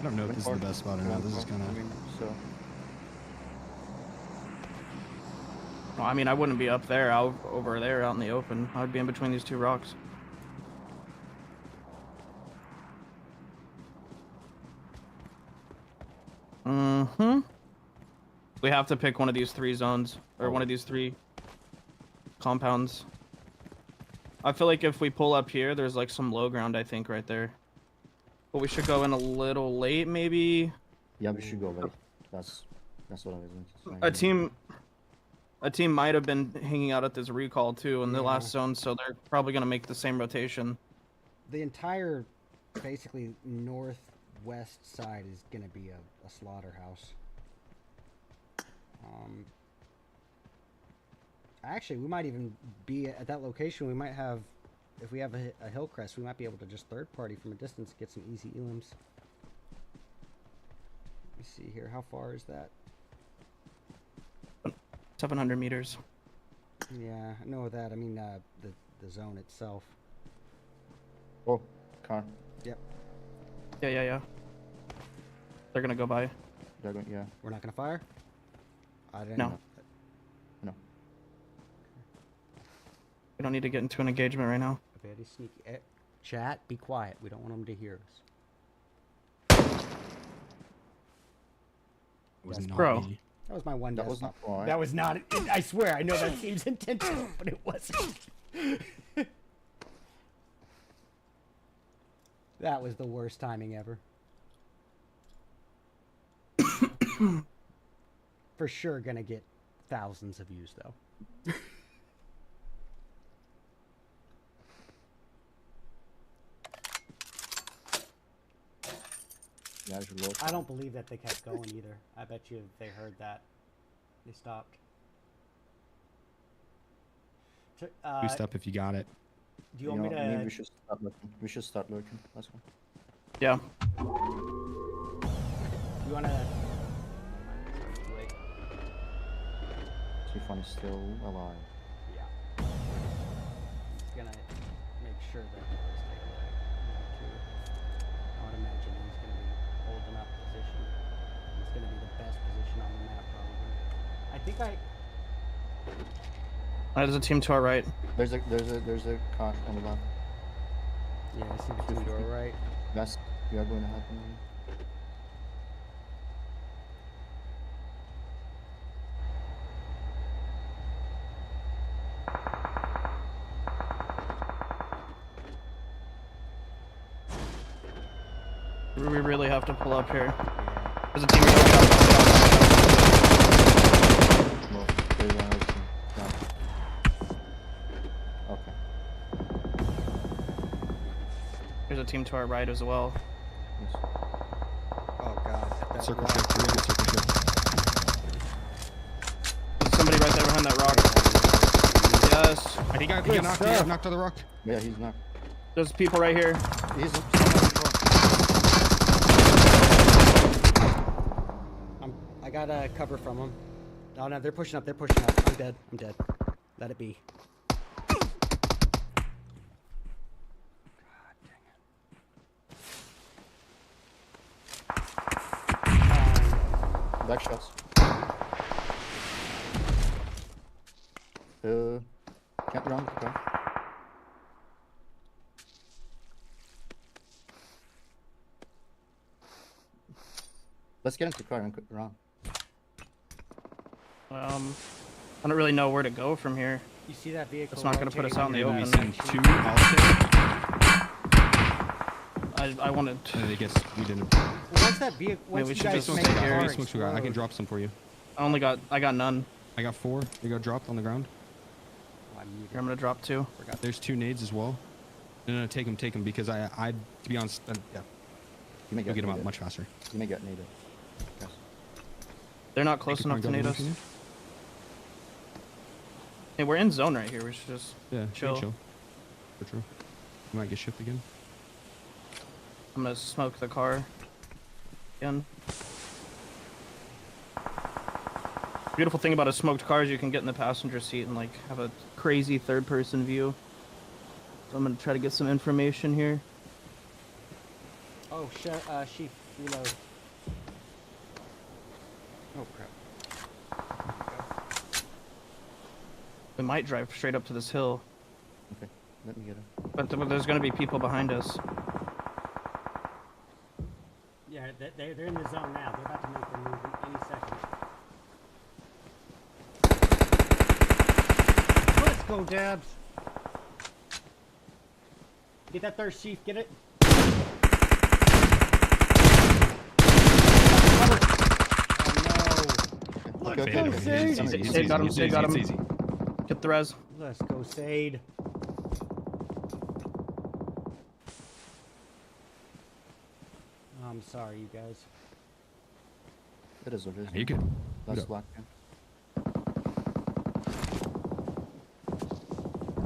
I don't know if this is the best spot or not. This is kind of...
Well, I mean, I wouldn't be up there, over there, out in the open. I would be in between these two rocks. We have to pick one of these three zones, or one of these three compounds. I feel like if we pull up here, there's like some low ground, I think, right there. But we should go in a little late, maybe.
Yeah, we should go late. That's what I was thinking.
A team might have been hanging out at this recall too in the last zone, so they're probably gonna make the same rotation.
The entire, basically, northwest side is gonna be a slaughterhouse. Actually, we might even be at that location. We might have, if we have a hill crest, we might be able to just third party from a distance, get some easy elims. Let me see here. How far is that?
700 meters.
Yeah, I know that. I mean, the zone itself.
Oh, car.
Yep.
Yeah. They're gonna go by.
They're going, yeah.
We're not gonna fire? I didn't
No.
know.
No.
We don't need to get into an engagement right now.
Very sneaky. Chat, be quiet. We don't want them to hear us.
Bro.
That was my one.
That was not quiet.
That was not. I swear, I know that seems intentional, but it wasn't. That was the worst timing ever. For sure, gonna get thousands of views though. I don't believe that they kept going either. I bet you they heard that. They stopped.
Boost up if you got it.
Do you want me to...
Maybe we should start looking. We should start looking. Let's go.
Yeah.
You want to...
Xifan is still alive.
Yeah. He's gonna make sure that he does stay alive. I would imagine he's gonna be holding up position. It's gonna be the best position on the map, probably. I think
There's a team to our right.
There's a car on the left.
Yeah, I see the team to our right.
That's you are going to happen.
We really have to pull up here. There's a team.
No, there's another team. No. Okay.
There's a team to our right as well.
Yes.
Oh god.
Circle shift. We're in a circle shift.
There's somebody right there behind that rock. Yes.
I think I got knocked. He knocked on the rock.
Yeah, he's knocked.
There's people right here.
He's
I got a cover from them. Oh no, they're pushing up. They're pushing up. I'm dead. I'm dead. Let it be.
Back shots. Can't run. Okay. Let's get into the car and run.
I don't really know where to go from here.
You see that vehicle?
It's not going to put us out in the open.
Two
I wanted.
I guess we didn't.
Once that vehicle, once
we
you
should
guys
just
make
stay
the
here.
car
I can drop some for you.
I got none.
I got 4. They got dropped on the ground.
Here, I'm gonna drop 2.
There's 2 nades as well. No, take them because I to be honest, yeah.
You may
get them out much faster.
You may get naded. Yes.
They're not close enough to nade us. Hey, we're in zone right here. We should just chill.
For true. We might get shipped again.
I'm gonna smoke the car again. Beautiful thing about a smoked car is you can get in the passenger seat and like have a crazy third-person view. So I'm gonna try to get some information here.
Oh shit! Sheep reload. Oh crap!
We might drive straight up to this hill.
Okay, let me get him.
But there's gonna be people behind us.
Yeah, they're in the zone now. They're about to make their move in any second. Let's go, Dabs. Get that third sheaf. Get it. Oh no! Let's go, Sade.
Sade got him. Sade got him. Get the res.
Let's go, Sade. I'm sorry, you guys.
It is what it is.
You can.
That's black.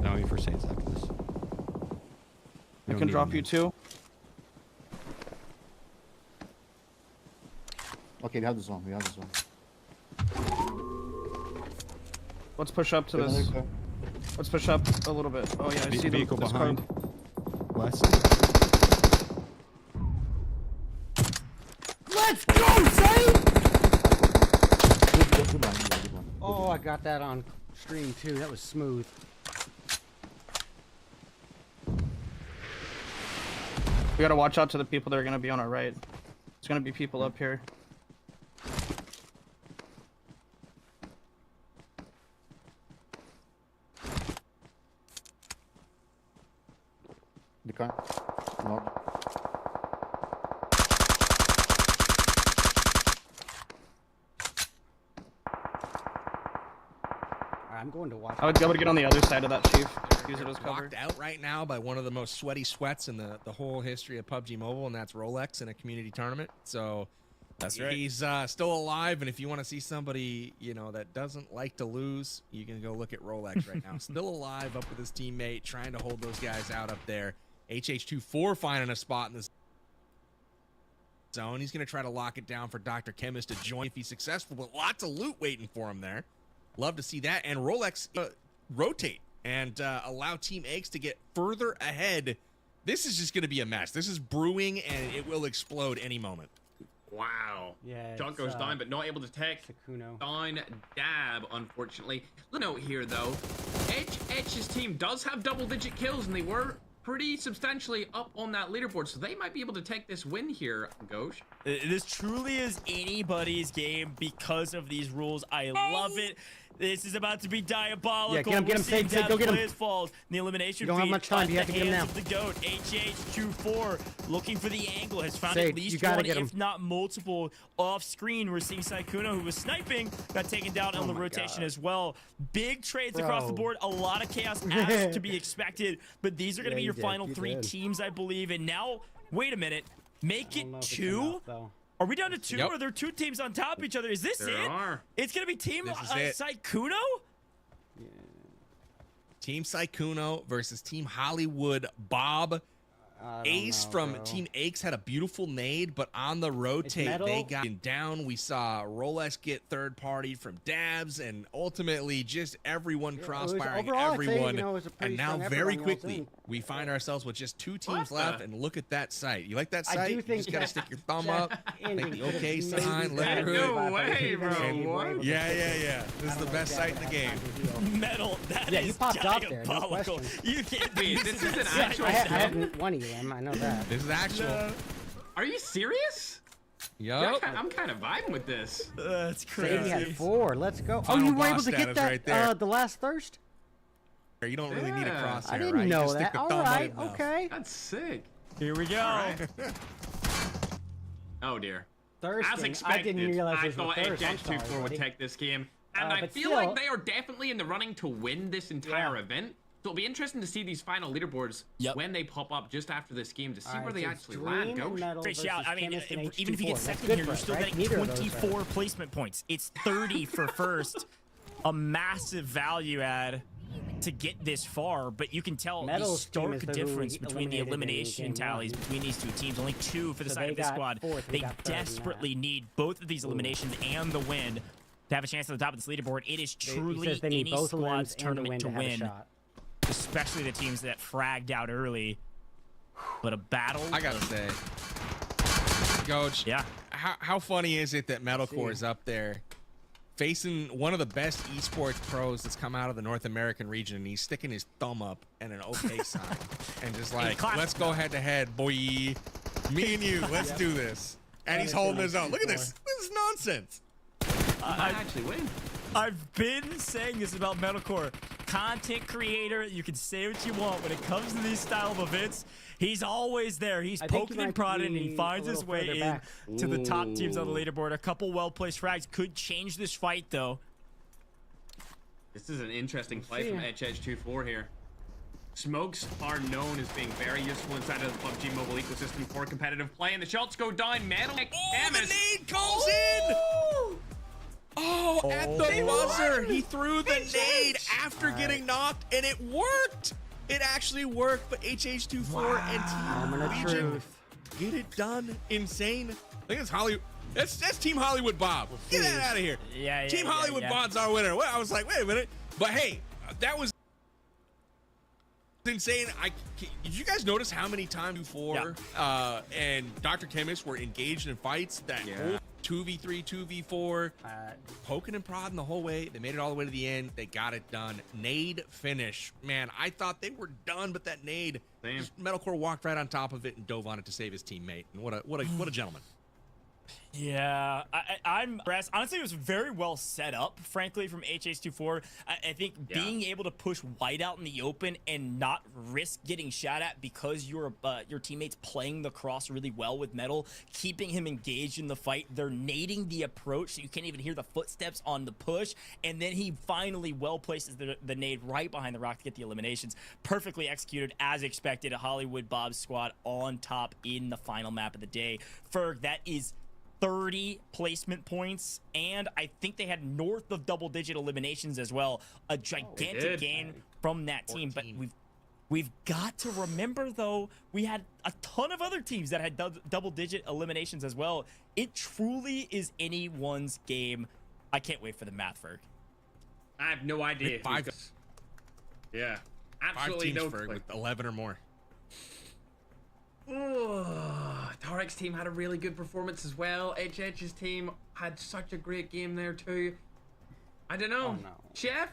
Now we first Sades after this.
I can drop you too.
Okay, we have the zone. We have the zone.
Let's push up to this. Let's push up a little bit. Oh yeah, I see the
vehicle behind. West.
Let's go, Zay! Oh, I got that on stream too. That was smooth.
We gotta watch out to the people that are gonna be on our right. There's gonna be people up here.
The car. No.
I'm going to watch.
I would get on the other side of that, Chief. Use it as cover.
Locked out right now by one of the most sweaty sweats in the whole history of PUBG Mobile, and that's Rolex in a community tournament. So
that's right.
He's still alive, and if you want to see somebody, you know, that doesn't like to lose, you can go look at Rolex right now. Still alive, up with his teammate, trying to hold those guys out up there. HH24 finding a spot in the zone. He's going to try to lock it down for DrChemist to join if he's successful, but lots of loot waiting for him there. Love to see that. And Rolex rotate and allow Team Eggs to get further ahead. This is just going to be a mess. This is brewing, and it will explode any moment.
Wow.
Yeah.
Shot goes down, but not able to take
Sykkuno
down Dab, unfortunately. The note here, though, Edge's team does have double-digit kills, and they were pretty substantially up on that leaderboard, so they might be able to take this win here, Ghosh.
This truly is anybody's game because of these rules. I love it. This is about to be diabolical.
Yeah, get him, Sid, go get him.
Falls. The elimination
you don't have much time. You have to get him now.
The GOAT, HH24, looking for the angle, has found
Sade,
at least
one,
if not multiple off screen. We're seeing Sykkuno, who was sniping, got taken down on the rotation as well. Big trades across the board. A lot of chaos as to be expected, but these are going to be your final three teams, I believe. And now, wait a minute. Make it 2? Are we down to 2?
Yep.
Are there 2 teams on top of each other? Is this
There
it?
are.
It's going to be Team Sykkuno?
Yeah.
Team Sykkuno versus Team HollywoodBob. Ace from Team Aches had a beautiful nade, but on the rotate, they got down. We saw Rolex get third-partied from Dabs, and ultimately just everyone crossfiring everyone. And now very quickly, we find ourselves with just 2 teams left, and look at that sight. You like that sight? You just got to stick your thumb up, make the okay sign, let it
No way, bro. What?
Yeah. This is the best sight in the game.
Metal, that
Yeah,
is
you popped up there, no
diabolical.
question.
You can't
Wait, this is an actual
I haven't won EM, I know that.
This is actual.
Are you serious?
Yup.
Yeah, I'm kind of vibing with this.
That's
Sadie
crazy.
had 4. Let's go.
Final
Oh, you were able
boss
to get
status right there.
that the last thirst?
You don't really need a crosshair,
I didn't
right?
know
you just
that.
stick the
All
thumb
right,
on it enough.
okay.
That's sick.
Here we go.
Oh dear.
Thirsting.
As expected,
I didn't realize
I
there was
thought
no thirst. I'm
HH24
sorry,
would
buddy.
take this game. And I
but
feel
still-
like they are definitely in the running to win this entire event. So it'll be interesting to see these final leaderboards when they pop up just after this game to see where they actually land.
Great shout. I mean,
Chemist
even if you get
H24. That's
second
good
here,
for
you're
us,
still
right?
getting
Neither of those are.
24 placement points. It's 30 for first. A massive value add to get this far, but you can tell the
Metal's team
stark
is the
difference
who
between the
eliminated in
elimination
game
tallies
1.
between these 2 teams. Only 2 for the
So
side
they
of this
got
squad.
4th, we
They
got 3rd in that.
desperately need both of these eliminations and the win to have a chance at the top of this leaderboard. It is
He
truly
says they need
any
both
squad's
wins and the
tournament
win
to
have a
win,
shot.
especially the teams that fragged out early. But a battle.
I gotta say, Coach.
Yeah.
How funny is it that Medalcore is up there, facing one of the best esports pros that's come out of the North American region, and he's sticking his thumb up and an okay sign, and just like, let's go head to head, boy. Me and you, let's do this. And he's holding his own. Look at this. This is nonsense.
I actually win.
I've been saying this about Medalcore. Content creator, you can say what you want. When it comes to these style of events, he's always there. He's poking and prodding, and he finds his way in to the top teams on the leaderboard. A couple well-placed frags could change this fight, though.
This is an interesting play from HH24 here. Smokes are known as being very useful inside of the PUBG mobile ecosystem for competitive play, and the shots go down. Metal
The nade calls in! Oh, at the buzzer, he threw the nade after getting knocked, and it worked. It actually worked, but HH24 and Team Legion get it done. Insane. I think it's Hollywood. That's Team HollywoodBob. Get that out of here.
Yeah,
Team HollywoodBob's our winner. Well, I was like, wait a minute. But hey, that was insane. Did you guys notice how many times before and DrChemist were engaged in fights? That whole 2v3, 2v4, poking and prodding the whole way. They made it all the way to the end. They got it done. Nade finish. Man, I thought they were done, but that nade, Medalcore walked right on top of it and dove on it to save his teammate. And what a gentleman.
Yeah, I'm impressed. Honestly, it was very well set up, frankly, from HH24. I think being able to push white out in the open and not risk getting shot at because your teammate's playing the cross really well with Metal, keeping him engaged in the fight. They're nading the approach so you can't even hear the footsteps on the push, and then he finally well places the nade right behind the rock to get the eliminations. Perfectly executed as expected. A HollywoodBob squad on top in the final map of the day. Ferg, that is 30 placement points, and I think they had north of double-digit eliminations as well. A gigantic gain from that team. But we've got to remember, though, we had a ton of other teams that had double-digit eliminations as well. It truly is anyone's game. I can't wait for the math, Ferg.
I have no idea. Yeah, absolutely
5 teams,
no
Ferg, with 11 or more.
Oh, Tarik's team had a really good performance as well. HH's team had such a great game there too. I don't know. Chef,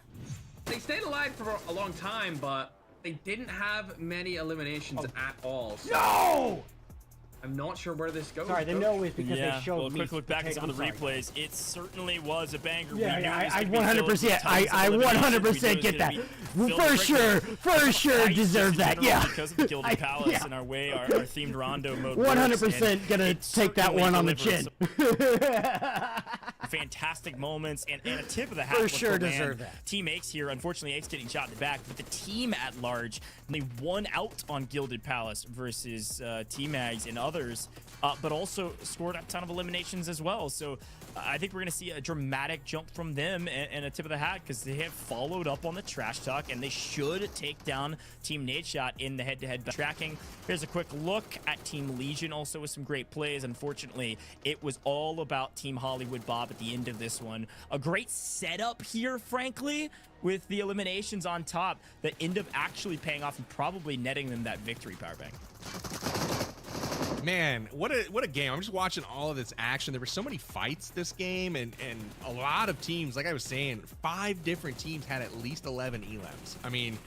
they stayed alive for a long time, but they didn't have many eliminations at all. So no! I'm not sure where this goes.
Sorry, the no is because they showed me.
Quick look back at some of the replays. It certainly was a banger.
I 100%. I 100% get that. For sure deserve that. Yeah.
Because of the Gilded Palace and our themed Rondo mode.
100% gonna take that one on the chin.
Fantastic moments and a tip of the hat.
For sure deserve that.
Team Ace here, unfortunately, Ace getting shot in the back, but the team at large, they won out on Gilded Palace versus T-Mags and others, but also scored a ton of eliminations as well. So I think we're going to see a dramatic jump from them and a tip of the hat because they have followed up on the trash talk and they should take down Team Nadeshot in the head-to-head tracking. Here's a quick look at Team LEGIQN also with some great plays. Unfortunately, it was all about Team HollywoodBob at the end of this one. A great setup here, frankly, with the eliminations on top that end up actually paying off and probably netting them that victory, Powerbank.
Man, what a game. I'm just watching all of this action. There were so many fights this game and a lot of teams. Like I was saying, 5 different teams had at least 11 elims. I mean,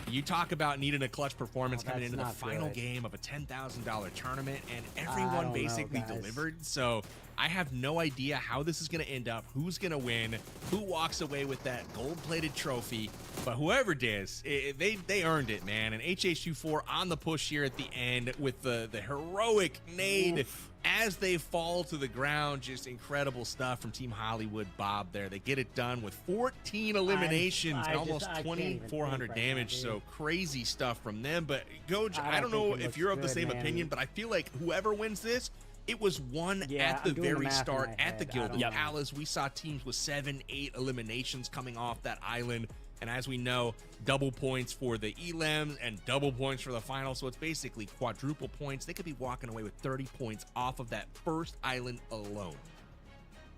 you talk about needing a clutch performance coming into the final game of a $10,000 tournament, and everyone basically delivered. So I have no idea how this is going to end up, who's going to win, who walks away with that gold-plated trophy. But whoever does, they earned it, man. And HH24 on the push here at the end with the heroic nade as they fall to the ground. Just incredible stuff from Team HollywoodBob there. They get it done with 14 eliminations and almost 2,400 damage. So crazy stuff from them. But Goj, I don't know if you're of the same opinion, but I feel like whoever wins this, it was won at the very start at the Gilded Palace. We saw teams with 7, 8 eliminations coming off that island. And as we know, double points for the elims and double points for the final. So it's basically quadruple points. They could be walking away with 30 points off of that first island alone.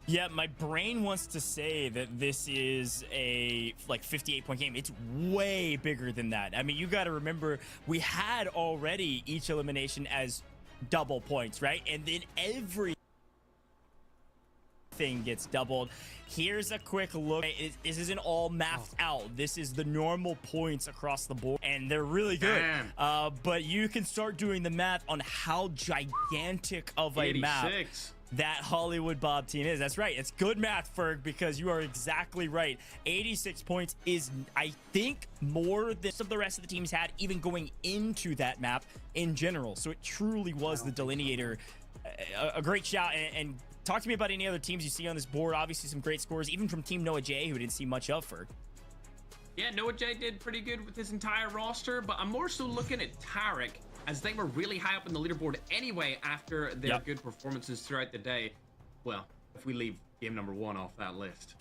Yeah, my brain wants to say that this is a 58-point game. It's way bigger than that. I mean, you got to remember, we had already each elimination as double points, right? And then everything gets doubled. Here's a quick look. This isn't all mathed out. This is the normal points across the board, and they're really good. But you can start doing the math on how gigantic of a map that HollywoodBob team is. That's right. It's good math, Ferg, because you are exactly right. 86 points is, I think, more than some of the rest of the teams had even going into that map in general. So it truly was the delineator. A great shout. And talk to me about any other teams you see on this board. Obviously, some great scores, even from Team Noah J, who didn't see much of, Ferg.
Yeah, Noah J did pretty good with his entire roster, but I'm more so looking at Tarik, as they were really high up in the leaderboard anyway after their good performances throughout the day. Well, if we leave game number 1 off that list.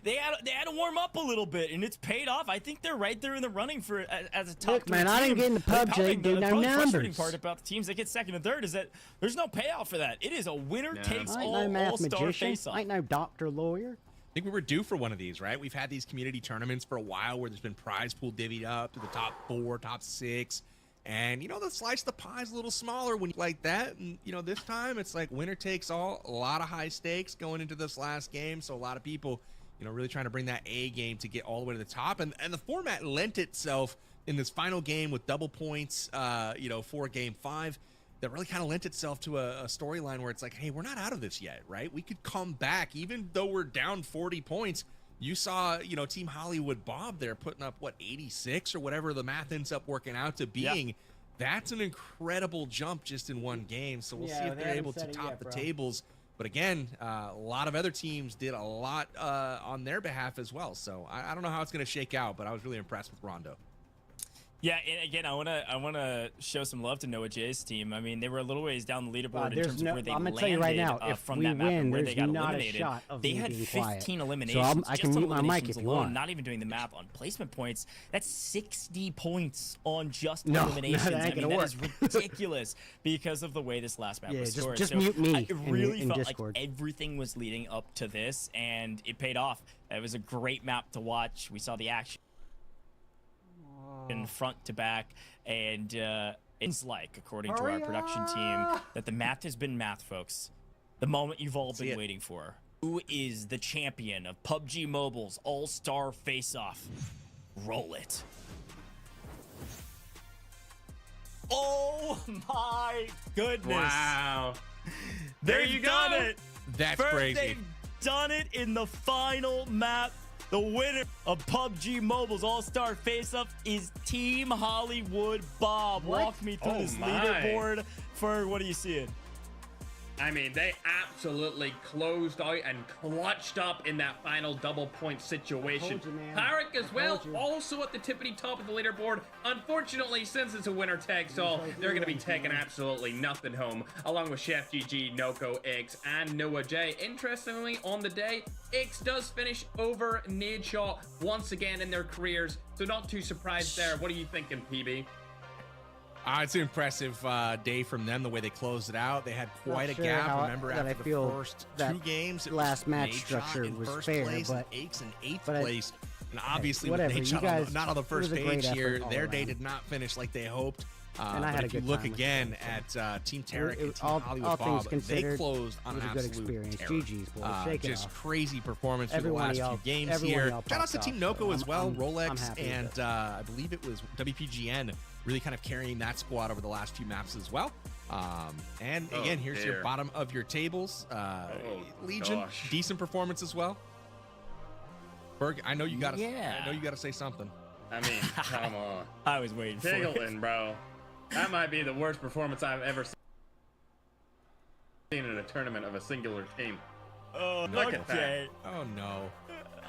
They had to warm up a little bit, and it's paid off. I think they're right there in the running for as a top.
Look, man, I didn't get into PUBG. Do no numbers.
The frustrating part about the teams that get second and third is that there's no payout for that. It is a winner takes all all-star face-off.
I ain't no doctor, lawyer.
I think we were due for one of these, right? We've had these community tournaments for a while where there's been prize pool divvied up to the top 4, top 6. And, you know, the slice of the pie is a little smaller when you like that. And, you know, this time it's like winner takes all. A lot of high stakes going into this last game. So a lot of people, you know, really trying to bring that A game to get all the way to the top. And the format lent itself in this final game with double points, you know, for game 5. That really kind of lent itself to a storyline where it's like, hey, we're not out of this yet, right? We could come back even though we're down 40 points. You saw, you know, Team HollywoodBob there putting up, what, 86 or whatever the math ends up working out to being. Yep. That's an incredible jump just in one game. So we'll see if they're able to top the tables. But again, a lot of other teams did a lot on their behalf as well. So I don't know how it's going to shake out, but I was really impressed with Rondo.
Yeah, and again, I wanna show some love to Noah J's team. I mean, they were a little ways down the leaderboard in terms of where they landed.
I'm gonna tell you right now, if
from
we
that map
win,
and where
there's
they got
not
eliminated.
a shot of
They
me
had
being
15
quiet.
eliminations.
So I can mute my mic if you
alone,
want.
not even doing the math on placement points. That's 60 points on just
No,
eliminations.
that ain't
I mean,
gonna
that is ridiculous because of the way this last map was scored.
Just
so
mute me
it really
in
felt
Discord.
like everything was leading up to this, and it paid off. It was a great map to watch. We saw the action in front to back, and it's like, according to our production team, that the math has been math, folks. The moment you've all been waiting for. Who is the champion of PUBG Mobile's All-Star Face-Off? Roll it. Oh my goodness.
Wow.
There you done it.
That's
First,
crazy.
they've done it in the final map. The winner of PUBG Mobile's All-Star Face-Off is Team HollywoodBob. Walk me through this leaderboard. For what are you seeing?
I mean, they absolutely closed out and clutched up in that final double point situation. Tarik as well, also at the tippity top of the leaderboard. Unfortunately, since it's a winner takes all, they're going to be taking absolutely nothing home, along with Chef GG, Noko, X, and Noah J. Interestingly, on the day, X does finish over Nadeshot once again in their careers, so not too surprised there. What are you thinking, PB?
It's an impressive day from them, the way they closed it out. They had quite a gap. Remember, after the first 2 games, it
last match
Nadeshot
structure
in
was
first
fair,
place,
but
and Aches in 8th place. And obviously,
whatever,
with
you
Nadeshot
guys,
not on the first page here, their day
around.
did not finish like they hoped.
And I had
but
a
if you
good
look
time with
again at Team Tarik and Team
all things
HollywoodBob, they
considered,
closed on
it was
an
a good
absolute
experience.
terror.
GG's, boys. Shake it
Just
off.
crazy performance for the
Everyone
last
y'all-
few games
everyone
here.
y'all
Shout out to
popped
Team
off,
Noko
so
as well,
I'm
Rolex,
happy with
and
it.
I believe it was WPGN really kind of carrying that squad over the last few maps as well. And again, here's your bottom of your tables. LEGIQN, decent performance as well. Berg, I know you got to. I know you got to say something.
I mean, come on.
I was waiting for it.
Tiggling, bro. That might be the worst performance I've ever seen in a tournament of a singular team.
Oh,
Look at that.
Oh no.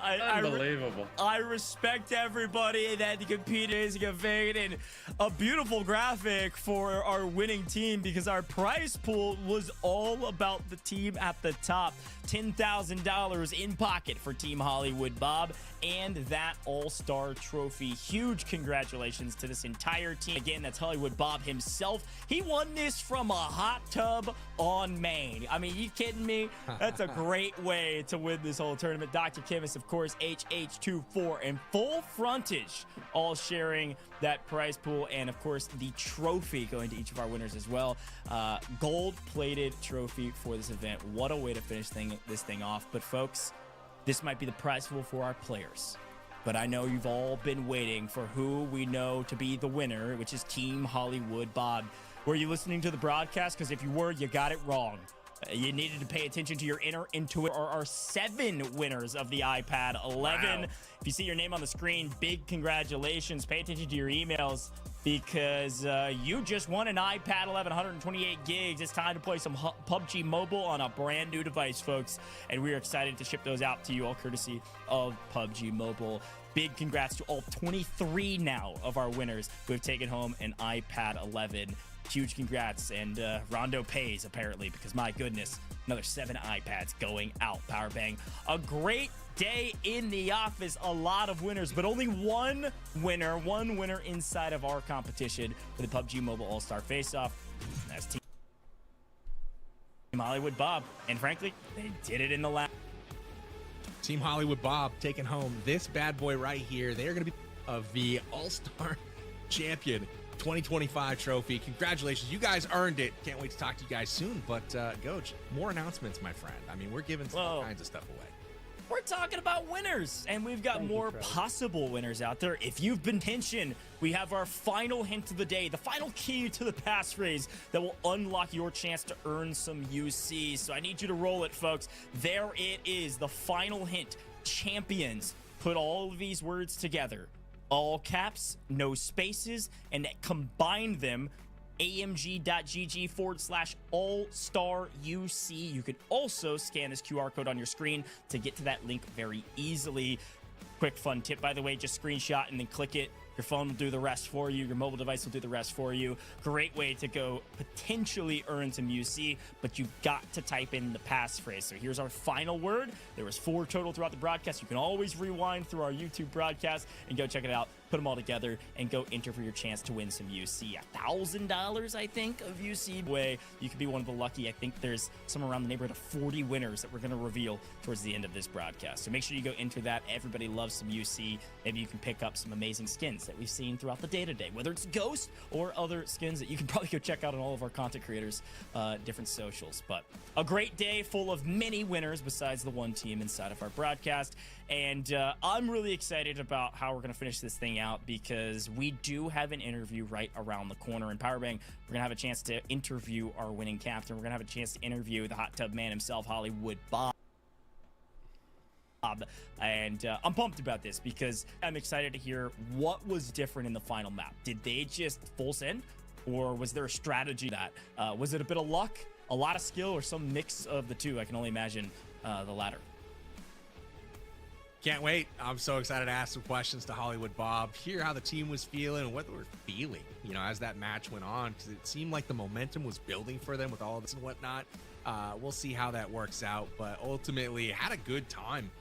Unbelievable.
I respect everybody that competed in a beautiful graphic for our winning team, because our prize pool was all about the team at the top. $10,000 in pocket for Team HollywoodBob and that all-star trophy. Huge congratulations to this entire team. Again, that's HollywoodBob himself. He won this from a hot tub on Maine. I mean, you kidding me? That's a great way to win this whole tournament. DrChemist, of course, HH24, and FullFrontage all sharing that prize pool, and of course the trophy going to each of our winners as well. Gold-plated trophy for this event. What a way to finish this thing off. But folks, this might be the prize pool for our players, but I know you've all been waiting for who we know to be the winner, which is Team HollywoodBob. Were you listening to the broadcast? Because if you were, you got it wrong. You needed to pay attention to your inner intuition. Are our 7 winners of the iPad 11. Wow. If you see your name on the screen, big congratulations. Pay attention to your emails, because you just won an iPad 11, 128 gigs. It's time to play some PUBG Mobile on a brand new device, folks. And we're excited to ship those out to you, all courtesy of PUBG Mobile. Big congrats to all 23 now of our winners who have taken home an iPad 11. Huge congrats, and Rondo pays, apparently, because my goodness, another 7 iPads going out. Power bang. A great day in the office. A lot of winners, but only one winner inside of our competition for the PUBG Mobile All-Star Face-Off. That's Team HollywoodBob, and frankly, they did it in the last.
Team HollywoodBob taking home this bad boy right here. They are going to be of the All-Star Champion 2025 trophy. Congratulations. You guys earned it. Can't wait to talk to you guys soon. But, Goach, more announcements, my friend. I mean, we're giving all kinds of stuff away.
We're talking about winners, and we've got more possible winners out there. If you've been pinching, we have our final hint of the day, the final key to the passphrase that will unlock your chance to earn some UC. So I need you to roll it, folks. There it is, the final hint. Champions. Put all of these words together. All caps, no spaces, and combine them. amg.gg/all-star-UC. You can also scan this QR code on your screen to get to that link very easily. Quick fun tip, by the way, just screenshot and then click it. Your phone will do the rest for you. Your mobile device will do the rest for you. Great way to go potentially earn some UC, but you've got to type in the passphrase. So here's our final word. There was 4 total throughout the broadcast. You can always rewind through our YouTube broadcast and go check it out. Put them all together and go enter for your chance to win some UC. $1,000, I think, of UC. Way you could be one of the lucky. I think there's some around the neighborhood of 40 winners that we're going to reveal towards the end of this broadcast. So make sure you go enter that. Everybody loves some UC. Maybe you can pick up some amazing skins that we've seen throughout the day today, whether it's Ghost or other skins that you can probably go check out on all of our content creators, different socials. But a great day full of many winners besides the one team inside of our broadcast. And I'm really excited about how we're going to finish this thing out, because we do have an interview right around the corner. In Powerbang, we're going to have a chance to interview our winning captain. We're going to have a chance to interview the hot tub man himself, HollywoodBob. And I'm pumped about this because I'm excited to hear what was different in the final map. Did they just full send, or was there a strategy that was it a bit of luck, a lot of skill, or some mix of the two? I can only imagine the latter.
Can't wait. I'm so excited to ask some questions to HollywoodBob, hear how the team was feeling and what they were feeling, you know, as that match went on, because it seemed like the momentum was building for them with all of this and whatnot. We'll see how that works out, but ultimately had a good time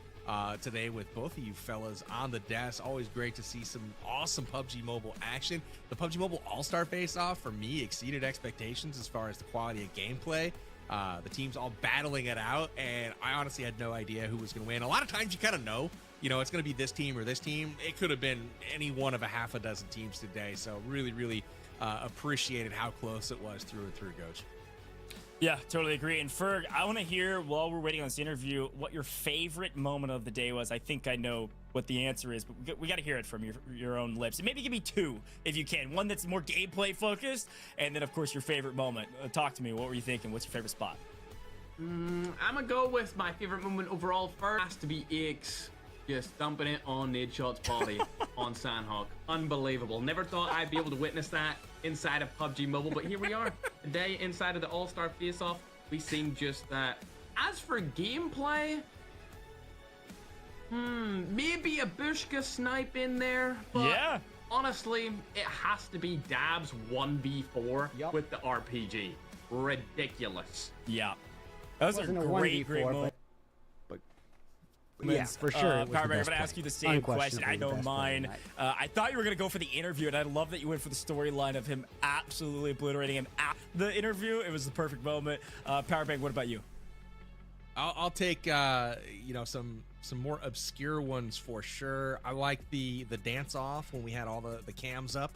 today with both of you fellas on the desk. Always great to see some awesome PUBG Mobile action. The PUBG Mobile All-Star Face-Off, for me, exceeded expectations as far as the quality of gameplay. The teams all battling it out, and I honestly had no idea who was going to win. A lot of times you kind of know, you know, it's going to be this team or this team. It could have been any one of a half a dozen teams today, so really, really appreciated how close it was through and through, Coach.
Yeah, totally agree. And Ferg, I want to hear, while we're waiting on this interview, what your favorite moment of the day was. I think I know what the answer is, but we got to hear it from your own lips. And maybe give me 2 if you can. One that's more gameplay focused, and then of course your favorite moment. Talk to me. What were you thinking? What's your favorite spot?
I'm gonna go with my favorite moment overall. First has to be Aches just dumping it on Nadeshot's body on Sandhawk. Unbelievable. Never thought I'd be able to witness that inside of PUBG Mobile, but here we are today inside of the All-Star Face-Off. We've seen just that. As for gameplay, maybe a Bushka snipe in there, but yeah, honestly, it has to be Dab's 1v4 with the RPG. Ridiculous.
Yeah, that was a great moment.
Yeah, for sure.
Powerbang, I'm going to ask you the same question. I know mine. I thought you were going to go for the interview, and I love that you went for the storyline of him absolutely obliterating him at the interview. It was the perfect moment. Powerbang, what about you?
I'll take you know, some more obscure ones for sure. I like the dance off when we had all the cams up.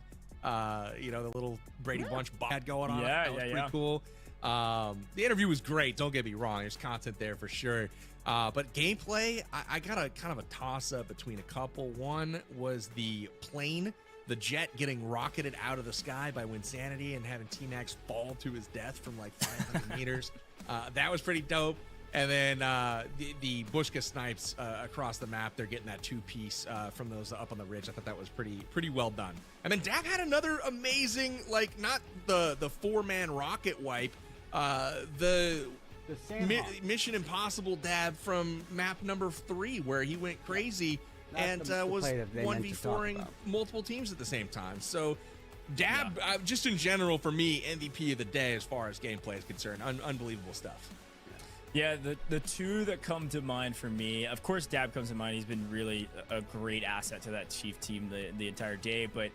You know, the little Brady Bunch had going on.
Yeah,
that was pretty cool. The interview was great. Don't get me wrong. There's content there for sure. But gameplay, I got a kind of a toss-up between a couple. One was the plane, the jet getting rocketed out of the sky by Wynnsanity and having T-Max fall to his death from like 500 meters. That was pretty dope. And then the Bushka snipes across the map, they're getting that 2-piece from those up on the ridge. I thought that was pretty well done. And then Dab had another amazing, like, not the 4-man rocket wipe, the Mission Impossible Dab from map number 3, where he went crazy and was 1v4ing multiple teams at the same time. So Dab, just in general, for me, MVP of the day as far as gameplay is concerned. Unbelievable stuff.
Yeah, the two that come to mind for me, of course, Dab comes to mind. He's been really a great asset to that Chief team the entire day. But,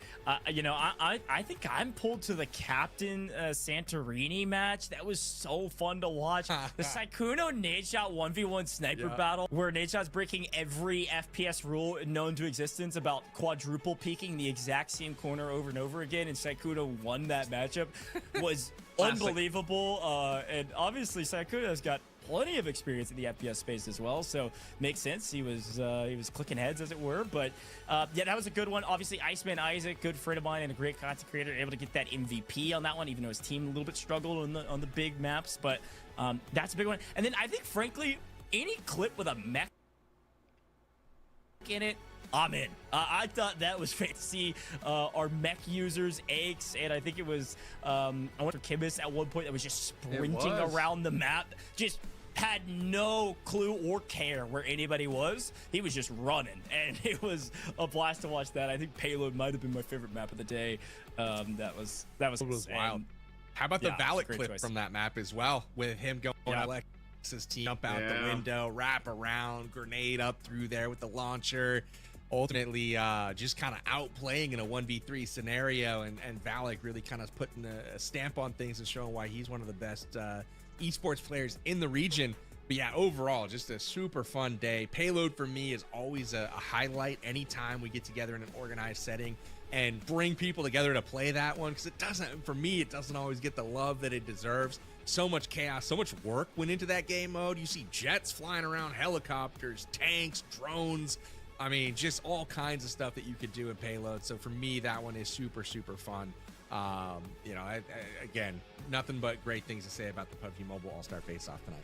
you know, I think I'm pulled to the Captain Santorini match. That was so fun to watch. The Sykkuno Nadeshot 1v1 sniper battle, where Nadeshot's breaking every FPS rule known to existence about quadruple peeking the exact same corner over and over again, and Sykkuno won that matchup, was unbelievable. And obviously, Sykkuno's got plenty of experience in the FPS space as well, so makes sense. He was clicking heads, as it were. But yeah, that was a good one. Obviously, Iceman Isaac, good friend of mine and a great content creator, able to get that MVP on that one, even though his team a little bit struggled on the big maps. But that's a big one. And then I think, frankly, any clip with a mech in it, I'm in. I thought that was great to see our mech users, Aches, and I think it was I went for Chemist at one point that was just sprinting around the map, just had no clue or care where anybody was. He was just running, and it was a blast to watch that. I think Payload might have been my favorite map of the day. That was
wild. How about the Valic clip from that map as well, with him going Alex's team, jump out the window, wrap around, grenade up through there with the launcher, ultimately just kind of outplaying in a 1v3 scenario, and Valic really kind of putting a stamp on things and showing why he's one of the best esports players in the region. But yeah, overall, just a super fun day. Payload for me is always a highlight anytime we get together in an organized setting and bring people together to play that one, because it doesn't always get the love that it deserves. So much chaos, so much work went into that game mode. You see jets flying around, helicopters, tanks, drones. I mean, just all kinds of stuff that you could do in Payload. So for me, that one is super, super fun. You know, again, nothing but great things to say about the PUBG Mobile All-Star Face-Off tonight.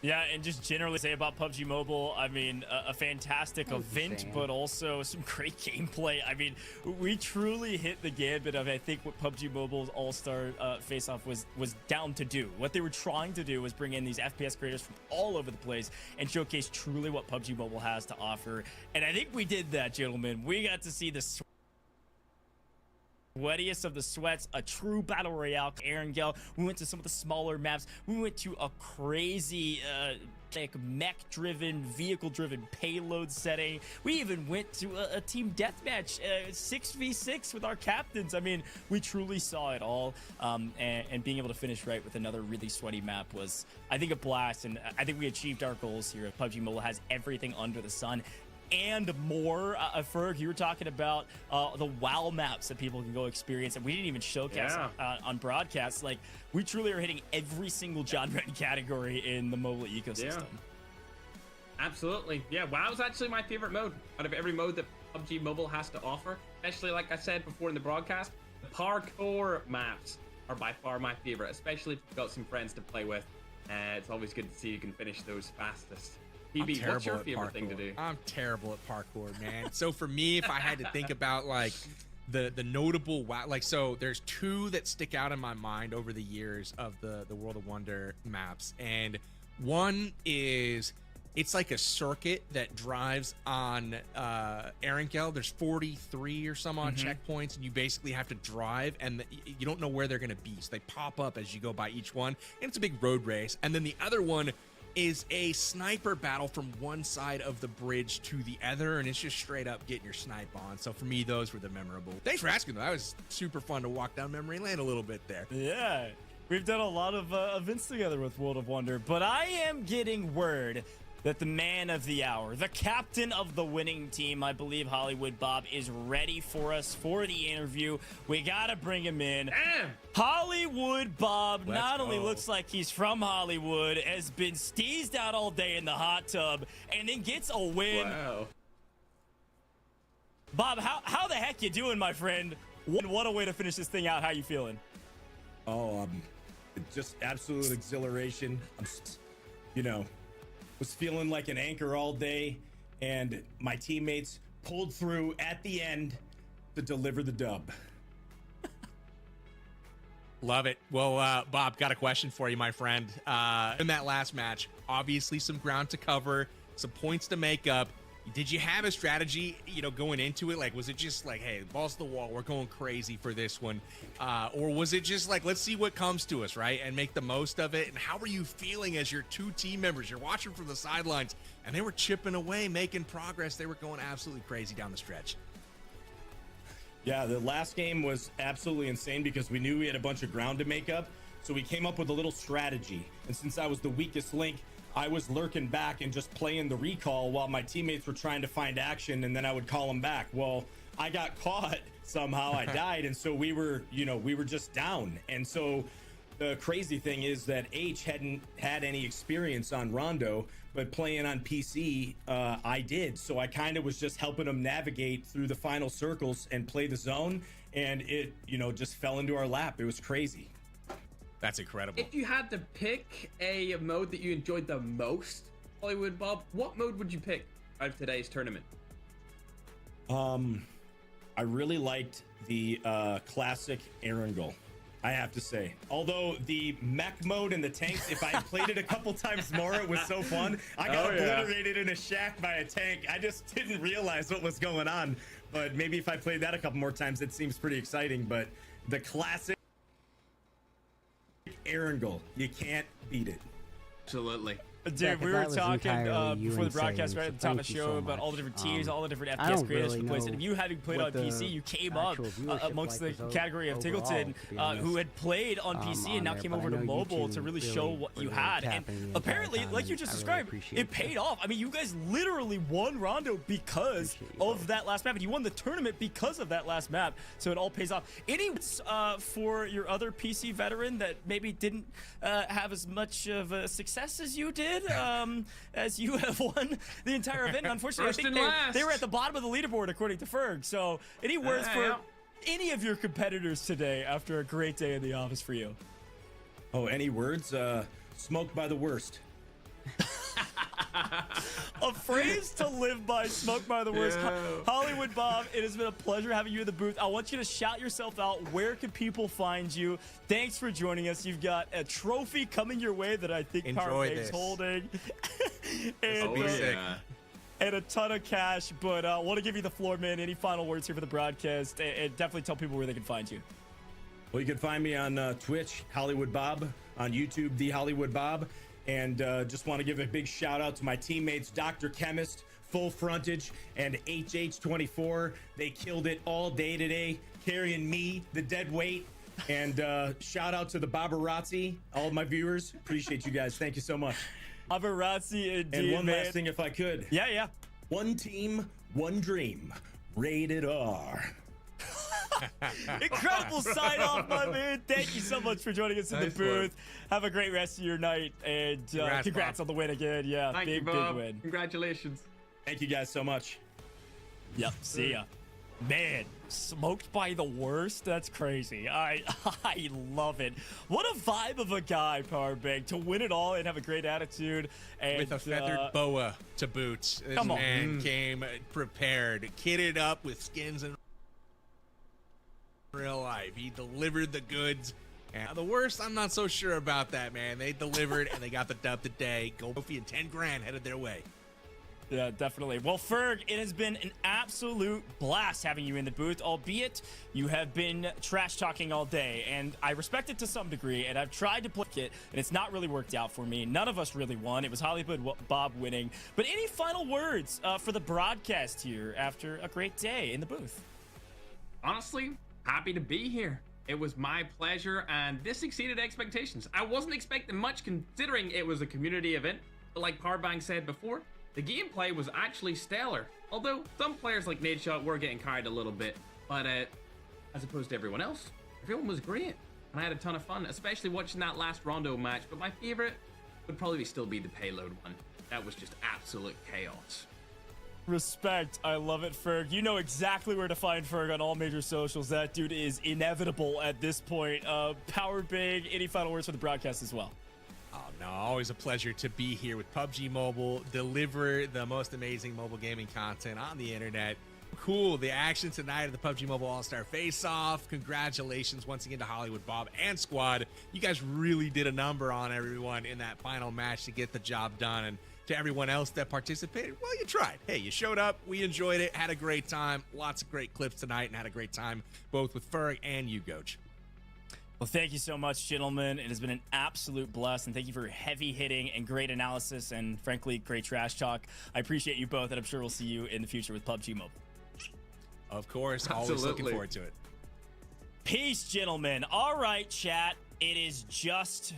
Yeah, and just generally say about PUBG Mobile, I mean, a fantastic event, but also some great gameplay. I mean, we truly hit the gambit of, I think, what PUBG Mobile's All-Star Face-Off was down to do. What they were trying to do was bring in these FPS creators from all over the place and showcase truly what PUBG Mobile has to offer. And I think we did that, gentlemen. We got to see the sweatiest of the sweats, a true battle royale. Erangel. We went to some of the smaller maps. We went to a crazy mech-driven, vehicle-driven payload setting. We even went to a team deathmatch, 6v6 with our captains. I mean, we truly saw it all, and being able to finish right with another really sweaty map was, I think, a blast. And I think we achieved our goals here. PUBG Mobile has everything under the sun and more. Ferg, you were talking about the WoW maps that people can go experience, and we didn't even showcase on broadcast. Like, we truly are hitting every single genre and category in the mobile ecosystem.
Absolutely. Yeah, WoW's actually my favorite mode out of every mode that PUBG Mobile has to offer. Especially, like I said before in the broadcast, the parkour maps are by far my favorite, especially if you've got some friends to play with. It's always good to see you can finish those fastest. PB, what's your favorite thing to do?
I'm terrible at parkour, man. So for me, if I had to think about like the notable so there's two that stick out in my mind over the years of the World of Wonder maps, and one is, it's like a circuit that drives on Erangel. There's 43 or some odd checkpoints, and you basically have to drive, and you don't know where they're gonna be, so they pop up as you go by each one, and it's a big road race. And then the other one is a sniper battle from one side of the bridge to the other, and it's just straight up getting your snipe on. So for me, those were the memorable. Thanks for asking, though. That was super fun to walk down memory lane a little bit there.
Yeah, we've done a lot of events together with World of Wonder, but I am getting word that the man of the hour, the captain of the winning team, I believe HollywoodBob, is ready for us for the interview. We gotta bring him in. HollywoodBob not only looks like he's from Hollywood, has been steezed out all day in the hot tub, and then gets a win.
Wow.
Bob, how the heck you doing, my friend? What a way to finish this thing out. How you feeling?
Oh, just absolute exhilaration. Was feeling like an anchor all day, and my teammates pulled through at the end to deliver the dub.
Love it. Well, Bob, got a question for you, my friend. In that last match, obviously some ground to cover, some points to make up. Did you have a strategy, you know, going into it? Like, was it just like, hey, balls to the wall, we're going crazy for this one? Or was it just like, let's see what comes to us, right? And make the most of it? And how were you feeling as your two team members? You're watching from the sidelines, and they were chipping away, making progress. They were going absolutely crazy down the stretch.
Yeah, the last game was absolutely insane because we knew we had a bunch of ground to make up. So we came up with a little strategy. And since I was the weakest link, I was lurking back and just playing the recall while my teammates were trying to find action, and then I would call them back. Well, I got caught somehow. I died, and so we were just down. And so the crazy thing is that H hadn't had any experience on Rondo, but playing on PC, I did. So I kind of was just helping them navigate through the final circles and play the zone, and it, just fell into our lap. It was crazy.
That's incredible.
If you had to pick a mode that you enjoyed the most, HollywoodBob, what mode would you pick out of today's tournament?
I really liked the classic Erangel, I have to say. Although the mech mode and the tanks, if I played it a couple times more, it was so fun. I got obliterated in a shack by a tank. I just didn't realize what was going on. But maybe if I played that a couple more times, it seems pretty exciting. But the classic Erangel, you can't beat it.
Absolutely.
Dude, we were talking before the broadcast right at the top of the show about all the different tiers, all the different FPS creators for the place. And if you hadn't played on PC, you came up amongst the category of Tiggleton, who had played on PC and now came over to mobile to really show what you had. And apparently, like you just described, it paid off. I mean, you guys literally won Rondo because of that last map, and you won the tournament because of that last map. So it all pays off. Any for your other PC veteran that maybe didn't have as much of a success as you did? As you have won the entire event. And unfortunately, I think they were at the bottom of the leaderboard, according to Ferg. So any words for any of your competitors today after a great day in the office for you?
Oh, any words? Smoked by the worst.
A phrase to live by, smoked by the worst. HollywoodBob, it has been a pleasure having you in the booth. I want you to shout yourself out. Where can people find you? Thanks for joining us. You've got a trophy coming your way that I think Powerbank's holding. And a ton of cash. But I want to give you the floor, man. Any final words here for the broadcast? And definitely tell people where they can find you.
Well, you can find me on Twitch, HollywoodBob, on YouTube, The HollywoodBob. And just want to give a big shout out to my teammates, DrChemist, FullFrontage, and HH24. They killed it all day today, carrying me, the dead weight. And shout out to the Babarazzi, all of my viewers. Appreciate you guys. Thank you so much.
Babarazzi, indeed,
and one last thing, if I could.
Yeah.
One team, one dream. Rated R.
Incredible sign off, my man. Thank you so much for joining us in the booth. Have a great rest of your night, and congrats on the win again. Yeah, big win.
Congratulations.
Thank you guys so much.
Yep, see ya. Man, smoked by the worst? That's crazy. I love it. What a vibe of a guy, Powerbank, to win it all and have a great attitude. And,
with a feathered boa to boot. This man came prepared, kitted up with skins and real life. He delivered the goods. And the worst, I'm not so sure about that, man. They delivered and they got the dub today. Gold trophy and 10 grand headed their way.
Yeah, definitely. Well, Ferg, it has been an absolute blast having you in the booth, albeit you have been trash talking all day, and I respect it to some degree, and I've tried to play it, and it's not really worked out for me. None of us really won. It was HollywoodBob winning. But any final words for the broadcast here after a great day in the booth?
Honestly, happy to be here. It was my pleasure, and this exceeded expectations. I wasn't expecting much considering it was a community event, but like Powerbank said before, the gameplay was actually stellar. Although some players like Nadeshot were getting carried a little bit, but as opposed to everyone else, everyone was great, and I had a ton of fun, especially watching that last Rondo match. But my favorite would probably still be the Payload one. That was just absolute chaos.
Respect. I love it, Ferg. You know exactly where to find Ferg on all major socials. That dude is inevitable at this point. Power Big, any final words for the broadcast as well?
Oh, no, always a pleasure to be here with PUBG Mobile, deliver the most amazing mobile gaming content on the internet. Cool, the action tonight at the PUBG Mobile All-Star Face-Off. Congratulations once again to HollywoodBob and squad. You guys really did a number on everyone in that final match to get the job done, and to everyone else that participated, well, you tried. Hey, you showed up. We enjoyed it. Had a great time. Lots of great clips tonight and had a great time both with Ferg and you, Goach.
Well, thank you so much, gentlemen. It has been an absolute blast, and thank you for your heavy hitting and great analysis and, frankly, great trash talk. I appreciate you both, and I'm sure we'll see you in the future with PUBG Mobile.
Of course. Always looking forward to it.
Peace, gentlemen. All right, chat. It is just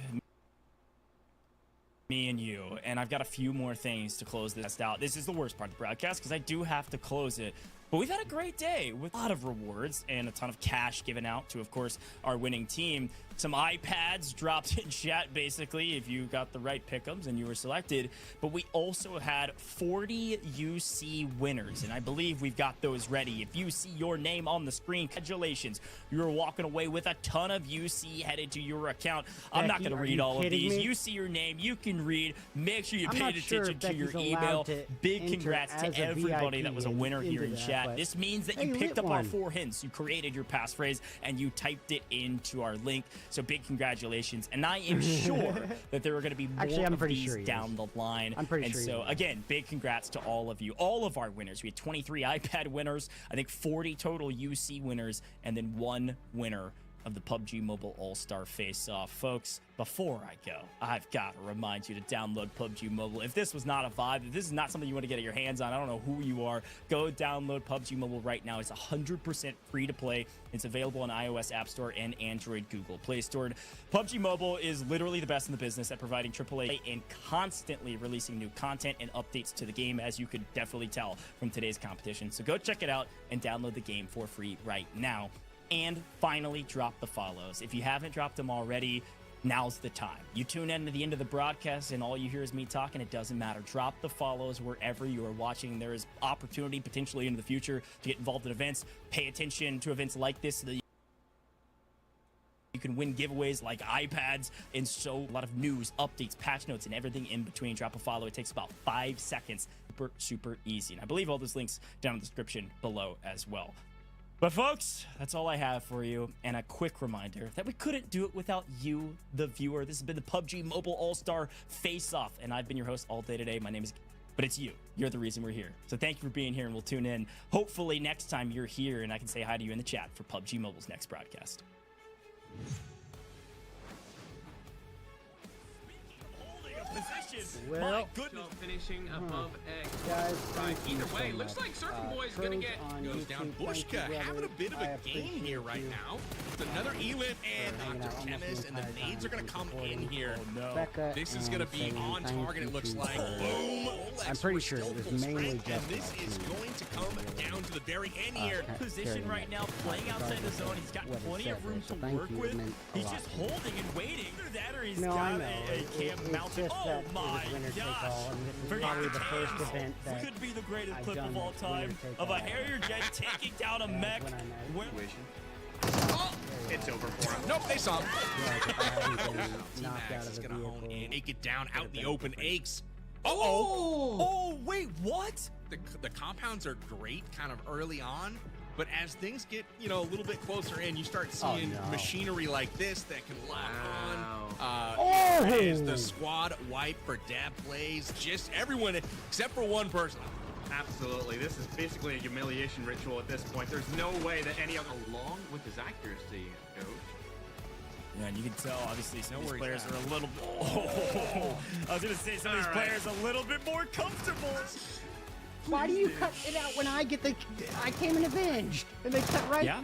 me and you, and I've got a few more things to close this out. This is the worst part of the broadcast because I do have to close it. But we've had a great day with a lot of rewards and a ton of cash given out to, of course, our winning team. Some iPads dropped in chat, basically, if you got the right pick'ems and you were selected. But we also had 40 UC winners, and I believe we've got those ready. If you see your name on the screen, congratulations. You're walking away with a ton of UC headed to your account. I'm not going to read all of these. You see your name, you can read. Make sure you paid attention to your email. Big congrats to everybody that was a winner here in chat. This means that you picked up our 4 hints. You created your passphrase and you typed it into our link. So big congratulations. And I am sure that there are going to be more of these down the line. And so again, big congrats to all of you, all of our winners. We had 23 iPad winners, I think 40 total UC winners, and then 1 winner of the PUBG Mobile All-Star Face-Off. Folks, before I go, I've got to remind you to download PUBG Mobile. If this was not a vibe, if this is not something you want to get your hands on, I don't know who you are, go download PUBG Mobile right now. It's 100% free to play. It's available on iOS App Store and Android Google Play Store. PUBG Mobile is literally the best in the business at providing AAA and constantly releasing new content and updates to the game, as you could definitely tell from today's competition. So go check it out and download the game for free right now. And finally, drop the follows. If you haven't dropped them already, now's the time. You tune in to the end of the broadcast and all you hear is me talking. It doesn't matter. Drop the follows wherever you are watching. There is opportunity potentially in the future to get involved in events. Pay attention to events like this so that you can win giveaways like iPads and so a lot of news, updates, patch notes, and everything in between. Drop a follow. It takes about 5 seconds. Super, super easy. And I believe all those links down in the description below as well. But folks, that's all I have for you. And a quick reminder that we couldn't do it without you, the viewer. This has been the PUBG Mobile All-Star Face-Off, and I've been your host all day today. My name is... But it's you. You're the reason we're here. So thank you for being here, and we'll tune in. Hopefully next time you're here, and I can say hi to you in the chat for PUBG Mobile's next broadcast.
Position. My goodness. Finishing above X. Guys, right. Either way, looks like SurfnBoy's gonna get
goes down. Bushka having a bit of a game here right now. It's another Elif and DrChemist, and the nades are gonna come in here. This is gonna be on target. It looks like. Boom.
I'm pretty sure it was mainly just.
And this is going to come down to the very end here.
Position right now, playing outside the zone. He's got plenty of room to work with. He's just holding and waiting. Either that or he's got a camp mounted. Oh my gosh!
Probably the first event that
could be the greatest clip of all time of a Harrier jet taking down a mech.
Oh, it's over for him. Nope, they saw him. T-Max is gonna hone in, take it down out in the open. Aches.
Oh, wait, what?
The compounds are great kind of early on, but as things get, a little bit closer in, you start seeing machinery like this that can lock on. As the squad wipe for dab plays, just everyone except for one person.
Absolutely. This is basically a humiliation ritual at this point. There's no way that any other, along with his accuracy, Coach.
Yeah, and you can tell, obviously, some of these players are a little bit... I was going to say, some of these players are a little bit more comfortable.
Why do you cut it out when I get the... I came in avenged, and they cut right...
Yeah.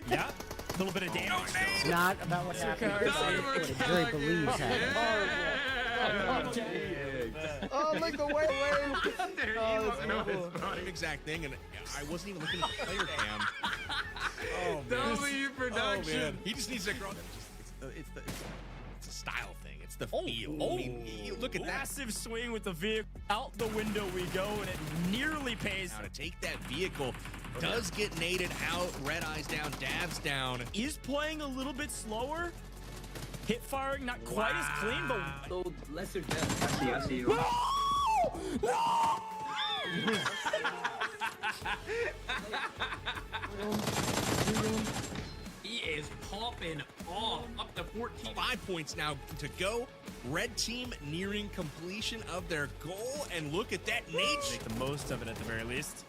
Yeah. A little bit of damage.
It's not about what happened. What the jury believes happened.
Oh, look away!
Same exact thing, and I wasn't even looking at the player cam. Oh,
man. W production.
Oh, man. He just needs to grow. It's a style thing. It's the feel. I mean, look at that.
Massive swing with the vehicle. Out the window we go, and it nearly pays.
Now to take that vehicle. Does get naded out. Red eyes down. Dabs down.
Is playing a little bit slower. Hit firing not quite as clean, but
so lesser death. I see you.
No!
He is popping off up to 14.
5 points now to go. Red team nearing completion of their goal, and look at that nade.
Make the most of it at the very least.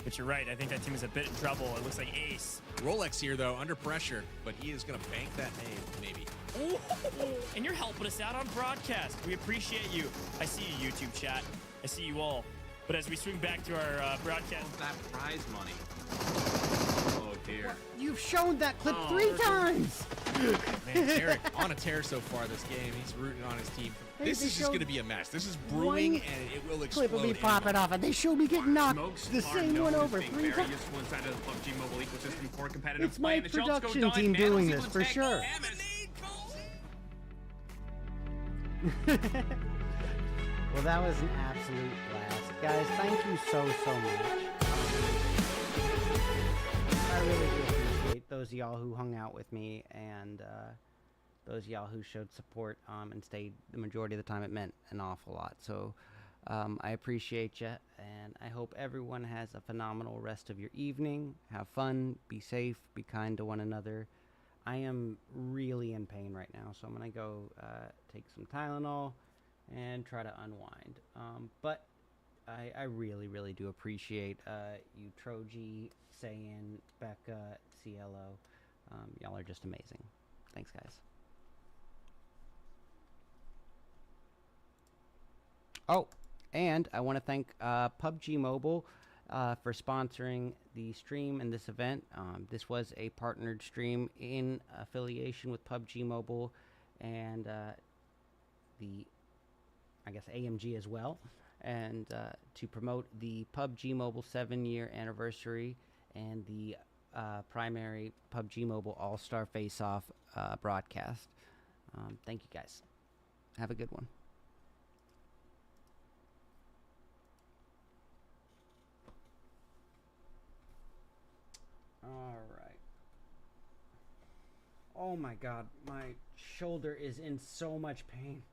But you're right, I think that team is a bit in trouble. It looks like Ace.
Rolex here, though, under pressure, but he is going to bank that nade, maybe.
Ooh, and you're helping us out on broadcast. We appreciate you. I see you, YouTube chat. I see you all. But as we swing back to our broadcast...
That prize money. Oh, dear.
You've shown that clip 3 times!
Man, Tarik on a tear so far this game. He's rooting on his team. This is just going to be a mess. This is brewing, and it will explode.
Clip will be popping off, and they showed me getting knocked the same one over 3 times.
Useful inside of the PUBG Mobile ecosystem for competitive
It's my production team doing this, for sure. Well, that was an absolute blast. Guys, thank you so much. I really do appreciate those of y'all who hung out with me, and those of y'all who showed support and stayed the majority of the time. It meant an awful lot. So I appreciate you, and I hope everyone has a phenomenal rest of your evening. Have fun, be safe, be kind to one another. I am really in pain right now, so I'm going to go take some Tylenol and try to unwind. But I really do appreciate you, Troji, Sayin, Becca, CLO. Y'all are just amazing. Thanks, guys. Oh, and I want to thank PUBG Mobile for sponsoring the stream and this event. This was a partnered stream in affiliation with PUBG Mobile and the, I guess, AMG as well, and to promote the PUBG Mobile 7-year anniversary and the primary PUBG Mobile All-Star Face-Off broadcast. Thank you, guys. Have a good one. All right. Oh my God, my shoulder is in so much pain.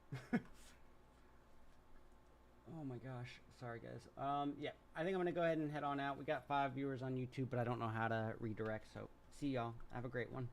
Oh my gosh. Sorry, guys. Yeah, I think I'm going to go ahead and head on out. We got 5 viewers on YouTube, but I don't know how to redirect, so see y'all. Have a great one.